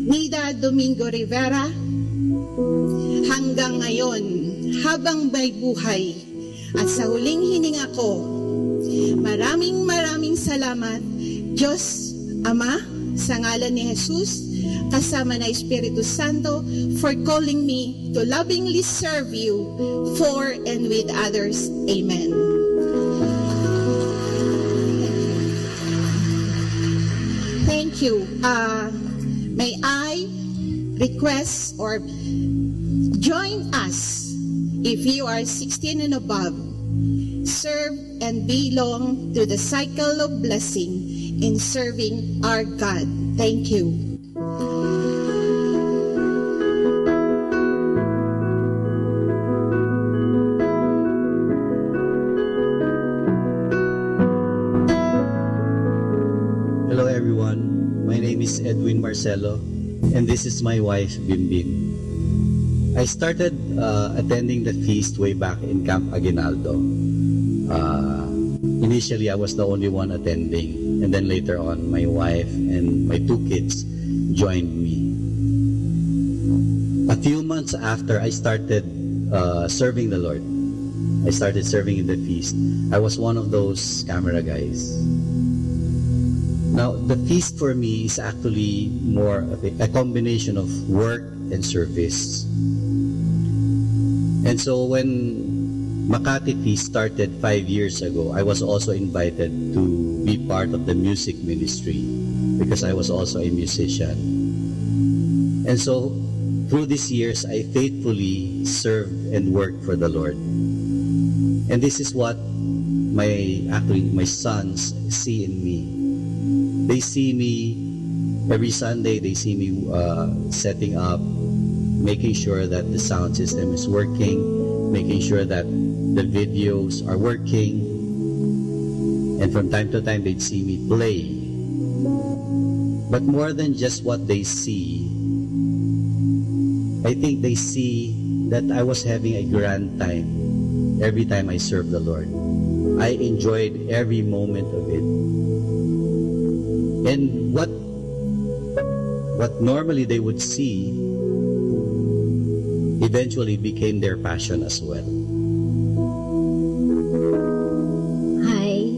Nida Domingo Rivera, hanggang ngayon, habang may buhay, at sa huling hininga ko, maraming salamat, Diyos Ama, sa ngalan ni Jesus, kasama na Espiritu Santo, for calling me to lovingly serve you for and with others. Amen. Thank you. May I request or join us if you are 16 and above, serve and belong to the cycle of blessing in serving our God. Thank you. Hello everyone, my name is Edwin Marcelo and this is my wife Bim Bim. I started attending the feast way back in Camp Aguinaldo. Initially, I was the only one attending, and then later on, my wife and my 2 kids joined me. A few months after I started serving the Lord, I started serving in the feast, I was one of those camera guys. Now, the feast for me is actually more of a combination of work and service. And so when Makati Feast started 5 years ago, I was also invited to be part of the music ministry because I was also a musician. And so through these years, I faithfully served and worked for the Lord. And this is what my sons see in me. They see me every Sunday. They see me setting up, making sure that the sound system is working, making sure that the videos are working. And from time to time, they'd see me play. But more than just what they see, I think they see that I was having a grand time every time I served the Lord. I enjoyed every moment of it. And what normally they would see eventually became their passion as well. Hi.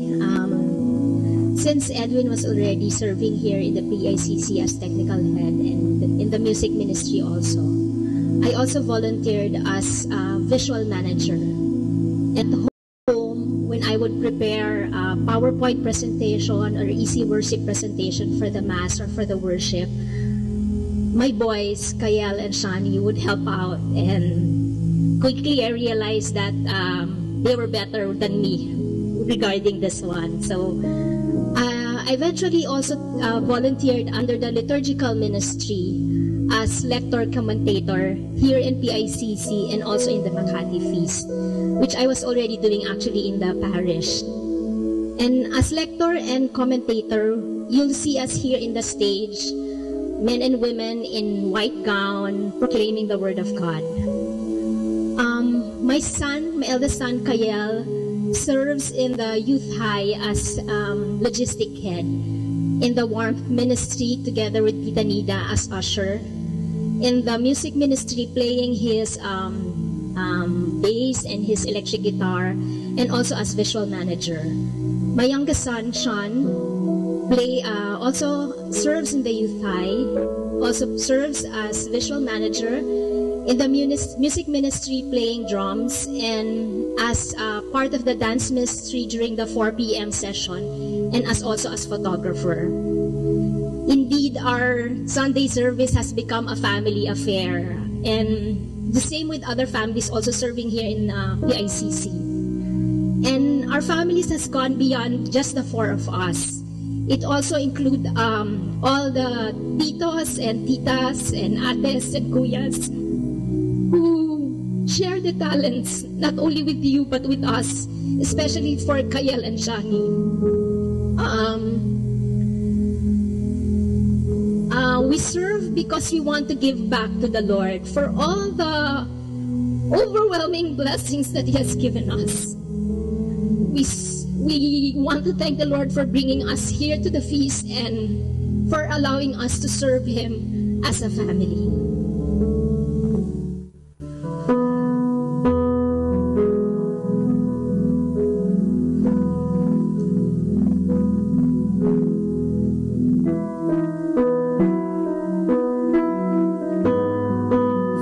Since Edwin was already serving here in the PICC as technical head and in the music ministry also, I also volunteered as a visual manager. At home, when I would prepare a PowerPoint presentation or easy worship presentation for the Mass or for the worship, my boys, Kayel and Shani, would help out, and quickly I realized that they were better than me regarding this one. So I eventually also volunteered under the liturgical ministry as lector commentator here in PICC and also in the Makati Feast, which I was already doing actually in the parish. And as lector and commentator, you'll see us here in the stage, men and women in white gown proclaiming the word of God. My son, my eldest son, Kayel, serves in the youth high as logistic head in the warmth ministry together with Tita Nida as usher, in the music ministry playing his bass and his electric guitar, and also as visual manager. My youngest son, Sean, also serves in the youth high, also serves as visual manager in the music ministry playing drums, and as part of the dance ministry during the 4 p.m. session, and also as photographer. Indeed, our Sunday service has become a family affair, and the same with other families also serving here in PICC. And our families has gone beyond just the 4 of us. It also includes all the titos and titas and ates and kuyas who share the talents not only with you but with us, especially for Kayel and Shani. We serve because we want to give back to the Lord for all the overwhelming blessings that He has given us. We want to thank the Lord for bringing us here to the feast and for allowing us to serve Him as a family.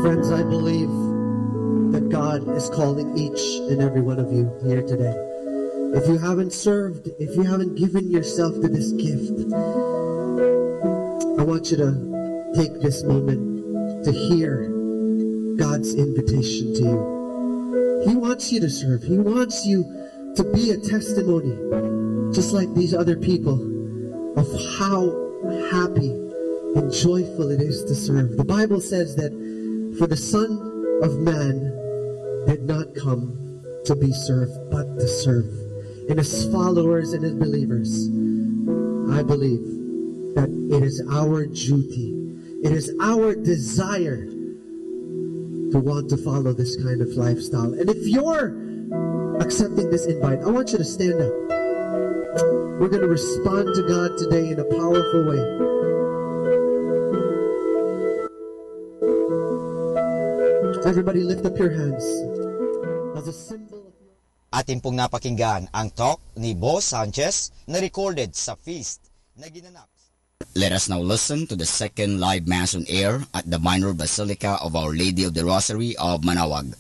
Friends, I believe that God is calling each and every one of you here today. If you haven't served, if you haven't given yourself to this gift, I want you to take this moment to hear God's invitation to you. He wants you to serve. He wants you to be a testimony, just like these other people, of how happy and joyful it is to serve. The Bible says that for the Son of Man did not come to be served, but to serve. And as followers and as believers, I believe that it is our duty, it is our desire to want to follow this kind of lifestyle. And if you're accepting this invite, I want you to stand up. We're going to respond to God today in a powerful way. Everybody lift up your hands as a symbol of Atin pong napakinggan ang talk ni Boss Sanchez na recorded sa feast na ginanap. Let us now listen to the second live Mass on air at the Minor Basilica of Our Lady of the Rosary of Manawag.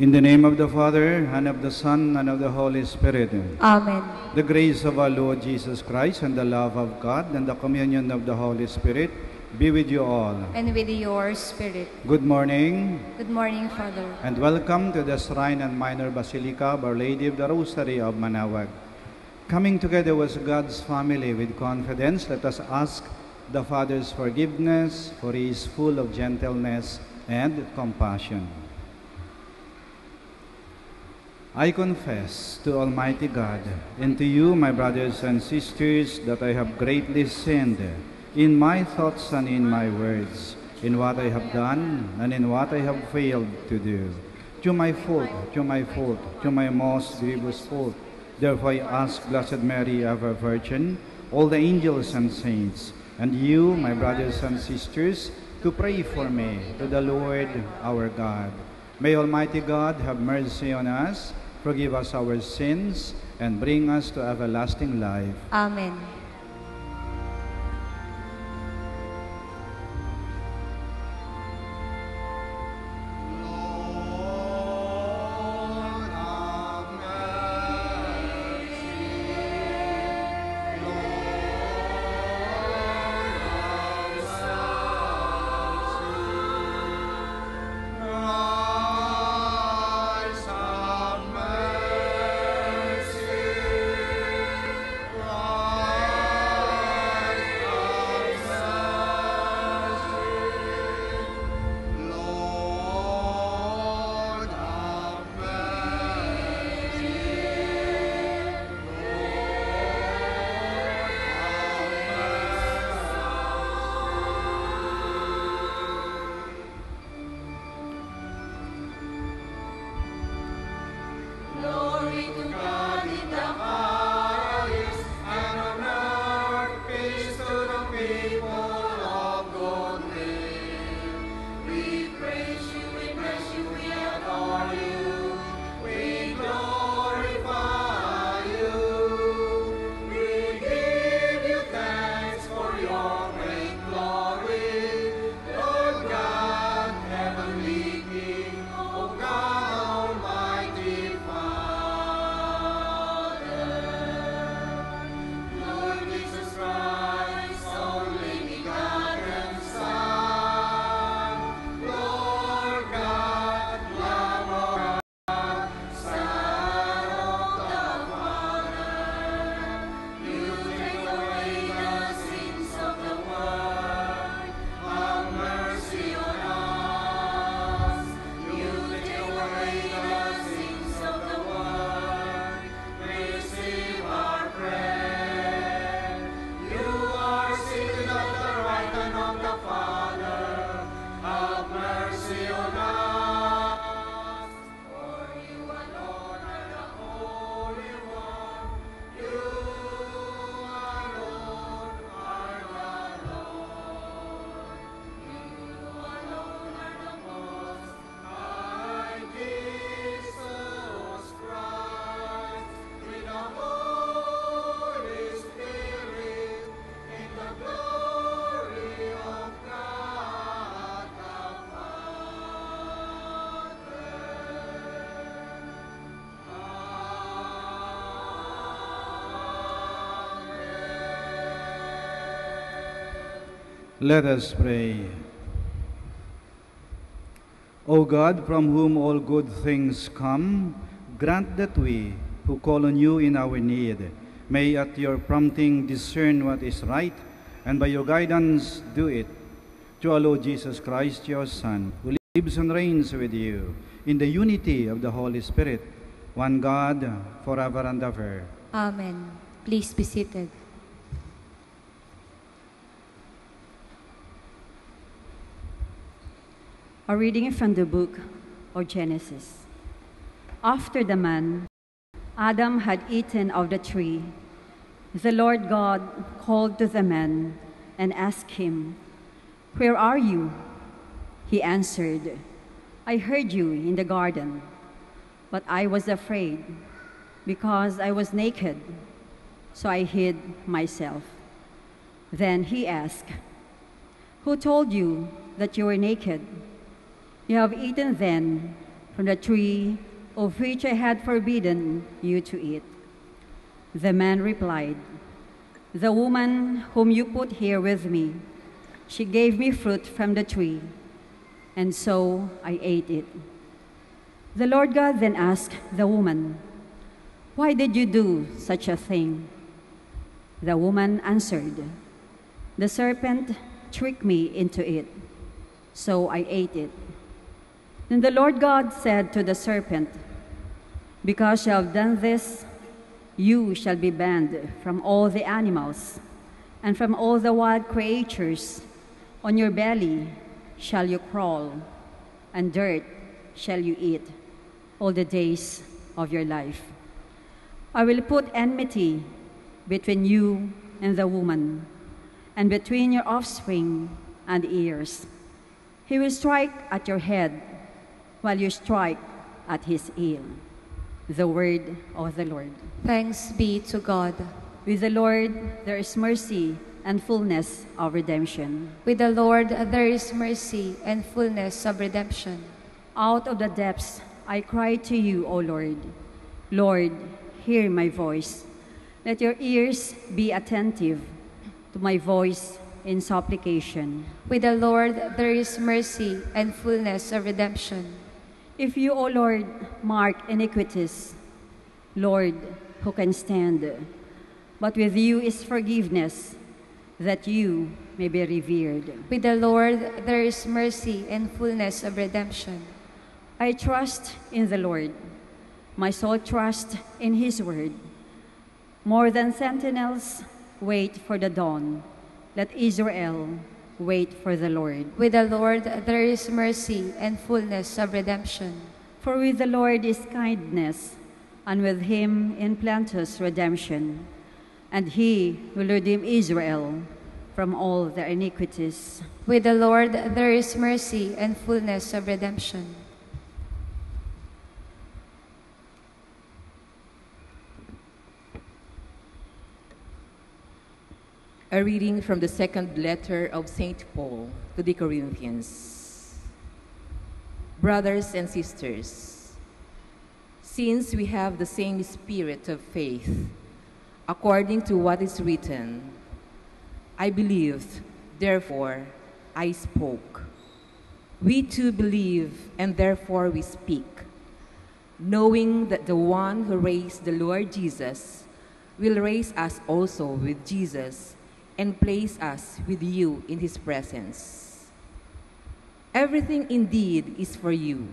In the name of the Father, and of the Son, and of the Holy Spirit. Amen. The grace of our Lord Jesus Christ, and the love of God, and the communion of the Holy Spirit be with you all. And with your spirit. Good morning. Good morning, Father. And welcome to the Shrine and Minor Basilica of Our Lady of the Rosary of Manawag. Coming together as God's family with confidence, let us ask the Father's forgiveness, for He is full of gentleness and compassion. I confess to Almighty God and to you, my brothers and sisters, that I have greatly sinned in my thoughts and in my words, in what I have done and in what I have failed to do. To my fault, to my most grievous fault. Therefore I ask Blessed Mary, ever Virgin, all the angels and saints, and you, my brothers and sisters, to pray for me to the Lord our God. May Almighty God have mercy on us, forgive us our sins, and bring us to everlasting life. Amen. Let us pray. O God, from whom all good things come, grant that we, who call on you in our need, may at your prompting discern what is right, and by your guidance do it. through our Lord Jesus Christ, your Son, who lives and reigns with you in the unity of the Holy Spirit, one God, forever and ever. Amen. Please be seated. A reading from the book of Genesis. After the man, Adam had eaten of the tree, the Lord God called to the man and asked him, "Where are you?" He answered, "I heard you in the garden, but I was afraid because I was naked, so I hid myself." Then he asked, "Who told you that you were naked? You have eaten then from the tree of which I had forbidden you to eat." The man replied, "The woman whom you put here with me, she gave me fruit from the tree, and so I ate it." The Lord God then asked the woman, "Why did you do such a thing?" The woman answered, "The serpent tricked me into it, so I ate it." Then the Lord God said to the serpent, "Because you have done this, you shall be banned from all the animals and from all the wild creatures. On your belly shall you crawl, and dirt shall you eat all the days of your life. I will put enmity between you and the woman, and between your offspring and ears. He will strike at your head, while you strike at his heel." The word of the Lord. Thanks be to God. With the Lord there is mercy and fullness of redemption. With the Lord there is mercy and fullness of redemption. Out of the depths I cry to you, O Lord. Lord, hear my voice. Let your ears be attentive to my voice in supplication. With the Lord there is mercy and fullness of redemption. If you, O Lord, mark iniquities, Lord, who can stand? But with you is forgiveness, that you may be revered. With the Lord there is mercy and fullness of redemption. I trust in the Lord. My soul trusts in his word. More than sentinels, wait for the dawn. Let Israel wait for the Lord. With the Lord there is mercy and fullness of redemption. For with the Lord is kindness, and with him in plenteous redemption. And he will redeem Israel from all their iniquities. With the Lord there is mercy and fullness of redemption. A reading from the second letter of St. Paul to the Corinthians. Brothers and sisters, since we have the same spirit of faith, according to what is written, I believed, therefore I spoke. We too believe, and therefore we speak, knowing that the one who raised the Lord Jesus will raise us also with Jesus and place us with you in his presence. Everything indeed is for you,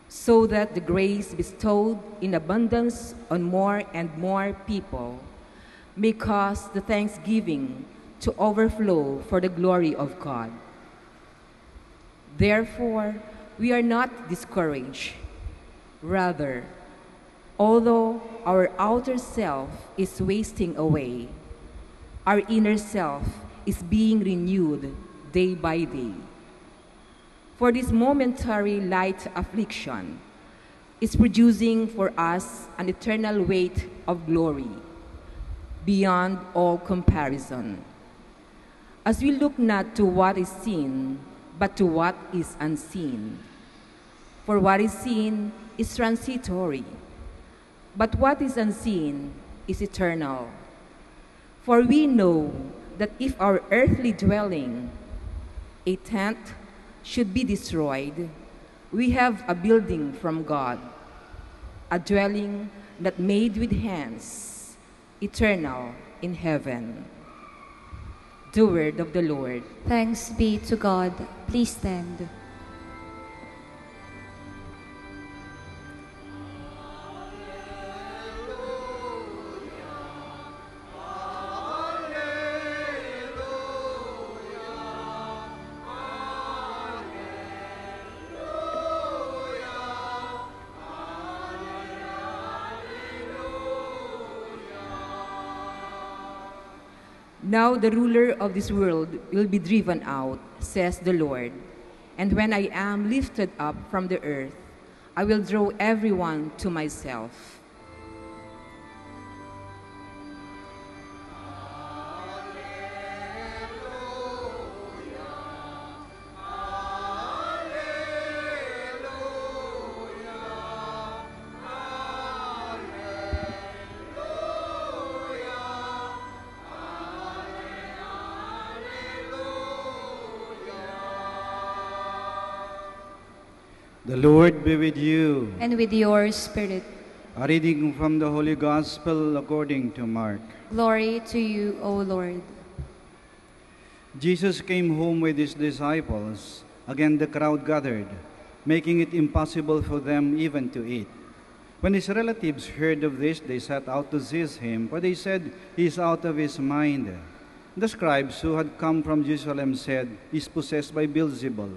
so that the grace bestowed in abundance on more and more people may cause the thanksgiving to overflow for the glory of God. Therefore, we are not discouraged. Rather, although our outer self is wasting away, our inner self is being renewed day by day. For this momentary light affliction is producing for us an eternal weight of glory beyond all comparison, as we look not to what is seen, but to what is unseen. For what is seen is transitory, but what is unseen is eternal. For we know that if our earthly dwelling, a tent, should be destroyed, we have a building from God, a dwelling not made with hands, eternal in heaven. the word of the Lord. Thanks be to God. Please stand. Now the ruler of this world will be driven out, says the Lord. And when I am lifted up from the earth, I will draw everyone to myself. The Lord be with you. And with your spirit. A reading from the Holy Gospel according to Mark. Glory to you, O Lord. Jesus came home with his disciples. Again the crowd gathered, making it impossible for them even to eat. When his relatives heard of this, they set out to seize him, for they said, "He is out of his mind." The scribes who had come from Jerusalem said, "He is possessed by Beelzebul,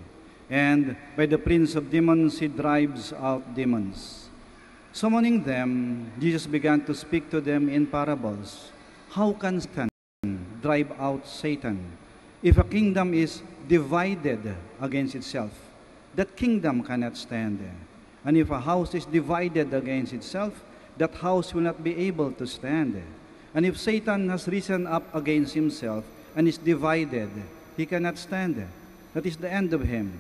and by the prince of demons he drives out demons." Summoning them, Jesus began to speak to them in parables. How can Satan drive out Satan? If a kingdom is divided against itself, that kingdom cannot stand. And if a house is divided against itself, that house will not be able to stand. And if Satan has risen up against himself and is divided, he cannot stand. That is the end of him.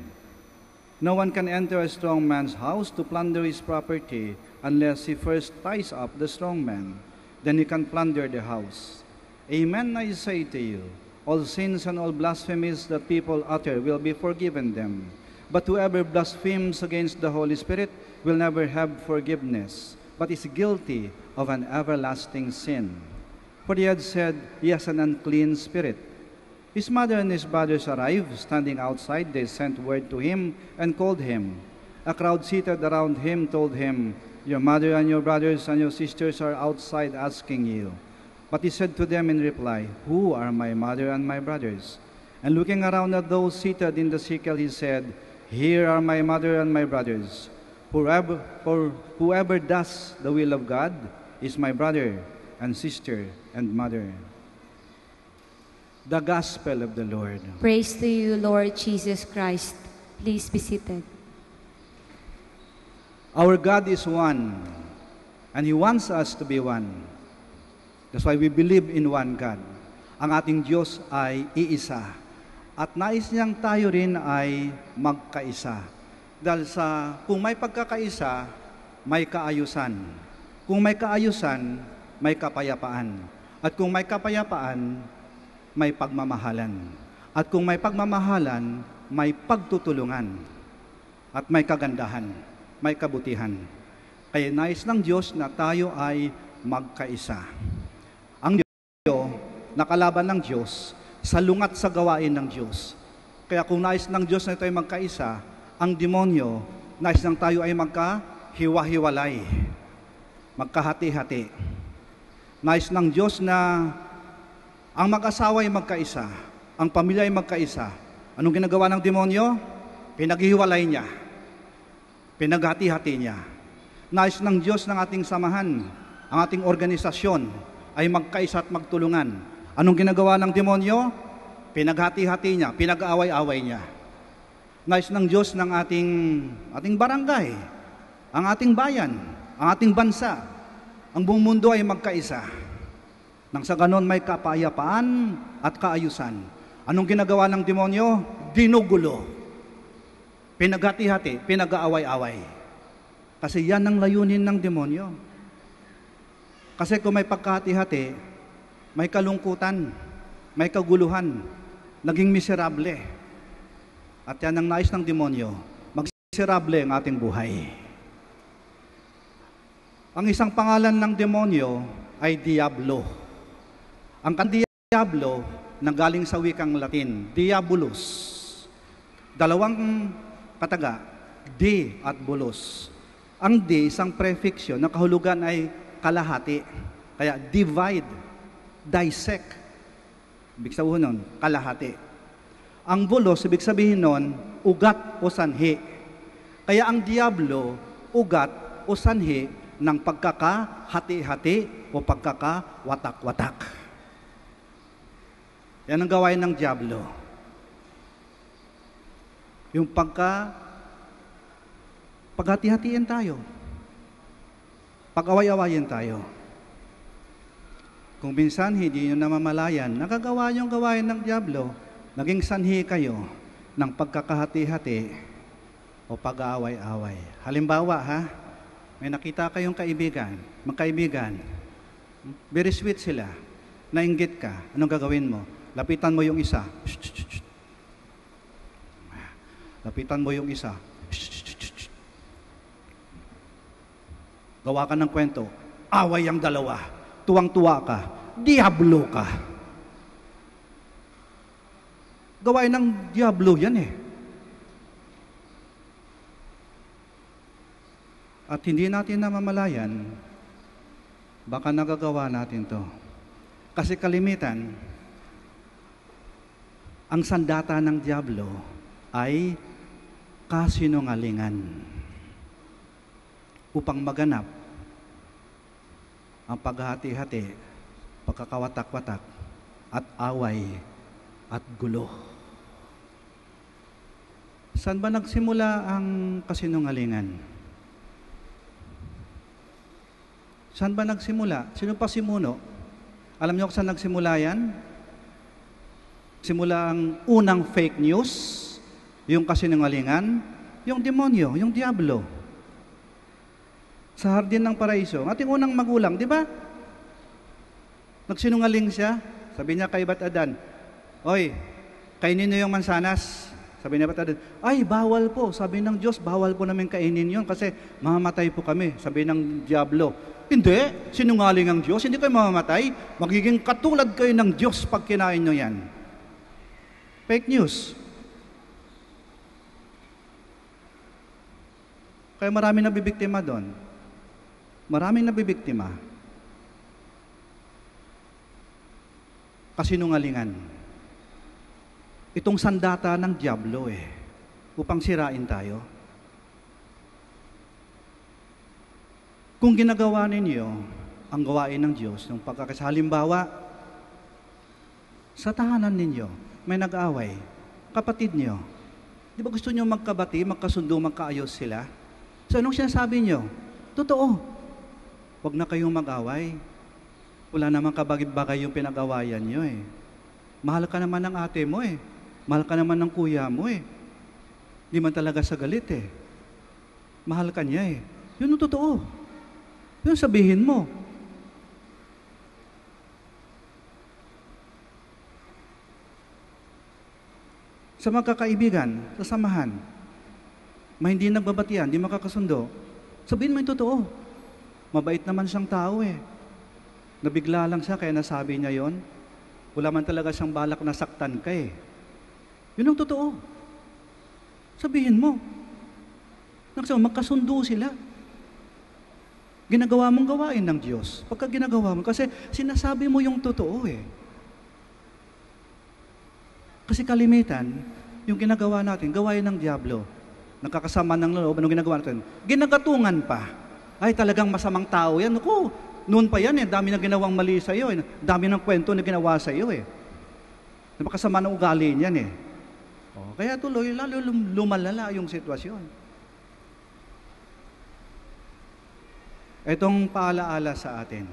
No one can enter a strong man's house to plunder his property unless he first ties up the strong man. Then he can plunder the house. Amen, I say to you, all sins and all blasphemies that people utter will be forgiven them. But whoever blasphemes against the Holy Spirit will never have forgiveness, but is guilty of an everlasting sin. For he had said, he has an unclean spirit. His mother and his brothers arrived. Standing outside, they sent word to him and called him. A crowd seated around him told him, "Your mother and your brothers and your sisters are outside asking you." But he said to them in reply, "Who are my mother and my brothers?" And looking around at those seated in the circle, he said, "Here are my mother and my brothers. Whoever does the will of God is my brother and sister and mother." The Gospel of the Lord. Praise to you, Lord Jesus Christ. Please be seated. Our God is one, and He wants us to be one. That's why we believe in one God. Ang ating Diyos ay iisa. At nais niyang tayo rin ay magkaisa. Dahil kung may pagkakaisa, may kaayusan. Kung may kaayusan, may kapayapaan. At kung may kapayapaan, may pagmamahalan. At kung may pagmamahalan, may pagtutulungan. At may kagandahan, may kabutihan. Kaya nais ng Diyos na tayo ay magkaisa. Ang Diyos, nakalaban ng Diyos, salungat sa gawain ng Diyos. Kaya kung nais ng Diyos na tayo magkaisa, ang demonyo, nais ng tayo ay magkahiwa-hiwalay, magkahati-hati. Nais ng Diyos na ang mag-asawa ay magkaisa, ang pamilya ay magkaisa. Anong ginagawa ng demonyo? Pinaghihiwalay niya, pinaghati-hati niya. Nais ng Diyos ng ating samahan, ang ating organisasyon ay magkaisa at magtulungan. Anong ginagawa ng demonyo? Pinaghati-hati niya, pinag-aaway-away niya. Nais ng Diyos ng ating barangay, ang ating bayan, ang ating bansa, ang buong mundo ay magkaisa. Nang sa ganon may kapayapaan at kaayusan. Anong ginagawa ng demonyo? Dinugulo. Pinaghati-hati, pinag-aaway-away. Kasi yan ang layunin ng demonyo. Kasi kung may pagkahati-hati, may kalungkutan, may kaguluhan, naging miserable. At yan ang nais ng demonyo, magmiserable ang ating buhay. Ang isang pangalan ng demonyo ay Diablo. Ang Diablo, nanggaling sa wikang Latin, diabolus. Dalawang kataga, de at bulos. Ang de, isang prefix yun, na kahulugan ay kalahati. Kaya divide, dissect. Ibig sabihin nun, kalahati. Ang bulos, ibig sabihin nun, ugat o sanhi. Kaya ang diablo, ugat o sanhi ng pagkakahati-hati o pagkakawatak-watak. Yan ang gawain ng diablo. Yung paghati-hatiin tayo. Pag-away-awayin tayo. Kung minsan hindi nyo namamalayan, nagagawa yung gawain ng diablo, naging sanhi kayo ng pagkakahati-hati o pag-aaway-away. Halimbawa, may nakita kayong magkaibigan, very sweet sila, nainggit ka, anong gagawin mo? Lapitan mo yung isa. Lapitan mo yung isa. Gawa ka ng kwento. Away ang dalawa. Tuwang-tuwa ka. Diablo ka. Gawain ng diablo yan eh. At hindi natin namamalayan, baka nagagawa natin to. Kasi kalimitan, ang sandata ng diablo ay kasinungalingan upang maganap ang paghati-hati, pagkakawatak-watak, at away at gulo. Saan ba nagsimula ang kasinungalingan? Saan ba nagsimula? Sino pa simuno? Alam niyo kung saan nagsimula yan? Simula ang unang fake news, yung kasinungalingan, yung demonyo, yung diablo. Sa hardin ng paraiso, ating unang magulang, di ba? Nagsinungaling siya. Sabi niya kay Bat-Adan, "Oy, kainin niyo yung mansanas." Sabi niya Bat-Adan, "Ay, bawal po." Sabi ng Diyos, bawal po namin kainin yun kasi mamamatay po kami. Sabi ng diablo, "Hindi, sinungaling ang Diyos, hindi kayo mamamatay. Magiging katulad kayo ng Diyos pag kinain niyo yan." Fake news. Kaya maraming nabibiktima doon. Maraming nabibiktima. Kasinungalingan. Itong sandata ng diablo upang sirain tayo. Kung ginagawa ninyo ang gawain ng Diyos, yung pagkakasalimbawa, sa tahanan ninyo, may nag-away, kapatid nyo, di ba gusto nyo magkabati, magkasundo, magkaayos sila? So anong sinasabi nyo? Totoo. Huwag na kayong mag-away. Wala namang kabagay-bagay yung pinag-awayan nyo Mahal ka naman ng ate mo Mahal ka naman ng kuya mo Di man talaga sa galit Mahal ka niya Yun ang totoo. Yun sabihin mo. Sa magkakaibigan, sa samahan, hindi nagbabatian, di makakasundo, sabihin mo yung totoo. Mabait naman siyang tao Nabigla lang siya kaya nasabi niya yon. Wala man talaga siyang balak na saktan ka Yun ang totoo. Sabihin mo. Magkasundo sila. Ginagawa mong gawain ng Diyos. Pagka ginagawa mo, kasi sinasabi mo yung totoo Kasi kalimitan, yung ginagawa natin, gawain ng diablo. Nakakasama ng loob, anong ginagawa natin? Ginagatungan pa. Ay, talagang masamang tao yan. Naku, noon pa yan dami na ginawang mali sa iyo Dami ng kwento na ginawa sa iyo Napakasama ng ugali niyan kaya tuloy, lalo lumalala yung sitwasyon. Itong paalaala sa atin.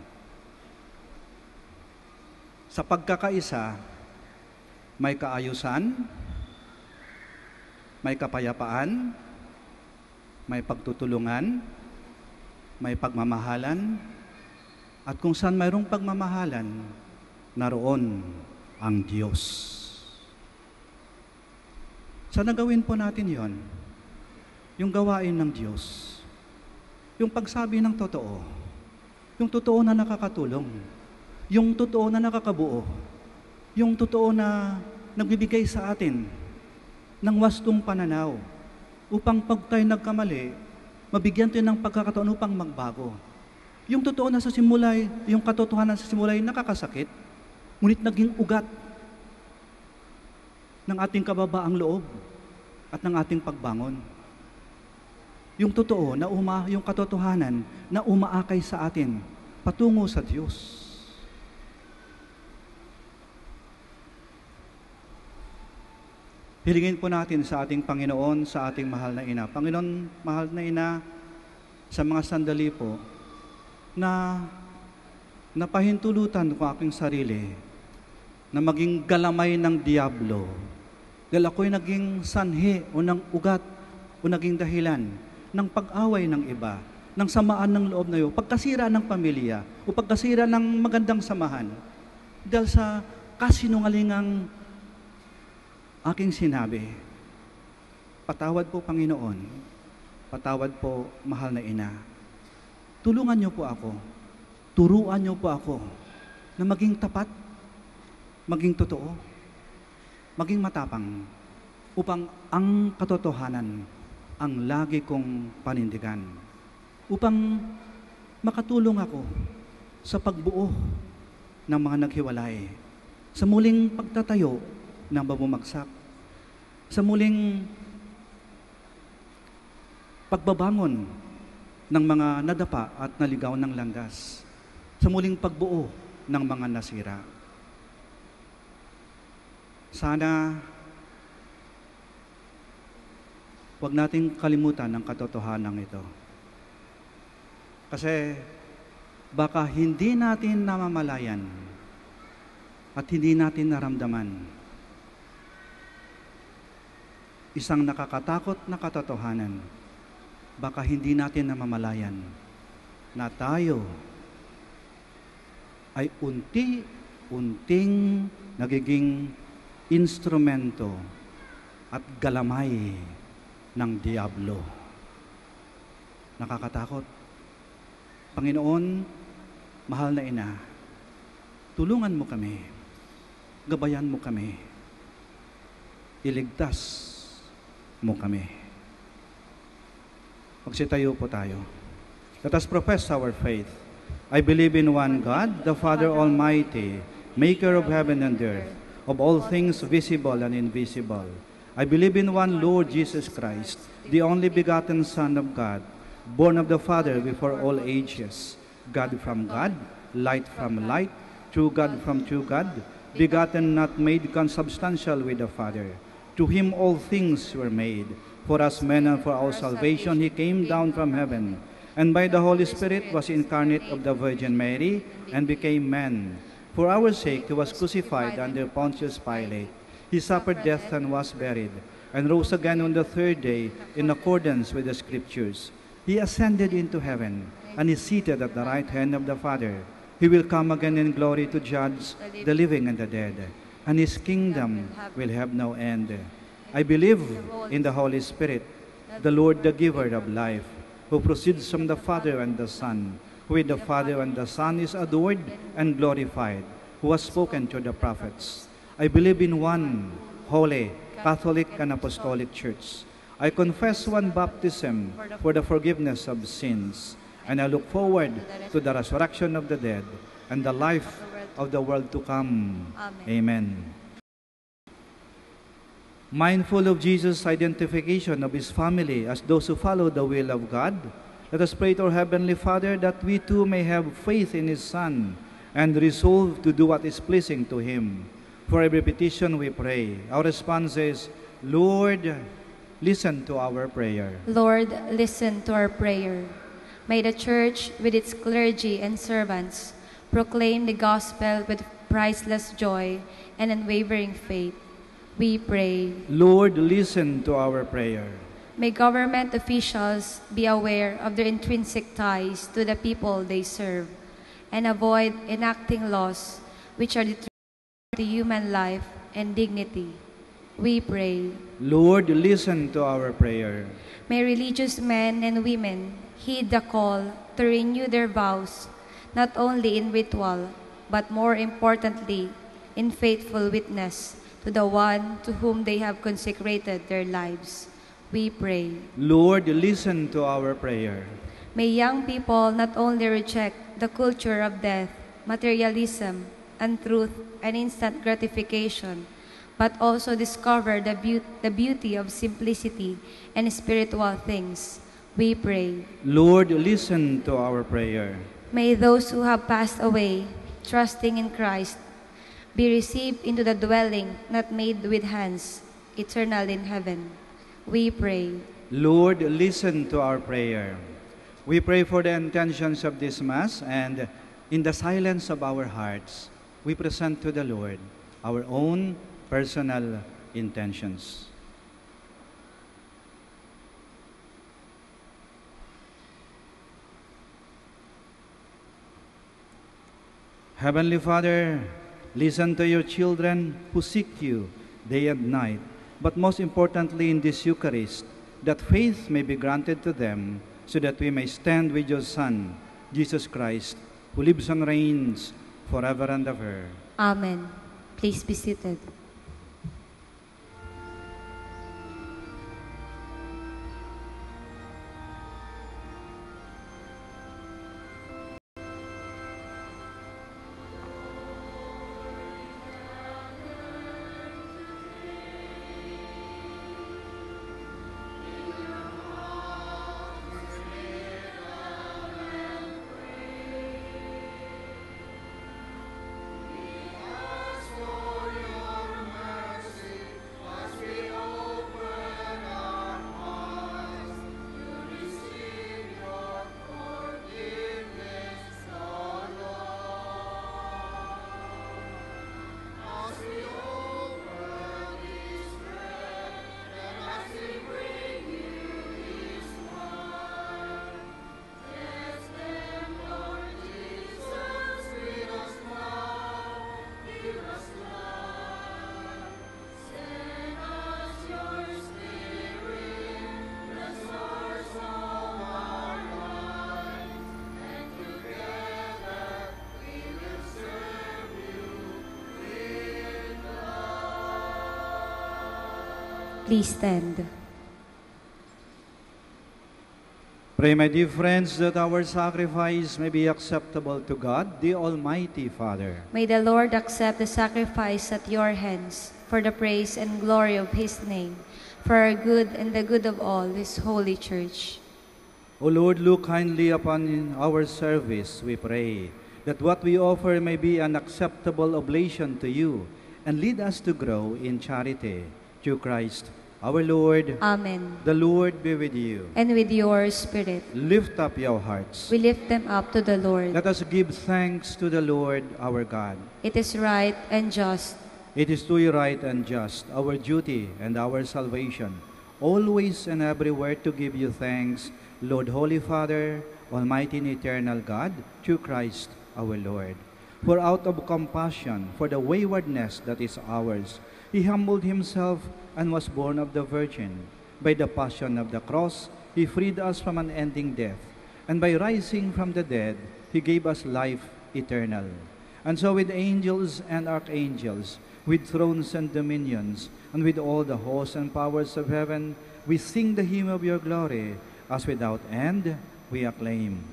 Sa pagkakaisa, may kaayusan, may kapayapaan, may pagtutulungan, may pagmamahalan, at kung saan mayroong pagmamahalan, naroon ang Diyos. Sana gawin po natin yon, yung gawain ng Diyos, yung pagsabi ng totoo, yung totoo na nakakatulong, yung totoo na nakakabuo, yung totoo na nagbibigay sa atin ng wastong pananaw upang pag tayo nagkamali, mabigyan tayo ng pagkakataon upang magbago. Yung totoo na sa simulay, yung katotohanan sa simulay nakakasakit, ngunit naging ugat ng ating kababaang loob at ng ating pagbangon. Yung totoo na yung katotohanan na umaakay sa atin patungo sa Diyos. Hilingin po natin sa ating Panginoon, sa ating mahal na Ina. Panginoon, mahal na Ina, sa mga sandali po na napahintulutan ko aking sarili na maging galamay ng Diablo dahil ako'y naging sanhi o ng ugat o naging dahilan ng pag-away ng iba, ng samaan ng loob na iyo, pagkasira ng pamilya o pagkasira ng magandang samahan dahil sa kasinungalingang aking sinabi. Patawad po, Panginoon. Patawad po, mahal na Ina. Tulungan niyo po ako. Turuan niyo po ako na maging tapat, maging totoo, maging matapang upang ang katotohanan ang lagi kong panindigan. Upang makatulong ako sa pagbuo ng mga naghiwalay, sa muling pagtatayo ng bumagsak, sa muling pagbabangon ng mga nadapa at naligaw ng langgas, sa muling pagbuo ng mga nasira. Sana huwag nating kalimutan ang katotohanan ito. Kasi baka hindi natin namamalayan at hindi natin naramdaman isang nakakatakot na katotohanan. Baka hindi natin namamalayan na tayo ay unti-unting nagiging instrumento at galamay ng Diablo. Nakakatakot. Panginoon, mahal na Ina, tulungan mo kami, gabayan mo kami, iligtas mo kami. Magsitayo po tayo. Let us profess our faith. I believe in one God, the Father Almighty, maker of heaven and earth, of all things visible and invisible. I believe in one Lord Jesus Christ, the only begotten Son of God, born of the Father before all ages, God from God, light from light, true God from true God, begotten, not made, consubstantial with the Father. To him all things were made. For us men and for our salvation he came down from heaven, and by the Holy Spirit was incarnate of the Virgin Mary, and became man. For our sake he was crucified under Pontius Pilate. He suffered death and was buried, and rose again on the third day in accordance with the Scriptures. He ascended into heaven, and is seated at the right hand of the Father. He will come again in glory to judge the living and the dead, and his kingdom will have no end. I believe in the Holy Spirit, the Lord, the giver of life, who proceeds from the Father and the Son, who with the Father and the Son is adored and glorified, who has spoken to the prophets. I believe in one holy, Catholic, and Apostolic Church. I confess one baptism for the forgiveness of sins, and I look forward to the resurrection of the dead and the life of the world to come. Amen. Mindful of Jesus' identification of his family as those who follow the will of God, let us pray to our Heavenly Father that we too may have faith in his Son and resolve to do what is pleasing to him. For every petition we pray, our response is, Lord, listen to our prayer. Lord, listen to our prayer. May the Church, with its clergy and servants, proclaim the gospel with priceless joy and unwavering faith. We pray. Lord, listen to our prayer. May government officials be aware of their intrinsic ties to the people they serve and avoid enacting laws which are detrimental to human life and dignity. We pray. Lord, listen to our prayer. May religious men and women heed the call to renew their vows, not only in ritual, but more importantly, in faithful witness to the one to whom they have consecrated their lives. We pray. Lord, listen to our prayer. May young people not only reject the culture of death, materialism, untruth, and instant gratification, but also discover the beauty of simplicity and spiritual things. We pray. Lord, listen to our prayer. May those who have passed away, trusting in Christ, be received into the dwelling not made with hands, eternal in heaven. We pray. Lord, listen to our prayer. We pray for the intentions of this Mass, and in the silence of our hearts, we present to the Lord our own personal intentions. Heavenly Father, listen to your children who seek you day and night, but most importantly in this Eucharist, that faith may be granted to them, so that we may stand with your Son, Jesus Christ, who lives and reigns forever and ever. Amen. Please be seated. Please stand. Pray, my dear friends, that our sacrifice may be acceptable to God, the Almighty Father. May the Lord accept the sacrifice at your hands for the praise and glory of His name, for our good and the good of all His holy church. O Lord, look kindly upon our service, we pray, that what we offer may be an acceptable oblation to you, and lead us to grow in charity. Through Christ our Lord. Amen. The Lord be with you. And with your spirit. Lift up your hearts. We lift them up to the Lord. Let us give thanks to the Lord our God. It is right and just. It is truly right and just, our duty and our salvation, always and everywhere to give you thanks, Lord, Holy Father, Almighty and eternal God, through Christ our Lord. For out of compassion for the waywardness that is ours, He humbled Himself and was born of the Virgin. By the passion of the cross, He freed us from unending death, and by rising from the dead, He gave us life eternal. And so with angels and archangels, with thrones and dominions, and with all the hosts and powers of heaven, we sing the hymn of your glory, as without end we acclaim.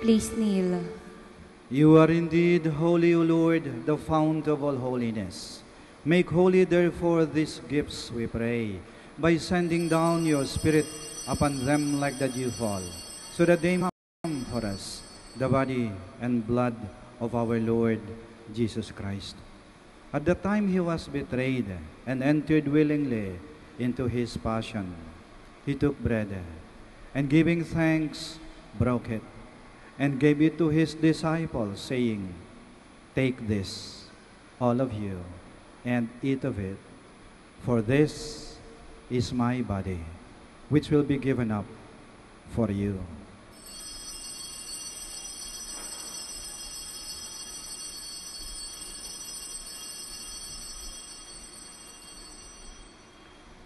Please kneel. You are indeed holy, O Lord, the fount of all holiness. Make holy, therefore, these gifts, we pray, by sending down your Spirit upon them like the dewfall, so that they may come for us. the body and blood of our Lord Jesus Christ. At the time he was betrayed and entered willingly into his passion, he took bread, and giving thanks, broke it, and gave it to his disciples, saying, "Take this, all of you, and eat of it, for this is my body, which will be given up for you."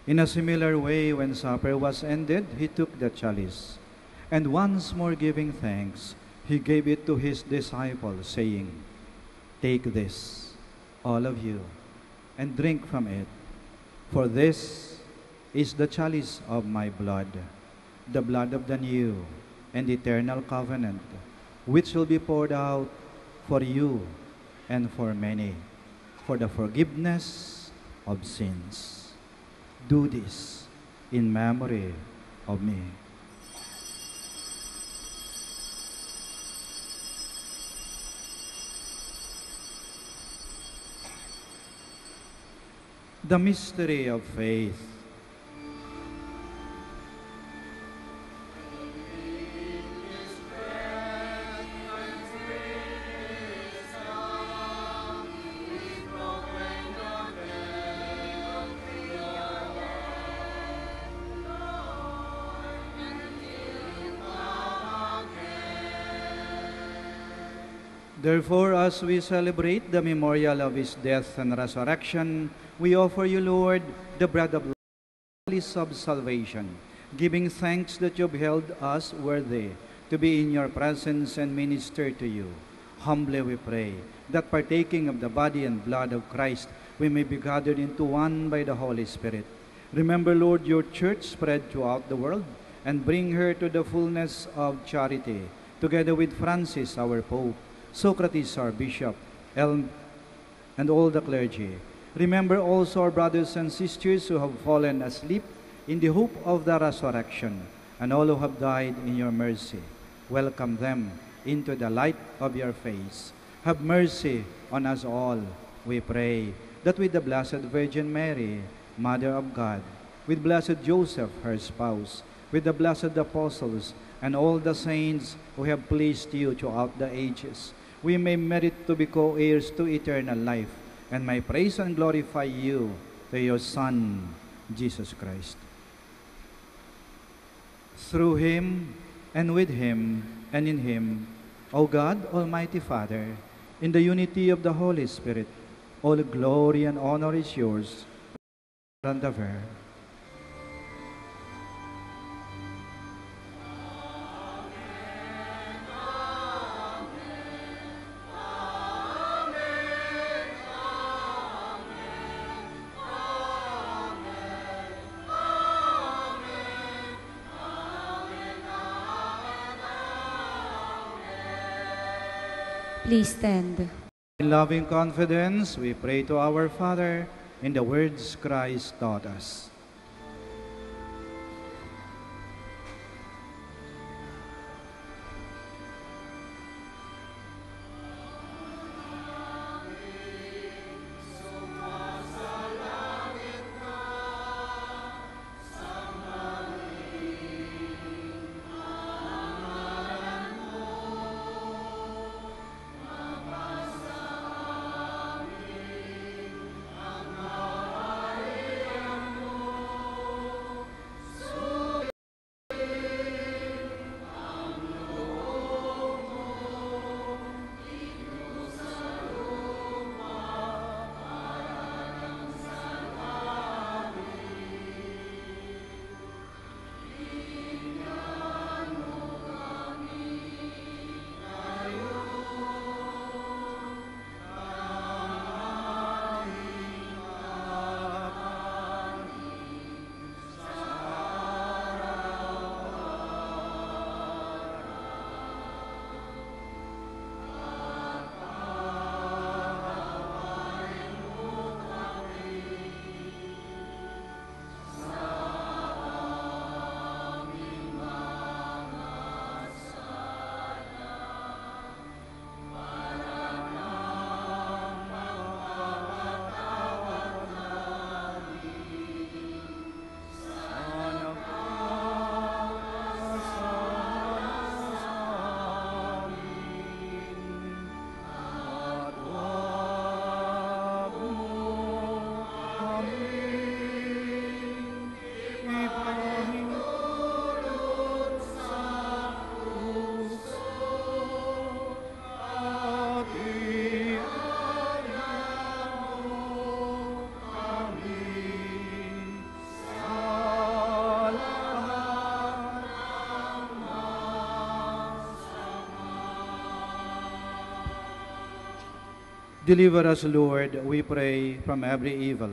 In a similar way, when supper was ended, he took the chalice, and once more giving thanks, he gave it to his disciples, saying, "Take this, all of you, and drink from it, for this is the chalice of my blood, the blood of the new and eternal covenant, which will be poured out for you and for many, for the forgiveness of sins. Do this in memory of me." The mystery of faith. Therefore, as we celebrate the memorial of his death and resurrection, we offer you, Lord, the bread of life, of salvation, giving thanks that you have held us worthy to be in your presence and minister to you. Humbly we pray that partaking of the body and blood of Christ, we may be gathered into one by the Holy Spirit. Remember, Lord, your church spread throughout the world, and bring her to the fullness of charity, together with Francis, our Pope, Socrates, our Bishop, and all the clergy. Remember also our brothers and sisters who have fallen asleep in the hope of the resurrection, and all who have died in your mercy. Welcome them into the light of your face. Have mercy on us all, we pray, that with the Blessed Virgin Mary, Mother of God, with Blessed Joseph, her spouse, with the blessed apostles, and all the saints who have pleased you throughout the ages, we may merit to be co-heirs to eternal life, and may praise and glorify you through your Son, Jesus Christ. Through him, and with him, and in him, O God, Almighty Father, in the unity of the Holy Spirit, all glory and honor is yours, and ever. Please stand. In loving confidence, we pray to our Father in the words Christ taught us. Deliver us, Lord, we pray, from every evil.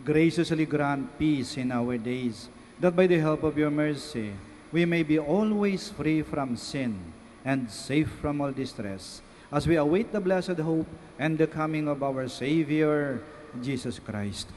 Graciously grant peace in our days, that by the help of your mercy, we may be always free from sin and safe from all distress, as we await the blessed hope and the coming of our Savior, Jesus Christ.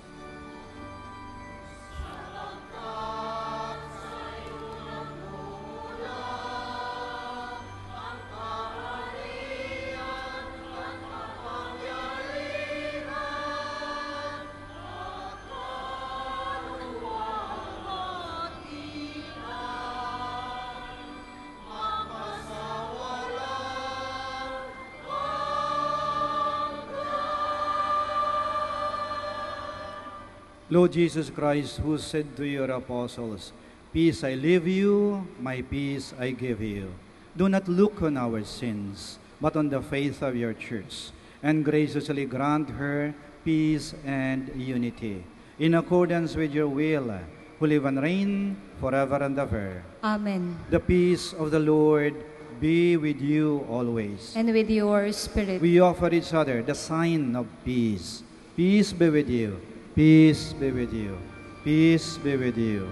Lord Jesus Christ, who said to your apostles, "Peace I leave you, my peace I give you," do not look on our sins, but on the faith of your church, and graciously grant her peace and unity, in accordance with your will, who live and reign forever and ever. Amen. The peace of the Lord be with you always. And with your spirit. We offer each other the sign of peace. Peace be with you. Peace be with you. Peace be with you.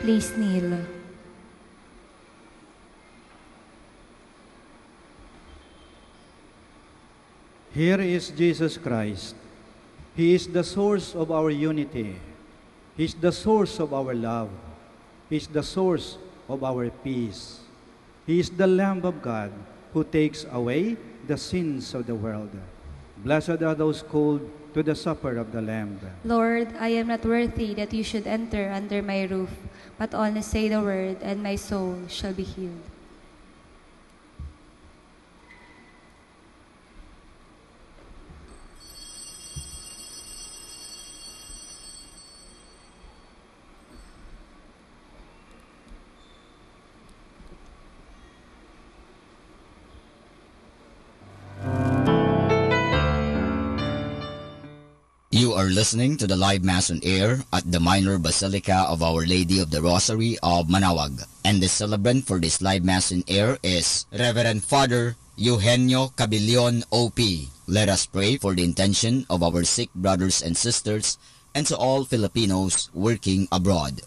Please kneel. Here is Jesus Christ. He is the source of our unity. He is the source of our love. He is the source of our peace. He is the Lamb of God who takes away the sins of the world. Blessed are those called to the supper of the Lamb. Lord, I am not worthy that you should enter under my roof, but only say the word, and my soul shall be healed. You are listening to the live Mass on air at the Minor Basilica of Our Lady of the Rosary of Manaoag. And the celebrant for this live Mass on air is Reverend Father Eugenio Cabilion, OP. Let us pray for the intention of our sick brothers and sisters and to all Filipinos working abroad.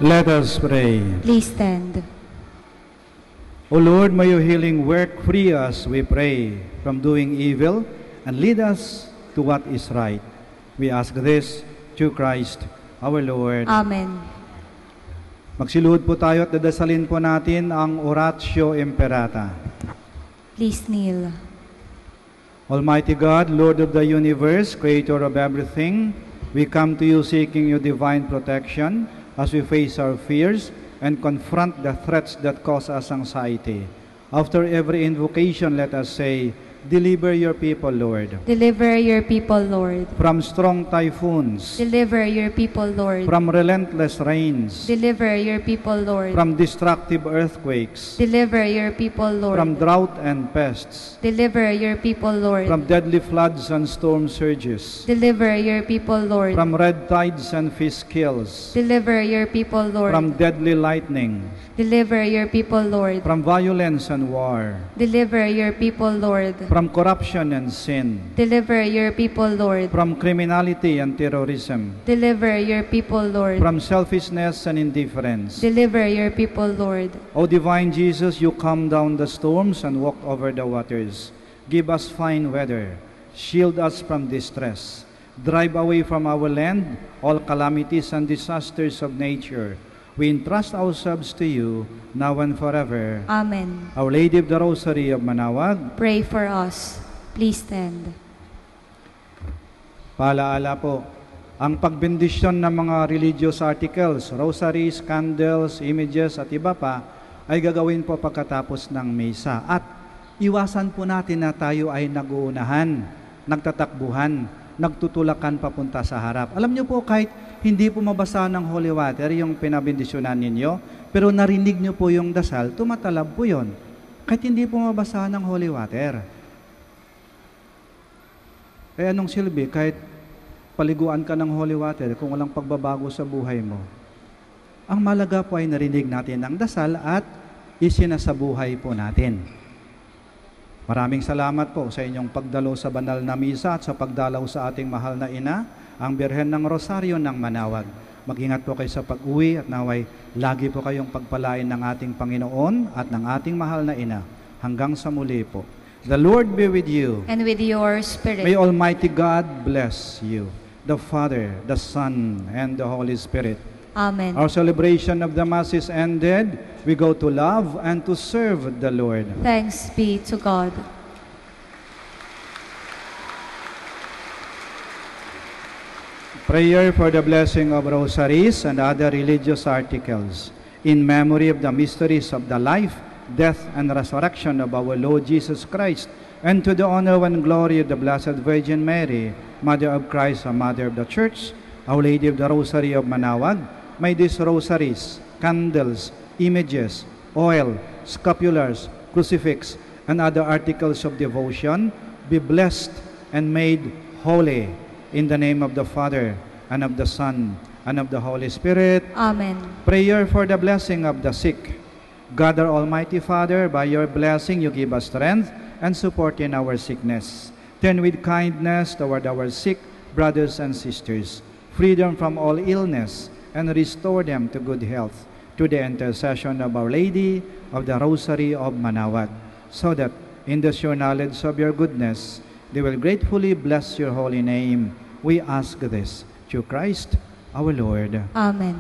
Let us pray. Please stand. O Lord, may your healing work free us, we pray, from doing evil and lead us to what is right. We ask this through Christ our Lord. Amen. Magsiluhod po tayo at dadasalin po natin ang Oratio Imperata. Please kneel. Almighty God, Lord of the universe, creator of everything, we come to you seeking your divine protection as we face our fears and confront the threats that cause us anxiety. After every invocation, let us say, deliver your people, Lord. Deliver your people, Lord. From strong typhoons. Deliver your people, Lord. From relentless rains. Deliver your people, Lord. From destructive earthquakes. Deliver your people, Lord. From drought and pests. Deliver your people, Lord. From deadly floods and storm surges. Deliver your people, Lord. From red tides and fish kills. Deliver your people, Lord. From deadly lightning. Deliver your people, Lord. From violence and war. Deliver your people, Lord. From corruption and sin. Deliver your people, Lord. From criminality and terrorism. Deliver your people, Lord. From selfishness and indifference. Deliver your people, Lord. O divine Jesus, you calm down the storms and walk over the waters. Give us fine weather. Shield us from distress. Drive away from our land all calamities and disasters of nature. We entrust ourselves to you, now and forever. Amen. Our Lady of the Rosary of Manaoag, pray for us. Please stand. Paalaala po, ang pagbendisyon ng mga religious articles, rosaries, candles, images at iba pa, ay gagawin po pagkatapos ng misa. At iwasan po natin na tayo ay nag-uunahan, nagtatakbuhan, nagtutulakan papunta sa harap. Alam niyo po, kahit hindi po mabasa ng holy water yung pinabindisyonan ninyo, pero narinig niyo po yung dasal, tumatalab po yun. Kahit hindi po mabasa ng holy water. Eh anong silbi? Kahit paliguan ka ng holy water kung walang pagbabago sa buhay mo. Ang malaga po ay narinig natin ang dasal at isinasabuhay po natin. Maraming salamat po sa inyong pagdalo sa banal na misa at sa pagdalaw sa ating mahal na ina, ang Birhen ng Rosaryo ng Manaoag. Mag-ingat po kayo sa pag-uwi at naway lagi po kayong pagpalain ng ating Panginoon at ng ating mahal na ina. Hanggang sa muli po. The Lord be with you. And with your spirit. May Almighty God bless you, the Father, the Son, and the Holy Spirit. Amen. Our celebration of the Mass is ended. We go to love and to serve the Lord. Thanks be to God. Prayer for the blessing of rosaries and other religious articles in memory of the mysteries of the life, death, and resurrection of our Lord Jesus Christ, and to the honor and glory of the Blessed Virgin Mary, Mother of Christ and Mother of the Church, Our Lady of the Rosary of Manaoag, may these rosaries, candles, images, oil, scapulars, crucifix, and other articles of devotion be blessed and made holy. In the name of the Father, and of the Son, and of the Holy Spirit. Amen. Prayer for the blessing of the sick. God, our Almighty Father, by your blessing you give us strength and support in our sickness. Turn with kindness toward our sick brothers and sisters, freedom from all illness, and restore them to good health, to the intercession of Our Lady of the Rosary of Manaoag, so that in the sure knowledge of your goodness, they will gratefully bless your holy name. We ask this through Christ our Lord. Amen.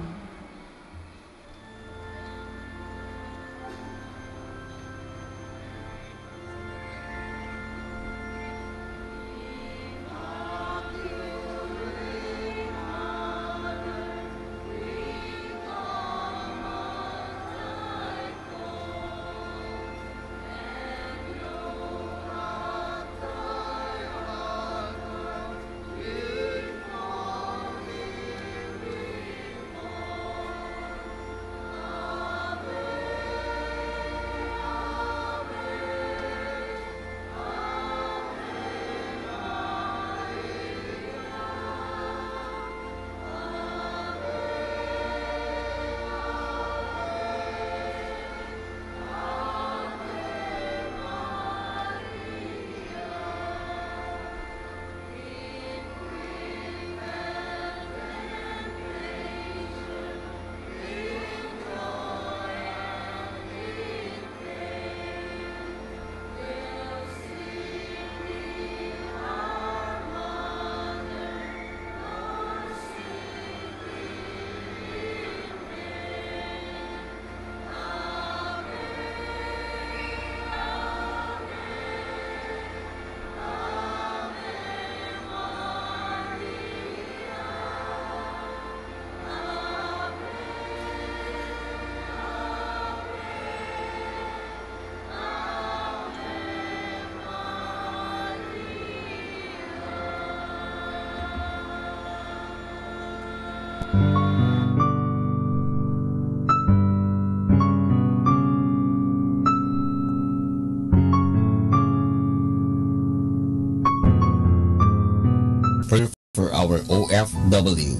prayer for our OFW.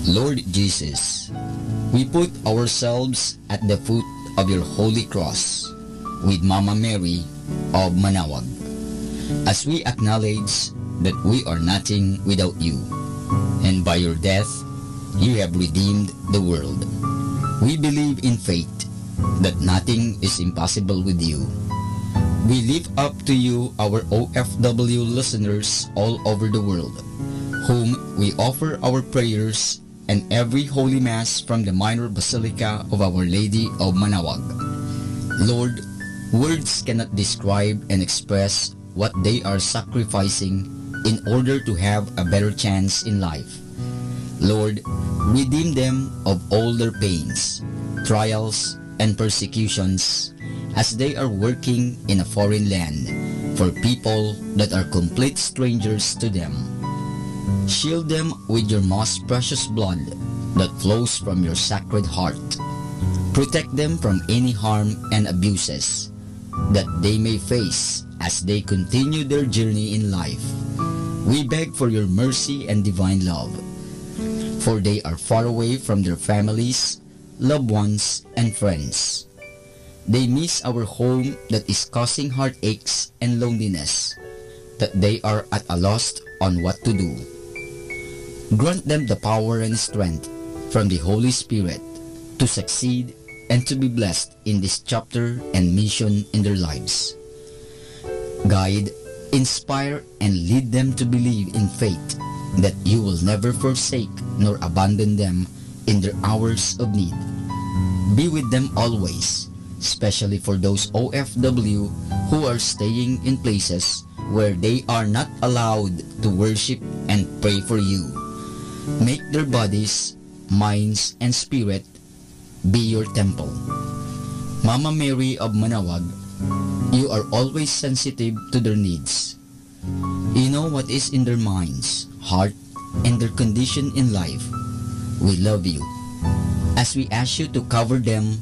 Lord Jesus, we put ourselves at the foot of your holy cross with Mama Mary of Manaoag, as we acknowledge that we are nothing without you, and by your death, you have redeemed the world. We believe in faith that nothing is impossible with you. We lift up to you our OFW listeners all over the world, whom we offer our prayers and every Holy Mass from the Minor Basilica of Our Lady of Manaoag. Lord, words cannot describe and express what they are sacrificing in order to have a better chance in life. Lord, redeem them of all their pains, trials, and persecutions as they are working in a foreign land for people that are complete strangers to them. Shield them with your most precious blood that flows from your sacred heart. Protect them from any harm and abuses that they may face as they continue their journey in life. We beg for your mercy and divine love, for they are far away from their families, loved ones, and friends. They miss our home that is causing heartaches and loneliness, that they are at a loss on what to do. Grant them the power and strength from the Holy Spirit to succeed and to be blessed in this chapter and mission in their lives. Guide, inspire, and lead them to believe in faith that you will never forsake nor abandon them in their hours of need. Be with them always, especially for those OFW who are staying in places where they are not allowed to worship and pray for you. Make their bodies, minds, and spirit be your temple. Mama Mary of Manaoag, you are always sensitive to their needs. You know what is in their minds, heart, and their condition in life. We love you, as we ask you to cover them,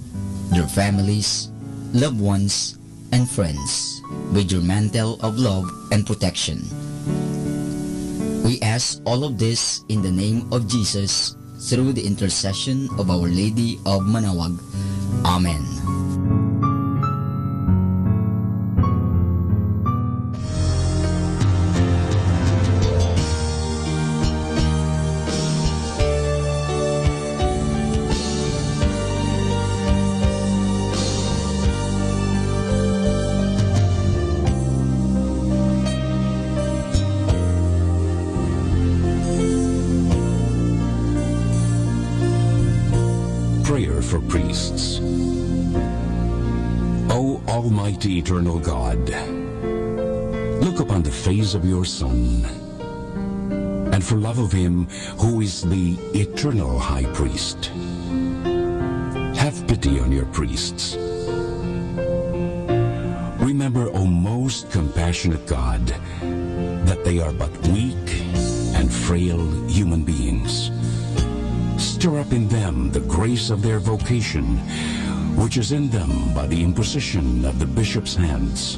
their families, loved ones, and friends with your mantle of love and protection. We ask all of this in the name of Jesus, through the intercession of Our Lady of Manaoag. Amen. For priests. O Almighty Eternal God, look upon the face of your Son, and for love of him who is the eternal High Priest, have pity on your priests. Remember, O most compassionate God, that they are but weak and frail human beings. Stir up in them the grace of their vocation, which is in them by the imposition of the bishop's hands.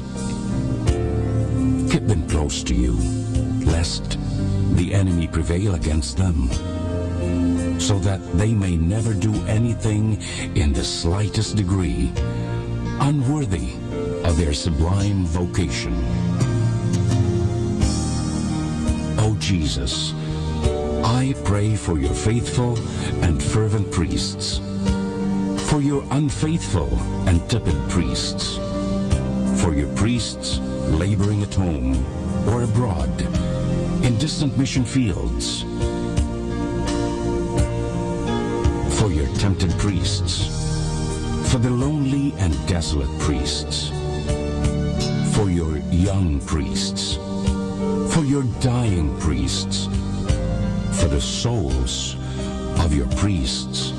Keep them close to you, lest the enemy prevail against them, so that they may never do anything in the slightest degree unworthy of their sublime vocation. O Jesus, I pray for your faithful and fervent priests, for your unfaithful and tepid priests, for your priests laboring at home or abroad, in distant mission fields, for your tempted priests, for the lonely and desolate priests, for your young priests, for your dying priests, for the souls of your priests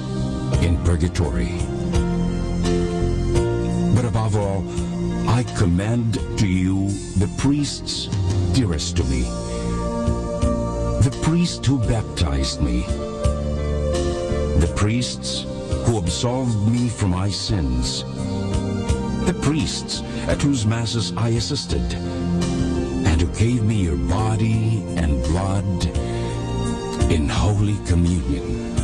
in purgatory. But above all, I commend to you the priests dearest to me, the priest who baptized me, the priests who absolved me from my sins, the priests at whose masses I assisted, and and who gave me your body and blood in Holy Communion.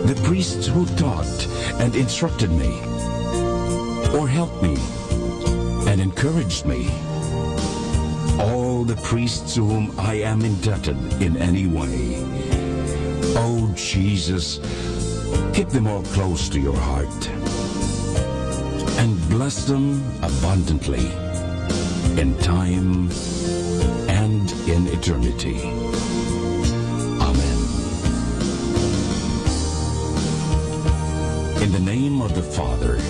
The priests who taught and instructed me, or helped me and encouraged me, all the priests to whom I am indebted in any way. Oh Jesus, keep them all close to your heart and bless them abundantly in time and in eternity. Amen. In the name of the Father,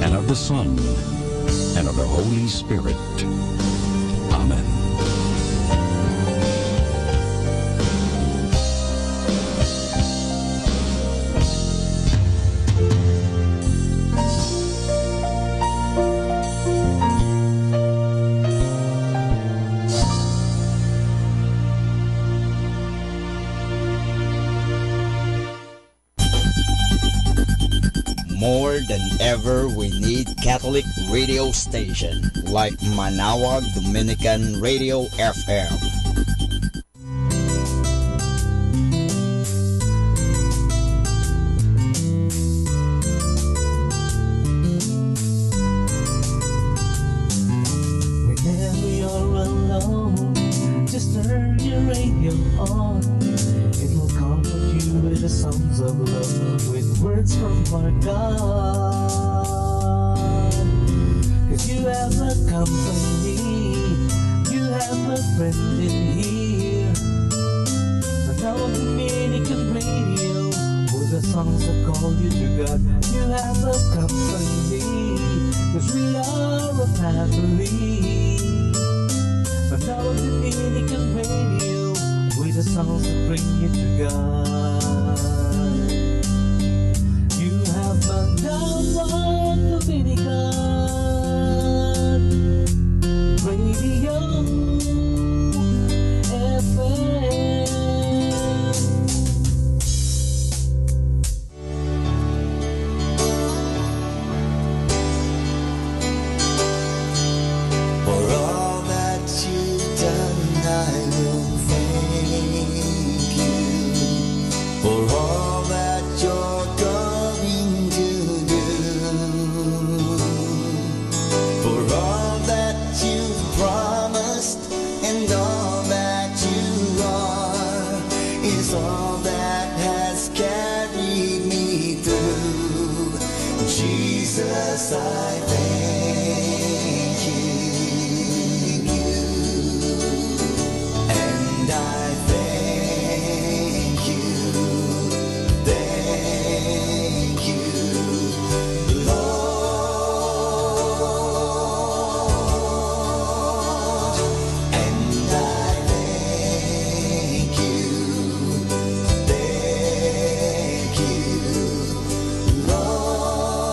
and of the Son, and of the Holy Spirit. Amen. More than ever, we need Catholic radio station like Manawag Dominican Radio FM. Whenever you're alone, just turn your radio on. It will comfort you with the songs of love, with words from our God. 'Cause you have a company, you have a friend in here. Manawag Dominican Radio, with the songs that call you to God. You have a company, 'cause we are a family. Manawag Dominican Radio, with the songs that bring you to God. You have Manawag Dominican Radio FM. For all that you've done, I will thank you. For all that you're going to do. For all that you've promised and all that you are is all that has carried me through. Jesus, I thank you. And I thank you. Thank you, Lord. And I thank you. Thank you, Lord.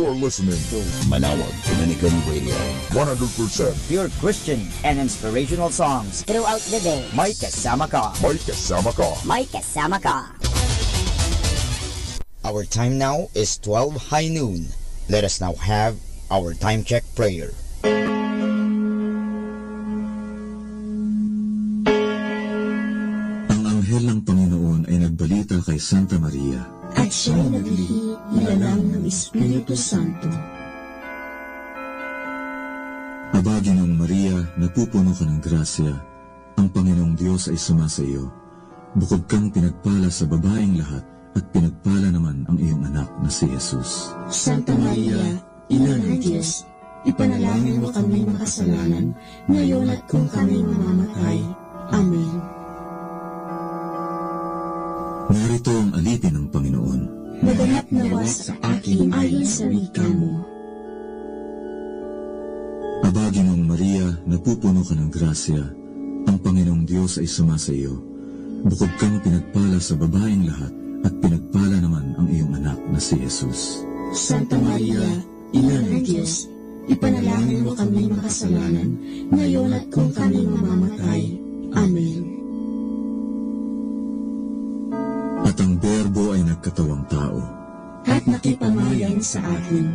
You're listening to Manawag Dominican Radio. 100% pure Christian and inspirational songs throughout the day. May kasama ka. May kasama ka. May kasama ka. Our time now is 12 high noon. Let us now have our time check prayer. Ang anghel ng Panginoon ay nagbalita kay Santa Maria. At siya'y naglihi nilalang ng Espiritu Santo. Aba, Ginoong Maria, napupuno ka ng grasya. Ang Panginoong Diyos ay sumasa iyo. Bukod kang pinagpala sa babaeng lahat, at pinagpala naman ang iyong anak na si Jesus. Santa Maria, Ina ng Diyos, ipanalangin mo kami makasalanan, ngayon at kung kami mamamatay. Amen. Narito ang alipin ng Panginoon. Maganap nawa sa akin ayon sa wika mo. Aba, Ginoong Maria, napupuno ka ng grasya. Ang Panginoong Diyos ay sumasa iyo. Bukod kang pinagpala sa babaeng lahat, at pinagpala naman ang iyong anak na si Jesus. Santa Maria, Ina ng Diyos, ipanalangin mo kami makasalanan, ngayon at kung kami mamamatay. Amen. At ang Berbo ay nagkatawang tao. At nakipamayan sa atin.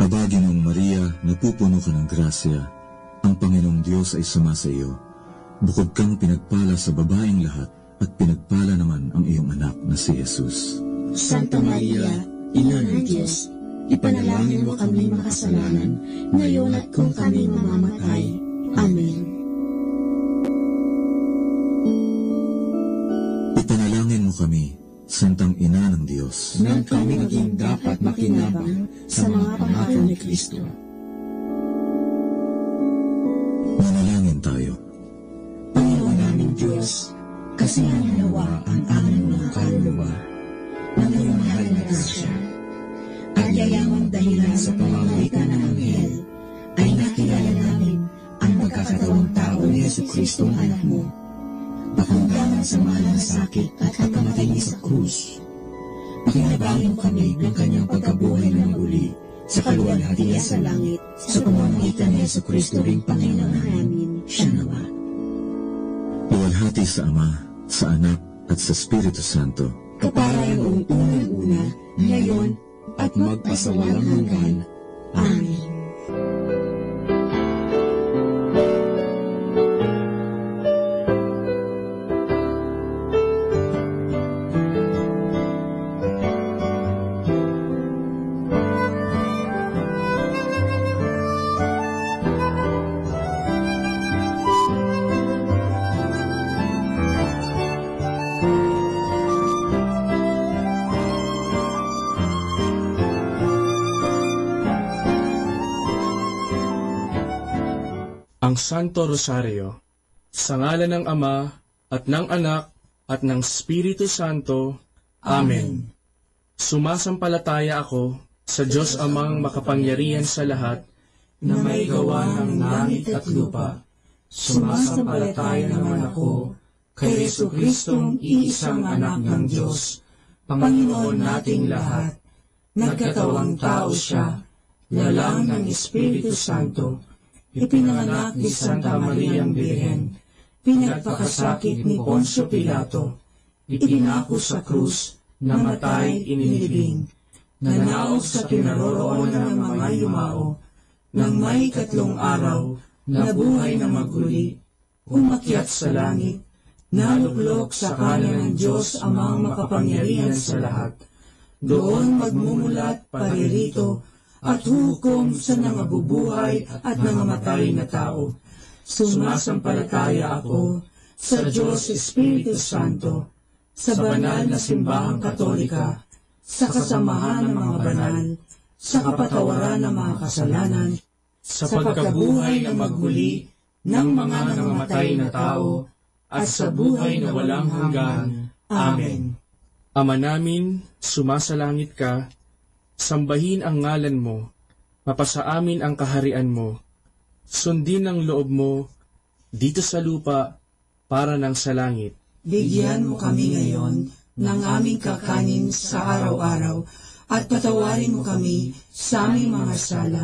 Aba, Ginoong Maria, napupuno ka ng grasya. Ang Panginoong Diyos ay sumasa iyo. Bukod kang pinagpala sa babaeng lahat, at pinagpala naman ang iyong anak na si Jesus. Santa Maria, Ina ng Diyos, ipanalangin mo kami makasalanan, ngayon at kung kami mamamatay. Amen. Ipanalangin mo kami, Santang Ina ng Diyos, nang kami maging dapat makinabang sa mga pangako ni Kristo. Manalangin tayo. Panginoon naming Diyos, kasihan nawa ang aming mga kaluluwa ng iyong mahal na grasya, at yayamang dahilan sa pamamagitan ng anghel ay nakilala namin ang pagkakatawang tao ni Jesucristo ang anak mo, pakundangan sa mahal na sakit at pagkamatay niya sa krus. Pakinabangin mo kami ng kanyang pagkabuhay ng muli sa kaluwalhatian sa langit sa pamamagitan ni Jesucristo ring Panginoon namin. Siya nawa. Luwalhati sa Ama, sa Anak, at sa Espiritu Santo. Kaparayan unang-una, ngayon, at magpasawalang hanggan. Amen. Ang Santo Rosario, sa ngalan ng Ama, at ng Anak, at ng Espiritu Santo. Amen. Sumasampalataya ako sa Diyos Amang makapangyarihan sa lahat, na may gawa ng langit at lupa. Sumasampalataya naman ako kay Jesucristong iisang anak ng Diyos, Panginoon nating lahat. Nagkatawang tao siya, lalang ng Espiritu Santo, ipinanganak ni Santa Mariang Birhen, pinagpakasakit ni Poncio Pilato, ipinako sa krus, namatay, inilibing, nanaog sa kinaroroonan ng mga yumao, nang may 3 araw, nabuhay na maguli, umakyat sa langit, naluklok sa kanan ng Diyos Amang makapangyarihan sa lahat. Doon magmumulat paririto, at hukom sa nangabubuhay at nangamatay na tao. Sumasampalataya ako sa Diyos Espiritu Santo, sa banal na simbahang katolika, sa kasamahan ng mga banal, sa kapatawaran ng mga kasalanan, sa pagkabuhay na maghuli ng mga nangamatay na tao, at sa buhay na walang hanggan. Amen. Ama namin, sumasalangit ka, sambahin ang ngalan mo, mapasa amin ang kaharian mo, sundin ang loob mo, dito sa lupa, para ng sa langit. Bigyan mo kami ngayon ng aming kakanin sa araw-araw, at patawarin mo kami sa aming mga sala,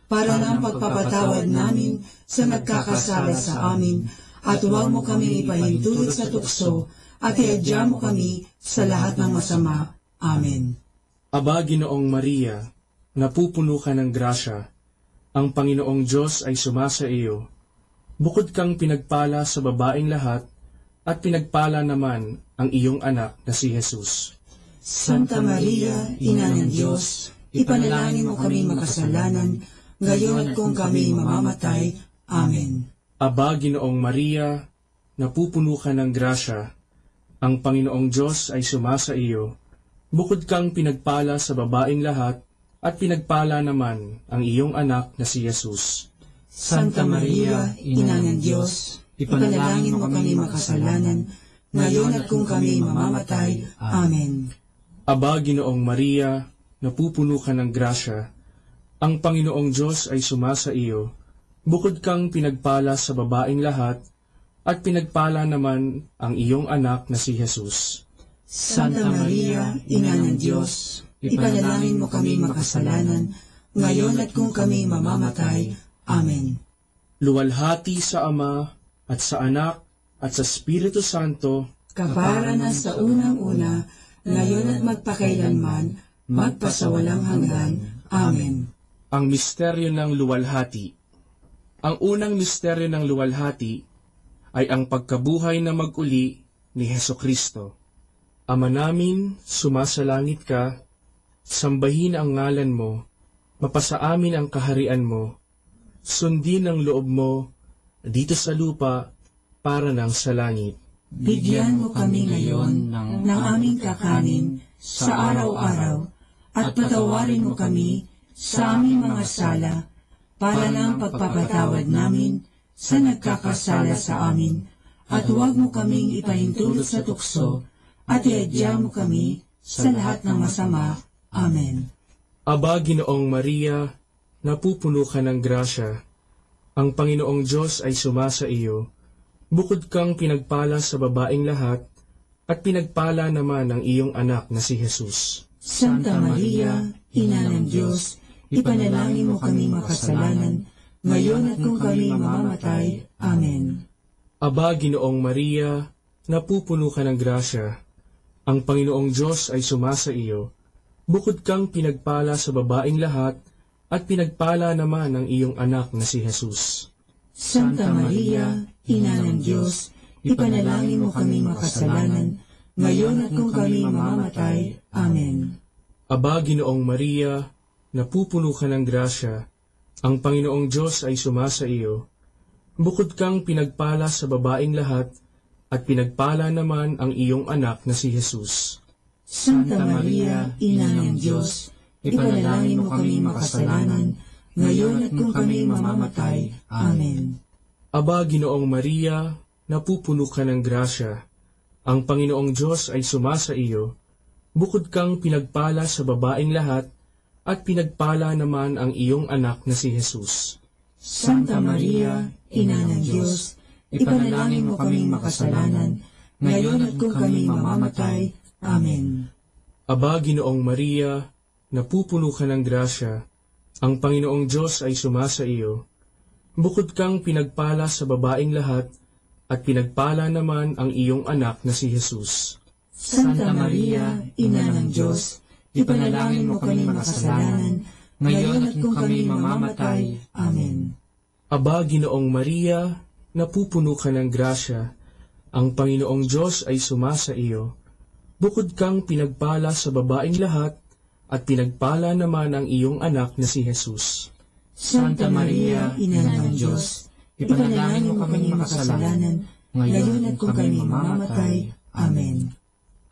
para ng pagpapatawad namin sa nagkakasala sa amin, at huwag mo kami ipahintulot sa tukso, at iadya mo kami sa lahat ng masama. Amen. Aba, Ginoong Maria, napupuno ka ng grasya, ang Panginoong Diyos ay sumasa iyo. Bukod kang pinagpala sa babaeng lahat, at pinagpala naman ang iyong anak na si Jesus. Santa Maria, Ina ng Diyos, ipanalangin mo kami makasalanan, ngayon at kung kami mamamatay. Amen. Aba, Ginoong Maria, napupuno ka ng grasya, ang Panginoong Diyos ay sumasa iyo. Bukod kang pinagpala sa babaeng lahat, at pinagpala naman ang iyong anak na si Jesus. Santa Maria, Ina ng Diyos, ipanalangin mo kami makasalanan, ngayon at kung kami mamamatay. Amen. Aba, Ginoong Maria, napupuno ka ng grasya, ang Panginoong Diyos ay sumasa iyo. Bukod kang pinagpala sa babaeng lahat, at pinagpala naman ang iyong anak na si Jesus. Santa Maria, Ina ng Diyos, ipanalangin mo kami makasalanan, ngayon at kung kami mamamatay. Amen. Luwalhati sa Ama, at sa Anak, at sa Espiritu Santo, kapara na sa unang-una, ngayon at magpakailanman, magpasawalang hanggan. Amen. Ang misteryo ng luwalhati. Ang unang misteryo ng luwalhati ay ang pagkabuhay na mag-uli ni Hesukristo. Ama namin, sumasalangit ka, sambahin ang ngalan mo, mapasa amin ang kaharian mo, sundin ang loob mo, dito sa lupa, para nang sa langit. Bigyan mo kami ngayon ng aming kakanin sa araw-araw, at patawarin mo kami sa aming mga sala, para ng pagpapatawad namin sa nagkakasala sa amin, at huwag mo kaming ipahintulot sa tukso, at iadya mo kami sa lahat ng masama. Amen. Aba, Ginoong Maria, napupuno ka ng grasya, ang Panginoong Diyos ay sumasa iyo. Bukod kang pinagpala sa babaeng lahat, at pinagpala naman ang iyong anak na si Jesus. Santa Maria, Ina ng Diyos, ipanalangin mo kami makasalanan, ngayon at kung kami mamamatay. Amen. Aba, Ginoong Maria, napupuno ka ng grasya, ang Panginoong Diyos ay sumasa iyo. Bukod kang pinagpala sa babaeng lahat, at pinagpala naman ang iyong anak na si Jesus. Santa Maria, Ina ng Diyos, ipanalangin mo kami makasalanan, ngayon at kung kami mamamatay. Amen. Aba, Ginoong Maria, napupuno ka ng grasya, ang Panginoong Diyos ay sumasa iyo. Bukod kang pinagpala sa babaeng lahat, at pinagpala naman ang iyong anak na si Jesus. Santa Maria, Ina ng Diyos, ipanalangin mo kami makasalanan, ngayon at kung kami mamamatay. Amen. Aba, Ginoong Maria, napupuno ka ng grasya, ang Panginoong Diyos ay sumasa iyo. Bukod kang pinagpala sa babaeng lahat, at pinagpala naman ang iyong anak na si Jesus. Santa Maria, Ina ng Diyos, ipanalangin mo kami makasalanan, ngayon at kung kami mamamatay. Amen. Aba, Ginoong Maria, napupuno ka ng grasya, ang Panginoong Diyos ay sumasa iyo. Bukod kang pinagpala sa babaeng lahat, at pinagpala naman ang iyong anak na si Jesus. Santa Maria, Ina ng Diyos, ipanalangin mo kami makasalanan, ngayon at kung kami mamamatay. Amen. Aba, Ginoong Maria, napupuno ka ng grasya, ang Panginoong Diyos ay sumasa iyo. Bukod kang pinagpala sa babaeng lahat, at pinagpala naman ang iyong anak na si Jesus. Santa Maria, Ina ng Diyos, ipanalangin mo kami makasalanan, ngayon at kung kami mamamatay. Amen.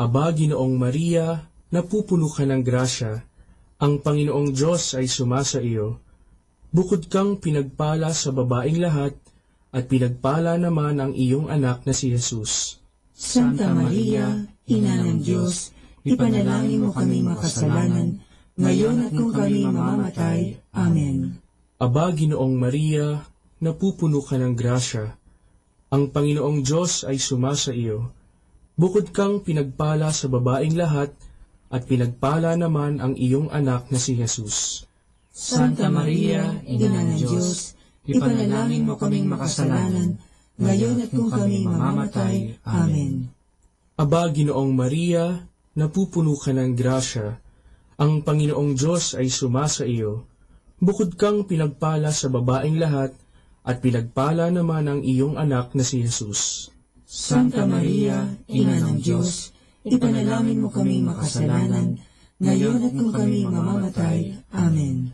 Aba, Ginoong Maria, napupuno ka ng grasya, ang Panginoong Diyos ay sumasa iyo. Bukod kang pinagpala sa babaeng lahat, at pinagpala naman ang iyong anak na si Jesus. Santa Maria, Ina ng Diyos, ipanalangin mo kami makasalanan, ngayon at kung kami mamamatay. Amen. Aba, Ginoong Maria, napupuno ka ng grasya, ang Panginoong Diyos ay sumasa iyo. Bukod kang pinagpala sa babaeng lahat, at pinagpala naman ang iyong anak na si Jesus. Santa Maria, Ina ng Diyos, ipanalangin mo kaming makasalanan, ngayon at kung kami mamamatay. Amen. Aba, Ginoong Maria, napupuno ka ng grasya, ang Panginoong Diyos ay sumasa iyo. Bukod kang pinagpala sa babaeng lahat, at pinagpala naman ang iyong anak na si Jesus. Santa Maria, Ina ng Diyos, ipanalangin mo kaming makasalanan, ngayon at kung kami mamamatay. Amen.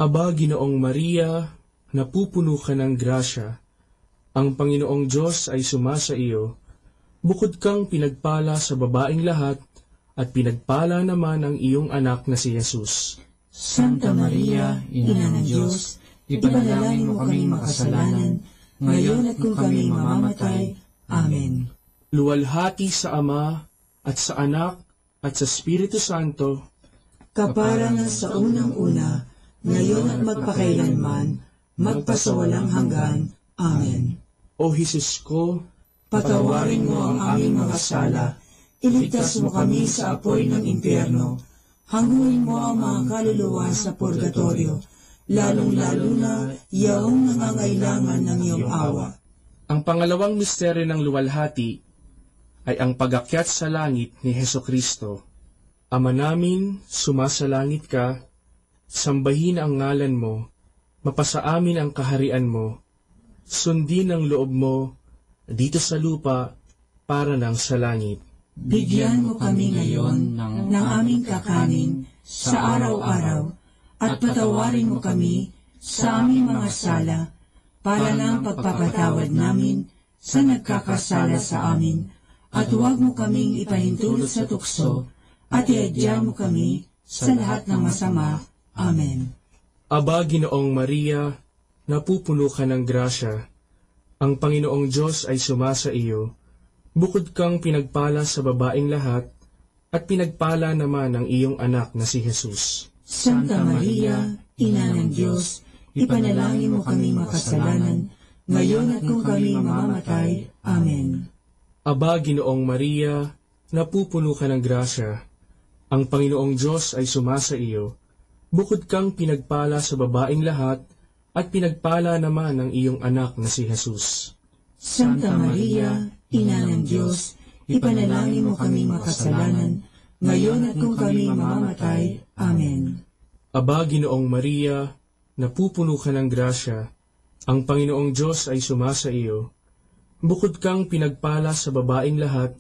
Aba, Ginoong Maria, napupuno ka ng grasya, ang Panginoong Diyos ay sumasa iyo. Bukod kang pinagpala sa babaeng lahat, at pinagpala naman ang iyong anak na si Jesus. Santa Maria, Ina ng Diyos, ipanalangin mo kaming makasalanan, ngayon at kung kami mamamatay. Amen. Luwalhati sa Ama, at sa Anak, at sa Espiritu Santo, kaparangan sa unang-una, ngayon at magpakailanman, magpasawalang hanggan. Amen. O Jesus ko, patawarin mo ang aming mga sala, iligtas mo kami sa apoy ng impyerno, hanguin mo ang mga kaluluwa sa purgatorio, lalong-lalo na yaong nangangailangan ng iyong awa. Ang pangalawang misteryo ng luwalhati ay ang pag-akyat sa langit ni Hesukristo. Ama namin, sumasalangit ka, sambahin ang ngalan mo, mapasa amin ang kaharian mo, sundin ang loob mo, dito sa lupa, para nang sa langit. Bigyan mo kami ngayon ng aming kakanin sa araw-araw, at patawarin mo kami sa aming mga sala, para ng pagpapatawad namin sa nagkakasala sa amin, at huwag mo kaming ipahintulot sa tukso, at iadya mo kami sa lahat ng masama. Amen. Aba, Ginoong Maria, napupuno ka ng grasya, ang Panginoong Diyos ay sumasa iyo. Bukod kang pinagpala sa babaeng lahat, at pinagpala naman ang iyong anak na si Jesus. Santa Maria, Ina ng Diyos, ipanalangin mo kami makasalanan, ngayon at kung kami mamamatay. Amen. Aba, Ginoong Maria, napupuno ka ng grasya, ang Panginoong Diyos ay sumasa iyo. Bukod kang pinagpala sa babaeng lahat, at pinagpala naman ang iyong anak na si Jesus. Santa Maria, Ina ng Diyos, ipanalangin mo kami makasalanan, ngayon at kung kami mamamatay. Amen. Aba, Ginoong Maria, napupuno ka ng grasya, ang Panginoong Diyos ay sumasa iyo. Bukod kang pinagpala sa babaeng lahat,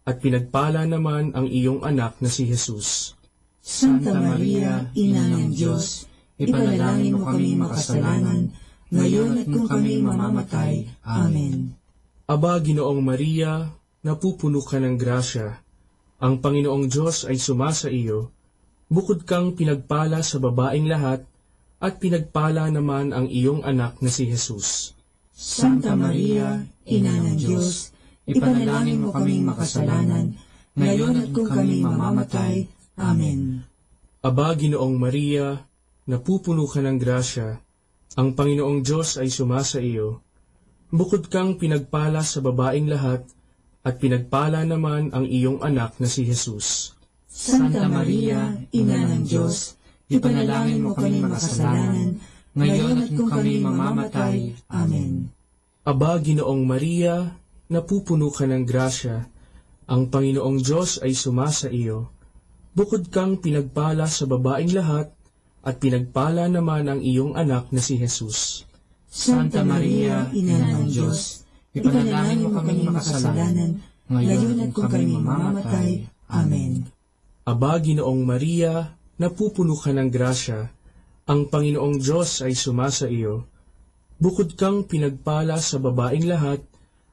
at pinagpala naman ang iyong anak na si Jesus. Santa Maria, Ina ng Diyos, ipanalangin mo kami makasalanan, ngayon at kung kami mamamatay. Amen. Aba, Ginoong Maria, napupuno ka ng grasya, ang Panginoong Diyos ay sumasa iyo. Bukod kang pinagpala sa babaeng lahat, at pinagpala naman ang iyong anak na si Jesus. Santa Maria, Ina ng Diyos, ipanalangin mo kaming makasalanan, ngayon at kung kami mamamatay. Amen. Aba, Ginoong Maria, napupuno ka ng grasya, ang Panginoong Diyos ay sumasa iyo. Bukod kang pinagpala sa babaeng lahat, at pinagpala naman ang iyong anak na si Jesus. Santa Maria, Ina ng Diyos, ipanalangin mo kami makasalanan, ngayon at kung kami mamamatay. Amen. Aba, Ginoong Maria, napupuno ka ng grasya, ang Panginoong Diyos ay sumasa iyo. Bukod kang pinagpala sa babaeng lahat, at pinagpala naman ang iyong anak na si Jesus. Santa Maria, Ina ng Diyos, ipanalangin mo kami makasalanan, ngayon at kung kami mamamatay. Amen. Aba, Ginoong Maria, napupuno ka ng grasya, ang Panginoong Diyos ay sumasa iyo. Bukod kang pinagpala sa babaeng lahat,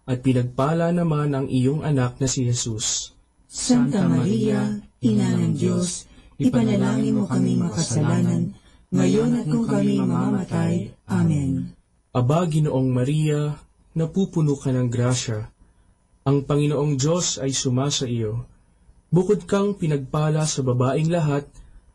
at pinagpala naman ang iyong anak na si Jesus. Santa Maria, Ina ng Diyos, ipanalangin mo kami makasalanan, ngayon at kung kami mamamatay. Amen. Aba, Ginoong Maria, napupuno ka ng grasya, ang Panginoong Diyos ay sumasa iyo. Bukod kang pinagpala sa babaeng lahat,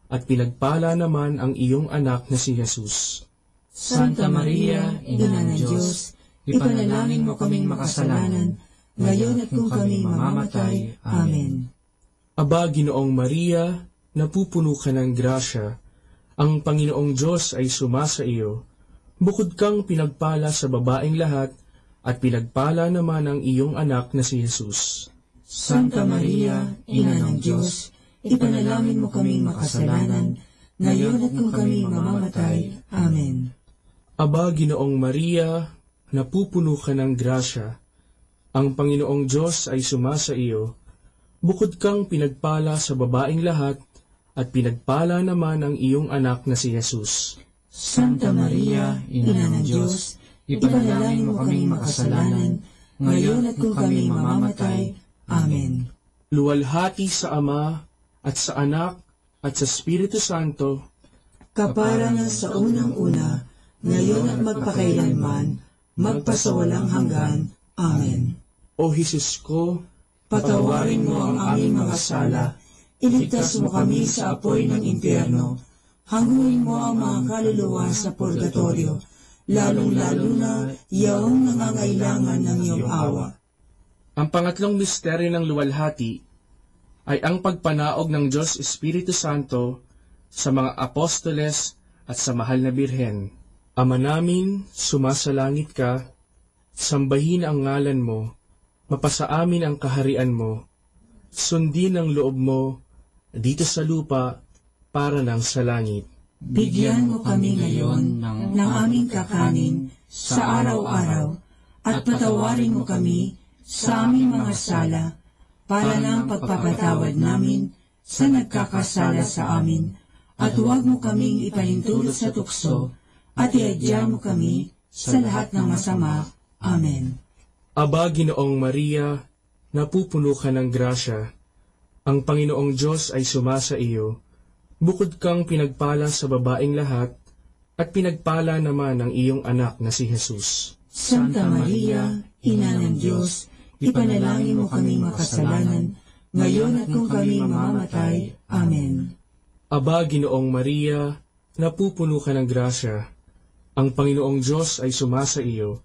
at pinagpala naman ang iyong anak na si Jesus. Santa Maria, Ina ng Diyos, ipanalangin mo kaming makasalanan, ngayon at kung kami mamamatay. Amen. Aba, Ginoong Maria, napupuno ka ng grasya, ang Panginoong Diyos ay sumasa iyo. Bukod kang pinagpala sa babaeng lahat, at pinagpala naman ang iyong anak na si Jesus. Santa Maria, Ina ng Diyos, ipanalangin mo kaming makasalanan, ngayon at kung kami mamamatay. Amen. Aba, Ginoong Maria, napupuno ka ng grasya, ang Panginoong Diyos ay sumasa iyo. Bukod kang pinagpala sa babaeng lahat, at pinagpala naman ang iyong anak na si Jesus. Santa Maria, Ina ng Diyos, ipanalangin mo kaming makasalanan, ngayon at kung kami mamamatay. Amen. Luwalhati sa Ama, at sa Anak, at sa Espiritu Santo, kaparangan sa unang-una, ngayon at magpakailanman, magpasawalang hanggan. Amen. O Jesus ko, patawarin mo ang aming mga sala, iligtas mo kami sa apoy ng impyerno, hanguin mo ang mga kaluluwa sa purgatorio, lalong-lalo na yaong nangangailangan ng iyong awa. Ang pangatlong misteryo ng luwalhati ay ang pagpanaog ng Diyos Espiritu Santo sa mga apostoles at sa mahal na Birhen. Ama namin, sumasalangit ka, sambahin ang ngalan mo, mapasa amin ang kaharian mo, sundin ang loob mo, dito sa lupa, para ng sa langit. Bigyan mo kami ngayon ng aming kakanin sa araw-araw, at patawarin mo kami sa aming mga sala, para ng pagpapatawad namin sa nagkakasala sa amin, at huwag mo kaming ipahintulot sa tukso, at iadya mo kami sa lahat ng masama. Amen. Aba, Ginoong Maria, napupuno ka ng grasya, ang Panginoong Diyos ay sumasa iyo. Bukod kang pinagpala sa babaeng lahat, at pinagpala naman ang iyong anak na si Jesus. Santa Maria, Ina ng Diyos, ipanalangin mo kaming makasalanan, ngayon at kung kami mamamatay. Amen. Aba, Ginoong Maria, napupuno ka ng grasya, ang Panginoong Diyos ay sumasa iyo.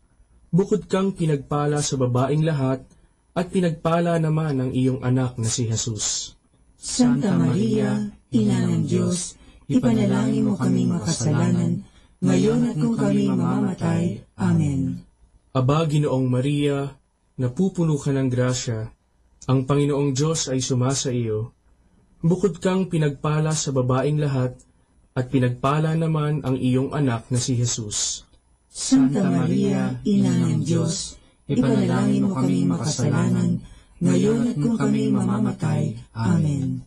Bukod kang pinagpala sa babaeng lahat, at pinagpala naman ang iyong anak na si Jesus. Santa Maria, Ina ng Diyos, ipanalangin mo kaming makasalanan, ngayon at kung kami mamamatay. Amen. Aba, Ginoong Maria, napupuno ka ng grasya, ang Panginoong Diyos ay sumasa iyo. Bukod kang pinagpala sa babaeng lahat, at pinagpala naman ang iyong anak na si Jesus. Santa Maria, Ina ng Diyos, ipanalangin mo kaming makasalanan, ngayon at kung kami mamamatay. Amen.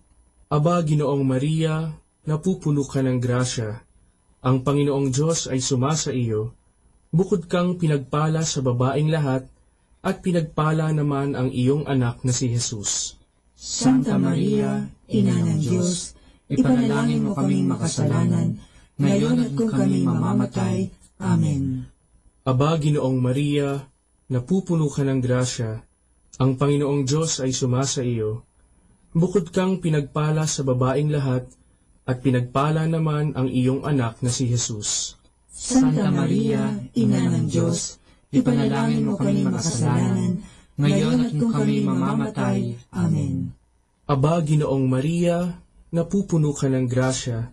Aba, Ginoong Maria, napupuno ka ng grasya, ang Panginoong Diyos ay sumasa iyo. Bukod kang pinagpala sa babaeng lahat, at pinagpala naman ang iyong anak na si Jesus. Santa Maria, Ina ng Diyos, ipanalangin mo kaming makasalanan, ngayon at kung kami mamamatay. Amen. Aba, Ginoong Maria, napupuno ka ng grasya, ang Panginoong Diyos ay sumasa iyo. Bukod kang pinagpala sa babaeng lahat, at pinagpala naman ang iyong anak na si Jesus. Santa Maria, Ina ng Diyos, ipanalangin mo kaming makasalanan, ngayon at kung kami mamamatay. Amen. Aba, Ginoong Maria, napupuno ka ng grasya,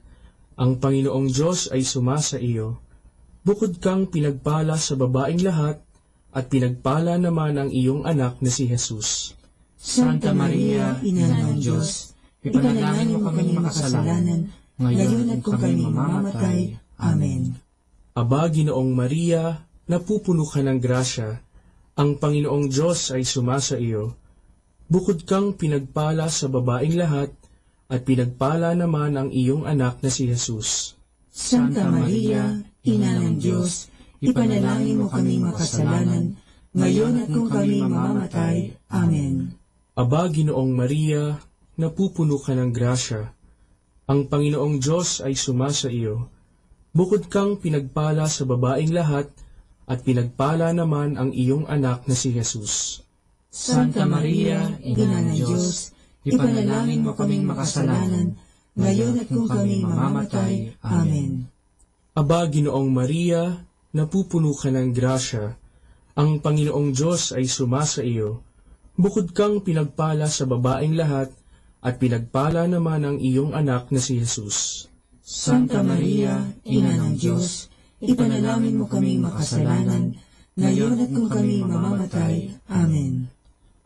ang Panginoong Diyos ay sumasa iyo. Bukod kang pinagpala sa babaeng lahat, at pinagpala naman ang iyong anak na si Jesus. Santa Maria, Ina ng Diyos, ipanalangin mo kaming makasalanan, ngayon at kung kami mamamatay. Amen. Aba, Ginoong Maria, napupuno ka ng grasya, ang Panginoong Diyos ay sumasa iyo. Bukod kang pinagpala sa babaeng lahat, at pinagpala naman ang iyong anak na si Jesus. Santa Maria, Ina ng Diyos, ipanalangin mo kaming makasalanan, ngayon at kung kami mamamatay. Amen. Aba, Ginoong Maria, napupuno ka ng grasya, ang Panginoong Diyos ay sumasa iyo. Bukod kang pinagpala sa babaeng lahat, at pinagpala naman ang iyong anak na si Jesus. Santa Maria, Ina ng Diyos, ipanalangin mo kaming makasalanan, ngayon at kung kami mamamatay. Amen. Aba, Ginoong Maria, napupuno ka ng grasya, ang Panginoong Diyos ay sumasa iyo. Bukod kang pinagpala sa babaeng lahat, at pinagpala naman ang iyong anak na si Jesus. Santa Maria, Ina ng Diyos, ipanalangin mo kaming makasalanan, ngayon at kung kami mamamatay. Amen.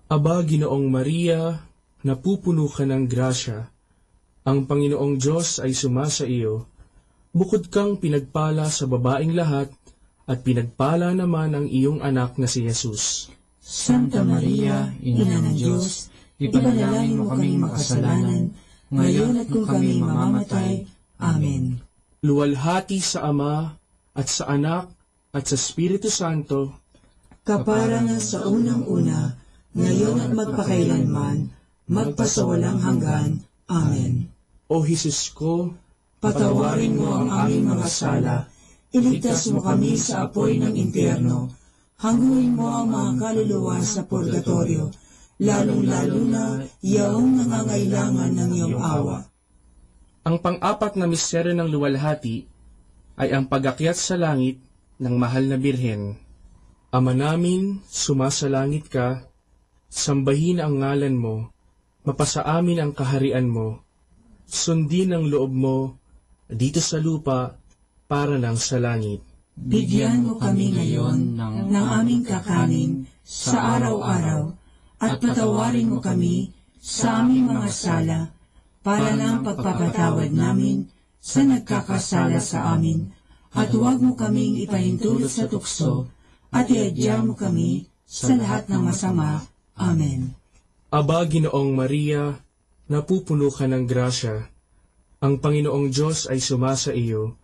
Aba, Ginoong Maria, napupuno ka ng grasya, ang Panginoong Diyos ay sumasa iyo. Bukod kang pinagpala sa babaeng lahat, at pinagpala naman ang iyong anak na si Jesus. Santa Maria, Ina ng Diyos, ipanalangin mo kaming makasalanan, ngayon at kung kami mamamatay. Amen. Luwalhati sa Ama, at sa Anak, at sa Espiritu Santo, kapara na sa unang-una, ngayon at magpakailanman, magpasawalang hanggan. Amen. O Jesus ko, patawarin mo ang aming mga sala, iligtas mo kami sa apoy ng impyerno, hanguin mo ang mga kaluluwa sa purgatorio, lalong-lalo na yaong nangangailangan ng iyong awa. Ang pang-apat na misteryo ng luwalhati ay ang pag-akyat sa langit ng mahal na Birhen. Ama namin, sumasalangit ka, sambahin ang ngalan mo, mapasa amin ang kaharian mo, sundin ang loob mo, dito sa lupa, para lang sa langit. Bigyan mo kami ngayon ng aming kakanin sa araw-araw, at patawarin mo kami sa aming mga sala, para lang pagpapatawad namin sa nagkakasala sa amin, at huwag mo kaming ipahintulot sa tukso, at iadya mo kami sa lahat ng masama. Amen. Aba, Ginoong Maria, napupuno ka ng grasya, ang Panginoong Diyos ay sumasa iyo.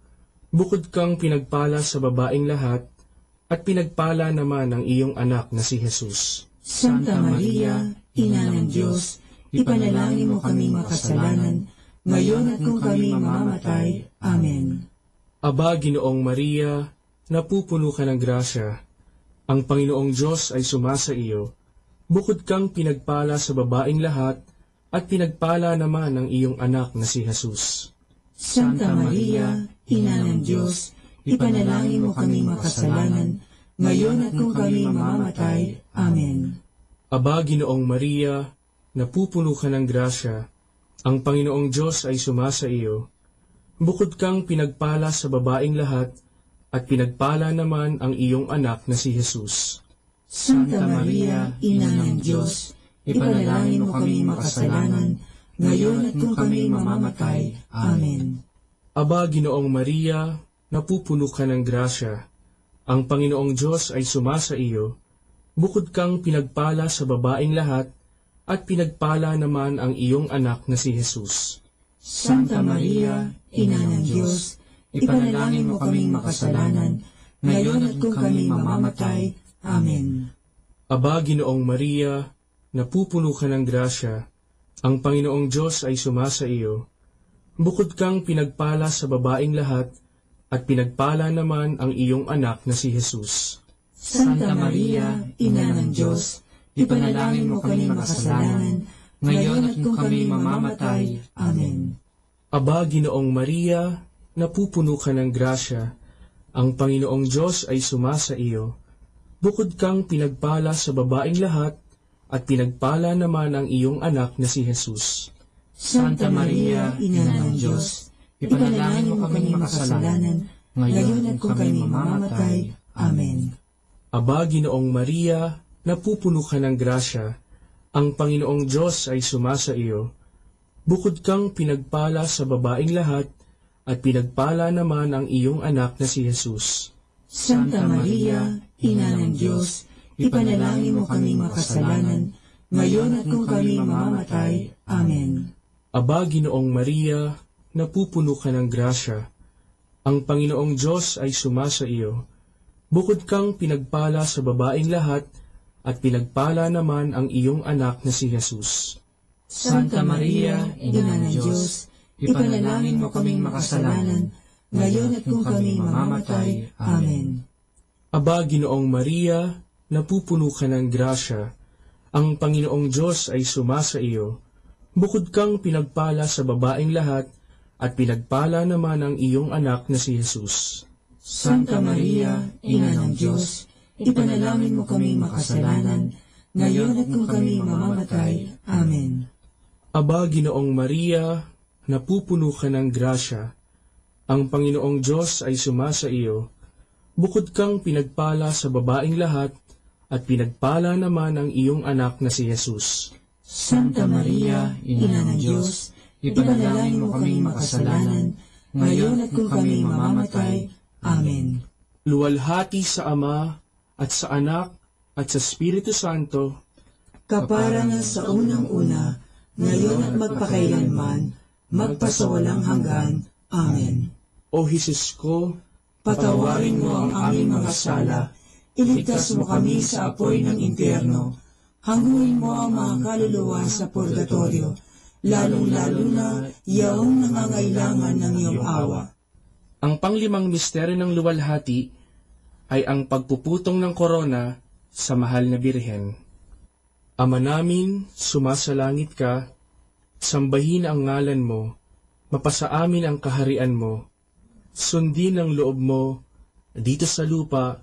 Bukod kang pinagpala sa babaeng lahat, at pinagpala naman ang iyong anak na si Jesus. Santa Maria, Ina ng Diyos, ipanalangin mo kaming makasalanan, ngayon at kung kami mamamatay. Amen. Aba, Ginoong Maria, napupuno ka ng grasya, ang Panginoong Diyos ay sumasa iyo. Bukod kang pinagpala sa babaeng lahat, at pinagpala naman ang iyong anak na si Jesus. Santa Maria, Ina ng Diyos, ipanalangin mo kaming makasalanan, ngayon at kung kami mamamatay. Amen. Aba, Ginoong Maria, napupuno ka ng grasya, ang Panginoong Diyos ay sumasa iyo. Bukod kang pinagpala sa babaeng lahat, at pinagpala naman ang iyong anak na si Jesus. Santa Maria, Ina ng Diyos, ipanalangin mo kaming makasalanan, ngayon at kung kami mamamatay. Amen. Aba, Ginoong Maria, napupuno ka ng grasya, ang Panginoong Diyos ay sumasa iyo. Bukod kang pinagpala sa babaeng lahat, at pinagpala naman ang iyong anak na si Jesus. Santa Maria, Ina ng Diyos, ipanalangin mo kaming makasalanan, ngayon at kung kami mamamatay. Amen. Aba, Ginoong Maria, napupuno ka ng grasya, ang Panginoong Diyos ay sumasa iyo. Bukod kang pinagpala sa babaeng lahat, at pinagpala naman ang iyong anak na si Jesus. Santa Maria, Ina ng Diyos, ipanalangin mo kaming makasalanan, ngayon at kung kami mamamatay. Amen. Aba, Ginoong Maria, napupuno ka ng grasya, ang Panginoong Diyos ay sumasa iyo. Bukod kang pinagpala sa babaeng lahat, at pinagpala naman ang iyong anak na si Jesus. Santa Maria, Ina ng Diyos, ipanalangin mo kaming makasalanan, ngayon at kung kami mamamatay. Amen. Aba, Ginoong Maria, napupuno ka ng grasya, ang Panginoong Diyos ay sumasa iyo. Bukod kang pinagpala sa babaeng lahat, at pinagpala naman ang iyong anak na si Jesus. Santa Maria, Ina ng Diyos, ipanalangin mo kaming makasalanan, ngayon at kung kami mamamatay. Amen. Aba, Ginoong Maria, napupuno ka ng grasya, ang Panginoong Diyos ay sumasa iyo. Bukod kang pinagpala sa babaeng lahat, at pinagpala naman ang iyong anak na si Jesus. Santa Maria, Ina ng Diyos, ipanalangin mo kaming makasalanan, ngayon at kung kami mamamatay. Amen. Aba, Ginoong Maria, napupuno ka ng grasya, ang Panginoong Diyos ay sumasa iyo. Bukod kang pinagpala sa babaeng lahat, at pinagpala naman ang iyong anak na si Jesus. Santa Maria, Ina ng Diyos, ipanalangin mo kaming makasalanan, ngayon at kung kami mamamatay. Amen. Aba, Ginoong Maria, napupuno ka ng grasya. Ang Panginoong Diyos ay sumasa iyo. Bukod kang pinagpala sa babaeng lahat, at pinagpala naman ang iyong anak na si Jesus. Santa Maria, Ina ng Diyos, ipanalangin mo kami makasalanan, ngayon at kung kami mamamatay. Amen. Luwalhati sa Ama, at sa Anak, at sa Espiritu Santo, kapara nga sa unang-una, ngayon at magpakailanman, magpasawalang hanggan. Amen. O Jesus ko, patawarin mo ang aming mga sala, iligtas mo kami sa apoy ng impyerno, hanguin mo ang mga kaluluwa sa purgatorio, lalong-lalo na yaong nangangailangan ng iyong awa. Ang panglimang misteryo ng luwalhati ay ang pagpuputong ng korona sa mahal na Birhen. Ama namin, sumasalangit ka, sambahin ang ngalan mo, mapasa amin ang kaharian mo, sundin ang loob mo dito sa lupa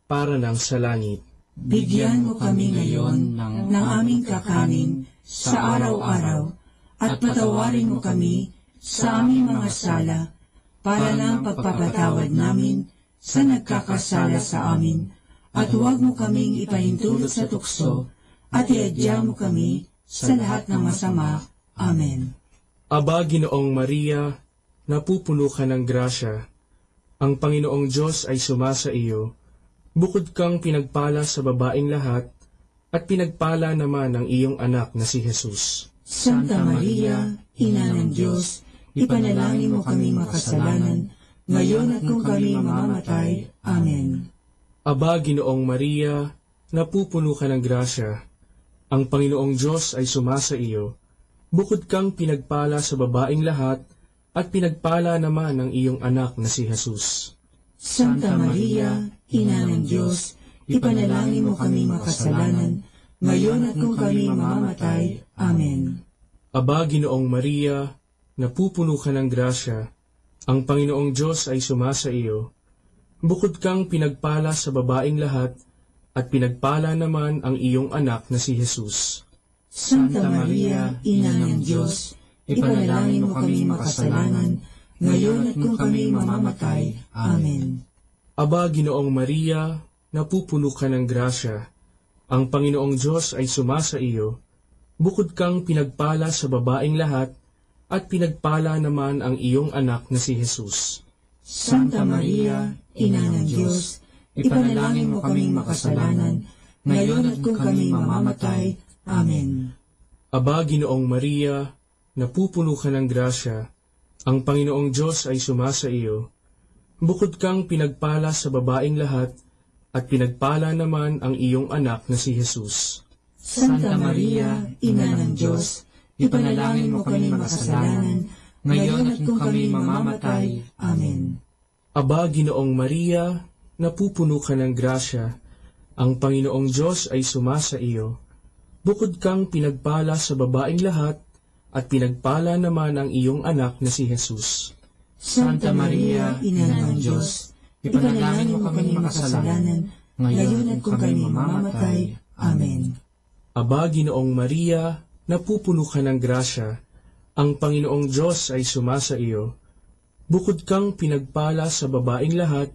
para ng sa langit. Bigyan mo kami ngayon ng aming kakanin sa araw-araw at patawarin mo kami sa aming mga sala para ng pagpapatawad namin sa nagkakasala sa amin, at huwag mo kaming ipahintulot sa tukso at iadya mo kami sa lahat ng masama. Amen. Aba, Ginoong Maria, napupuno ka ng grasya. Ang Panginoong Diyos ay sumasa iyo. Bukod kang pinagpala sa babaeng lahat, at pinagpala naman ang iyong anak na si Jesus. Santa Maria, Ina ng Diyos, ipanalangin mo kami makasalanan, ngayon at kung kami mamamatay. Amen. Aba, Ginoong Maria, napupuno ka ng grasya. Ang Panginoong Diyos ay sumasa iyo. Bukod kang pinagpala sa babaeng lahat, at pinagpala naman ang iyong anak na si Jesus. Santa Maria, Ina ng Diyos, ipanalangin mo kami makasalanan, ngayon at kung kami mamamatay. Amen. Aba, Ginoong Maria, napupuno ka ng grasya. Ang Panginoong Diyos ay sumasa iyo. Bukod kang pinagpala sa babaeng lahat, at pinagpala naman ang iyong anak na si Jesus. Santa Maria, Ina ng Diyos, ipanalangin mo kami makasalanan, ngayon at kung kami mamamatay. Amen. Aba, Ginoong Maria, napupuno ka ng grasya. Ang Panginoong Diyos ay sumasa iyo. Bukod kang pinagpala sa babaeng lahat, at pinagpala naman ang iyong anak na si Jesus. Santa Maria, Ina ng Diyos, ipanalangin mo kaming makasalanan, ngayon at kung kami mamamatay. Amen. Aba, Ginoong Maria, napupuno ka ng grasya. Ang Panginoong Diyos ay sumasa iyo. Bukod kang pinagpala sa babaeng lahat, at pinagpala naman ang iyong anak na si Jesus. Santa Maria, Ina ng Diyos, ipanalangin mo kami makasalanan, ngayon at kung kami mamamatay. Amen. Aba, Ginoong Maria, napupuno ka ng grasya. Ang Panginoong Diyos ay sumasa iyo. Bukod kang pinagpala sa babaeng lahat, at pinagpala naman ang iyong anak na si Jesus. Santa Maria, Ina ng Diyos, ipanalangin mo kami makasalanan, ngayon at kung kami mamamatay. Amen. Aba, Ginoong Maria, napupuno ka ng grasya. Ang Panginoong Diyos ay sumasa iyo. Bukod kang pinagpala sa babaeng lahat,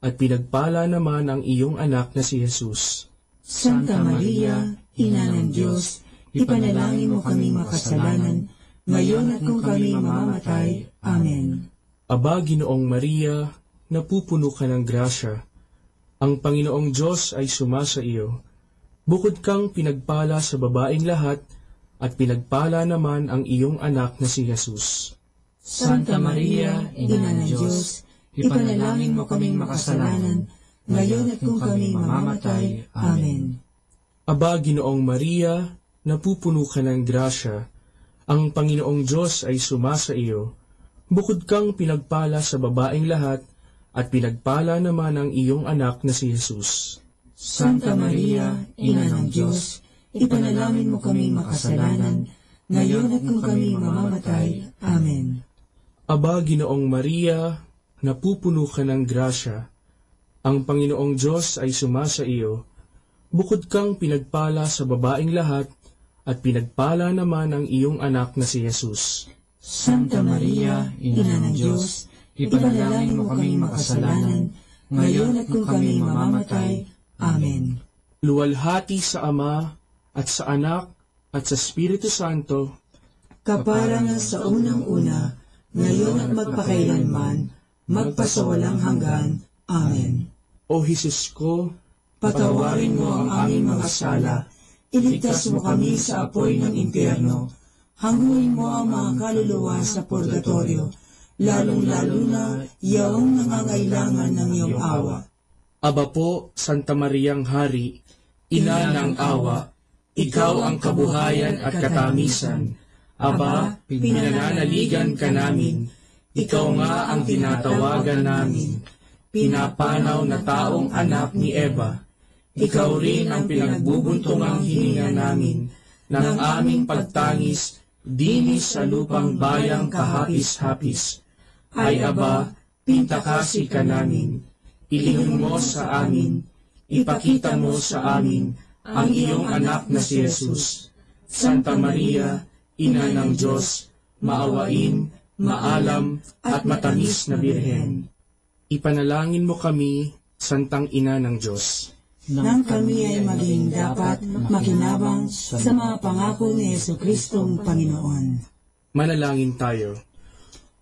at pinagpala naman ang iyong anak na si Jesus. Santa Maria, Ina ng Diyos, ipanalangin mo kami makasalanan, ngayon at kung kami mamamatay. Amen. Aba, Ginoong Maria, napupuno ka ng grasya. Ang Panginoong Diyos ay sumasa iyo. Bukod kang pinagpala sa babaeng lahat, at pinagpala naman ang iyong anak na si Jesus. Santa Maria, Ina ng Diyos, ipanalangin mo kaming makasalanan, ngayon at kung kami mamamatay. Amen. Aba, Ginoong Maria, napupuno ka ng grasya. Ang Panginoong Diyos ay sumasa iyo. Bukod kang pinagpala sa babaeng lahat, at pinagpala naman ang iyong anak na si Jesus. Santa Maria, Ina ng Diyos, ipanalangin mo kaming makasalanan, ngayon at kung kami mamamatay. Amen. Aba, Ginoong Maria, napupuno ka ng grasya. Ang Panginoong Diyos ay sumasa iyo. Bukod kang pinagpala sa babaeng lahat, at pinagpala naman ang iyong anak na si Jesus. Santa Maria, Ina ng Diyos, ipanalangin mo kaming makasalanan, ngayon at kung kami mamamatay. Amen. Luwalhati sa Ama, at sa Anak, at sa Espiritu Santo, kapara nga sa unang-una, ngayon at magpakailanman, magpasawalang hanggan. Amen. O Jesus ko, patawarin mo ang aming mga sala, iligtas mo kami sa apoy ng impyerno, hanguin mo ang mga kaluluwa sa purgatorio, lalong-lalo na iyong nangangailangan ng iyong awa. Aba po, Santa Mariang Hari, Ina ng awa, ikaw ang kabuhayan at katamisan. Aba, pinananaligan ka namin, ikaw nga ang tinatawagan namin, pinapanaw na taong anak ni Eva. Ikaw rin ang pinagbubuntungang hininga namin ng aming pagtangis dinis sa lupang bayang kahapis-hapis. Ay Aba, pintakasi ka namin, ilingon mo sa amin, ipakita mo sa amin ang iyong anak na si Jesus. Santa Maria, Ina ng Diyos, maawain, maalam at matamis na Birhen. Ipanalangin mo kami, Santang Ina ng Diyos, nang kami ay maging dapat makinabang sa mga pangako ni Jesucristong Panginoon. Manalangin tayo.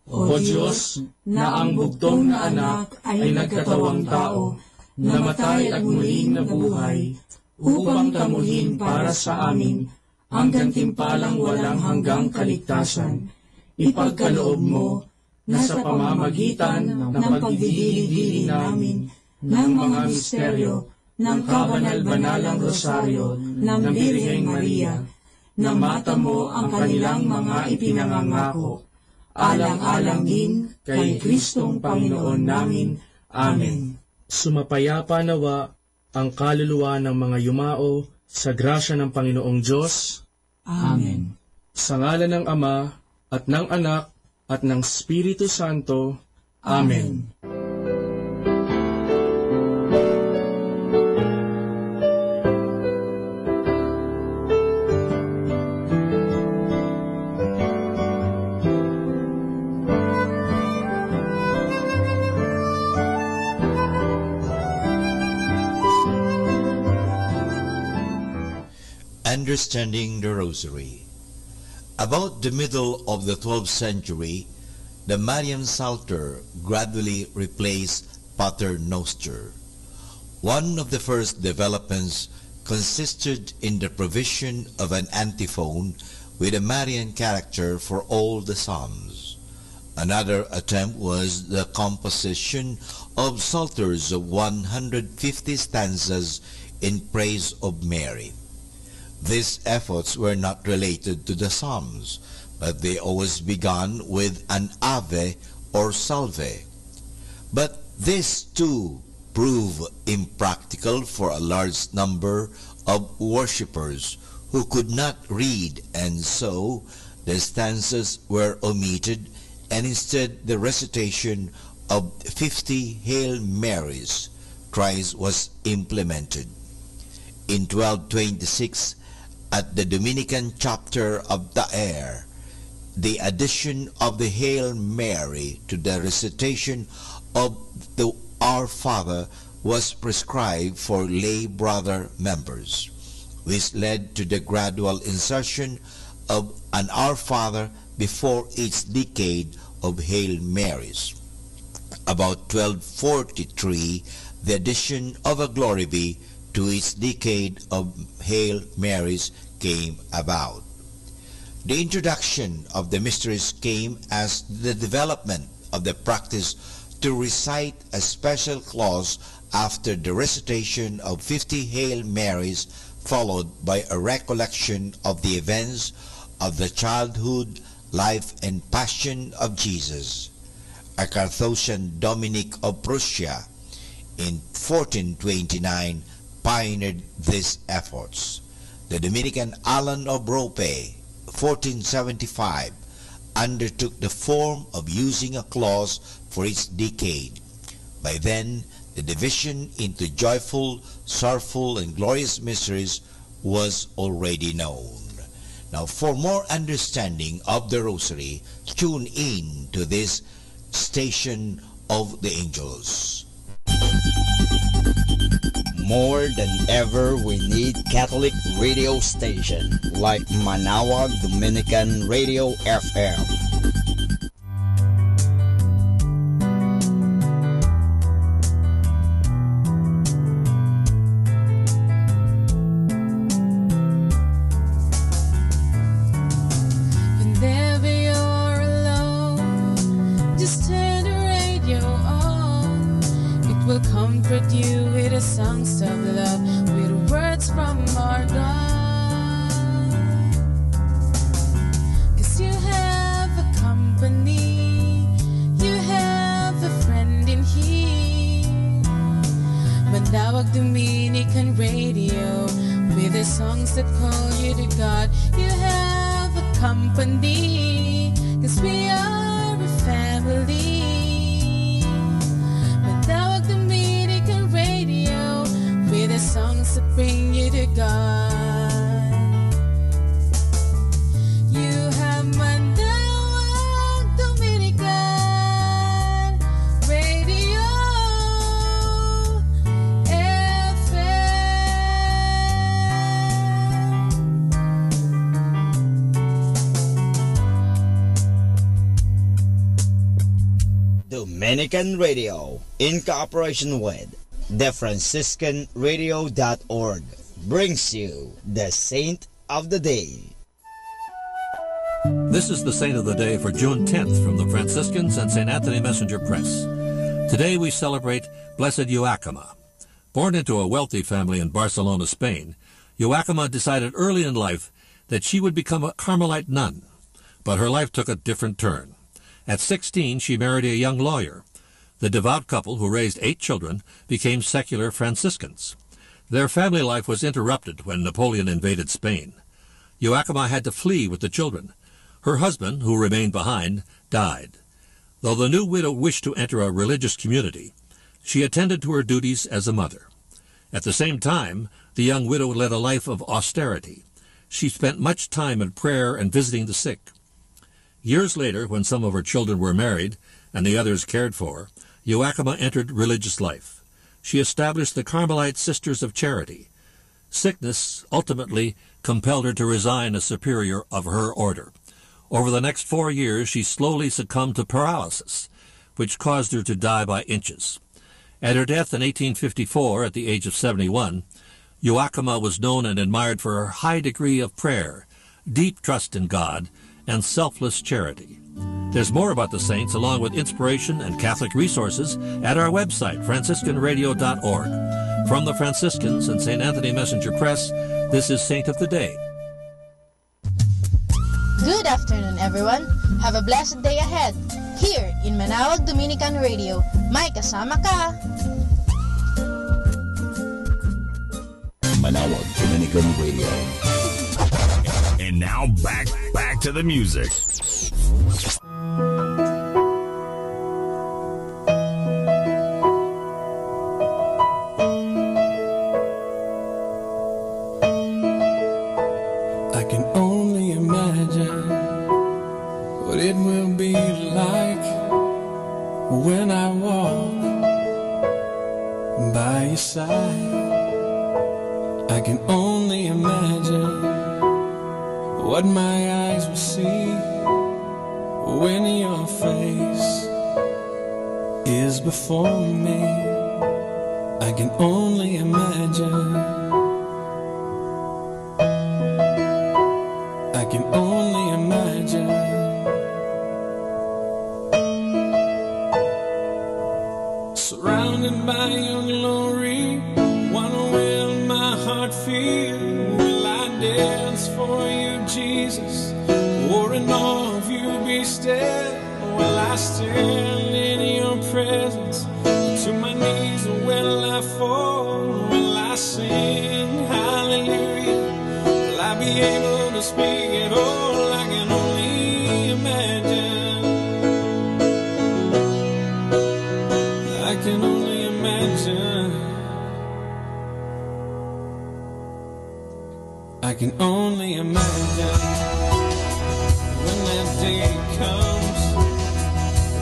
O Diyos, na ang bugtong na anak ay nagkatawang tao, namatay at muling nabuhay, upang tamuhin para sa amin ang gantimpalang walang hanggang kaligtasan. Ipagkaloob mo na sa pamamagitan ng pagdidili-dili namin ng mga misteryo ng kabanal-banalang rosaryo ng Birheng Maria, na mata mo ang kanilang mga ipinangangako, alang-alang din kay Kristong Panginoon namin. Amen. Sumapayapa nawa ang kaluluwa ng mga yumao sa grasya ng Panginoong Diyos. Amen. Sa ngalan ng Ama, at ng Anak, at ng Espiritu Santo. Amen. Understanding the Rosary. About the middle of the 12th century, the Marian Psalter gradually replaced Pater Noster. One of the first developments consisted in the provision of an antiphon with a Marian character for all the psalms. Another attempt was the composition of psalters of 150 stanzas in praise of Mary. These efforts were not related to the Psalms, but they always began with an Ave or Salve. But this too proved impractical for a large number of worshippers who could not read, and so the stanzas were omitted, and instead the recitation of 50 Hail Marys thrice was implemented. In 1226, at the Dominican chapter of Daer, the addition of the Hail Mary to the recitation of the Our Father was prescribed for lay brother members, which led to the gradual insertion of an Our Father before each decade of Hail Marys. About 1243, the addition of a Glory Be to each decade of Hail Marys came about. The introduction of the mysteries came as the development of the practice to recite a special clause after the recitation of 50 Hail Marys, followed by a recollection of the events of the childhood, life, and passion of Jesus. A Carthusian Dominic of Prussia in 1429 pioneered these efforts. The Dominican Alan of Rope, 1475, undertook the form of using a clause for each decade. By then, the division into joyful, sorrowful, and glorious mysteries was already known. Now, for more understanding of the Rosary, tune in to this Station of the Angels. More than ever, we need Catholic radio station like Manawag Dominican Radio FM. Songs of love with words from our God. 'Cause you have a company, you have a friend in here. Manawag Dominican Radio with the songs that call you to God. You have a company, 'cause we are a family. Manawag Dominican Radio with the songs that bring you to God. You have Manawag Dominican Radio Dominican Radio, in cooperation with TheFranciscanRadio.org, brings you the Saint of the Day. This is the Saint of the Day for June 10th from the Franciscans and St. Anthony Messenger Press. Today we celebrate Blessed Joachima. Born into a wealthy family in Barcelona, Spain, Joachima decided early in life that she would become a Carmelite nun. But her life took a different turn. At 16, she married a young lawyer. The devout couple, who raised 8 children, became secular Franciscans. Their family life was interrupted when Napoleon invaded Spain. Joachima had to flee with the children. Her husband, who remained behind, died. Though the new widow wished to enter a religious community, she attended to her duties as a mother. At the same time, the young widow led a life of austerity. She spent much time in prayer and visiting the sick. Years later, when some of her children were married and the others cared for, Joachima entered religious life. She established the Carmelite Sisters of Charity. Sickness ultimately compelled her to resign as superior of her order. Over the next 4 years, she slowly succumbed to paralysis, which caused her to die by inches. At her death in 1854, at the age of 71, Joachima was known and admired for her high degree of prayer, deep trust in God, and selfless charity. There's more about the saints, along with inspiration and Catholic resources, at our website, franciscanradio.org. From the Franciscans and St. Anthony Messenger Press, this is Saint of the Day. Good afternoon, everyone. Have a blessed day ahead. Here in Manawag Dominican Radio, may kasama ka. Manawag Dominican Radio. And now back to the music. I can only imagine what it will be like when I walk by your side. I can only imagine what my eyes will see when your face is before me. I can only imagine. I can only imagine. Surrounded by your glory, what will my heart feel? Will I dance for you, Jesus? Or in awe of you be still? Will I stand in your presence? To my knees will I fall? Will I sing hallelujah? Will I be able to speak at all? I can only imagine. I can only imagine. I I can only imagine when that day comes,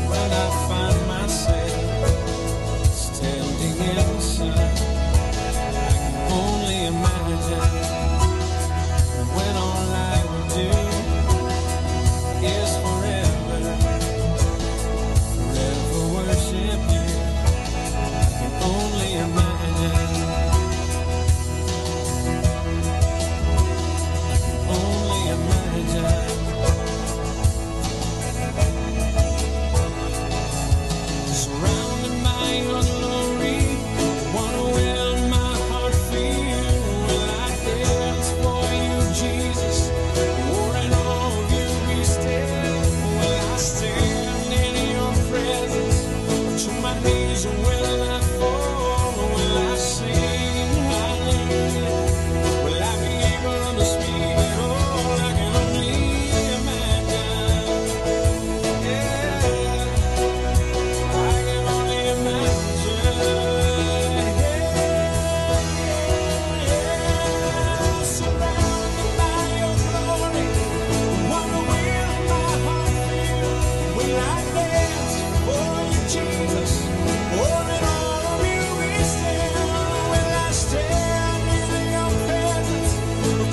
when I find myself standing in the sun. I can only imagine when all I will do is forever, forever worship you. I can only imagine. Surrounded by your glory, what will my heart feel? Will I dance for you, Jesus? Or in all of you be still? Will I stand in your presence? To my knees will I fall? Will I sing hallelujah? Will I be able to speak at all? I can only imagine.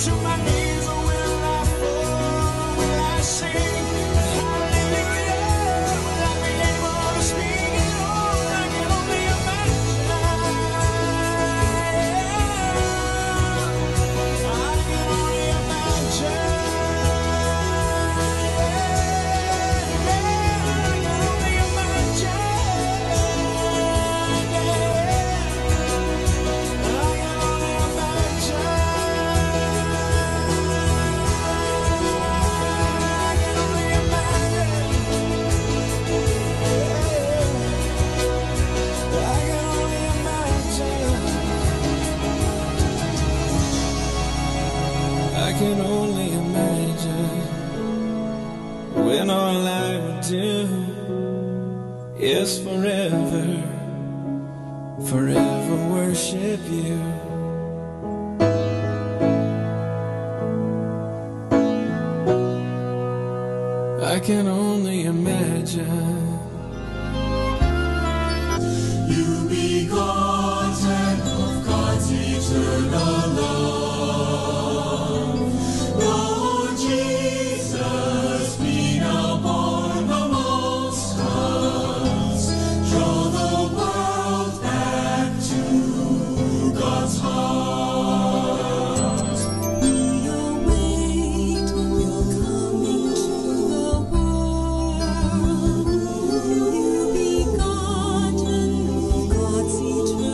To my knees will I fall? Will I sing hallelujah? Will I be able to speak at all? I can only imagine. I can only imagine. I can only imagine. I can only imagine when all I would do is forever, forever worship you. I can only imagine. You begotten of God's eternal love, Lord Jesus, be now born amongst us. Draw the world back to God's heart. We await your coming to the world. You begotten of God's eternal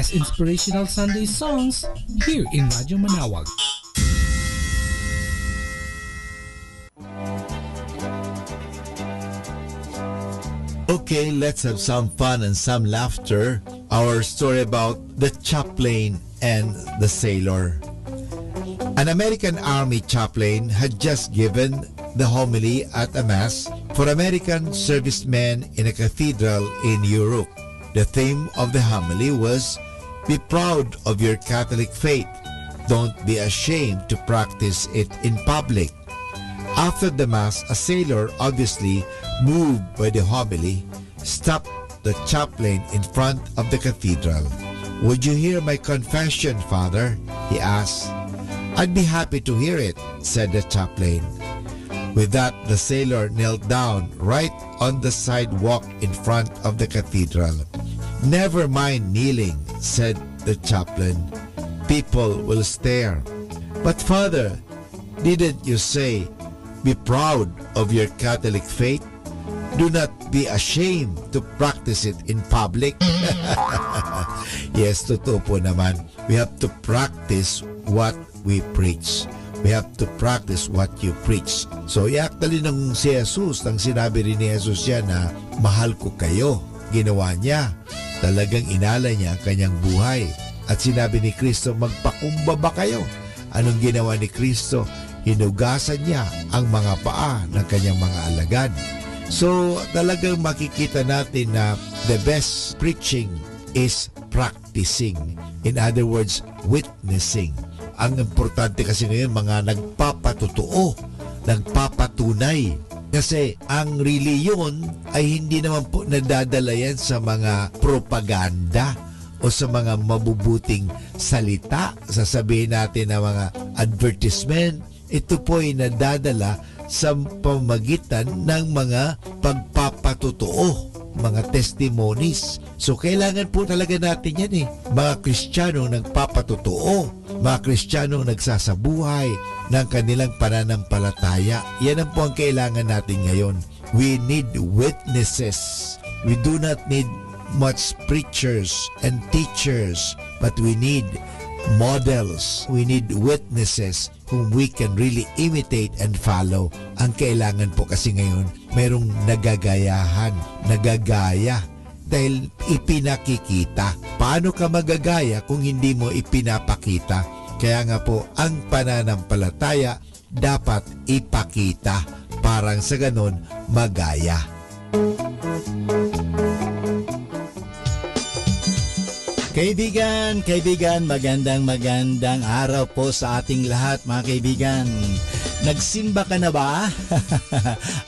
best inspirational Sunday songs here in Radyo Manawag. Okay, let's have some fun and some laughter. Our story about the chaplain and the sailor. An American Army chaplain had just given the homily at a mass for American servicemen in a cathedral in Europe. The theme of the homily was, "Be proud of your Catholic faith. Don't be ashamed to practice it in public." After the mass, a sailor, obviously moved by the homily, stopped the chaplain in front of the cathedral. "Would you hear my confession, Father?" he asked. "I'd be happy to hear it," said the chaplain. With that, the sailor knelt down right on the sidewalk in front of the cathedral. "Never mind kneeling," said the chaplain. "People will stare." "But Father, didn't you say, 'Be proud of your Catholic faith'? Do not be ashamed to practice it in public." Yes, totoo po naman. We have to practice what we preach. We have to practice what you preach. So actually nung si Jesus, nang sinabi rin ni Jesus yan na mahal ko kayo, ginawa niya. Talagang inala niya ang kanyang buhay. At sinabi ni Kristo, magpakumbaba kayo. Anong ginawa ni Kristo? Hinugasan niya ang mga paa ng kanyang mga alagad. So talagang makikita natin na the best preaching is practicing. In other words, witnessing. Ang importante kasi ngayon mga nagpapatotoo, nagpapatunay. Kasi ang reliyon ay hindi naman po nadadala yan sa mga propaganda o sa mga mabubuting salita. Sasabihin natin na mga advertisement. Ito po ay nadadala sa pamagitan ng mga pagpapatotoo, mga testimonies. So kailangan po talaga natin yan eh. Mga Kristiyano nagpapatotoo, mga Kristiyano nagsasabuhay ng kanilang pananampalataya. Yan ang po ang kailangan natin ngayon. We need witnesses. We do not need much preachers and teachers, but we need models. We need witnesses whom we can really imitate and follow. Ang kailangan po kasi ngayon, merong nagagayahan, nagagaya dahil ipinakikita. Paano ka magagaya kung hindi mo ipinapakita? Kaya nga po, ang pananampalataya dapat ipakita. Parang sa ganon, magaya. Kaibigan, magandang araw po sa ating lahat mga kaibigan. Nagsimba ka na ba?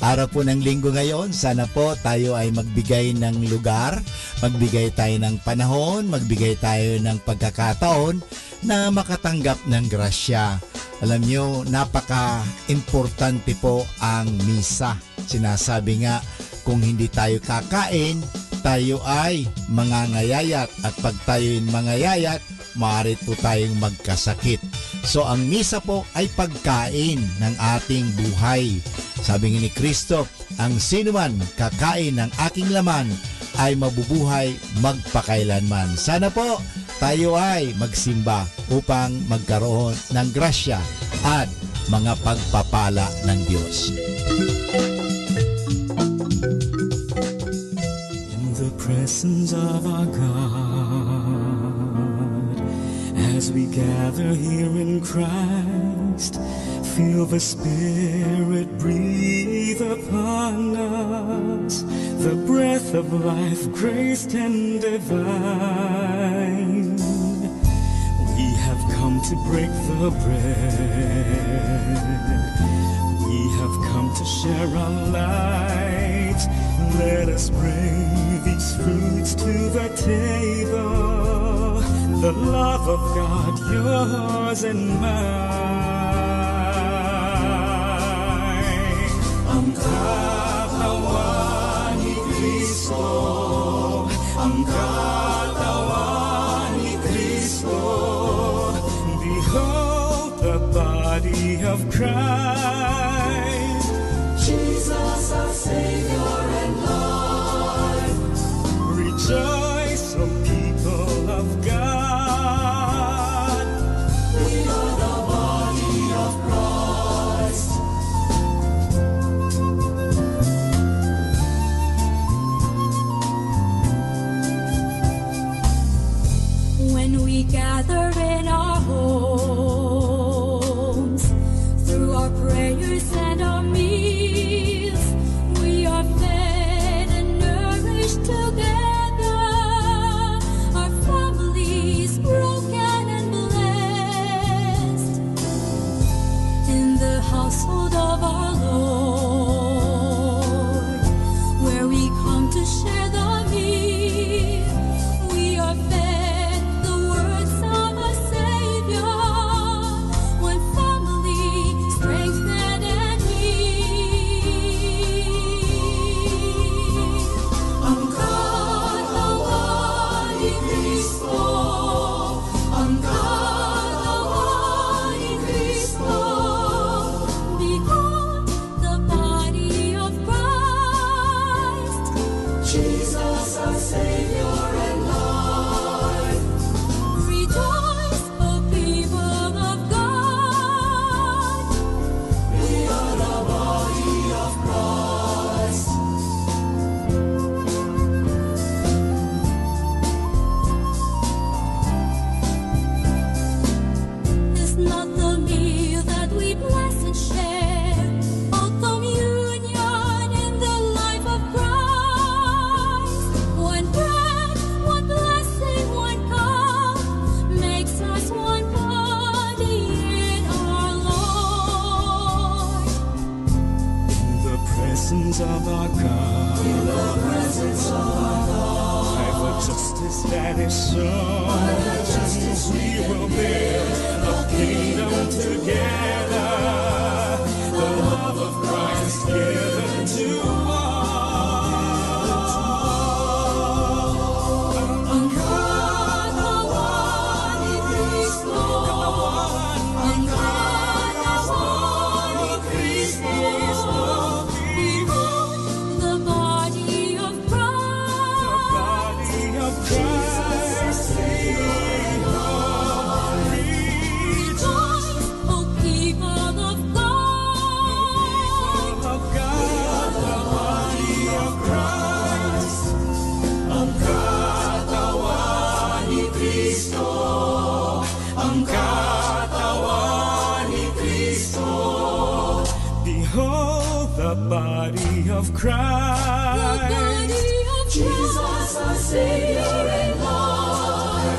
Araw po ng linggo ngayon, sana po tayo ay magbigay ng lugar, magbigay tayo ng panahon, magbigay tayo ng pagkakataon na makatanggap ng grasya. Alam nyo, napaka-importante po ang misa. Sinasabi nga, kung hindi tayo kakain, tayo ay mangangayayat at pag tayo'y mangayayat, maaari po tayong magkasakit. So ang misa po ay pagkain ng ating buhay. Sabi ni Kristo, ang sinuman kakain ng aking laman ay mabubuhay magpakailanman. Sana po tayo ay magsimba upang magkaroon ng grasya at mga pagpapala ng Diyos. Presence of our God, as we gather here in Christ, feel the Spirit breathe upon us, the breath of life, grace and divine. We have come to break the bread, we have come to share our light. Let us bring these fruits to the table, the love of God, yours and mine. Ang katawan ni Kristo, ang katawan ni Kristo. Behold the body of Christ, Jesus our Savior and Lord. Rejoice, O people of God. salvation. By the justice we will build a kingdom together. The love of Christ given to all. Of Christ, the body of Jesus, our Savior and Lord.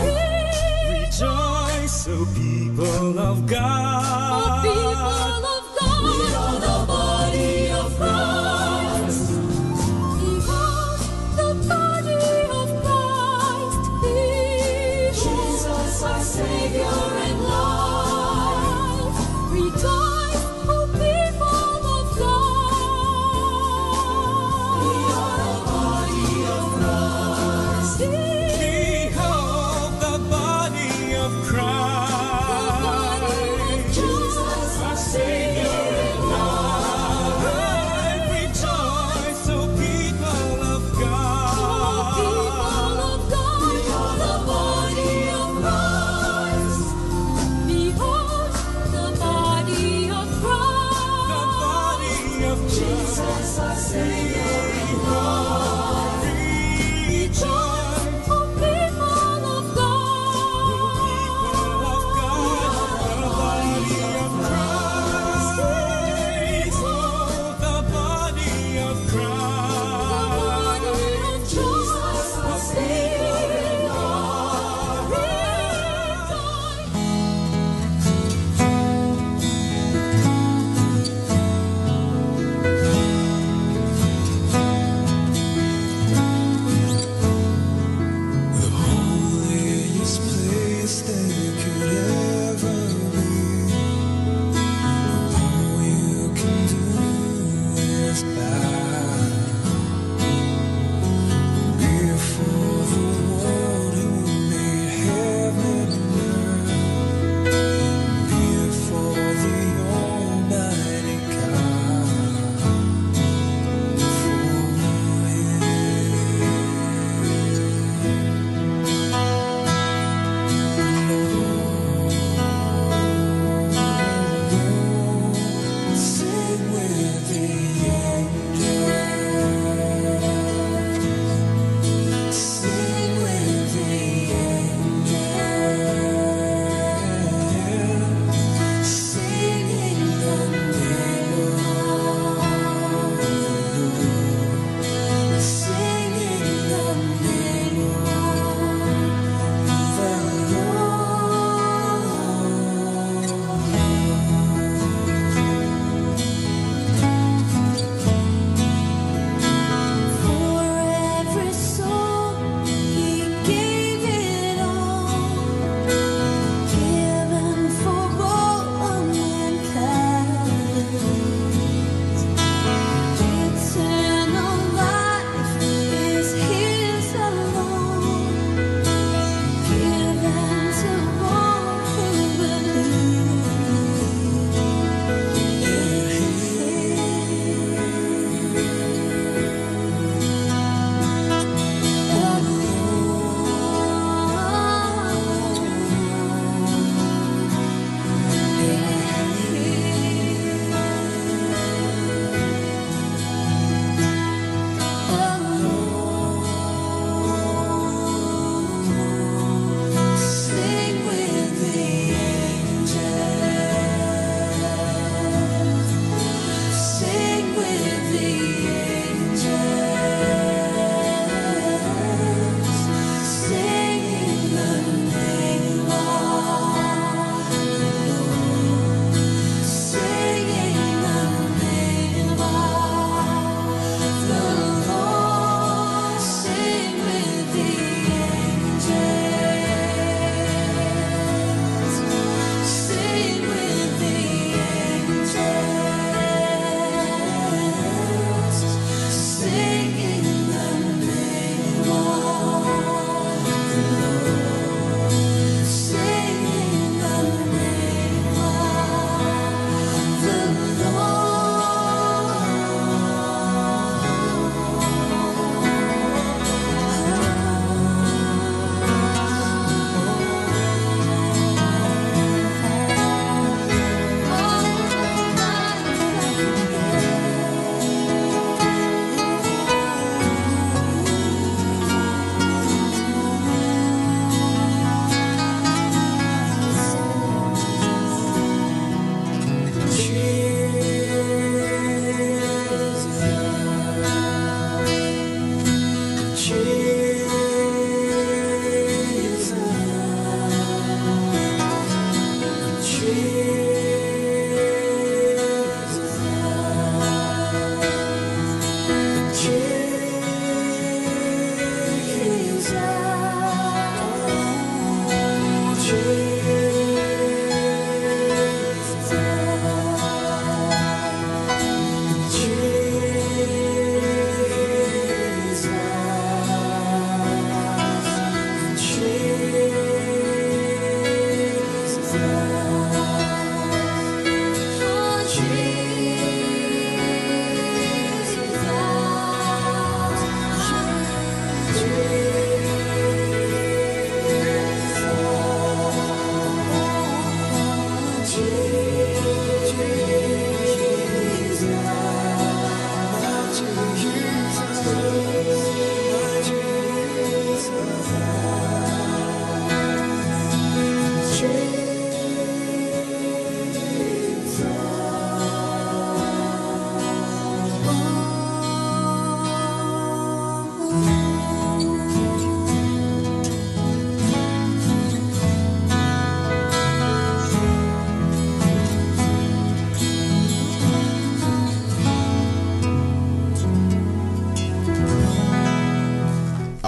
Rejoice, O people of God. O people of God, we are the body of Christ. Behold, the body of Christ. Jesus, our Savior and Lord. Rejoice, O people of God. Behold the body of Christ, Jesus our Savior and Lord. Rejoice, O people of God. We are the body of Christ.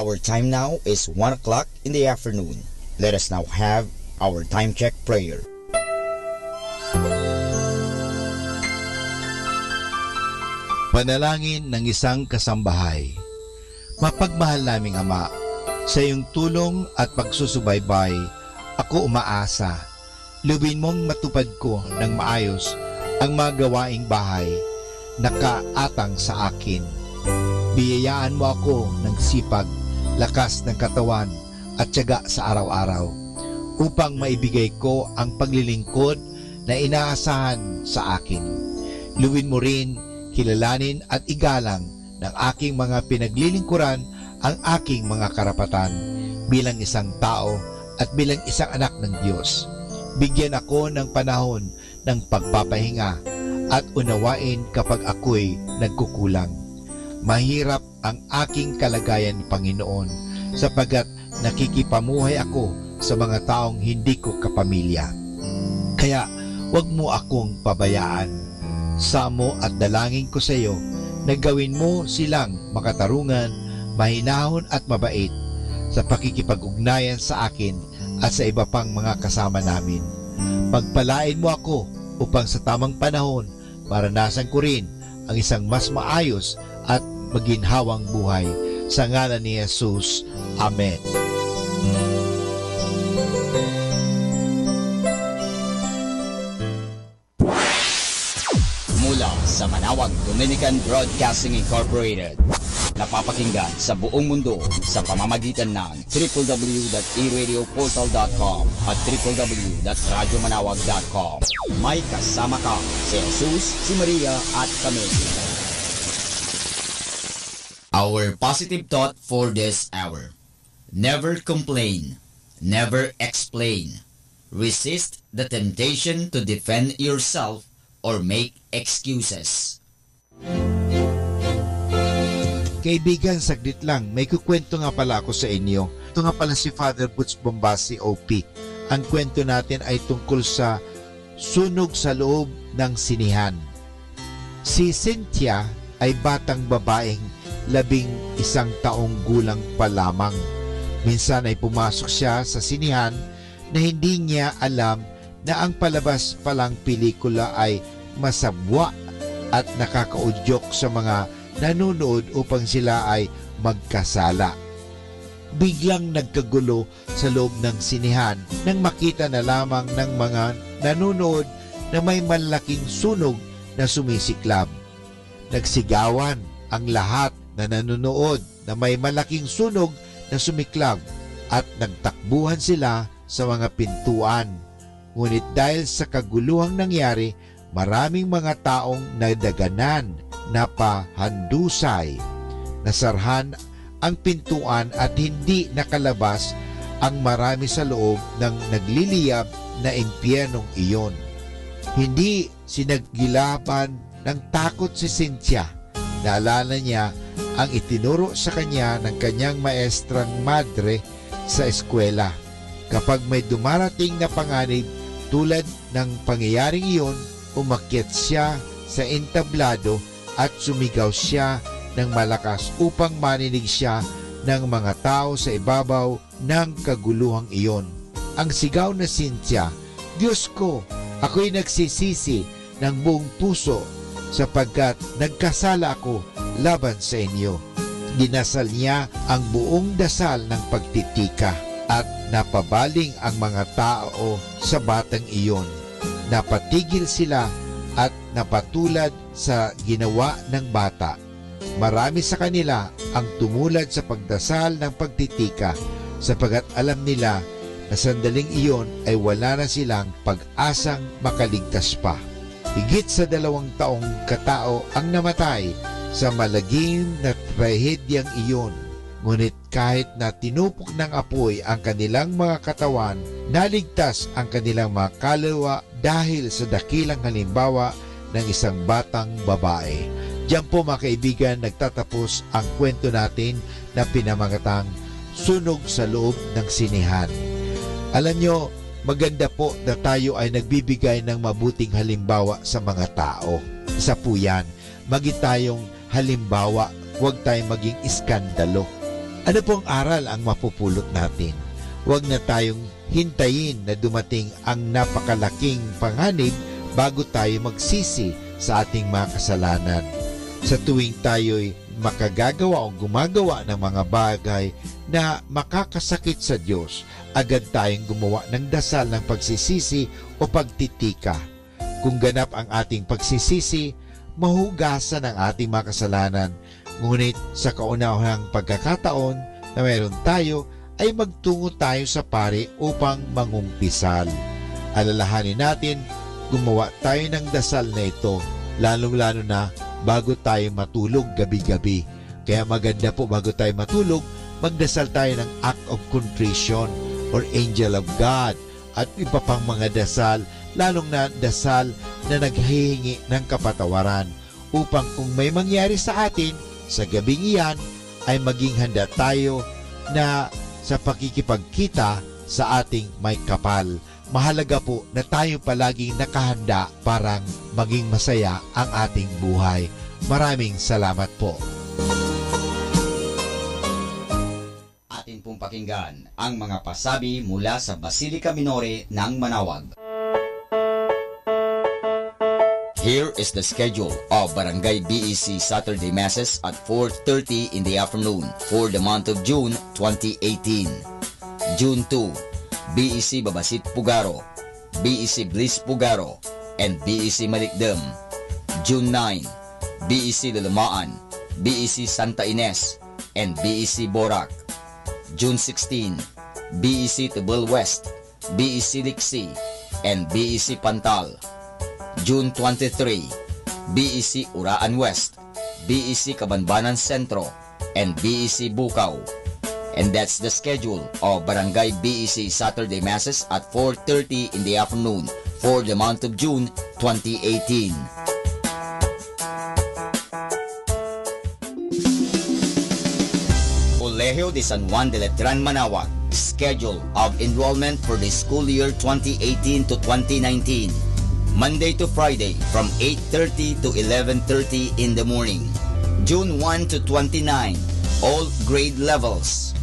Our time now is 1 o'clock in the afternoon. Let us now have our time check prayer. Panalangin ng isang kasambahay. Mapagmahal naming Ama, sa iyong tulong at pagsusubaybay, ako umaasa. Lubin mong matupad ko ng maayos ang mga gawaing bahay na kaatang sa akin. Biyayaan mo ako ng sipag, lakas ng katawan at tiyaga sa araw-araw upang maibigay ko ang paglilingkod na inaasahan sa akin. Luwin mo rin, kilalanin at igalang ng aking mga pinaglilingkuran ang aking mga karapatan bilang isang tao at bilang isang anak ng Diyos. Bigyan ako ng panahon ng pagpapahinga at unawain kapag ako'y nagkukulang. Mahirap ang aking kalagayan, Panginoon, sapagkat nakikipamuhay ako sa mga taong hindi ko kapamilya. Kaya huwag mo akong pabayaan. Samo at dalangin ko sa iyo na gawin mo silang makatarungan, mahinahon at mabait sa pakikipag-ugnayan sa akin at sa iba pang mga kasama namin. Pagpalain mo ako upang sa tamang panahon maranasan ko rin ang isang mas maayos at maginhawang buhay. Sa ngalan ni Jesus. Amen. Mula sa Manawag Dominican Broadcasting Incorporated, napapakinggan sa buong mundo sa pamamagitan ng www.eradioportal.com at www.radyomanawag.com. May kasama ka si Jesus, si Maria at kami. Our positive thought for this hour: never complain, never explain. Resist the temptation to defend yourself or make excuses. Kaibigan, saglit lang. May kukwento nga pala ako sa inyo. Ito nga pala si Father Butch Bombasi, OP. Ang kwento natin ay tungkol sa sunog sa loob ng sinihan. Si Cynthia ay batang babaeng 11 taong gulang pa lamang. Minsan ay pumasok siya sa sinihan na hindi niya alam na ang palabas palang pelikula ay masabwa at nakakaudyok sa mga nanonood upang sila ay magkasala. Biglang nagkagulo sa loob ng sinihan nang makita na lamang ng mga nanonood na may malaking sunog na sumisiklab. Nagsigawan ang lahat na nanonood na may malaking sunog na sumiklab at nagtakbuhan sila sa mga pintuan. Ngunit dahil sa kaguluhang nangyari, maraming mga taong nadaganan na pahandusay. Nasarhan ang pintuan at hindi nakalabas ang marami sa loob ng nagliliyab na impyernong iyon. Hindi sinaggilapan ng takot si Cynthia. Naalala niya ang itinuro sa kanya ng kanyang maestrang madre sa eskwela. Kapag may dumarating na panganib tulad ng pangyayaring iyon, umakyat siya sa entablado at sumigaw siya ng malakas upang maninig siya ng mga tao sa ibabaw ng kaguluhang iyon. Ang sigaw na Cynthia, "Diyos ko, ako'y nagsisisi ng buong puso sapagkat nagkasala ako laban sa inyo." Dinasal niya ang buong dasal ng pagtitika at napabaling ang mga tao sa batang iyon. Napatigil sila at napatulad sa ginawa ng bata. Marami sa kanila ang tumulad sa pagdasal ng pagtitika, sapagat alam nila na sandaling iyon ay wala na silang pag-asang makaligtas pa. Higit sa 2 taong katao ang namatay sa malagim na trahedyang iyon. Ngunit kahit na tinupok ng apoy ang kanilang mga katawan, naligtas ang kanilang mga kaluluwa dahil sa dakilang halimbawa ng isang batang babae. Diyan po mga kaibigan nagtatapos ang kwento natin na pinamagatang Sunog sa Loob ng Sinehan. Alam nyo, maganda po na tayo ay nagbibigay ng mabuting halimbawa sa mga tao. Isa po yan, maging tayong halimbawa, huwag tayong maging iskandalo. Ano pong aral ang mapupulot natin? Huwag na tayong hintayin na dumating ang napakalaking panganib bago tayo magsisi sa ating mga kasalanan. Sa tuwing tayo'y makagagawa o gumagawa ng mga bagay na makakasakit sa Diyos, agad tayong gumawa ng dasal ng pagsisisi o pagtitika. Kung ganap ang ating pagsisisi, mahugasan ang ating mga kasalanan. Ngunit sa kaunahang pagkakataon na mayroon tayo, ay magtungo tayo sa pari upang mangumpisal. Alalahanin natin, gumawa tayo ng dasal na ito, lalong-lalo na bago tayo matulog gabi-gabi. Kaya maganda po bago tayo matulog, magdasal tayo ng act of contrition or angel of God at iba pang mga dasal, lalong na dasal na naghihingi ng kapatawaran upang kung may mangyari sa atin sa gabing iyan ay maging handa tayo na sa pakikipagkita sa ating may kapal. Mahalaga po na tayo palaging nakahanda parang maging masaya ang ating buhay. Maraming salamat po. Atin pong pakinggan ang mga pasabi mula sa Basilica Minore ng Manawag. Here is the schedule of Barangay BEC Saturday Masses at 4:30 in the afternoon for the month of June 2018. June 2, BEC Babasit Pugaro, BEC Bliss Pugaro, and BEC Malikdem. June 9, BEC Lalamaan, BEC Santa Ines, and BEC Borac. June 16, BEC Tubal West, BEC Liksi, and BEC Pantal. June 23, BEC Uraan West, BEC Kabanbanan Sentro, and BEC Bukaw. And that's the schedule of Barangay BEC Saturday Masses at 4:30 in the afternoon for the month of June 2018. Colegio de San Juan de Letran Manawag, schedule of enrollment for the school year 2018 to 2019. Monday to Friday from 8:30 to 11:30 in the morning. June 1 to 29, all grade levels.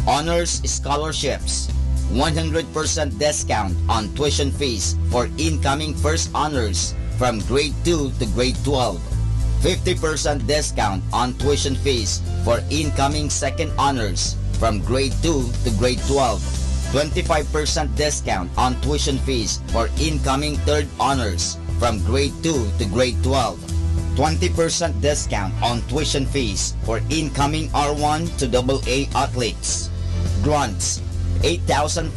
Honors scholarships, 100% discount on tuition fees for incoming first honors from grade 2 to grade 12. 50% discount on tuition fees for incoming second honors from grade 2 to grade 12. 25% discount on tuition fees for incoming third honors from grade 2 to grade 12. 20% discount on tuition fees for incoming R1 to AA athletes. Grants, 8,500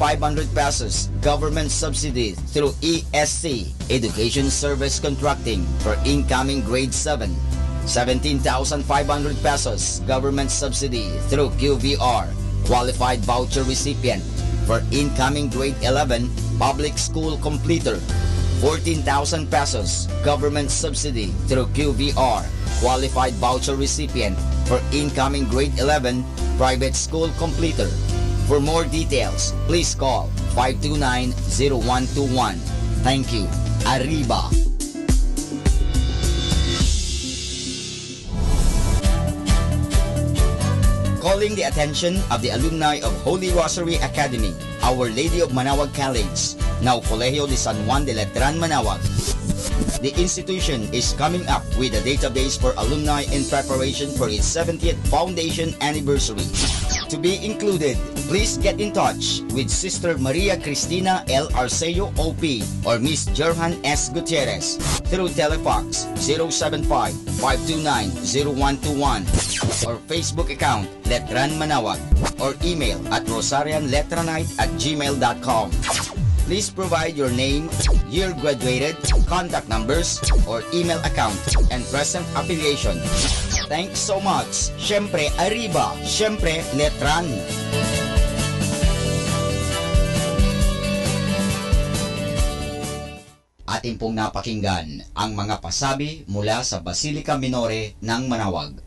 pesos government subsidy through ESC, Education Service Contracting, for incoming grade 7. 17,500 pesos government subsidy through QVR, qualified voucher recipient, for incoming grade 11 public school completer. 14,000 pesos government subsidy through QVR, qualified voucher recipient, for incoming grade 11 private school completer. For more details, please call 529-0121. Thank you. Arriba! Calling the attention of the alumni of Holy Rosary Academy, Our Lady of Manawag College, now Colegio de San Juan de Letran Manawag. The institution is coming up with a database for alumni in preparation for its 70th foundation anniversary. to be included, please get in touch with Sister Maria Cristina L. Arceo OP or Miss Jerhan S. Gutierrez through Telefax 075-529-0121 or Facebook account Letran Manawag or email at rosarianletranite@gmail.com. Please provide your name, year graduated, contact numbers, or email account, and present affiliation. Thanks so much. Syempre, arriba. Syempre, Letran. Atin pong napakinggan ang mga pasabi mula sa Basilica Minore ng Manawag.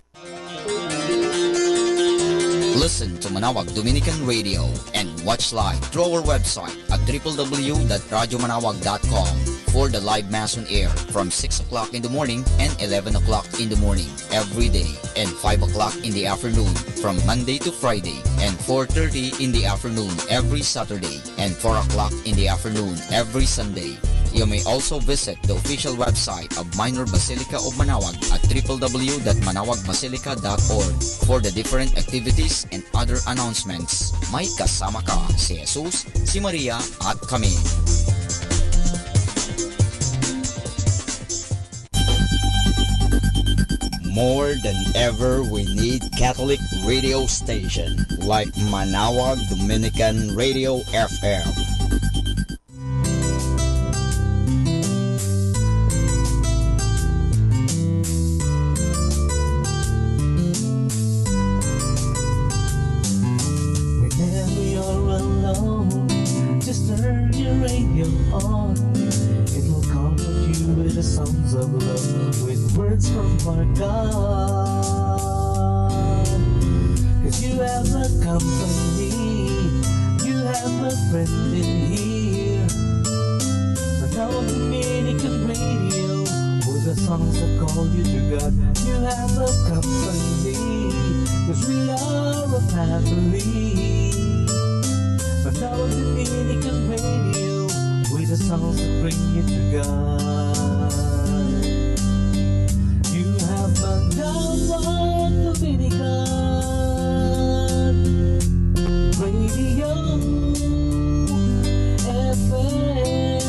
Listen to Manawag Dominican Radio and watch live through our website at www.radyomanawag.com for the live Mass on air from 6 o'clock in the morning and 11 o'clock in the morning every day and 5 o'clock in the afternoon from Monday to Friday and 4:30 in the afternoon every Saturday and 4 o'clock in the afternoon every Sunday. You may also visit the official website of Minor Basilica of Manawag at www.manawagbasilica.org for the different activities and other announcements. May kasama ka si Jesus, si Maria at kami. More than ever, we need Catholic radio station like Manawag Dominican Radio FM. Songs of love with words from our God. 'Cause you have a company, you have a friend in here. Manawag Dominican Radio with the songs that call you to God. You have a company, 'cause we are a family. Manawag Dominican Radio with the songs that bring you to God. You have Manawag Dominican Radio FM.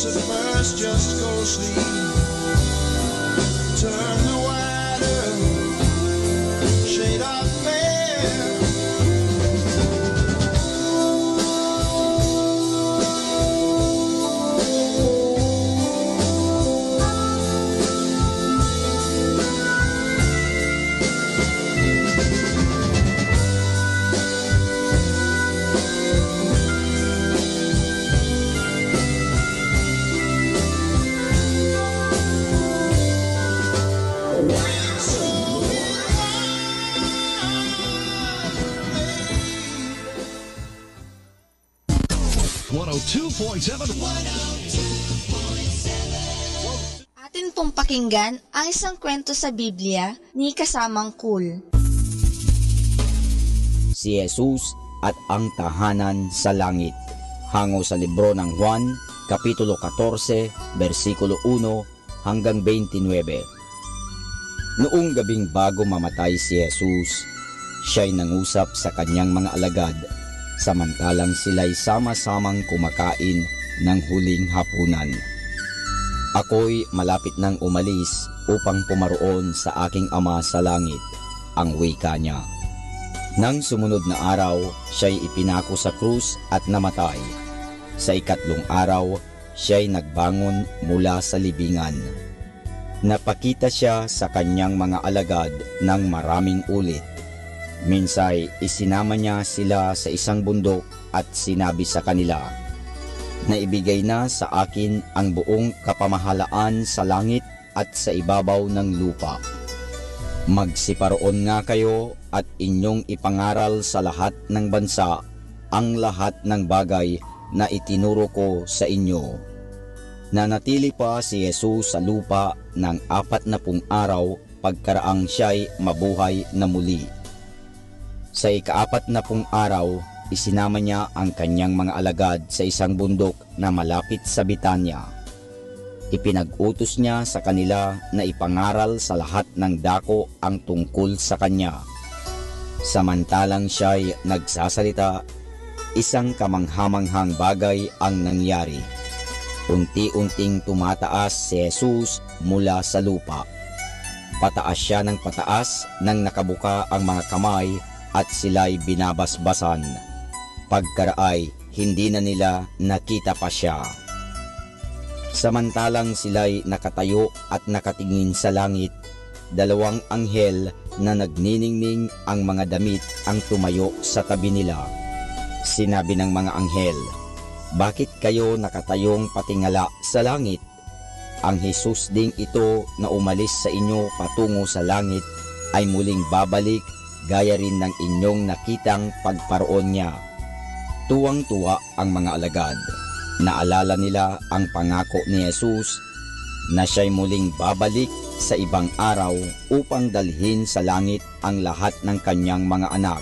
So first just go sleep. Turn the water, shade off fair. Atin pong pakinggan ang isang kwento sa Biblia ni Kasamang Cool. Si Jesus at ang tahanan sa langit. Hango sa libro ng Juan, Kapitulo 14, versikulo 1 hanggang 29. Noong gabing bago mamatay si Jesus, siya'y nangusap sa kanyang mga alagad, samantalang sila'y sama-samang kumakain ng huling hapunan. Ako'y malapit nang umalis upang pumaroon sa aking Ama sa langit, ang wika niya. Nang sumunod na araw, siya'y ipinako sa krus at namatay. Sa ikatlong araw, siya'y nagbangon mula sa libingan. Napakita siya sa kanyang mga alagad ng maraming ulit. Minsay isinama niya sila sa isang bundok at sinabi sa kanila, "Naibigay na sa akin ang buong kapamahalaan sa langit at sa ibabaw ng lupa. Magsiparoon nga kayo at inyong ipangaral sa lahat ng bansa ang lahat ng bagay na itinuro ko sa inyo." Nanatili pa si Jesus sa lupa ng 40 araw pagkaraang siya'y mabuhay na muli. Sa ika-40 araw, isinama niya ang kanyang mga alagad sa isang bundok na malapit sa Betania. Ipinag-utos niya sa kanila na ipangaral sa lahat ng dako ang tungkol sa kanya. Samantalang siya'y nagsasalita, isang kamanghamanghang bagay ang nangyari. Unti-unting tumataas si Jesus mula sa lupa. Pataas siya ng pataas nang nakabuka ang mga kamay at sila'y binabasbasan. Pagkaraay, hindi na nila nakita pa siya. Samantalang sila'y nakatayo at nakatingin sa langit, 2 anghel na nagniningning ang mga damit ang tumayo sa tabi nila. Sinabi ng mga anghel, "Bakit kayo nakatayong patingala sa langit? Ang Jesus ding ito na umalis sa inyo patungo sa langit ay muling babalik gaya rin ng inyong nakitang pagparoon niya." Tuwang-tuwa ang mga alagad. Naalala nila ang pangako ni Jesus na siya'y muling babalik sa ibang araw upang dalhin sa langit ang lahat ng kanyang mga anak.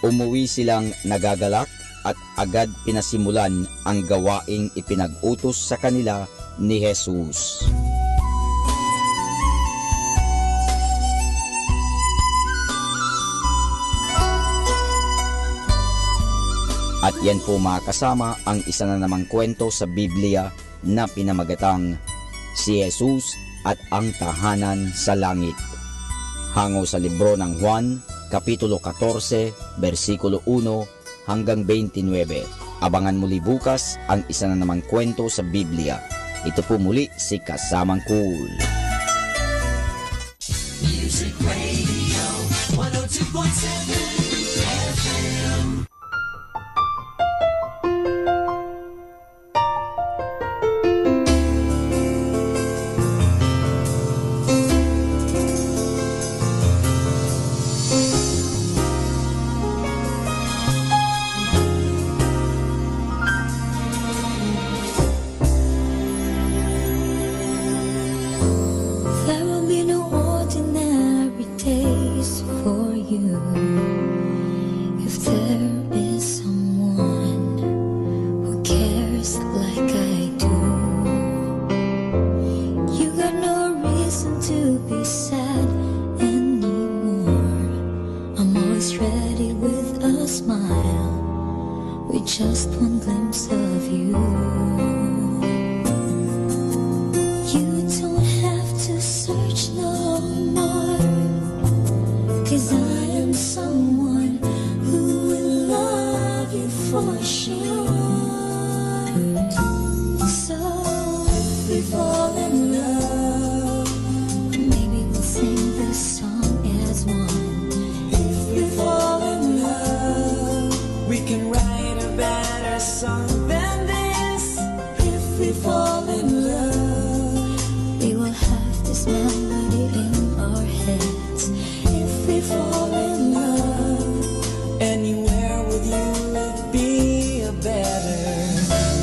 Umuwi silang nagagalak at agad pinasimulan ang gawaing ipinag-utos sa kanila ni Jesus. At yan po mga kasama ang isa na namang kwento sa Biblia na pinamagatang Si Jesus at ang Tahanan sa Langit. Hango sa libro ng Juan, Kapitulo 14, versikulo 1 hanggang 29. Abangan muli bukas ang isa na namang kwento sa Biblia. Ito po muli si Kasamang Cool. Music Radio 102.7 FM. Just one glimpse of you. for sure. So if we fall in love, maybe we'll sing this song as one. If we fall in love, We can write a better song than this. if we fall in love, we will have this melody in our heads. If we fall in love, Anywhere with you would be a better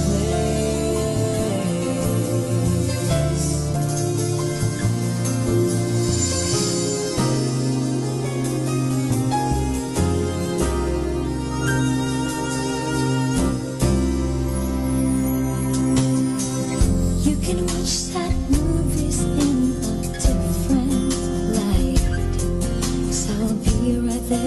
place. you can watch sad movies in a different light. So I'll be right there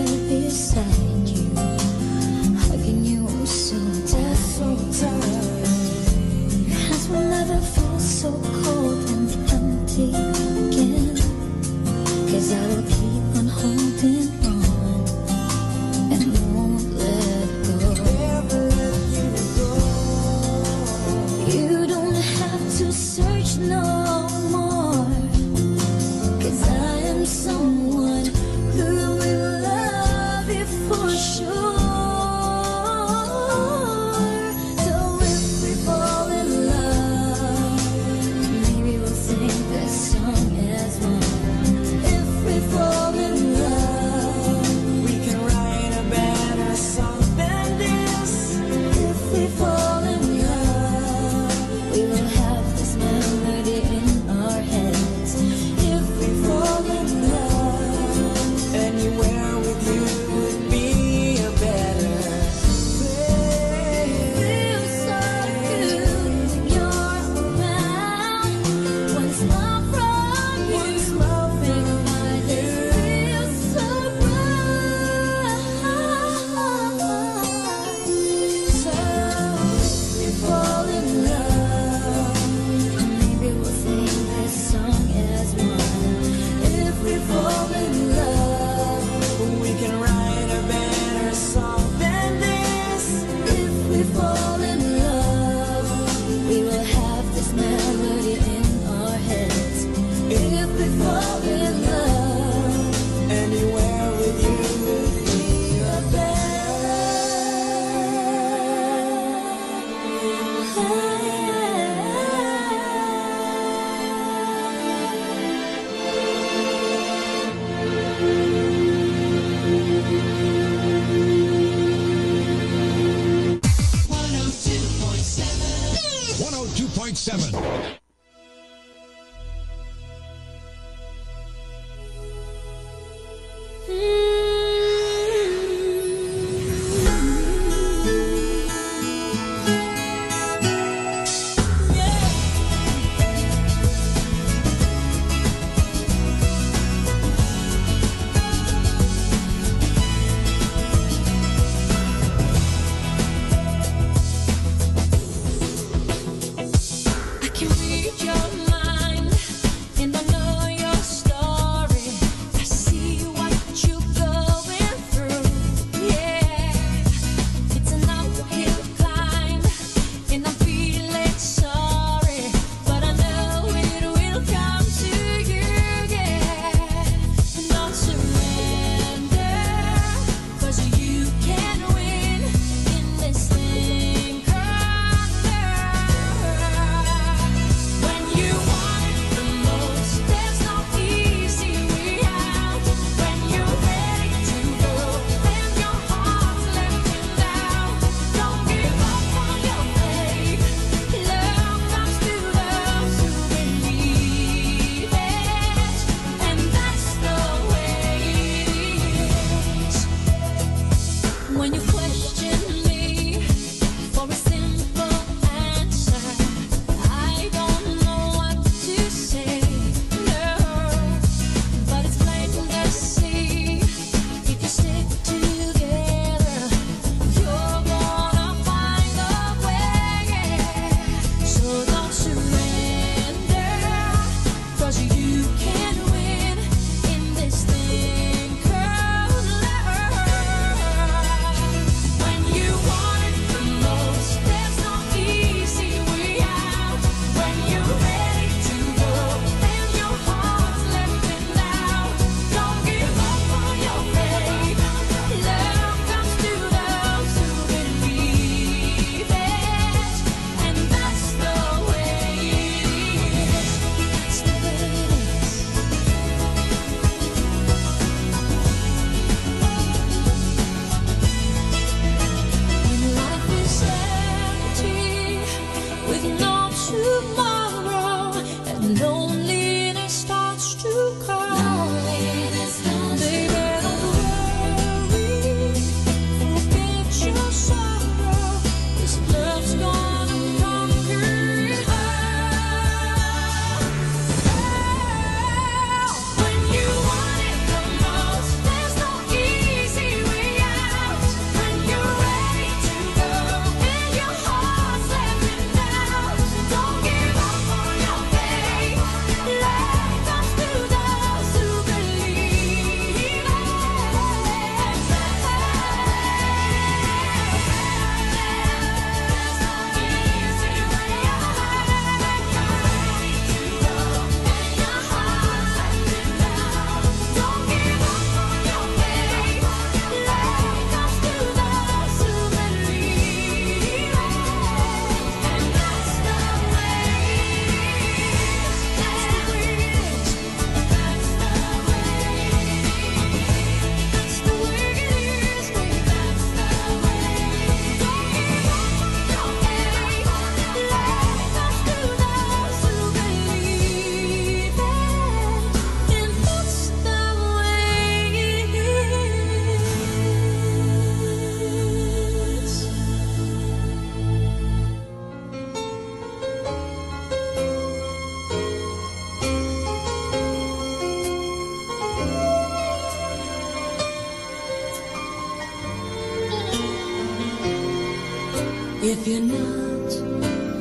If you're not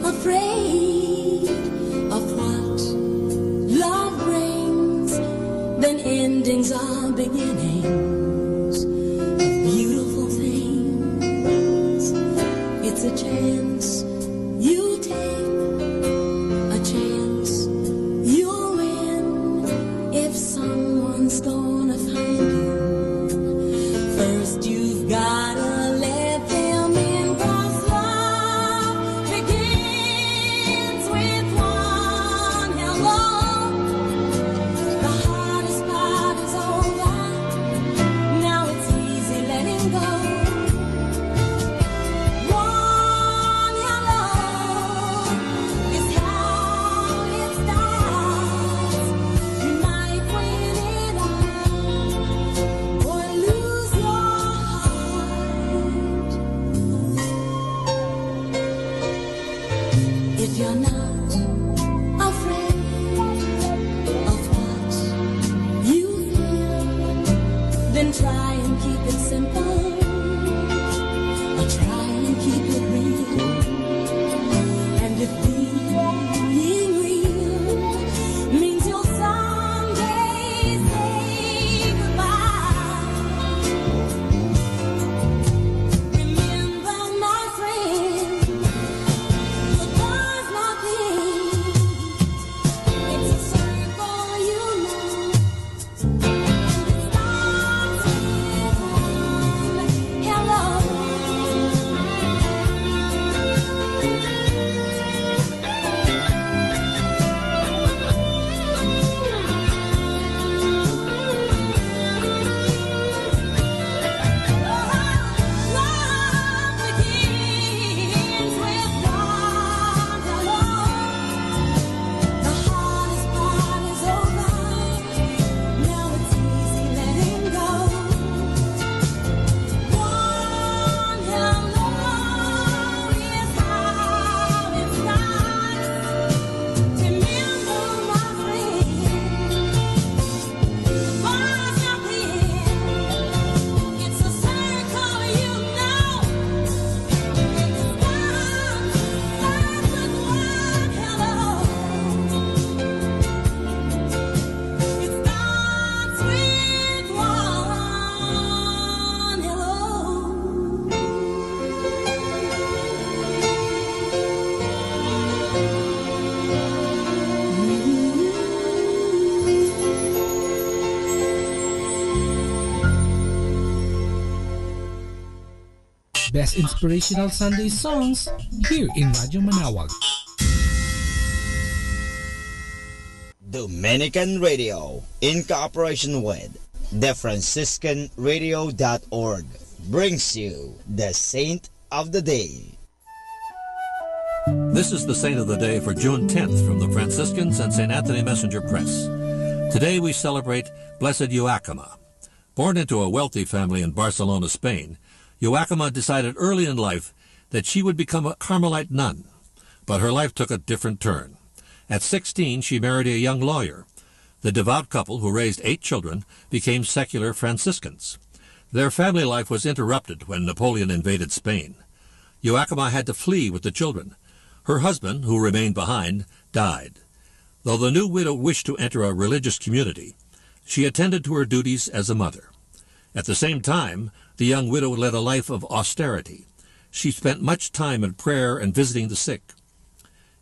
afraid of what love brings, then endings are beginnings of beautiful things. It's a chance you take, a chance you'll win if someone's gonna find you. First you've gotta let them in, 'cause love begins with one hello. The hardest part is over, now it's easy letting go. One hello is how it starts. You might win it all or lose your heart. If you're not afraid of what you feel, then try and keep it simple, or try and keep it real. And if being real means you'll someday say goodbye, remember, my friend, goodbye's nothing. It's a circle, you know, and it starts with one hello. Love begins with one hello. The hardest part is over, now it's easy letting go. One hello is how it starts. Remember, my friend, goodbye's not the end. It's a circle, you know. It starts with one hello. It starts with one hello. Best inspirational Sunday songs here in Radyo Manawag. Dominican Radio, in cooperation with thefranciscanradio.org, brings you the Saint of the Day. This is the Saint of the Day for June 10th from the Franciscans and St. Anthony Messenger Press. Today we celebrate Blessed Joachima. Born into a wealthy family in Barcelona, Spain, Joachima decided early in life that she would become a Carmelite nun, but her life took a different turn. At 16, she married a young lawyer. The devout couple, who raised 8 children, became secular Franciscans. Their family life was interrupted when Napoleon invaded Spain. Joachima had to flee with the children. Her husband, who remained behind, died. Though the new widow wished to enter a religious community, she attended to her duties as a mother. At the same time, the young widow led a life of austerity. She spent much time in prayer and visiting the sick.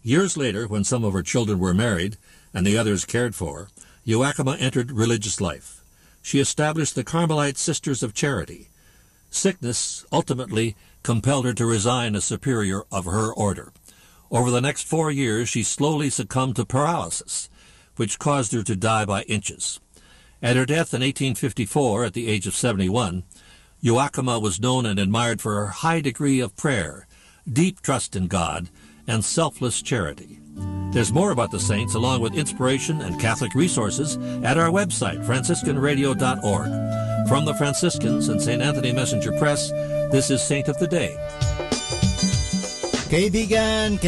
Years later, when some of her children were married and the others cared for, Joachima entered religious life. She established the Carmelite Sisters of Charity. Sickness ultimately compelled her to resign as superior of her order. Over the next 4 years, she slowly succumbed to paralysis, which caused her to die by inches. At her death in 1854, at the age of 71, Joachima was known and admired for her high degree of prayer, deep trust in God, and selfless charity. There's more about the saints, along with inspiration and Catholic resources, at our website, franciscanradio.org. From the Franciscans and St. Anthony Messenger Press, this is Saint of the Day. Kaibigan,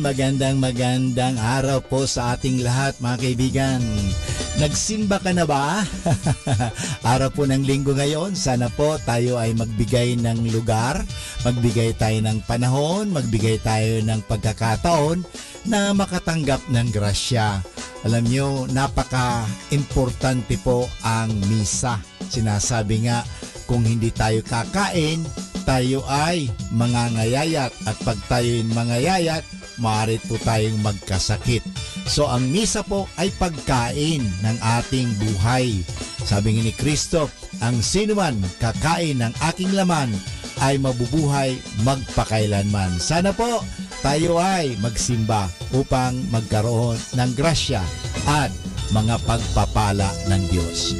magandang araw po sa ating lahat, mga kaibigan. Nagsimba ka na ba? Araw po ng linggo ngayon, sana po tayo ay magbigay ng lugar, magbigay tayo ng panahon, magbigay tayo ng pagkakataon na makatanggap ng grasya. Alam nyo, napaka-importante po ang misa. Sinasabi nga, kung hindi tayo kakain, tayo ay mangangayayat, at pag tayo'y mangayayat, maaari po tayong magkasakit. So ang misa po ay pagkain ng ating buhay. Sabi ni Kristo, ang sinuman kakain ng aking laman ay mabubuhay magpakailanman. Sana po tayo ay magsimba upang magkaroon ng grasya at mga pagpapala ng Diyos.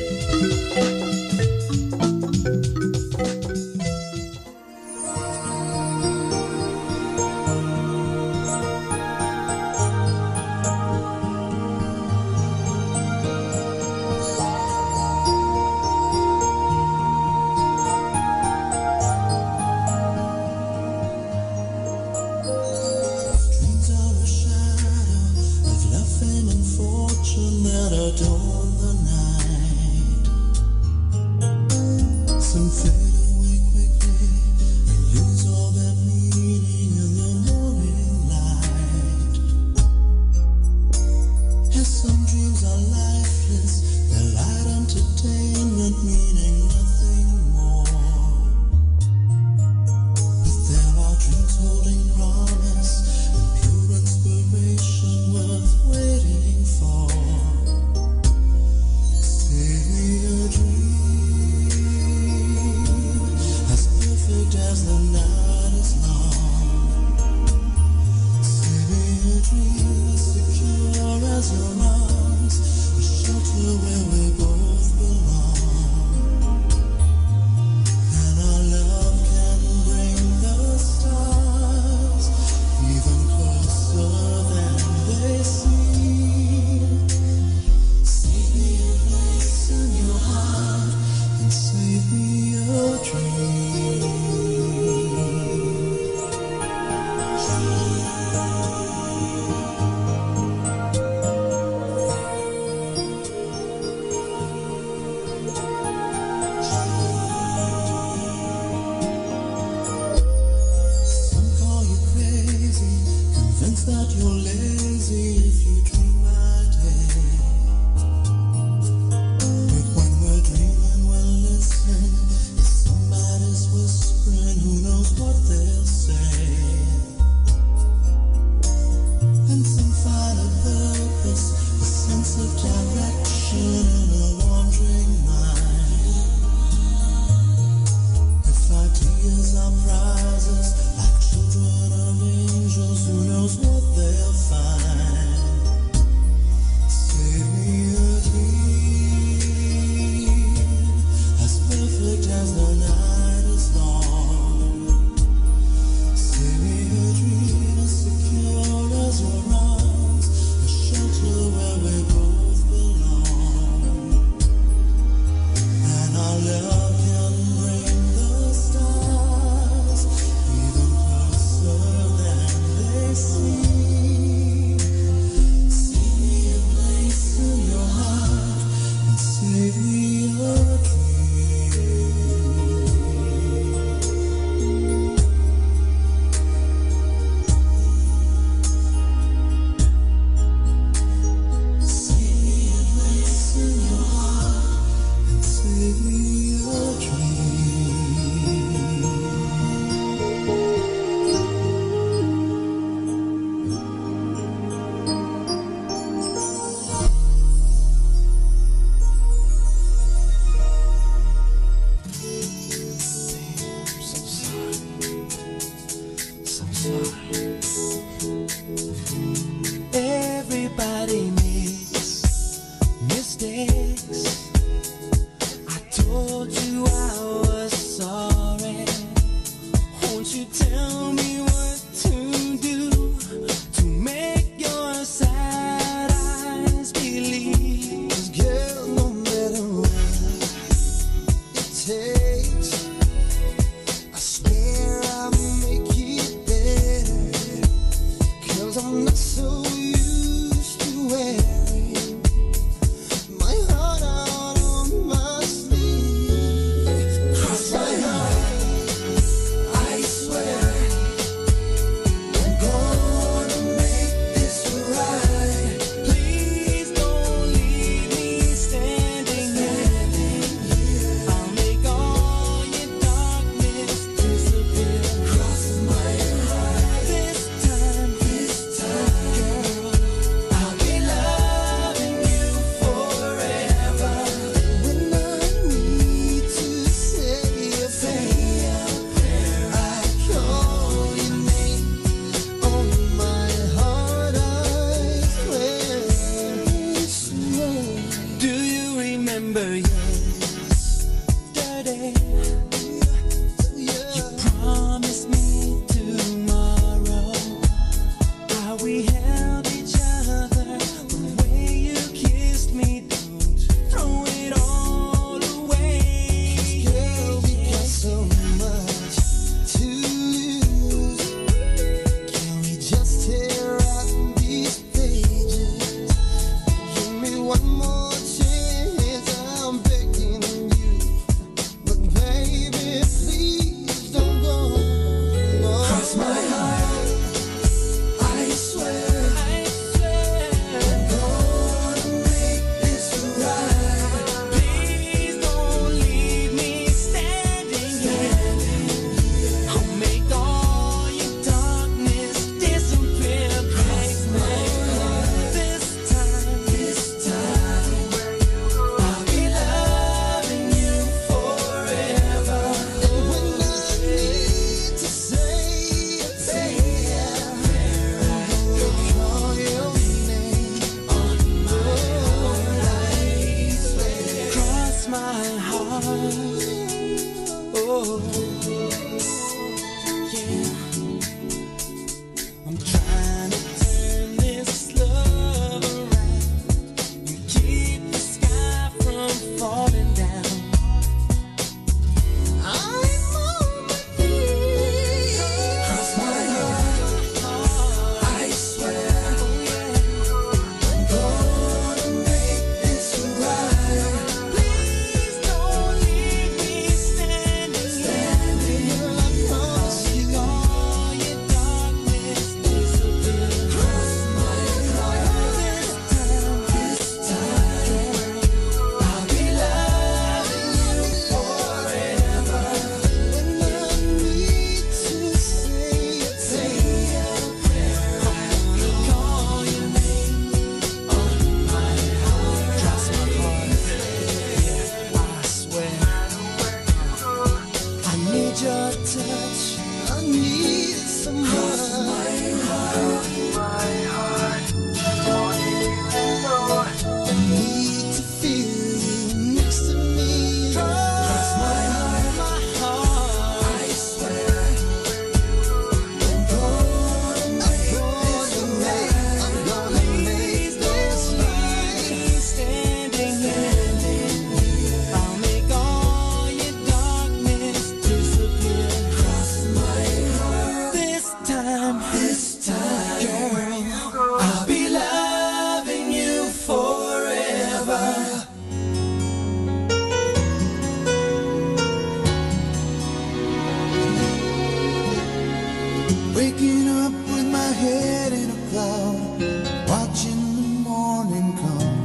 Waking up with my head in a cloud, watching the morning come.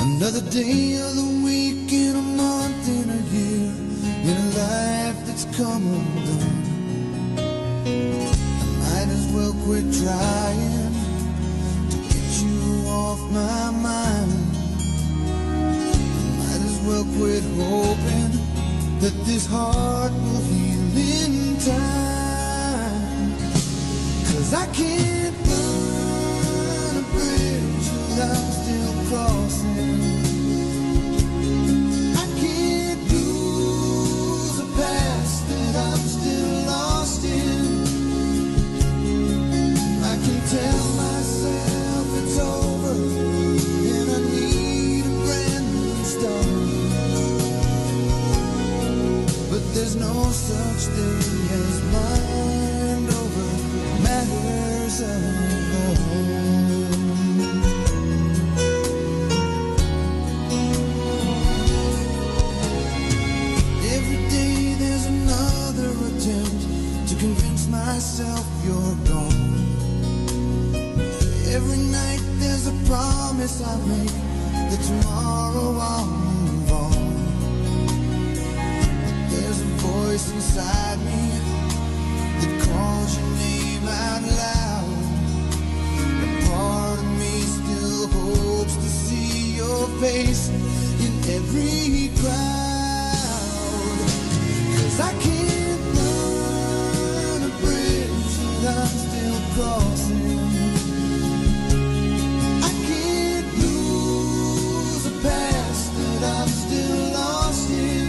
Another day of the week, in a month, in a year, in a life that's come undone. I might as well quit trying to get you off my mind. I might as well quit hoping that this heart will heal in time. 'Cause I can't burn a bridge that I'm still crossing. I can't lose a past that I'm still lost in. I can tell myself it's over and I need a brand new start. But there's no such thing as mind over matters of the heart. Every day there's another attempt to convince myself you're gone. Every night there's a promise I make that tomorrow I'll move on. There's a voice inside me that calls your name out loud. A part of me still hopes to see your face in every crowd. 'Cause I can't burn a bridge that I'm still crossing. I can't lose a past that I'm still lost in.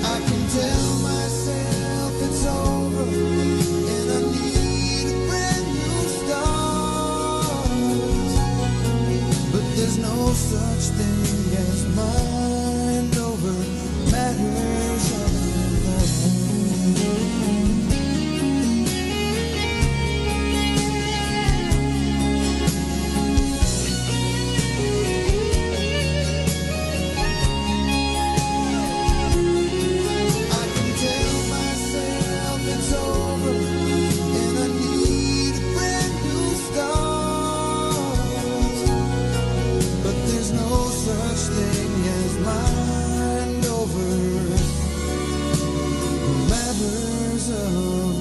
I can tell myself it's over and I need a brand new start. But there's no such thing as mind over matters of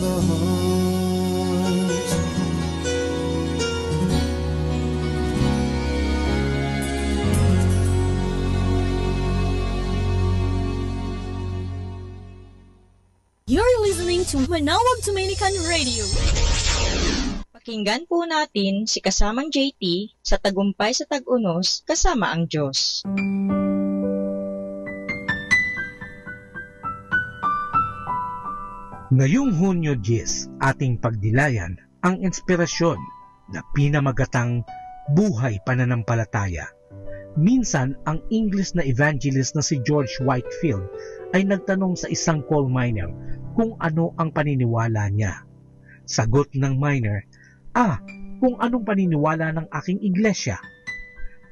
the heart. You're listening to Manawag Dominican Radio. Pakinggan po natin si kasamang JT sa Tagumpay sa Tag-Unos kasama ang Diyos. Ngayong Hunyo 10, ating pagdilayan ang inspirasyon na pinamagatang buhay pananampalataya. Minsan, ang English na evangelist na si George Whitefield ay nagtanong sa isang coal miner kung ano ang paniniwala niya. Sagot ng miner, kung anong paniniwala ng aking iglesia.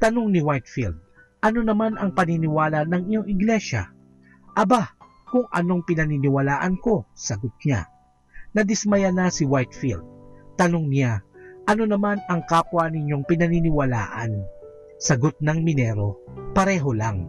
Tanong ni Whitefield, ano naman ang paniniwala ng iyong iglesia? Aba, kung anong pinaniniwalaan ko, sagot niya. Nadismaya na si Whitefield. Tanong niya, ano naman ang kapwa ninyong pinaniniwalaan? Sagot ng minero, pareho lang.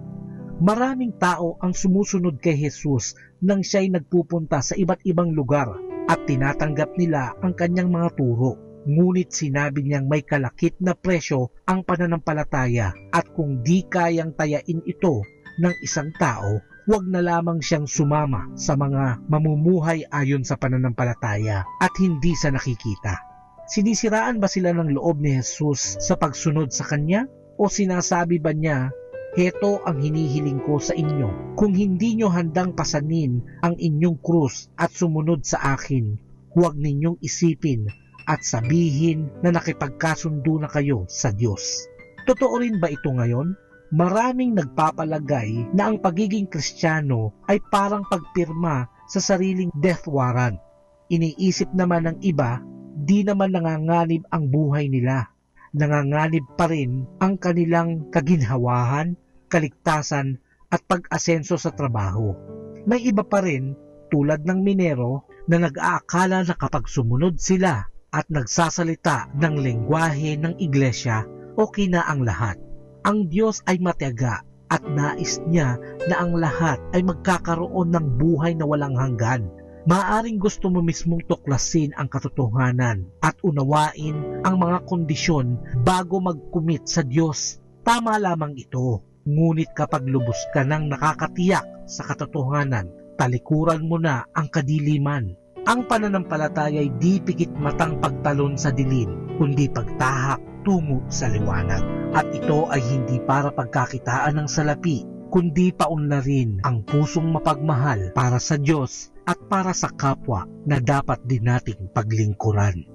Maraming tao ang sumusunod kay Jesus nang siya'y nagpupunta sa iba't ibang lugar at tinatanggap nila ang kanyang mga turo. Ngunit sinabi niyang may kalakip na presyo ang pananampalataya at kung di kayang tayain ito ng isang tao, huwag na lamang siyang sumama sa mga mamumuhay ayon sa pananampalataya at hindi sa nakikita. Sinisiraan ba sila ng loob ni Jesus sa pagsunod sa kanya? O sinasabi ba niya, heto ang hinihiling ko sa inyo. Kung hindi nyo handang pasanin ang inyong krus at sumunod sa akin, huwag ninyong isipin at sabihin na nakipagkasundo na kayo sa Diyos. Totoo rin ba ito ngayon? Maraming nagpapalagay na ang pagiging Kristiyano ay parang pagpirma sa sariling death warrant. Iniisip naman ng iba, di naman nanganganib ang buhay nila. Nanganganib pa rin ang kanilang kaginhawahan, kaligtasan at pag-asenso sa trabaho. May iba pa rin, tulad ng minero, na nag-aakala na kapag sumunod sila at nagsasalita ng lengguwahe ng iglesia, okay na ang lahat. Ang Diyos ay matiyaga at nais niya na ang lahat ay magkakaroon ng buhay na walang hanggan. Maaring gusto mo mismong tuklasin ang katotohanan at unawain ang mga kondisyon bago mag-commit sa Diyos. Tama lamang ito. Ngunit kapag lubos ka ng nakakatiyak sa katotohanan, talikuran mo na ang kadiliman. Ang pananampalataya ay di pikit matang pagtalon sa dilim, kundi pagtahak tungo sa liwanag. At ito ay hindi para pagkakitaan ng salapi, kundi paunlarin ang pusong mapagmahal para sa Diyos at para sa kapwa na dapat din nating paglingkuran.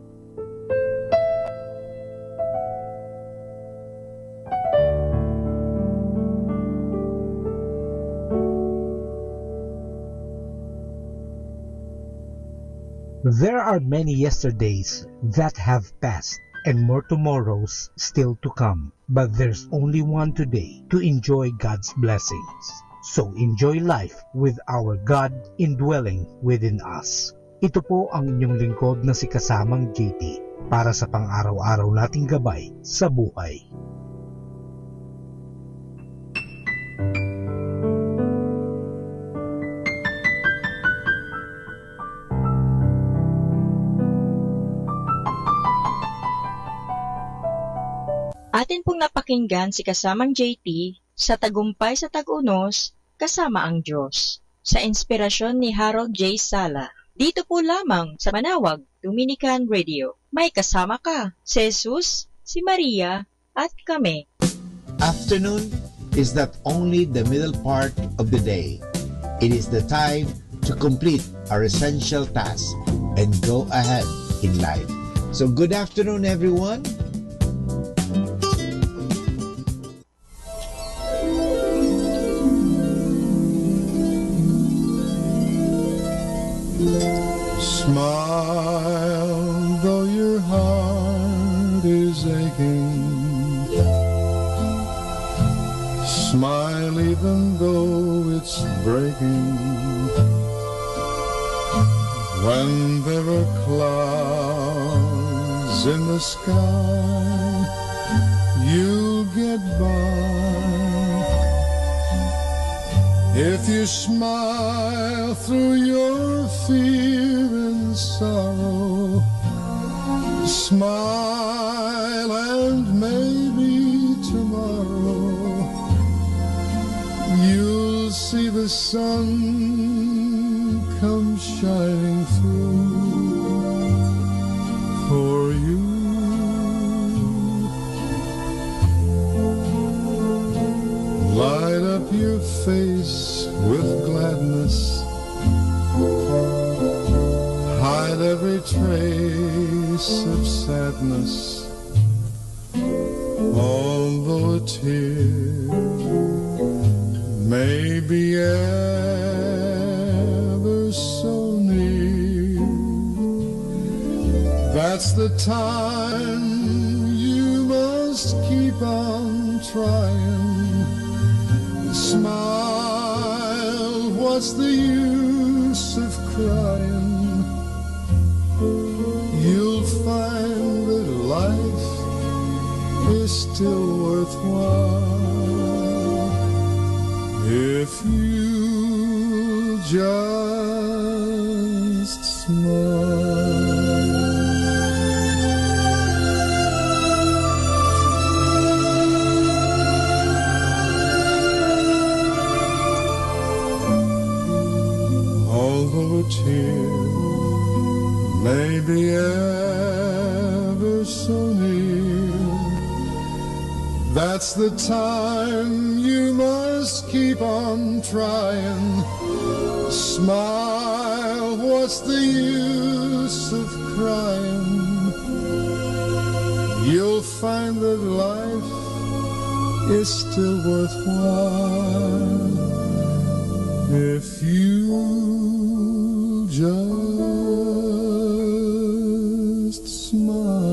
There are many yesterdays that have passed, and more tomorrows still to come. But there's only one today to enjoy God's blessings. So enjoy life with our God indwelling within us. Ito po ang inyong lingkod na si Kasamang JT para sa pang-araw-araw nating gabay sa buhay. Atin pong napakinggan si Kasamang JT sa Tagumpay sa Tag-Unos, Kasama ang Diyos, sa inspirasyon ni Harold J. Sala. Dito po lamang sa Manawag, Dominican Radio. May kasama ka, si Jesus, si Maria, at kami. Afternoon is not only the middle part of the day. It is the time to complete our essential task and go ahead in life. So good afternoon, everyone. Smile, though your heart is aching. Smile even though it's breaking. When there are clouds in the sky, you'll get by. If you smile through your fear and sorrow, smile and maybe tomorrow you'll see the sun come shining through for you. Light up your face with gladness, hide every trace of sadness, although a tear may be ever so near. That's the time you must keep on trying. Smile, what's the use of crying? You'll find that life is still worthwhile if you just smile. Although a tear may be ever so near, that's the time you must keep on trying. Smile, what's the use of crying? You'll find that life is still worthwhile if you just smile.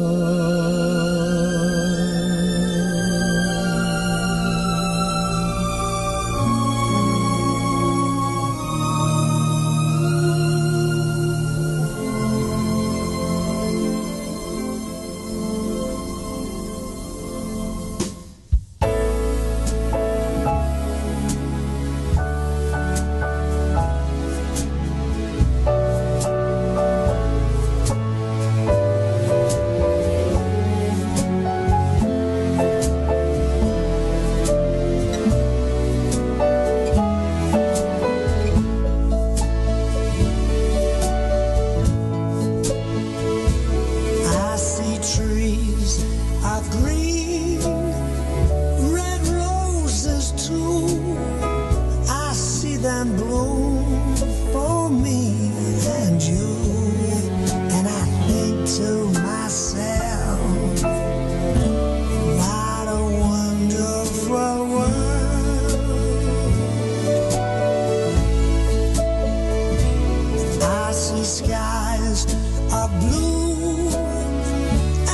blue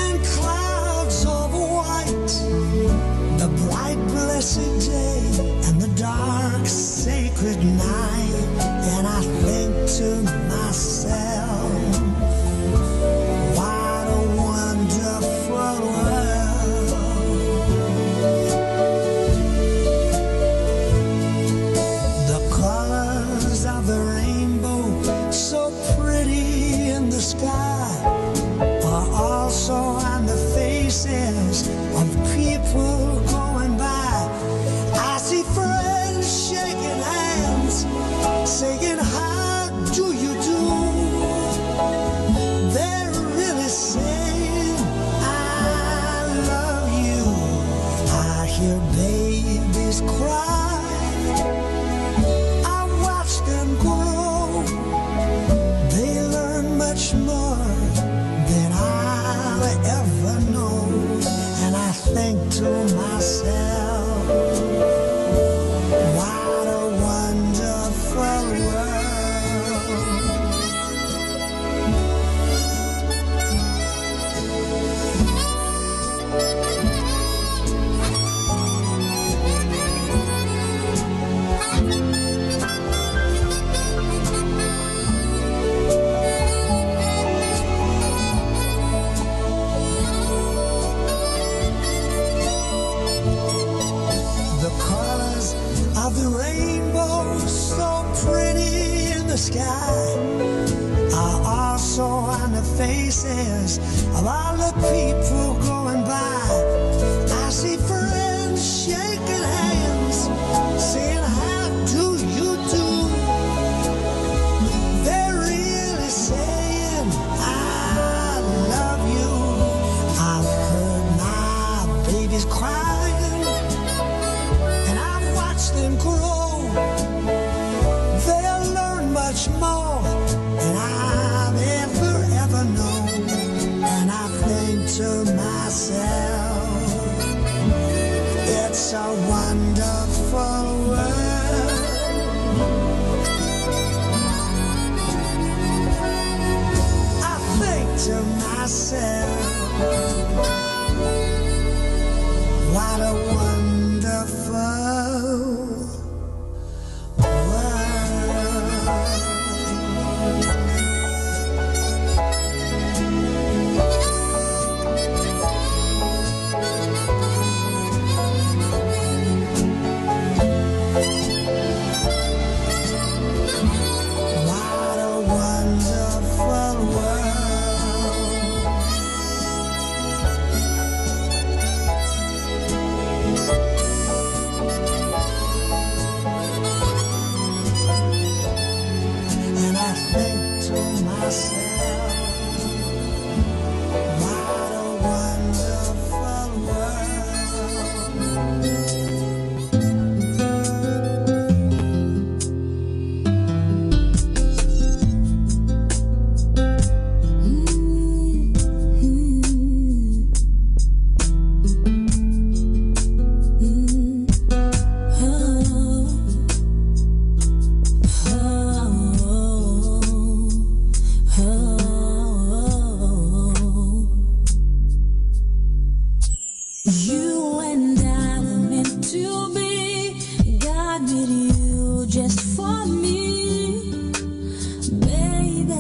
and clouds of white, the bright blessed day and the dark sacred night. And I think to myself, what a wonderful world. The colors of the rainbow, so pretty in the sky, are also on the faces of people going by. I see friends shaking hands, saying, how do you do? They're really saying, I love you. I hear babies cry, I watch them grow. They learn much more than I'll ever know. And I think to myself, what a wonderful world. The colors of the rainbow, so pretty in the sky, are also on the faces of all the people going by. I see friends shaking hands, saying, how do you do? They're really saying, I love you. I've heard my babies crying, and I've watched them grow. They'll learn much more than I've ever known. And I think to myself, it's a wonderful world. I think to myself, what a wonderful world. What a wonderful world. And I think to myself, what a wonderful world. You and I were meant to be. God made you just for me. Baby,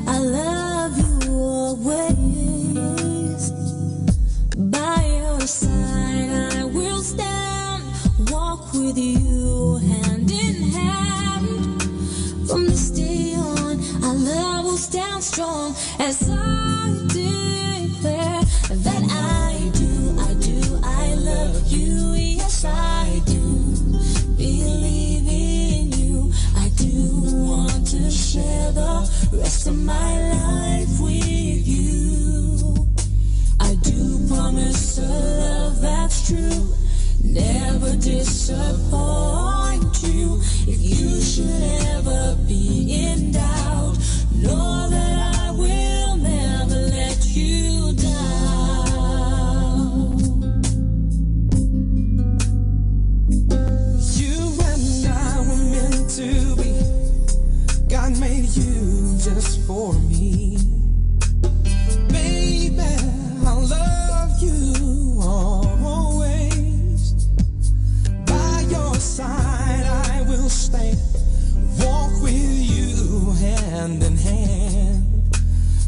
I love you always. By your side I will stand, walk with you hand in hand. From this day on, our love will stand strong as I declare that I love you, yes I do. Believe in you, I do want to share the rest of my life with you. I do promise a love that's true, never disappoint you. If you should ever be in doubt, know that I will never let you down. To be, God made you just for me. baby, I'll love you always. By your side I will stand, walk with you hand in hand.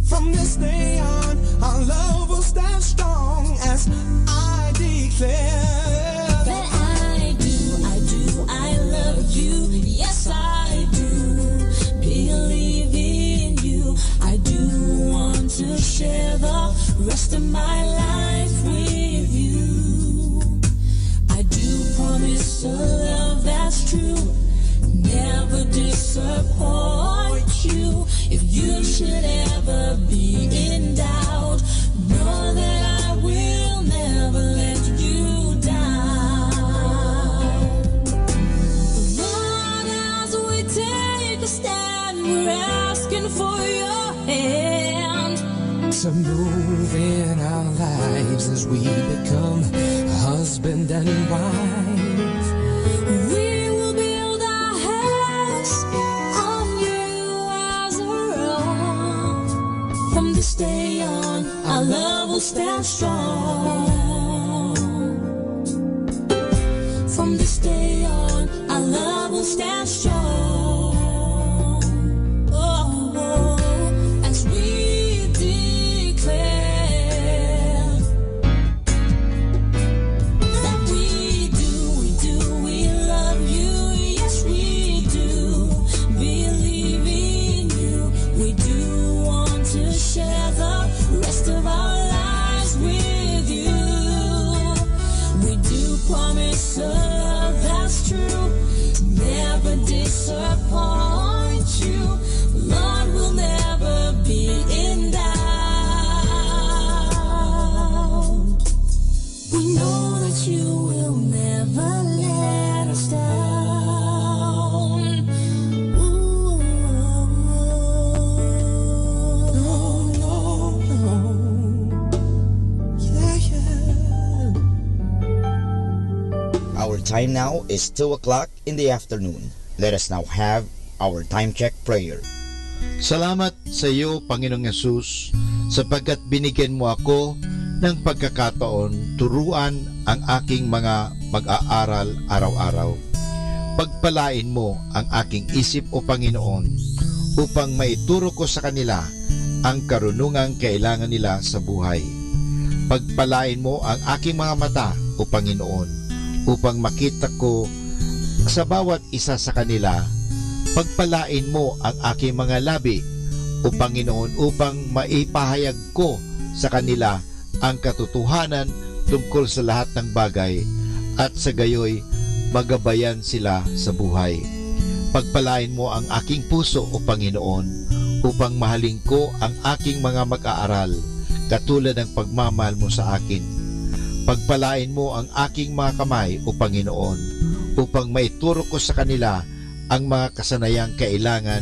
From this day on, our love will stand strong as I declare that I love you. Yes, I do believe in you. I do want to share the rest of my life with you. I do promise a love that's true, never disappoint you. If you should ever be in doubt, know that I will never let you down. Lord, as we take a stand, we're asking for your hand to move in our lives as we become husband and wife. We will build our house on you as our own. From this day on, our love will stand strong. From this day on, our love will stand strong. Oh, as we declare that we love you. Yes, we do believe in you. We do want to share the rest of our lives with you. We do promise a love that's true, never disappoint you. Lord, we'll never be in doubt. We know that you will never let us down. Ooh. No, no, no. Yeah, yeah. Our time now is 2 o'clock in the afternoon. Let us now have our time check prayer. Salamat sa iyo, Panginoong Yesus, sapagkat binigyan mo ako ng pagkakataon turuan ang aking mga mag-aaral araw-araw. Pagpalain mo ang aking isip, O Panginoon, upang maituro ko sa kanila ang karunungang kailangan nila sa buhay. Pagpalain mo ang aking mga mata, O Panginoon, upang makita ko sa bawat isa sa kanila. Pagpalain mo ang aking mga labi, O Panginoon, upang maipahayag ko sa kanila ang katotohanan tungkol sa lahat ng bagay at sa gayoy magabayan sila sa buhay. Pagpalain mo ang aking puso, O Panginoon, upang mahalin ko ang aking mga mag-aaral katulad ng pagmamahal mo sa akin. Pagpalain mo ang aking mga kamay, O Panginoon, upang maituro ko sa kanila ang mga kasanayang kailangan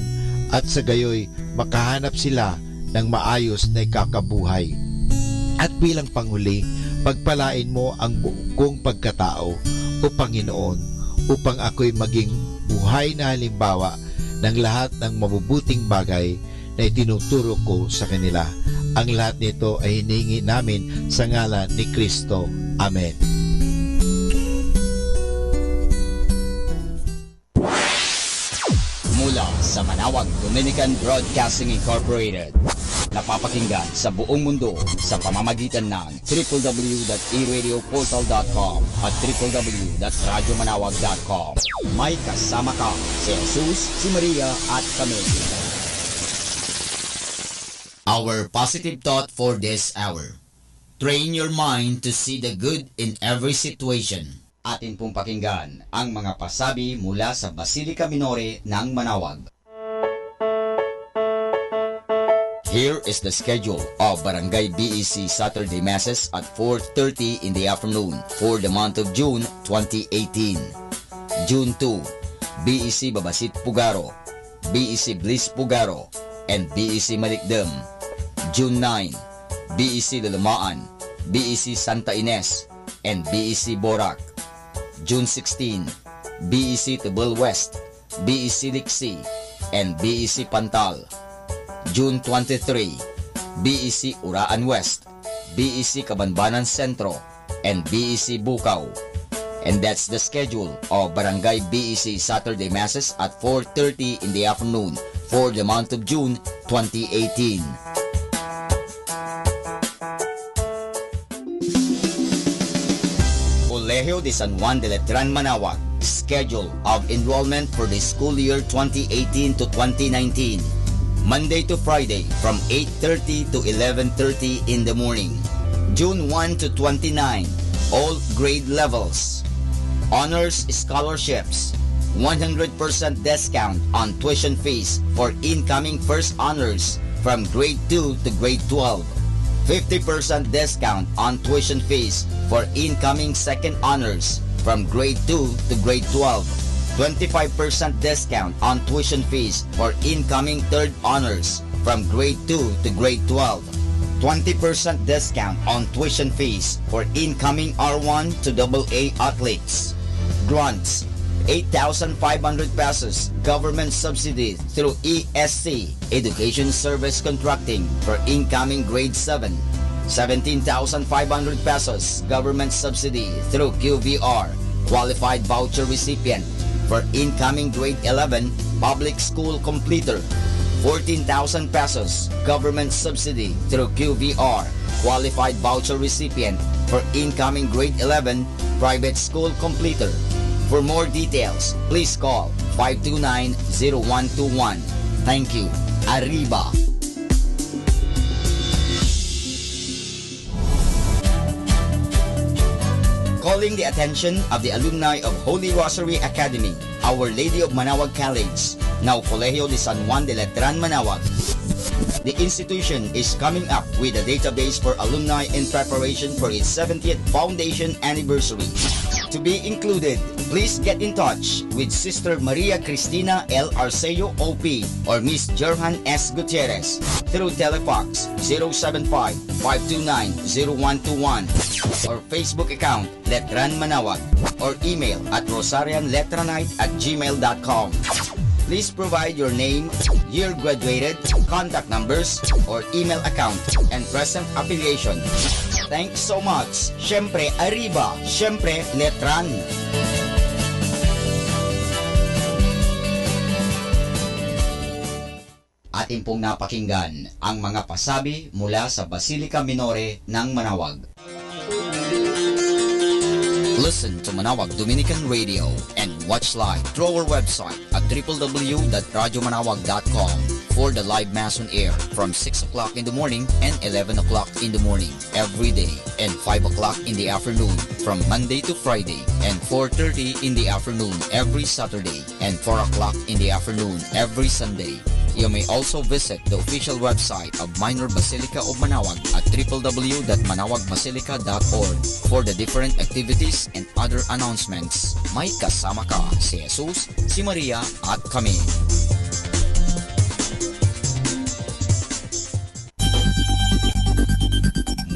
at sa gayoy makahanap sila ng maayos na ikakabuhay. At bilang panghuli, pagpalain mo ang buong kong pagkatao, O Panginoon, upang ako'y maging buhay na halimbawa ng lahat ng mabubuting bagay na itinuturo ko sa kanila. Ang lahat nito ay hinihingi namin sa ngalan ni Kristo. Amen. Mula sa Manawag Dominican Broadcasting Incorporated, napapakinggan sa buong mundo sa pamamagitan ng www.eradioportal.com at www.radyomanawag.com. May kasama ka si Jesus, si Maria at kami. Our positive thought for this hour: train your mind to see the good in every situation. Atin pong pakinggan ang mga pasabi mula sa Basilica Minore ng Manawag. Here is the schedule of Barangay BEC Saturday Masses at 4:30 in the afternoon for the month of June 2018. June 2, BEC Babasit Pugaro, BEC Bliss Pugaro, and BEC Malikdem. June 9, BEC Lalamaan, BEC Santa Ines, and BEC Borac. June 16, BEC Tubal West, BEC Liksi, and BEC Pantal. June 23, BEC Uraan West, BEC Cabanbanan Centro, and BEC Bukaw. And that's the schedule of Barangay BEC Saturday Masses at 4:30 in the afternoon for the month of June 2018. Colegio de San Juan de Letran Manaoag, schedule of enrollment for the school year 2018 to 2019. Monday to Friday from 8:30 to 11:30 in the morning. June 1 to 29, all grade levels. Honors scholarships, 100% discount on tuition fees for incoming first honors from grade 2 to grade 12. 50% discount on tuition fees for incoming second honors from grade 2 to grade 12. 25% discount on tuition fees for incoming third honors from grade 2 to grade 12. 20% discount on tuition fees for incoming R1 to AA athletes. Grants, 8,500 pesos government subsidy through ESC, Education Service Contracting, for incoming grade 7. 17,500 pesos government subsidy through QVR, qualified voucher recipient, for incoming grade 11 public school completer. 14,000 pesos government subsidy through QVR, qualified voucher recipient, for incoming grade 11 private school completer. For more details, please call 529-0121. Thank you. Arriba! Calling the attention of the alumni of Holy Rosary Academy, Our Lady of Manaoag College, now Colegio de San Juan de Letran Manaoag. The institution is coming up with a database for alumni in preparation for its 70th foundation anniversary. To be included, please get in touch with Sister Maria Cristina L. Arceo OP or Miss Jerhan S. Gutierrez through Telefax 075-529-0121 or Facebook account Letran Manaoag or email at rosarianletranite@gmail.com. Please provide your name, year graduated, contact numbers, or email account, and present affiliation. Thanks so much. Syempre, Arriba. Syempre, Letran. Atin pong napakinggan ang mga pasabi mula sa Basilica Minore ng Manaoag. Listen to Manaoag Dominican Radio and watch live through our website at www.radyomanawag.com for the live Mass on air from 6 o'clock in the morning and 11 o'clock in the morning every day and 5 o'clock in the afternoon from Monday to Friday and 4:30 in the afternoon every Saturday and 4 o'clock in the afternoon every Sunday. You may also visit the official website of Minor Basilica of Manaoag at www.manawagbasilica.org for the different activities and other announcements. May kasama ka si Jesus, si Maria at kami.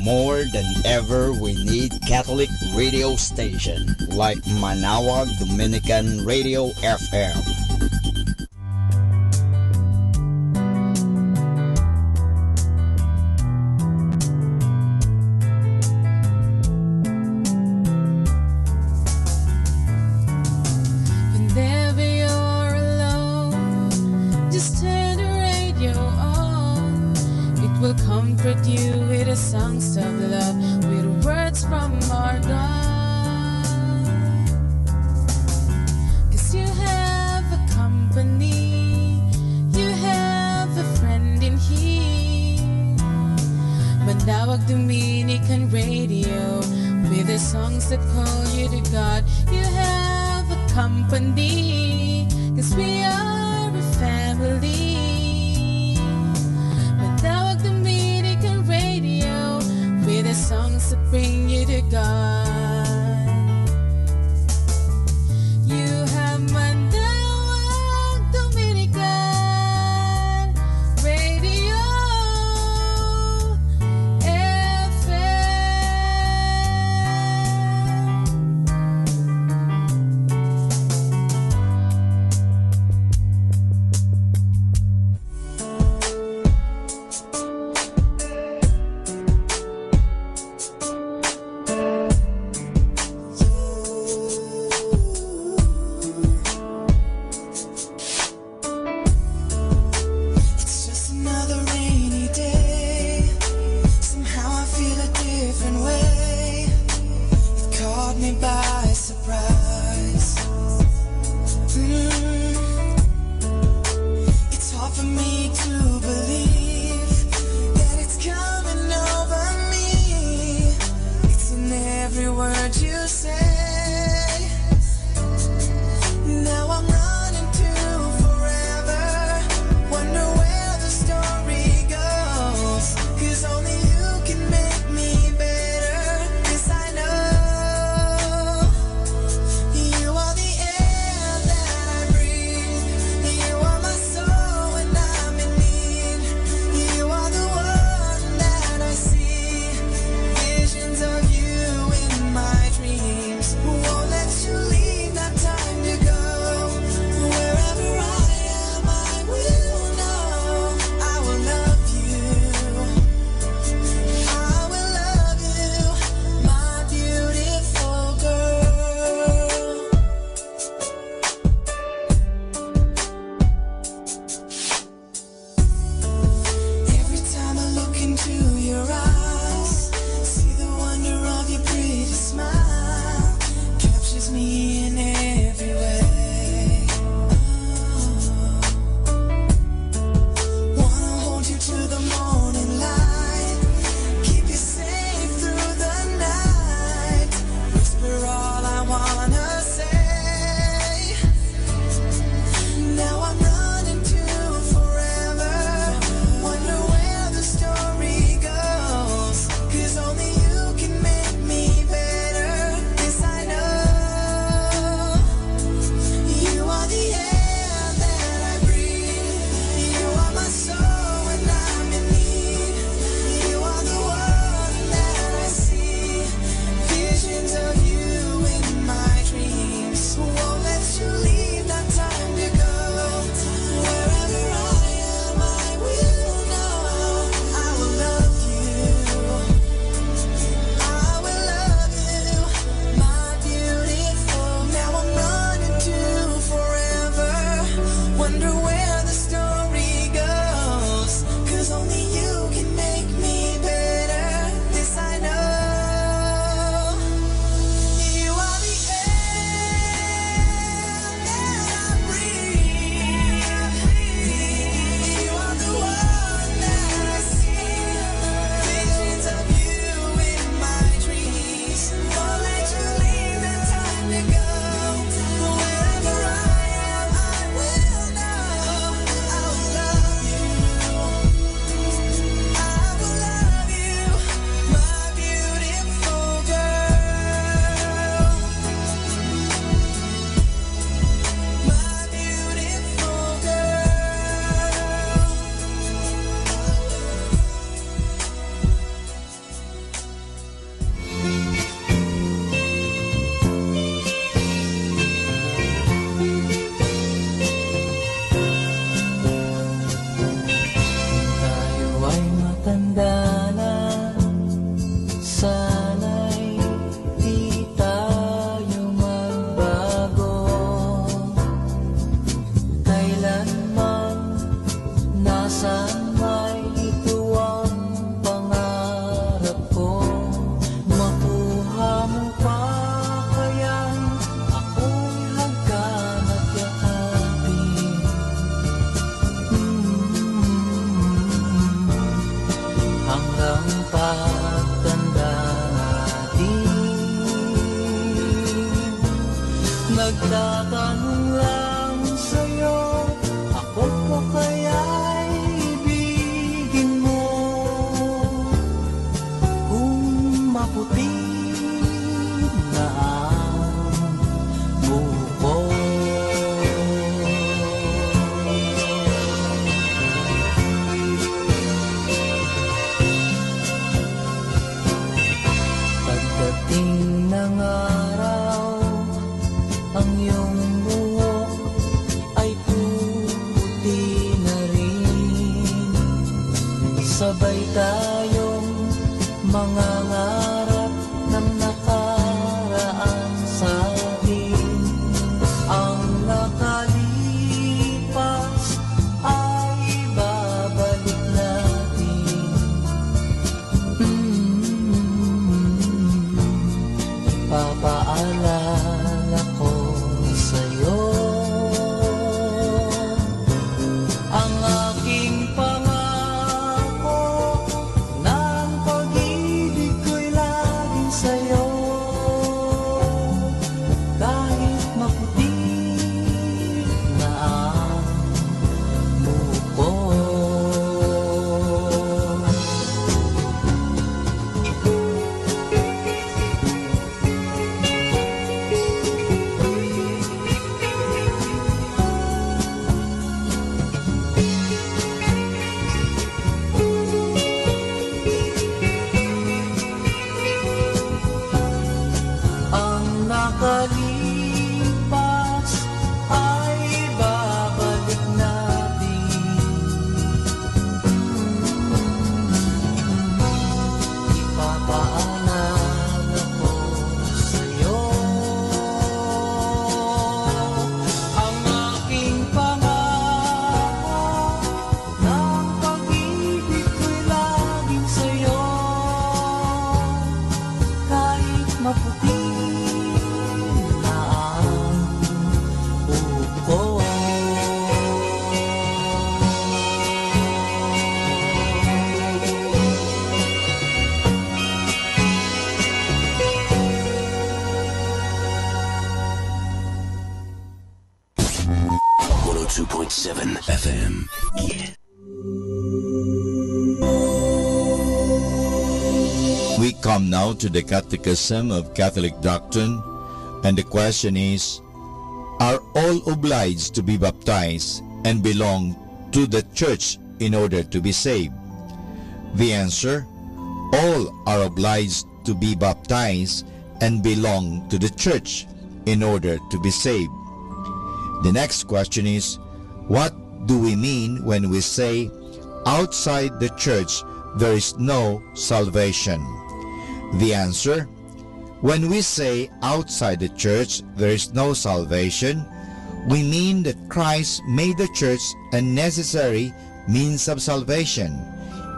More than ever, we need Catholic radio station like Manaoag Dominican Radio FM. tanda na sana'y di tayo magbago. Kailanman nasaan may ito ang pangarap ko. Makuha mo pa kayang ako'y hagkan at yakapin. Hanggang pagtanda natin, nagtatanong lang sa'yo, ako pa kaya'y ibigin mo? Kung maputi na ang buko. Pagdating ng araw, ang iyong buhok ay puputi na rin. Sabay tayong mangangarap ng nakaraan sa atin. Ang nakalipas ay babalik natin. Ipapaalala ko sa'yo ang aking pangako na ang pag-ibig ko'y laging sa'yo. Kahit maputi na ang buko. Ang nakalipas ay babalik natin. Ipapaalala ko sa'yo ang aking pangako na ang pag-ibig ko'y laging sa'yo. Kahit maputi na ang buko. 102.7 FM. We come now to the Catechism of Catholic Doctrine, and the question is, are all obliged to be baptized and belong to the Church in order to be saved? The answer, all are obliged to be baptized and belong to the Church in order to be saved. The next question is, what do we mean when we say, outside the Church there is no salvation? The answer, when we say outside the Church there is no salvation, we mean that Christ made the Church a necessary means of salvation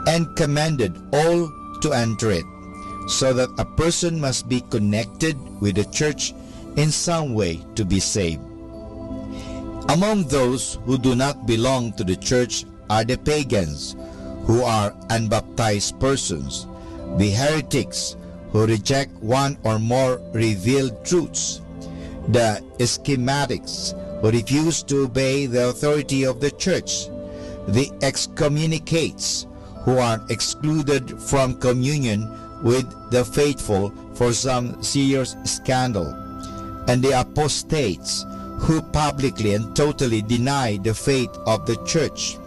and commanded all to enter it, so that a person must be connected with the Church in some way to be saved. Among those who do not belong to the Church are the pagans, who are unbaptized persons, the heretics, who reject one or more revealed truths, the schismatics, who refuse to obey the authority of the Church, the excommunicates, who are excluded from communion with the faithful for some serious scandal, and the apostates, who publicly and totally deny the faith of the Church.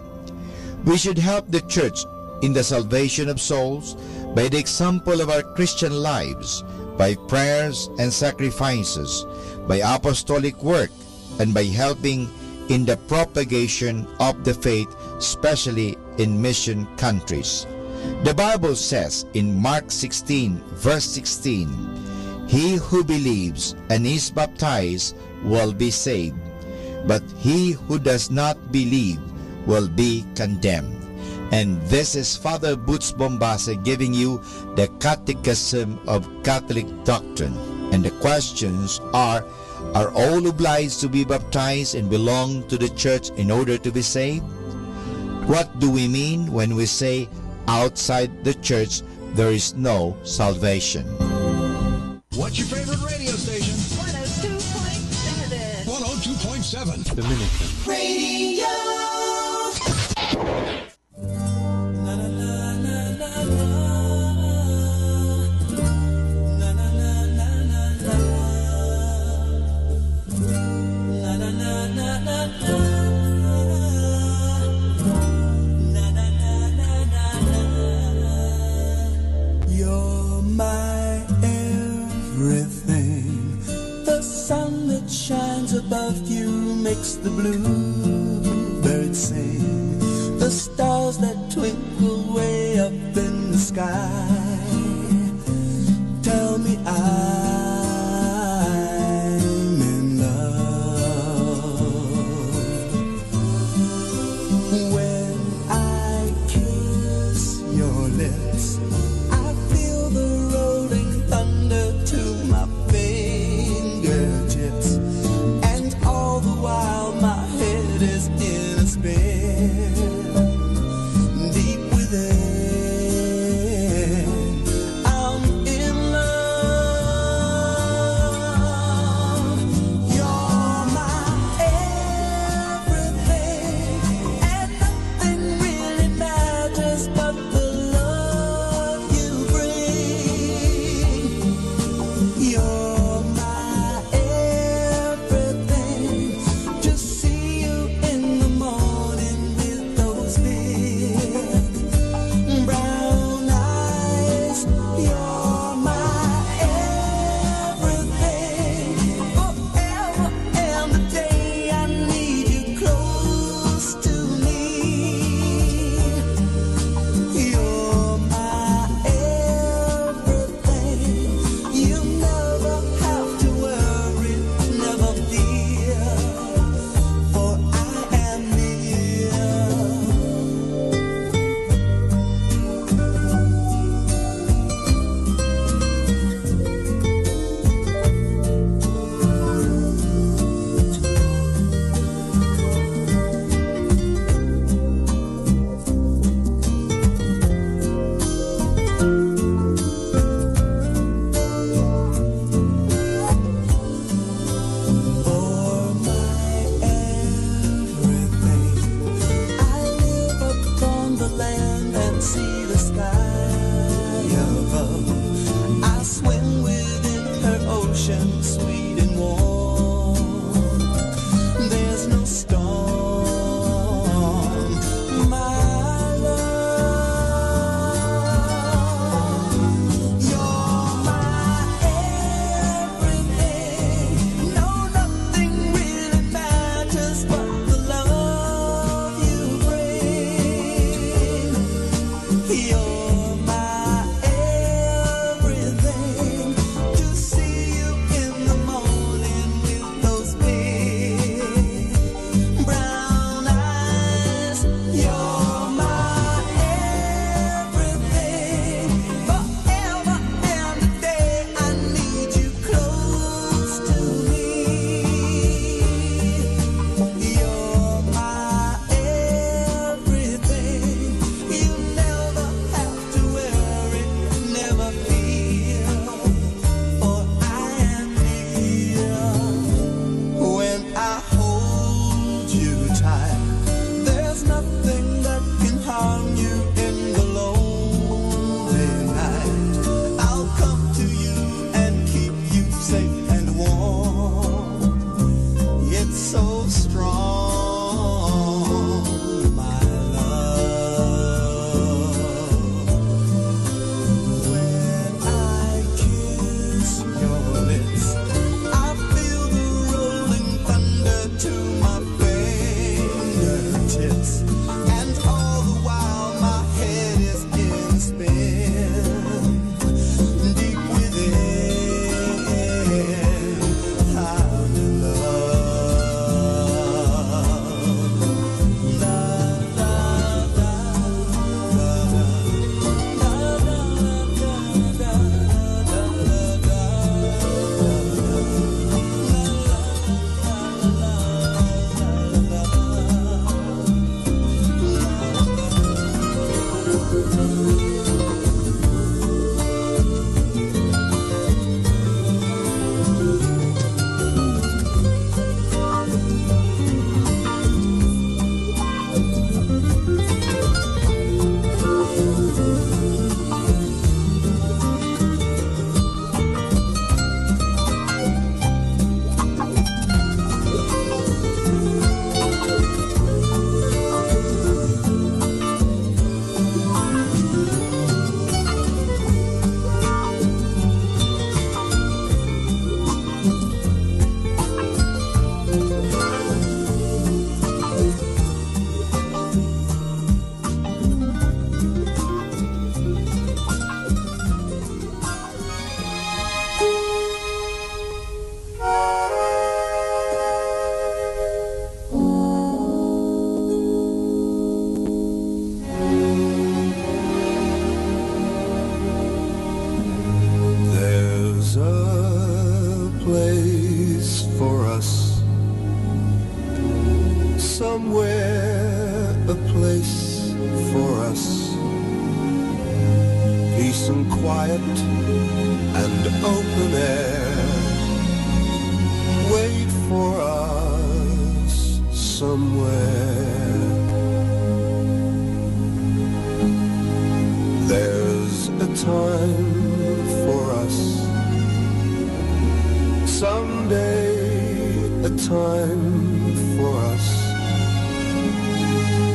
We should help the Church in the salvation of souls by the example of our Christian lives, by prayers and sacrifices, by apostolic work, and by helping in the propagation of the faith, especially in mission countries. The Bible says in Mark 16, verse 16, "He who believes and is baptized will be saved, but he who does not believe will be condemned." And this is Father Boots Bombase giving you the Catechism of Catholic Doctrine. And the questions are all obliged to be baptized and belong to the church in order to be saved? What do we mean when we say outside the church there is no salvation? What's your favorite radio station? 102.7. 102.7. Dominican Radio. You're my everything. The sun that shines above you makes the bluebirds sing. The stars that twinkle way up in the sky tell me I'm in love. When I kiss your lips, I feel the rolling thunder to my fingertips, and all the while my head is in a spin. Deep within, I'm in love. You're my everything, and nothing really matters but the love you bring. You're my everything. To see you in the morning with those big brown eyes. You're my everything. Forever and the day I need you close to me. You're my everything. You never have to worry, never fear, for I am near. For my everything, I live upon the land and see the sky above. I swim within her ocean, sweet and warm. There's no storm, my love. You're my everything. No, nothing really matters but the love you bring. You're my everything. To see you in the morning peace and quiet and open air wait for us somewhere. There's a time for us someday, a time for us,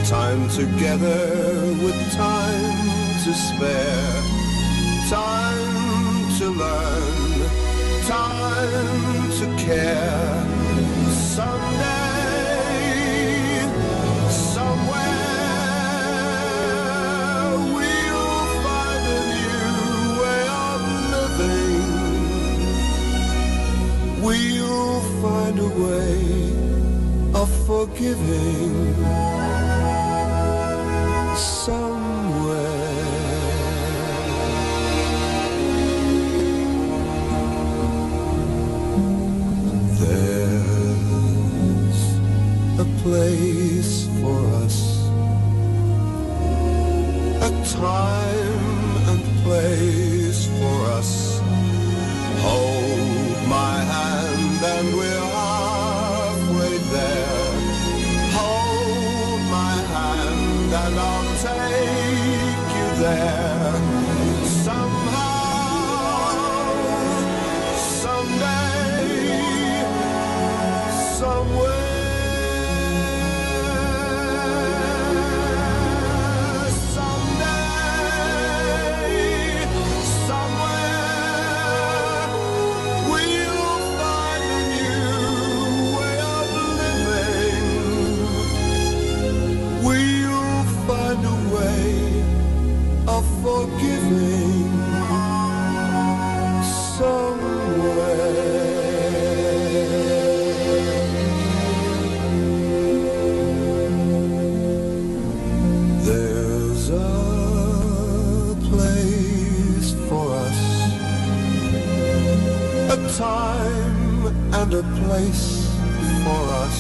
time together with time to spare, time to learn, time to care. Someday, somewhere, we'll find a new way of living. We'll find a way of forgiving. Place for us, a time and place for us. Hold my hand and we're halfway there. Hold my hand and I'll take you there. Somehow, someday, somewhere. Forgiving somewhere. There's a place for us, a time and a place for us.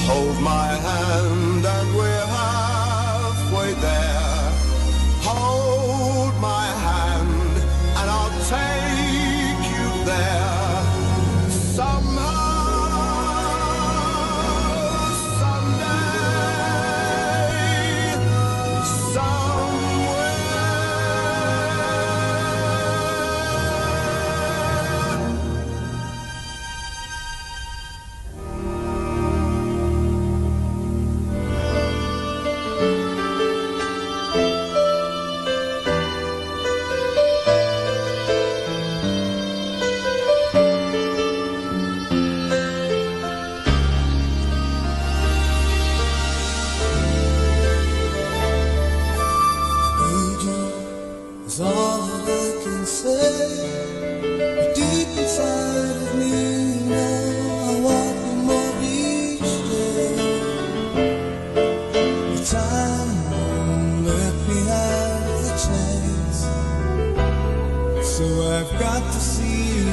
Hold my hand and we're halfway there. Hold my hand and I'll take you there. Somehow, someday, somewhere. Is all that I can say. Deep inside of me now, I want you more each day. But time won't let me have the chance, so I've got to see you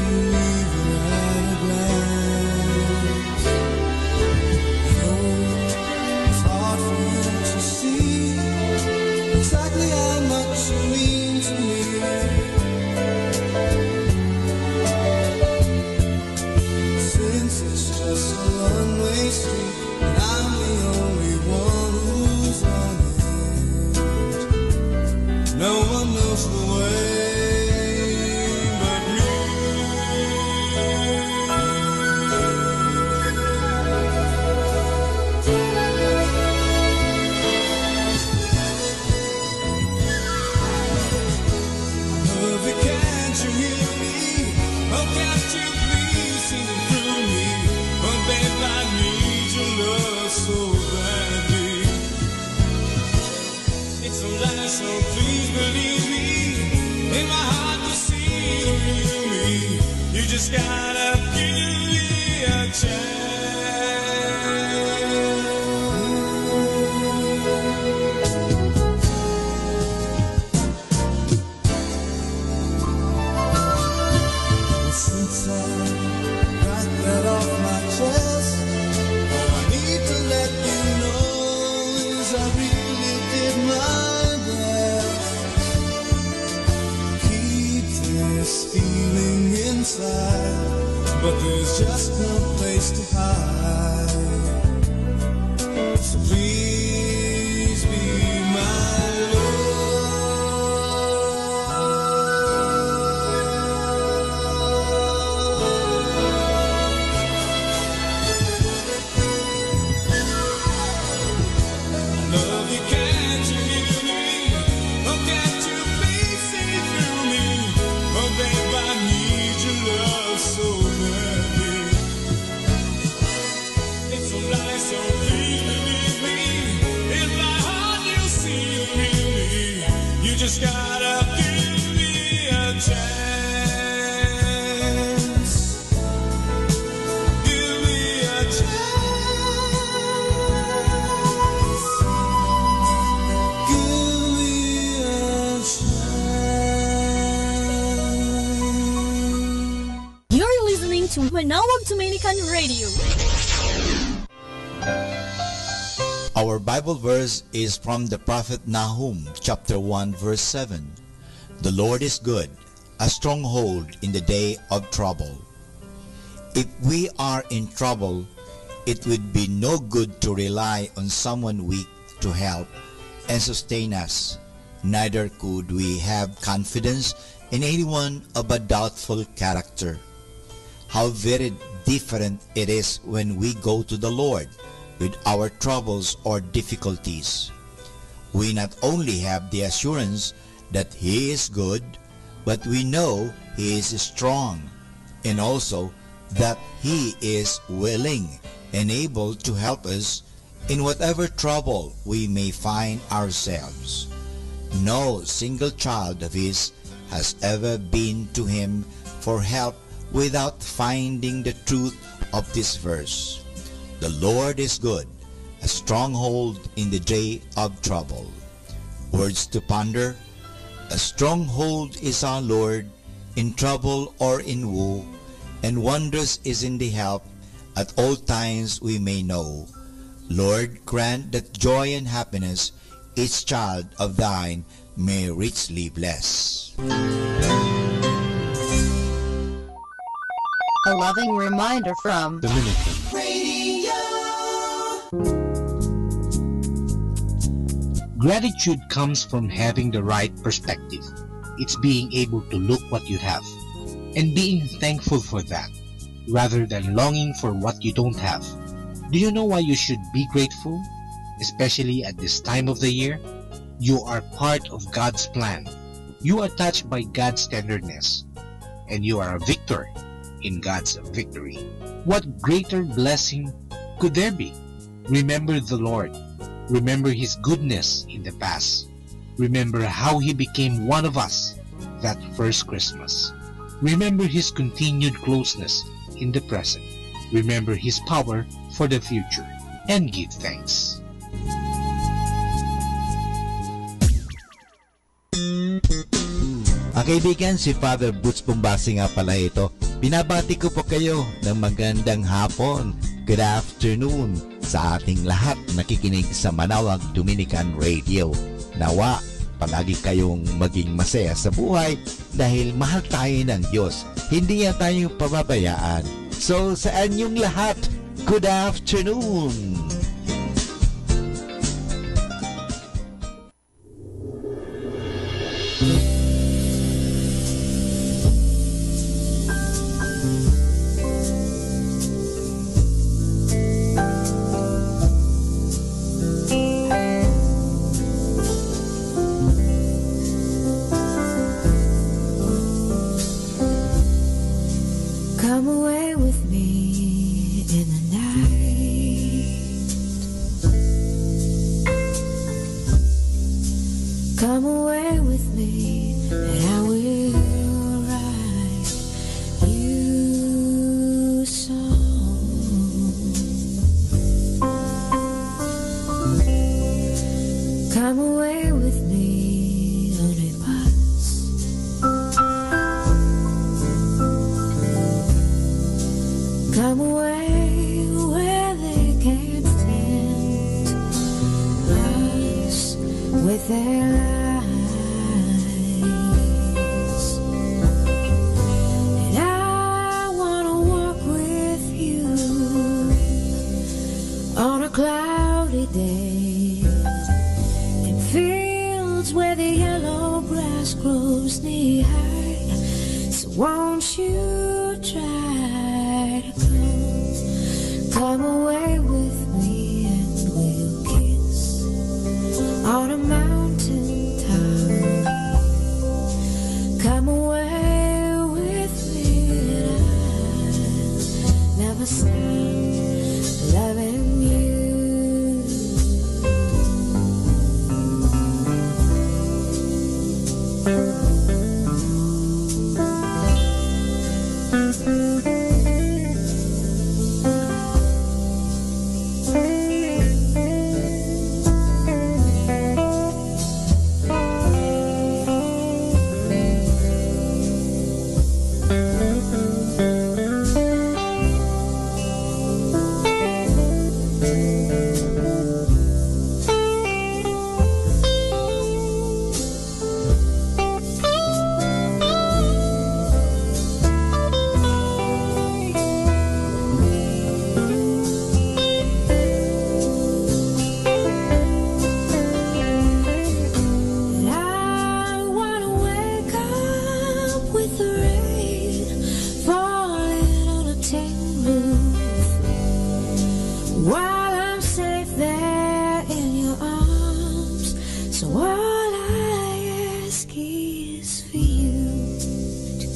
even at a glance. I know it's hard for you to see exactly how much you mean to me. Since it's just a one-way street and I'm the only one who's on it, no one knows the way but me. Can't you hear me? Oh, can't you please see through me? Oh, babe, I need your love so badly. It's a lie, so please believe me. In my heart to see the real me, you just gotta give me a chance. Since I got that off my chest, all I need to let you know is I really did my best. but there's just no place to hide. So please be my love you, can't you hear me? Oh, can't you please see through me? Oh, babe, I need your love so badly. It's so nice, so please believe me. In my heart you see really. You just gotta give me a chance. Give me a chance. Give me a chance. You're listening to Manawag Dominican Radio. Our Bible verse is from the prophet Nahum, chapter 1, verse 7. The Lord is good, a stronghold in the day of trouble. If we are in trouble, it would be no good to rely on someone weak to help and sustain us. Neither could we have confidence in anyone of a doubtful character. How very different it is when we go to the Lord with our troubles or difficulties. We not only have the assurance that He is good, but we know He is strong, and also that He is willing and able to help us in whatever trouble we may find ourselves. No single child of His has ever been to Him for help without finding the truth of this verse. The Lord is good, a stronghold in the day of trouble. Words to ponder. A stronghold is our Lord in trouble or in woe, and wondrous is in the help at all times we may know. Lord, grant that joy and happiness each child of thine may richly bless. A loving reminder from Dominican Radio. Gratitude comes from having the right perspective. It's being able to look what you have and being thankful for that, rather than longing for what you don't have. Do you know why you should be grateful? Especially at this time of the year? You are part of God's plan. You are touched by God's tenderness, and you are a victor in God's victory. What greater blessing could there be? Remember the Lord. Remember His goodness in the past. Remember how He became one of us that first Christmas. Remember His continued closeness in the present. Remember His power for the future. And give thanks. Ang kaibigan, si Father Boots Pumbasi nga pala ito. Binabati ko po kayo ng magandang hapon. Good afternoon sa ating lahat nakikinig sa Manawag Dominican Radio. Nawa, palagi kayong maging masaya sa buhay dahil mahal tayo ng Diyos. Hindi niya tayo pababayaan. So, sa inyong lahat, good afternoon! Come away with me in the night. Come away with me and I will write you a song. Come away with me on a bus. Come away where they can't tempt us with their lies. fields where the yellow grass grows knee high. So won't you try to come away with me and we'll kiss on a mountain top. Come away with me and I'll never stop loving you.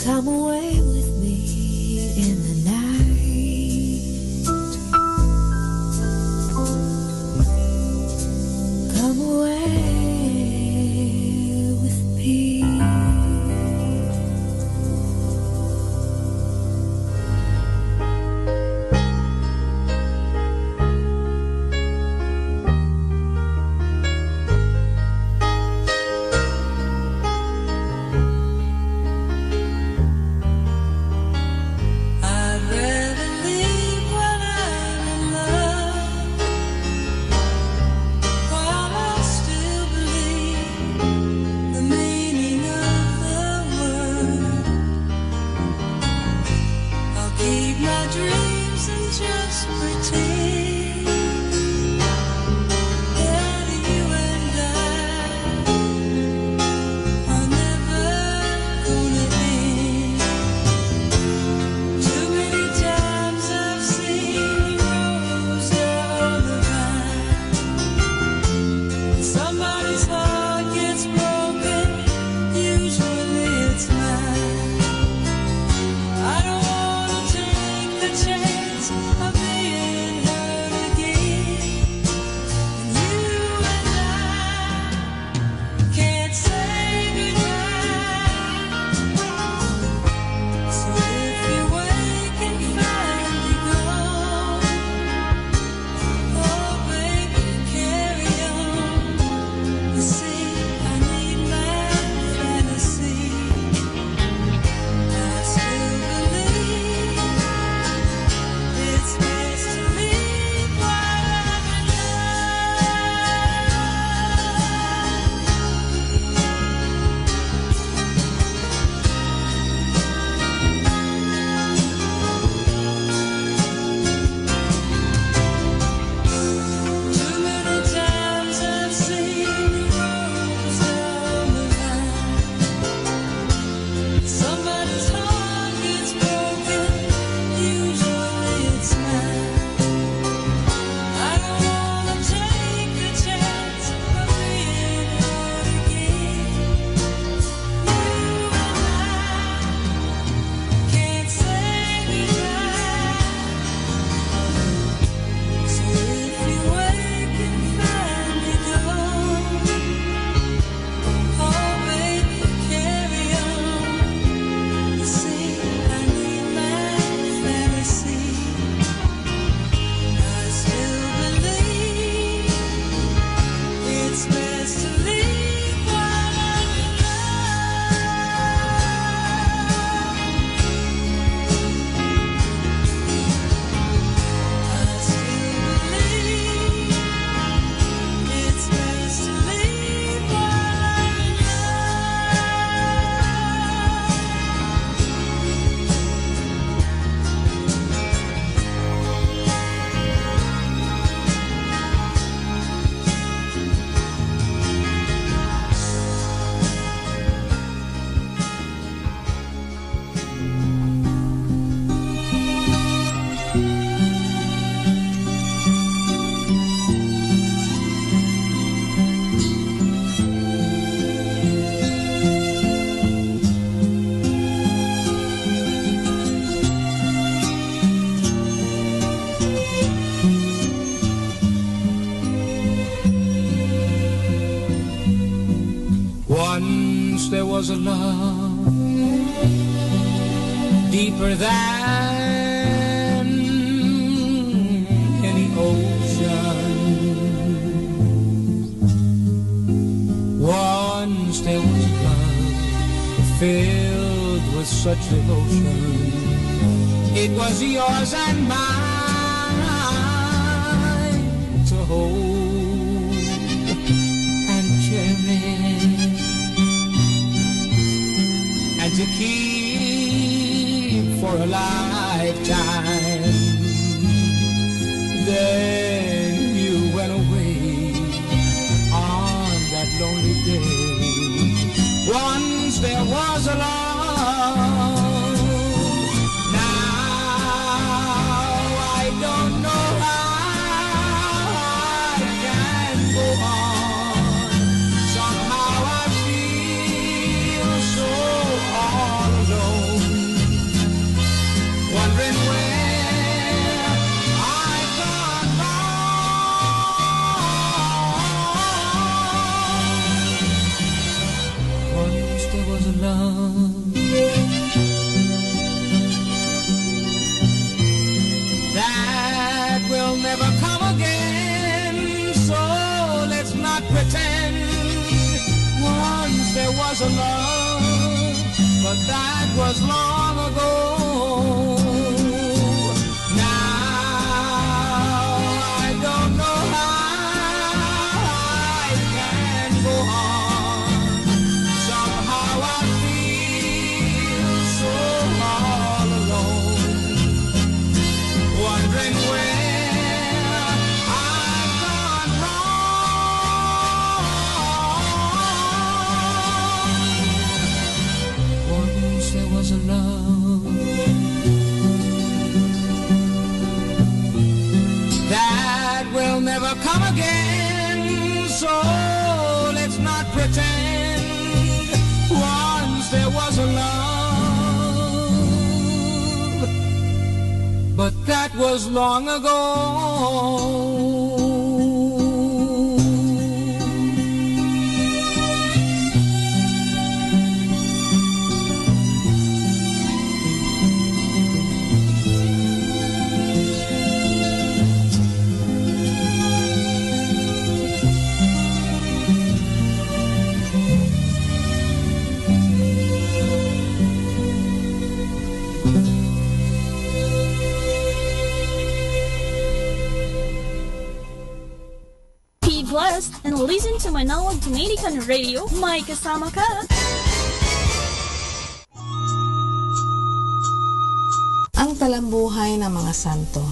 Come away with me in the night. Come away with me. Once there was a love deeper than any ocean. Once there was love filled with such devotion. It was yours and mine to hold and cherish and to keep for a lifetime. Then you went away on that lonely day. Once there was a love. That will never come again, so let's not pretend. Once there was a love, but that was long ago. Now I don't know how I can go on. Somehow I feel so all alone, wondering where I've gone wrong. Once there was a love that will never come again, so let's not pretend. Once there was a love, but that was long ago. Blessed and listen to Manawag Dominican Radio. May kasama ka. Ang talambuhay ng mga santo.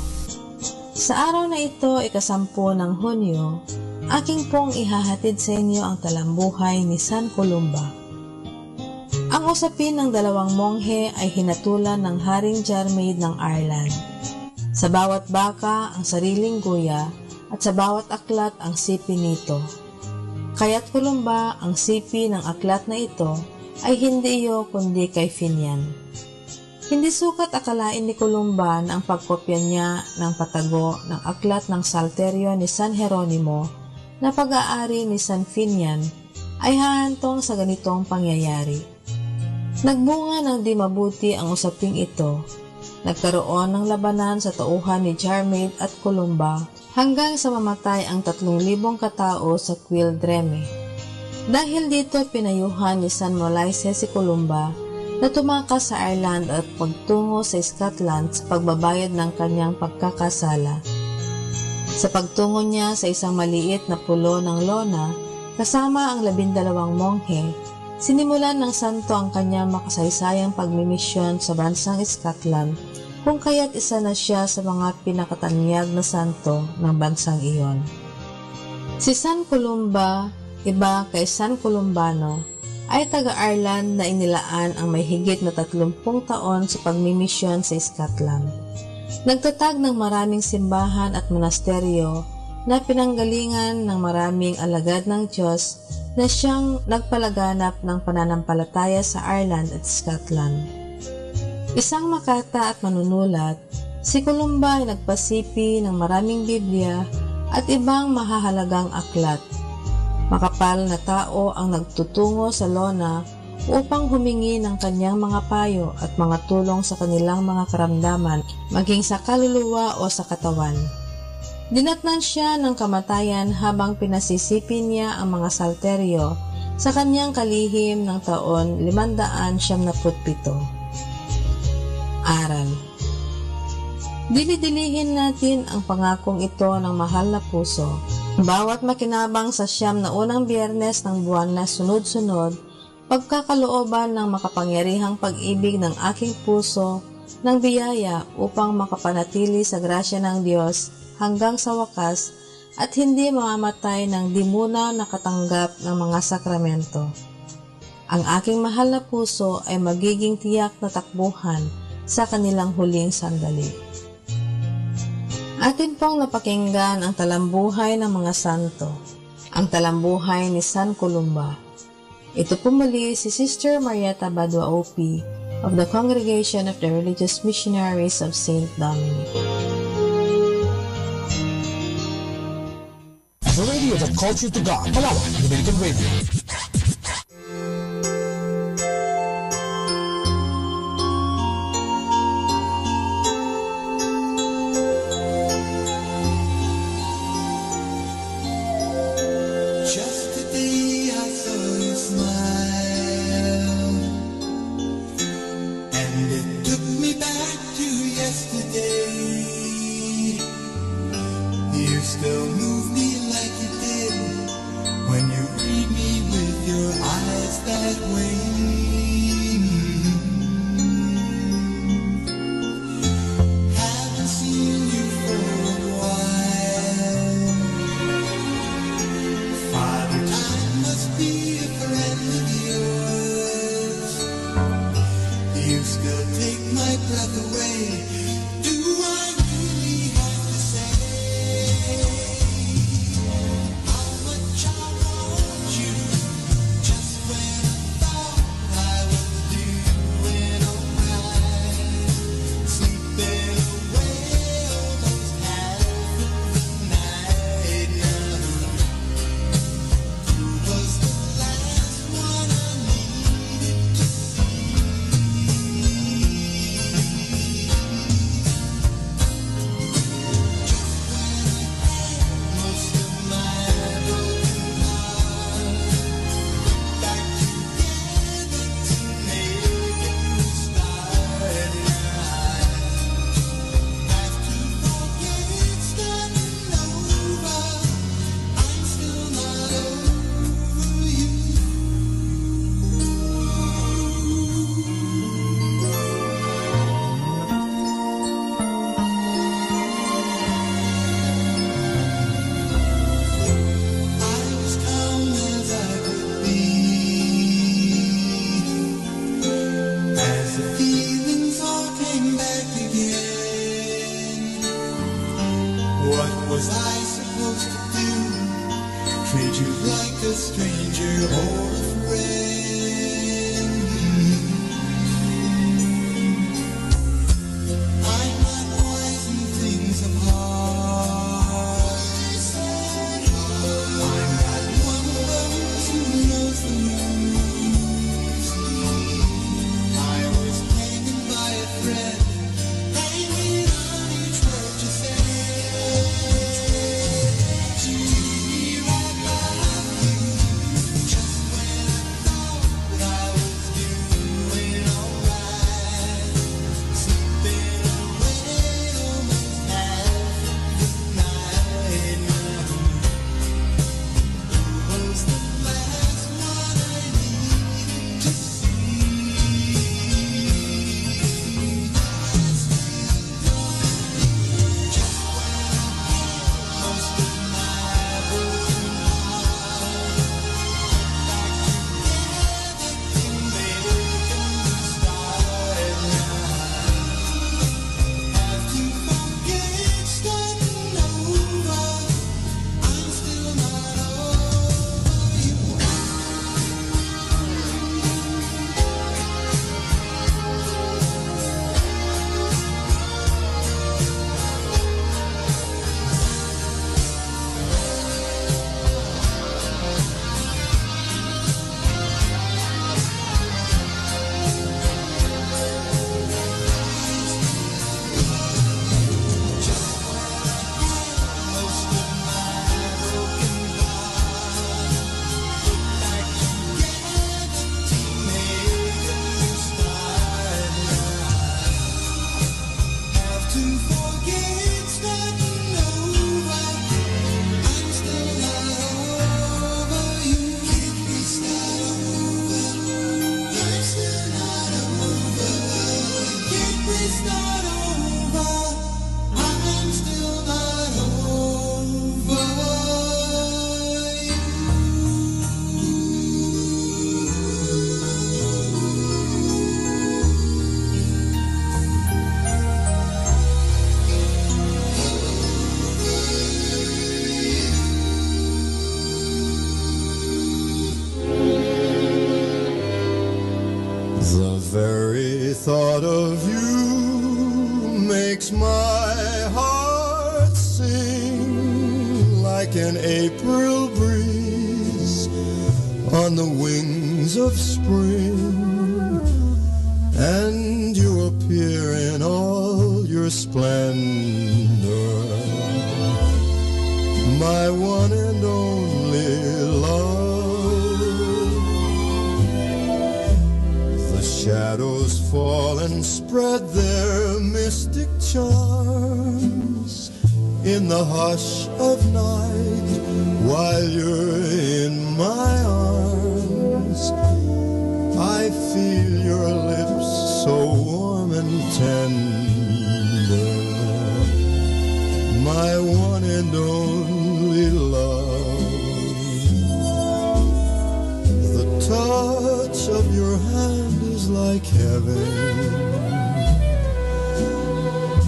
Sa araw na ito, ikasampu ng Hunyo, aking pong ihahatid sa inyo ang talambuhay ni San Columba. Ang usapin ng dalawang monghe ay hinatulan ng Haring Jarmaid ng Ireland. Sa bawat baka, ang sariling guya, at sa bawat aklat ang sipi nito. Kaya't Columba, ang sipi ng aklat na ito ay hindi iyo kundi kay Finian. Hindi sukat akalain ni Columba na ang pagkopya niya ng patago ng aklat ng Salterio ni San Jeronimo na pag-aari ni San Finian ay hahantong sa ganitong pangyayari. Nagbunga ng di mabuti ang usaping ito. Nagkaroon ng labanan sa tauhan ni Jarmaid at Columba hanggang sa mamatay ang 3,000 katao sa Quildreme. Dahil dito pinayuhan ni San Molaise si Columba na tumakas sa Ireland at pagtungo sa Scotland sa pagbabayad ng kanyang pagkakasala. Sa pagtungo niya sa isang maliit na pulo ng Lona, kasama ang 12 monghe, sinimulan ng santo ang kanyang makasaysayang pagmimisyon sa bansang Scotland, kung kaya't isa na siya sa mga pinakatanyag na santo ng bansang iyon. Si San Columba, iba kay San Columbano, ay taga-Ireland na inilaan ang may higit na 30 taon sa pagmimisyon sa Scotland. Nagtatag ng maraming simbahan at monasteryo na pinanggalingan ng maraming alagad ng Diyos na siyang nagpalaganap ng pananampalataya sa Ireland at Scotland. Isang makata at manunulat, si Columba ay nagpasipi ng maraming Biblia at ibang mahahalagang aklat. Makapal na tao ang nagtutungo sa lona upang humingi ng kanyang mga payo at mga tulong sa kanilang mga karamdaman, maging sa kaluluwa o sa katawan. Dinatnan siya ng kamatayan habang pinasisipin niya ang mga salteryo sa kanyang kalihim ng taon 597. Aral. Dili-dilihin natin ang pangakong ito ng mahal na puso. Bawat makinabang sa 9 na unang biyernes ng buwan na sunod-sunod, pagkakalooban ng makapangyarihang pag-ibig ng aking puso ng biyaya upang makapanatili sa grasya ng Diyos hanggang sa wakas at hindi mamamatay ng di muna nakatanggap ng mga sakramento. Ang aking mahal na puso ay magiging tiyak na takbuhan sa kanilang huling sandali. Atin pong napakinggan ang talambuhay ng mga santo, ang talambuhay ni San Columba. Ito po muli si Sister Marieta Badua OP of the Congregation of the Religious Missionaries of St. Dominic. The radio that calls you to God, Malawak Dominican Radio. Just when I thought The very thought of you makes my heart sing like an April breeze on the wings of spring, and you appear in all your splendor, my one and only love. The shadows fall and spread their mystic charms in the hush of night while you're in my arms. I feel your lips so warm and tender, my one and only love. The touch of your hand is like heaven,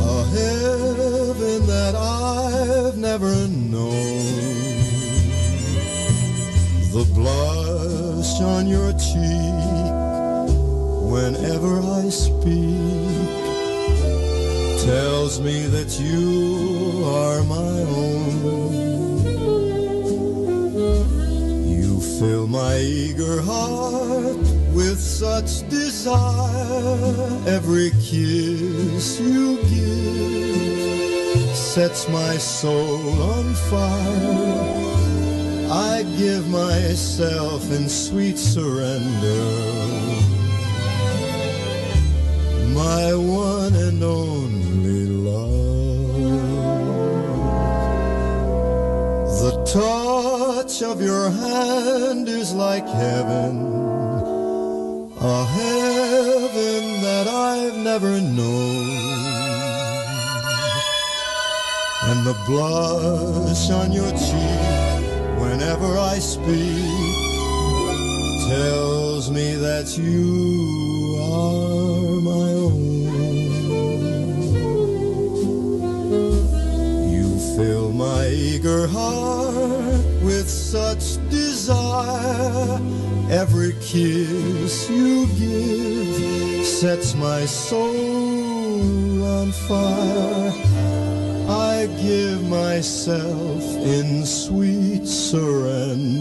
a heaven that I've never known. The blush on your cheek whenever I speak tells me that you are my own. You fill my eager heart with such desire. Every kiss you give sets my soul on fire. I give myself in sweet surrender, my one and only love. The touch of your hand is like heaven, a heaven that I've never known. And the blush on your cheek whenever I speak tells me that you are my own. You fill my eager heart with such desire. Every kiss you give sets my soul on fire. I give myself in sweet surrender,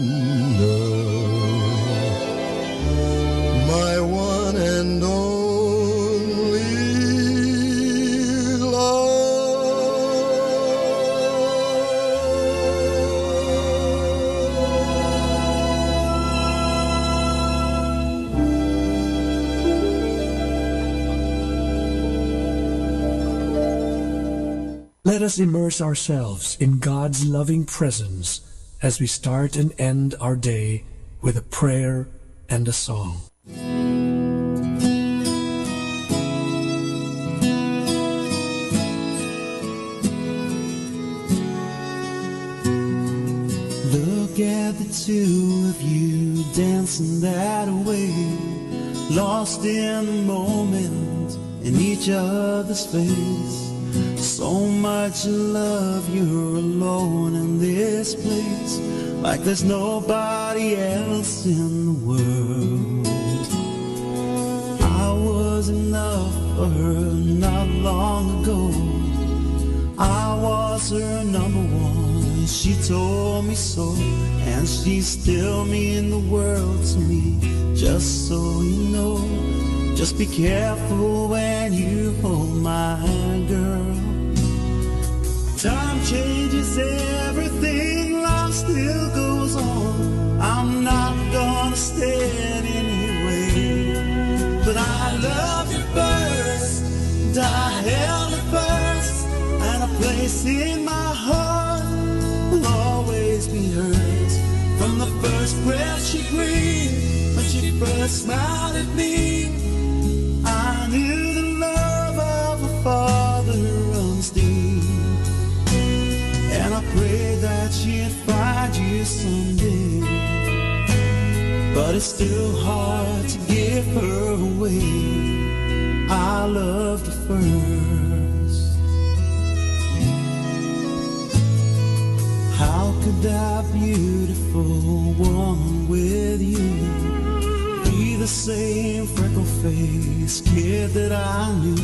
my one and only love. Let us immerse ourselves in God's loving presence as we start and end our day with a prayer and a song. Look at the two of you dancing that way, lost in the moment in each other's face. So much love, you're alone in this place, like there's nobody else in the world. I was enough for her not long ago. I was her number one, she told me so, and she still mean the world to me, just so you know. Just be careful when you hold my girl. Time changes everything, life still goes on. I'm not gonna stand anyway, but I love you first, and I held you first, and a place in my heart will always be hers. From the first breath she breathed, when she first smiled at me, I knew the love of a father runs deep. And I pray that she'd find you someday, but it's still hard to give her away. I loved her first. How could that beautiful woman with you breathe the same freckle-faced kid that I knew,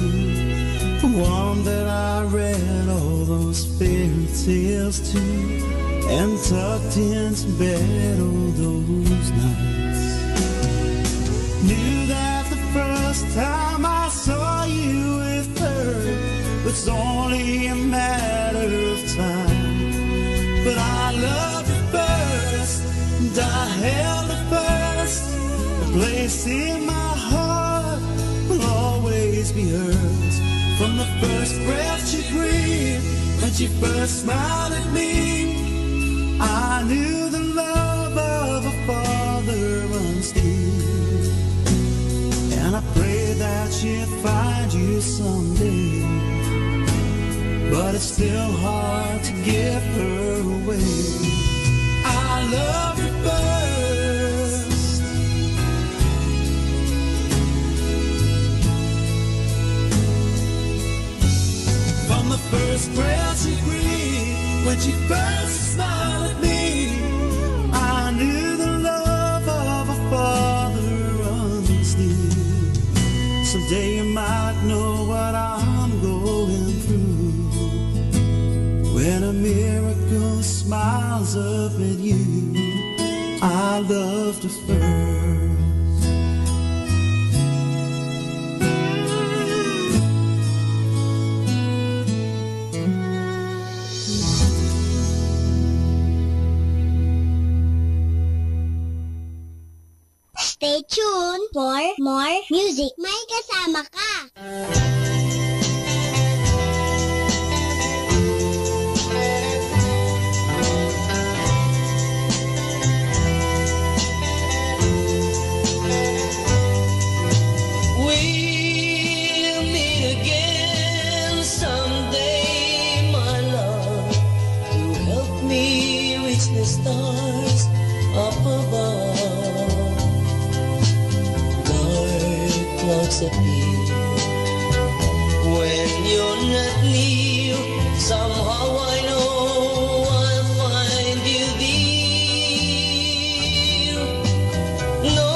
the one that I read all those fairy tales to, and tucked into bed all those nights. Knew that the first time I saw you with her was only a matter of time, but I loved her first, and I held her first. The place in my heart will always be hers. From the first breath she breathed, when she first smiled at me, I knew the love of a father runs deep. And I pray that she'll find you someday, but it's still hard to give her away. I love her first. From the first breath she breathed, when she first smiled at me, I knew the love of a father runs deep. Someday you might know what I'm going through, when a miracle smiles up at you. I loved her first. Stay tuned for more music. May kasama ka. We'll meet again someday, my love, to help me reach the stars up above. Clouds appear when you're not near. Somehow I know I'll find you there. No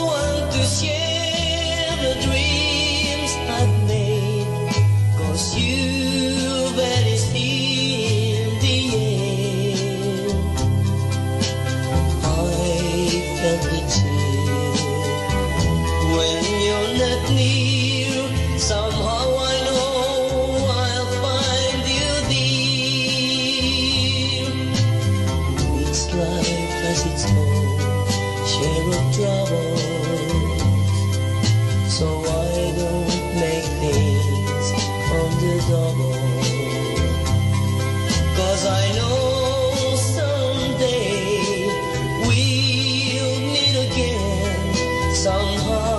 one to share the dreams I've made, 'cause you vanished in the air. I felt the chill when you're not near. Somehow I know I'll find you there. Each life has its own share of troubles, so I don't make things on the double, 'cause I know someday we'll meet again. Somehow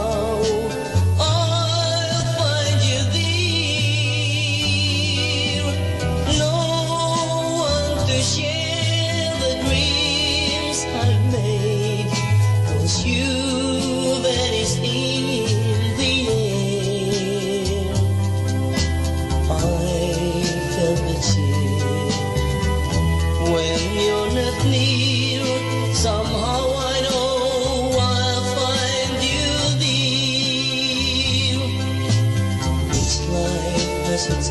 it's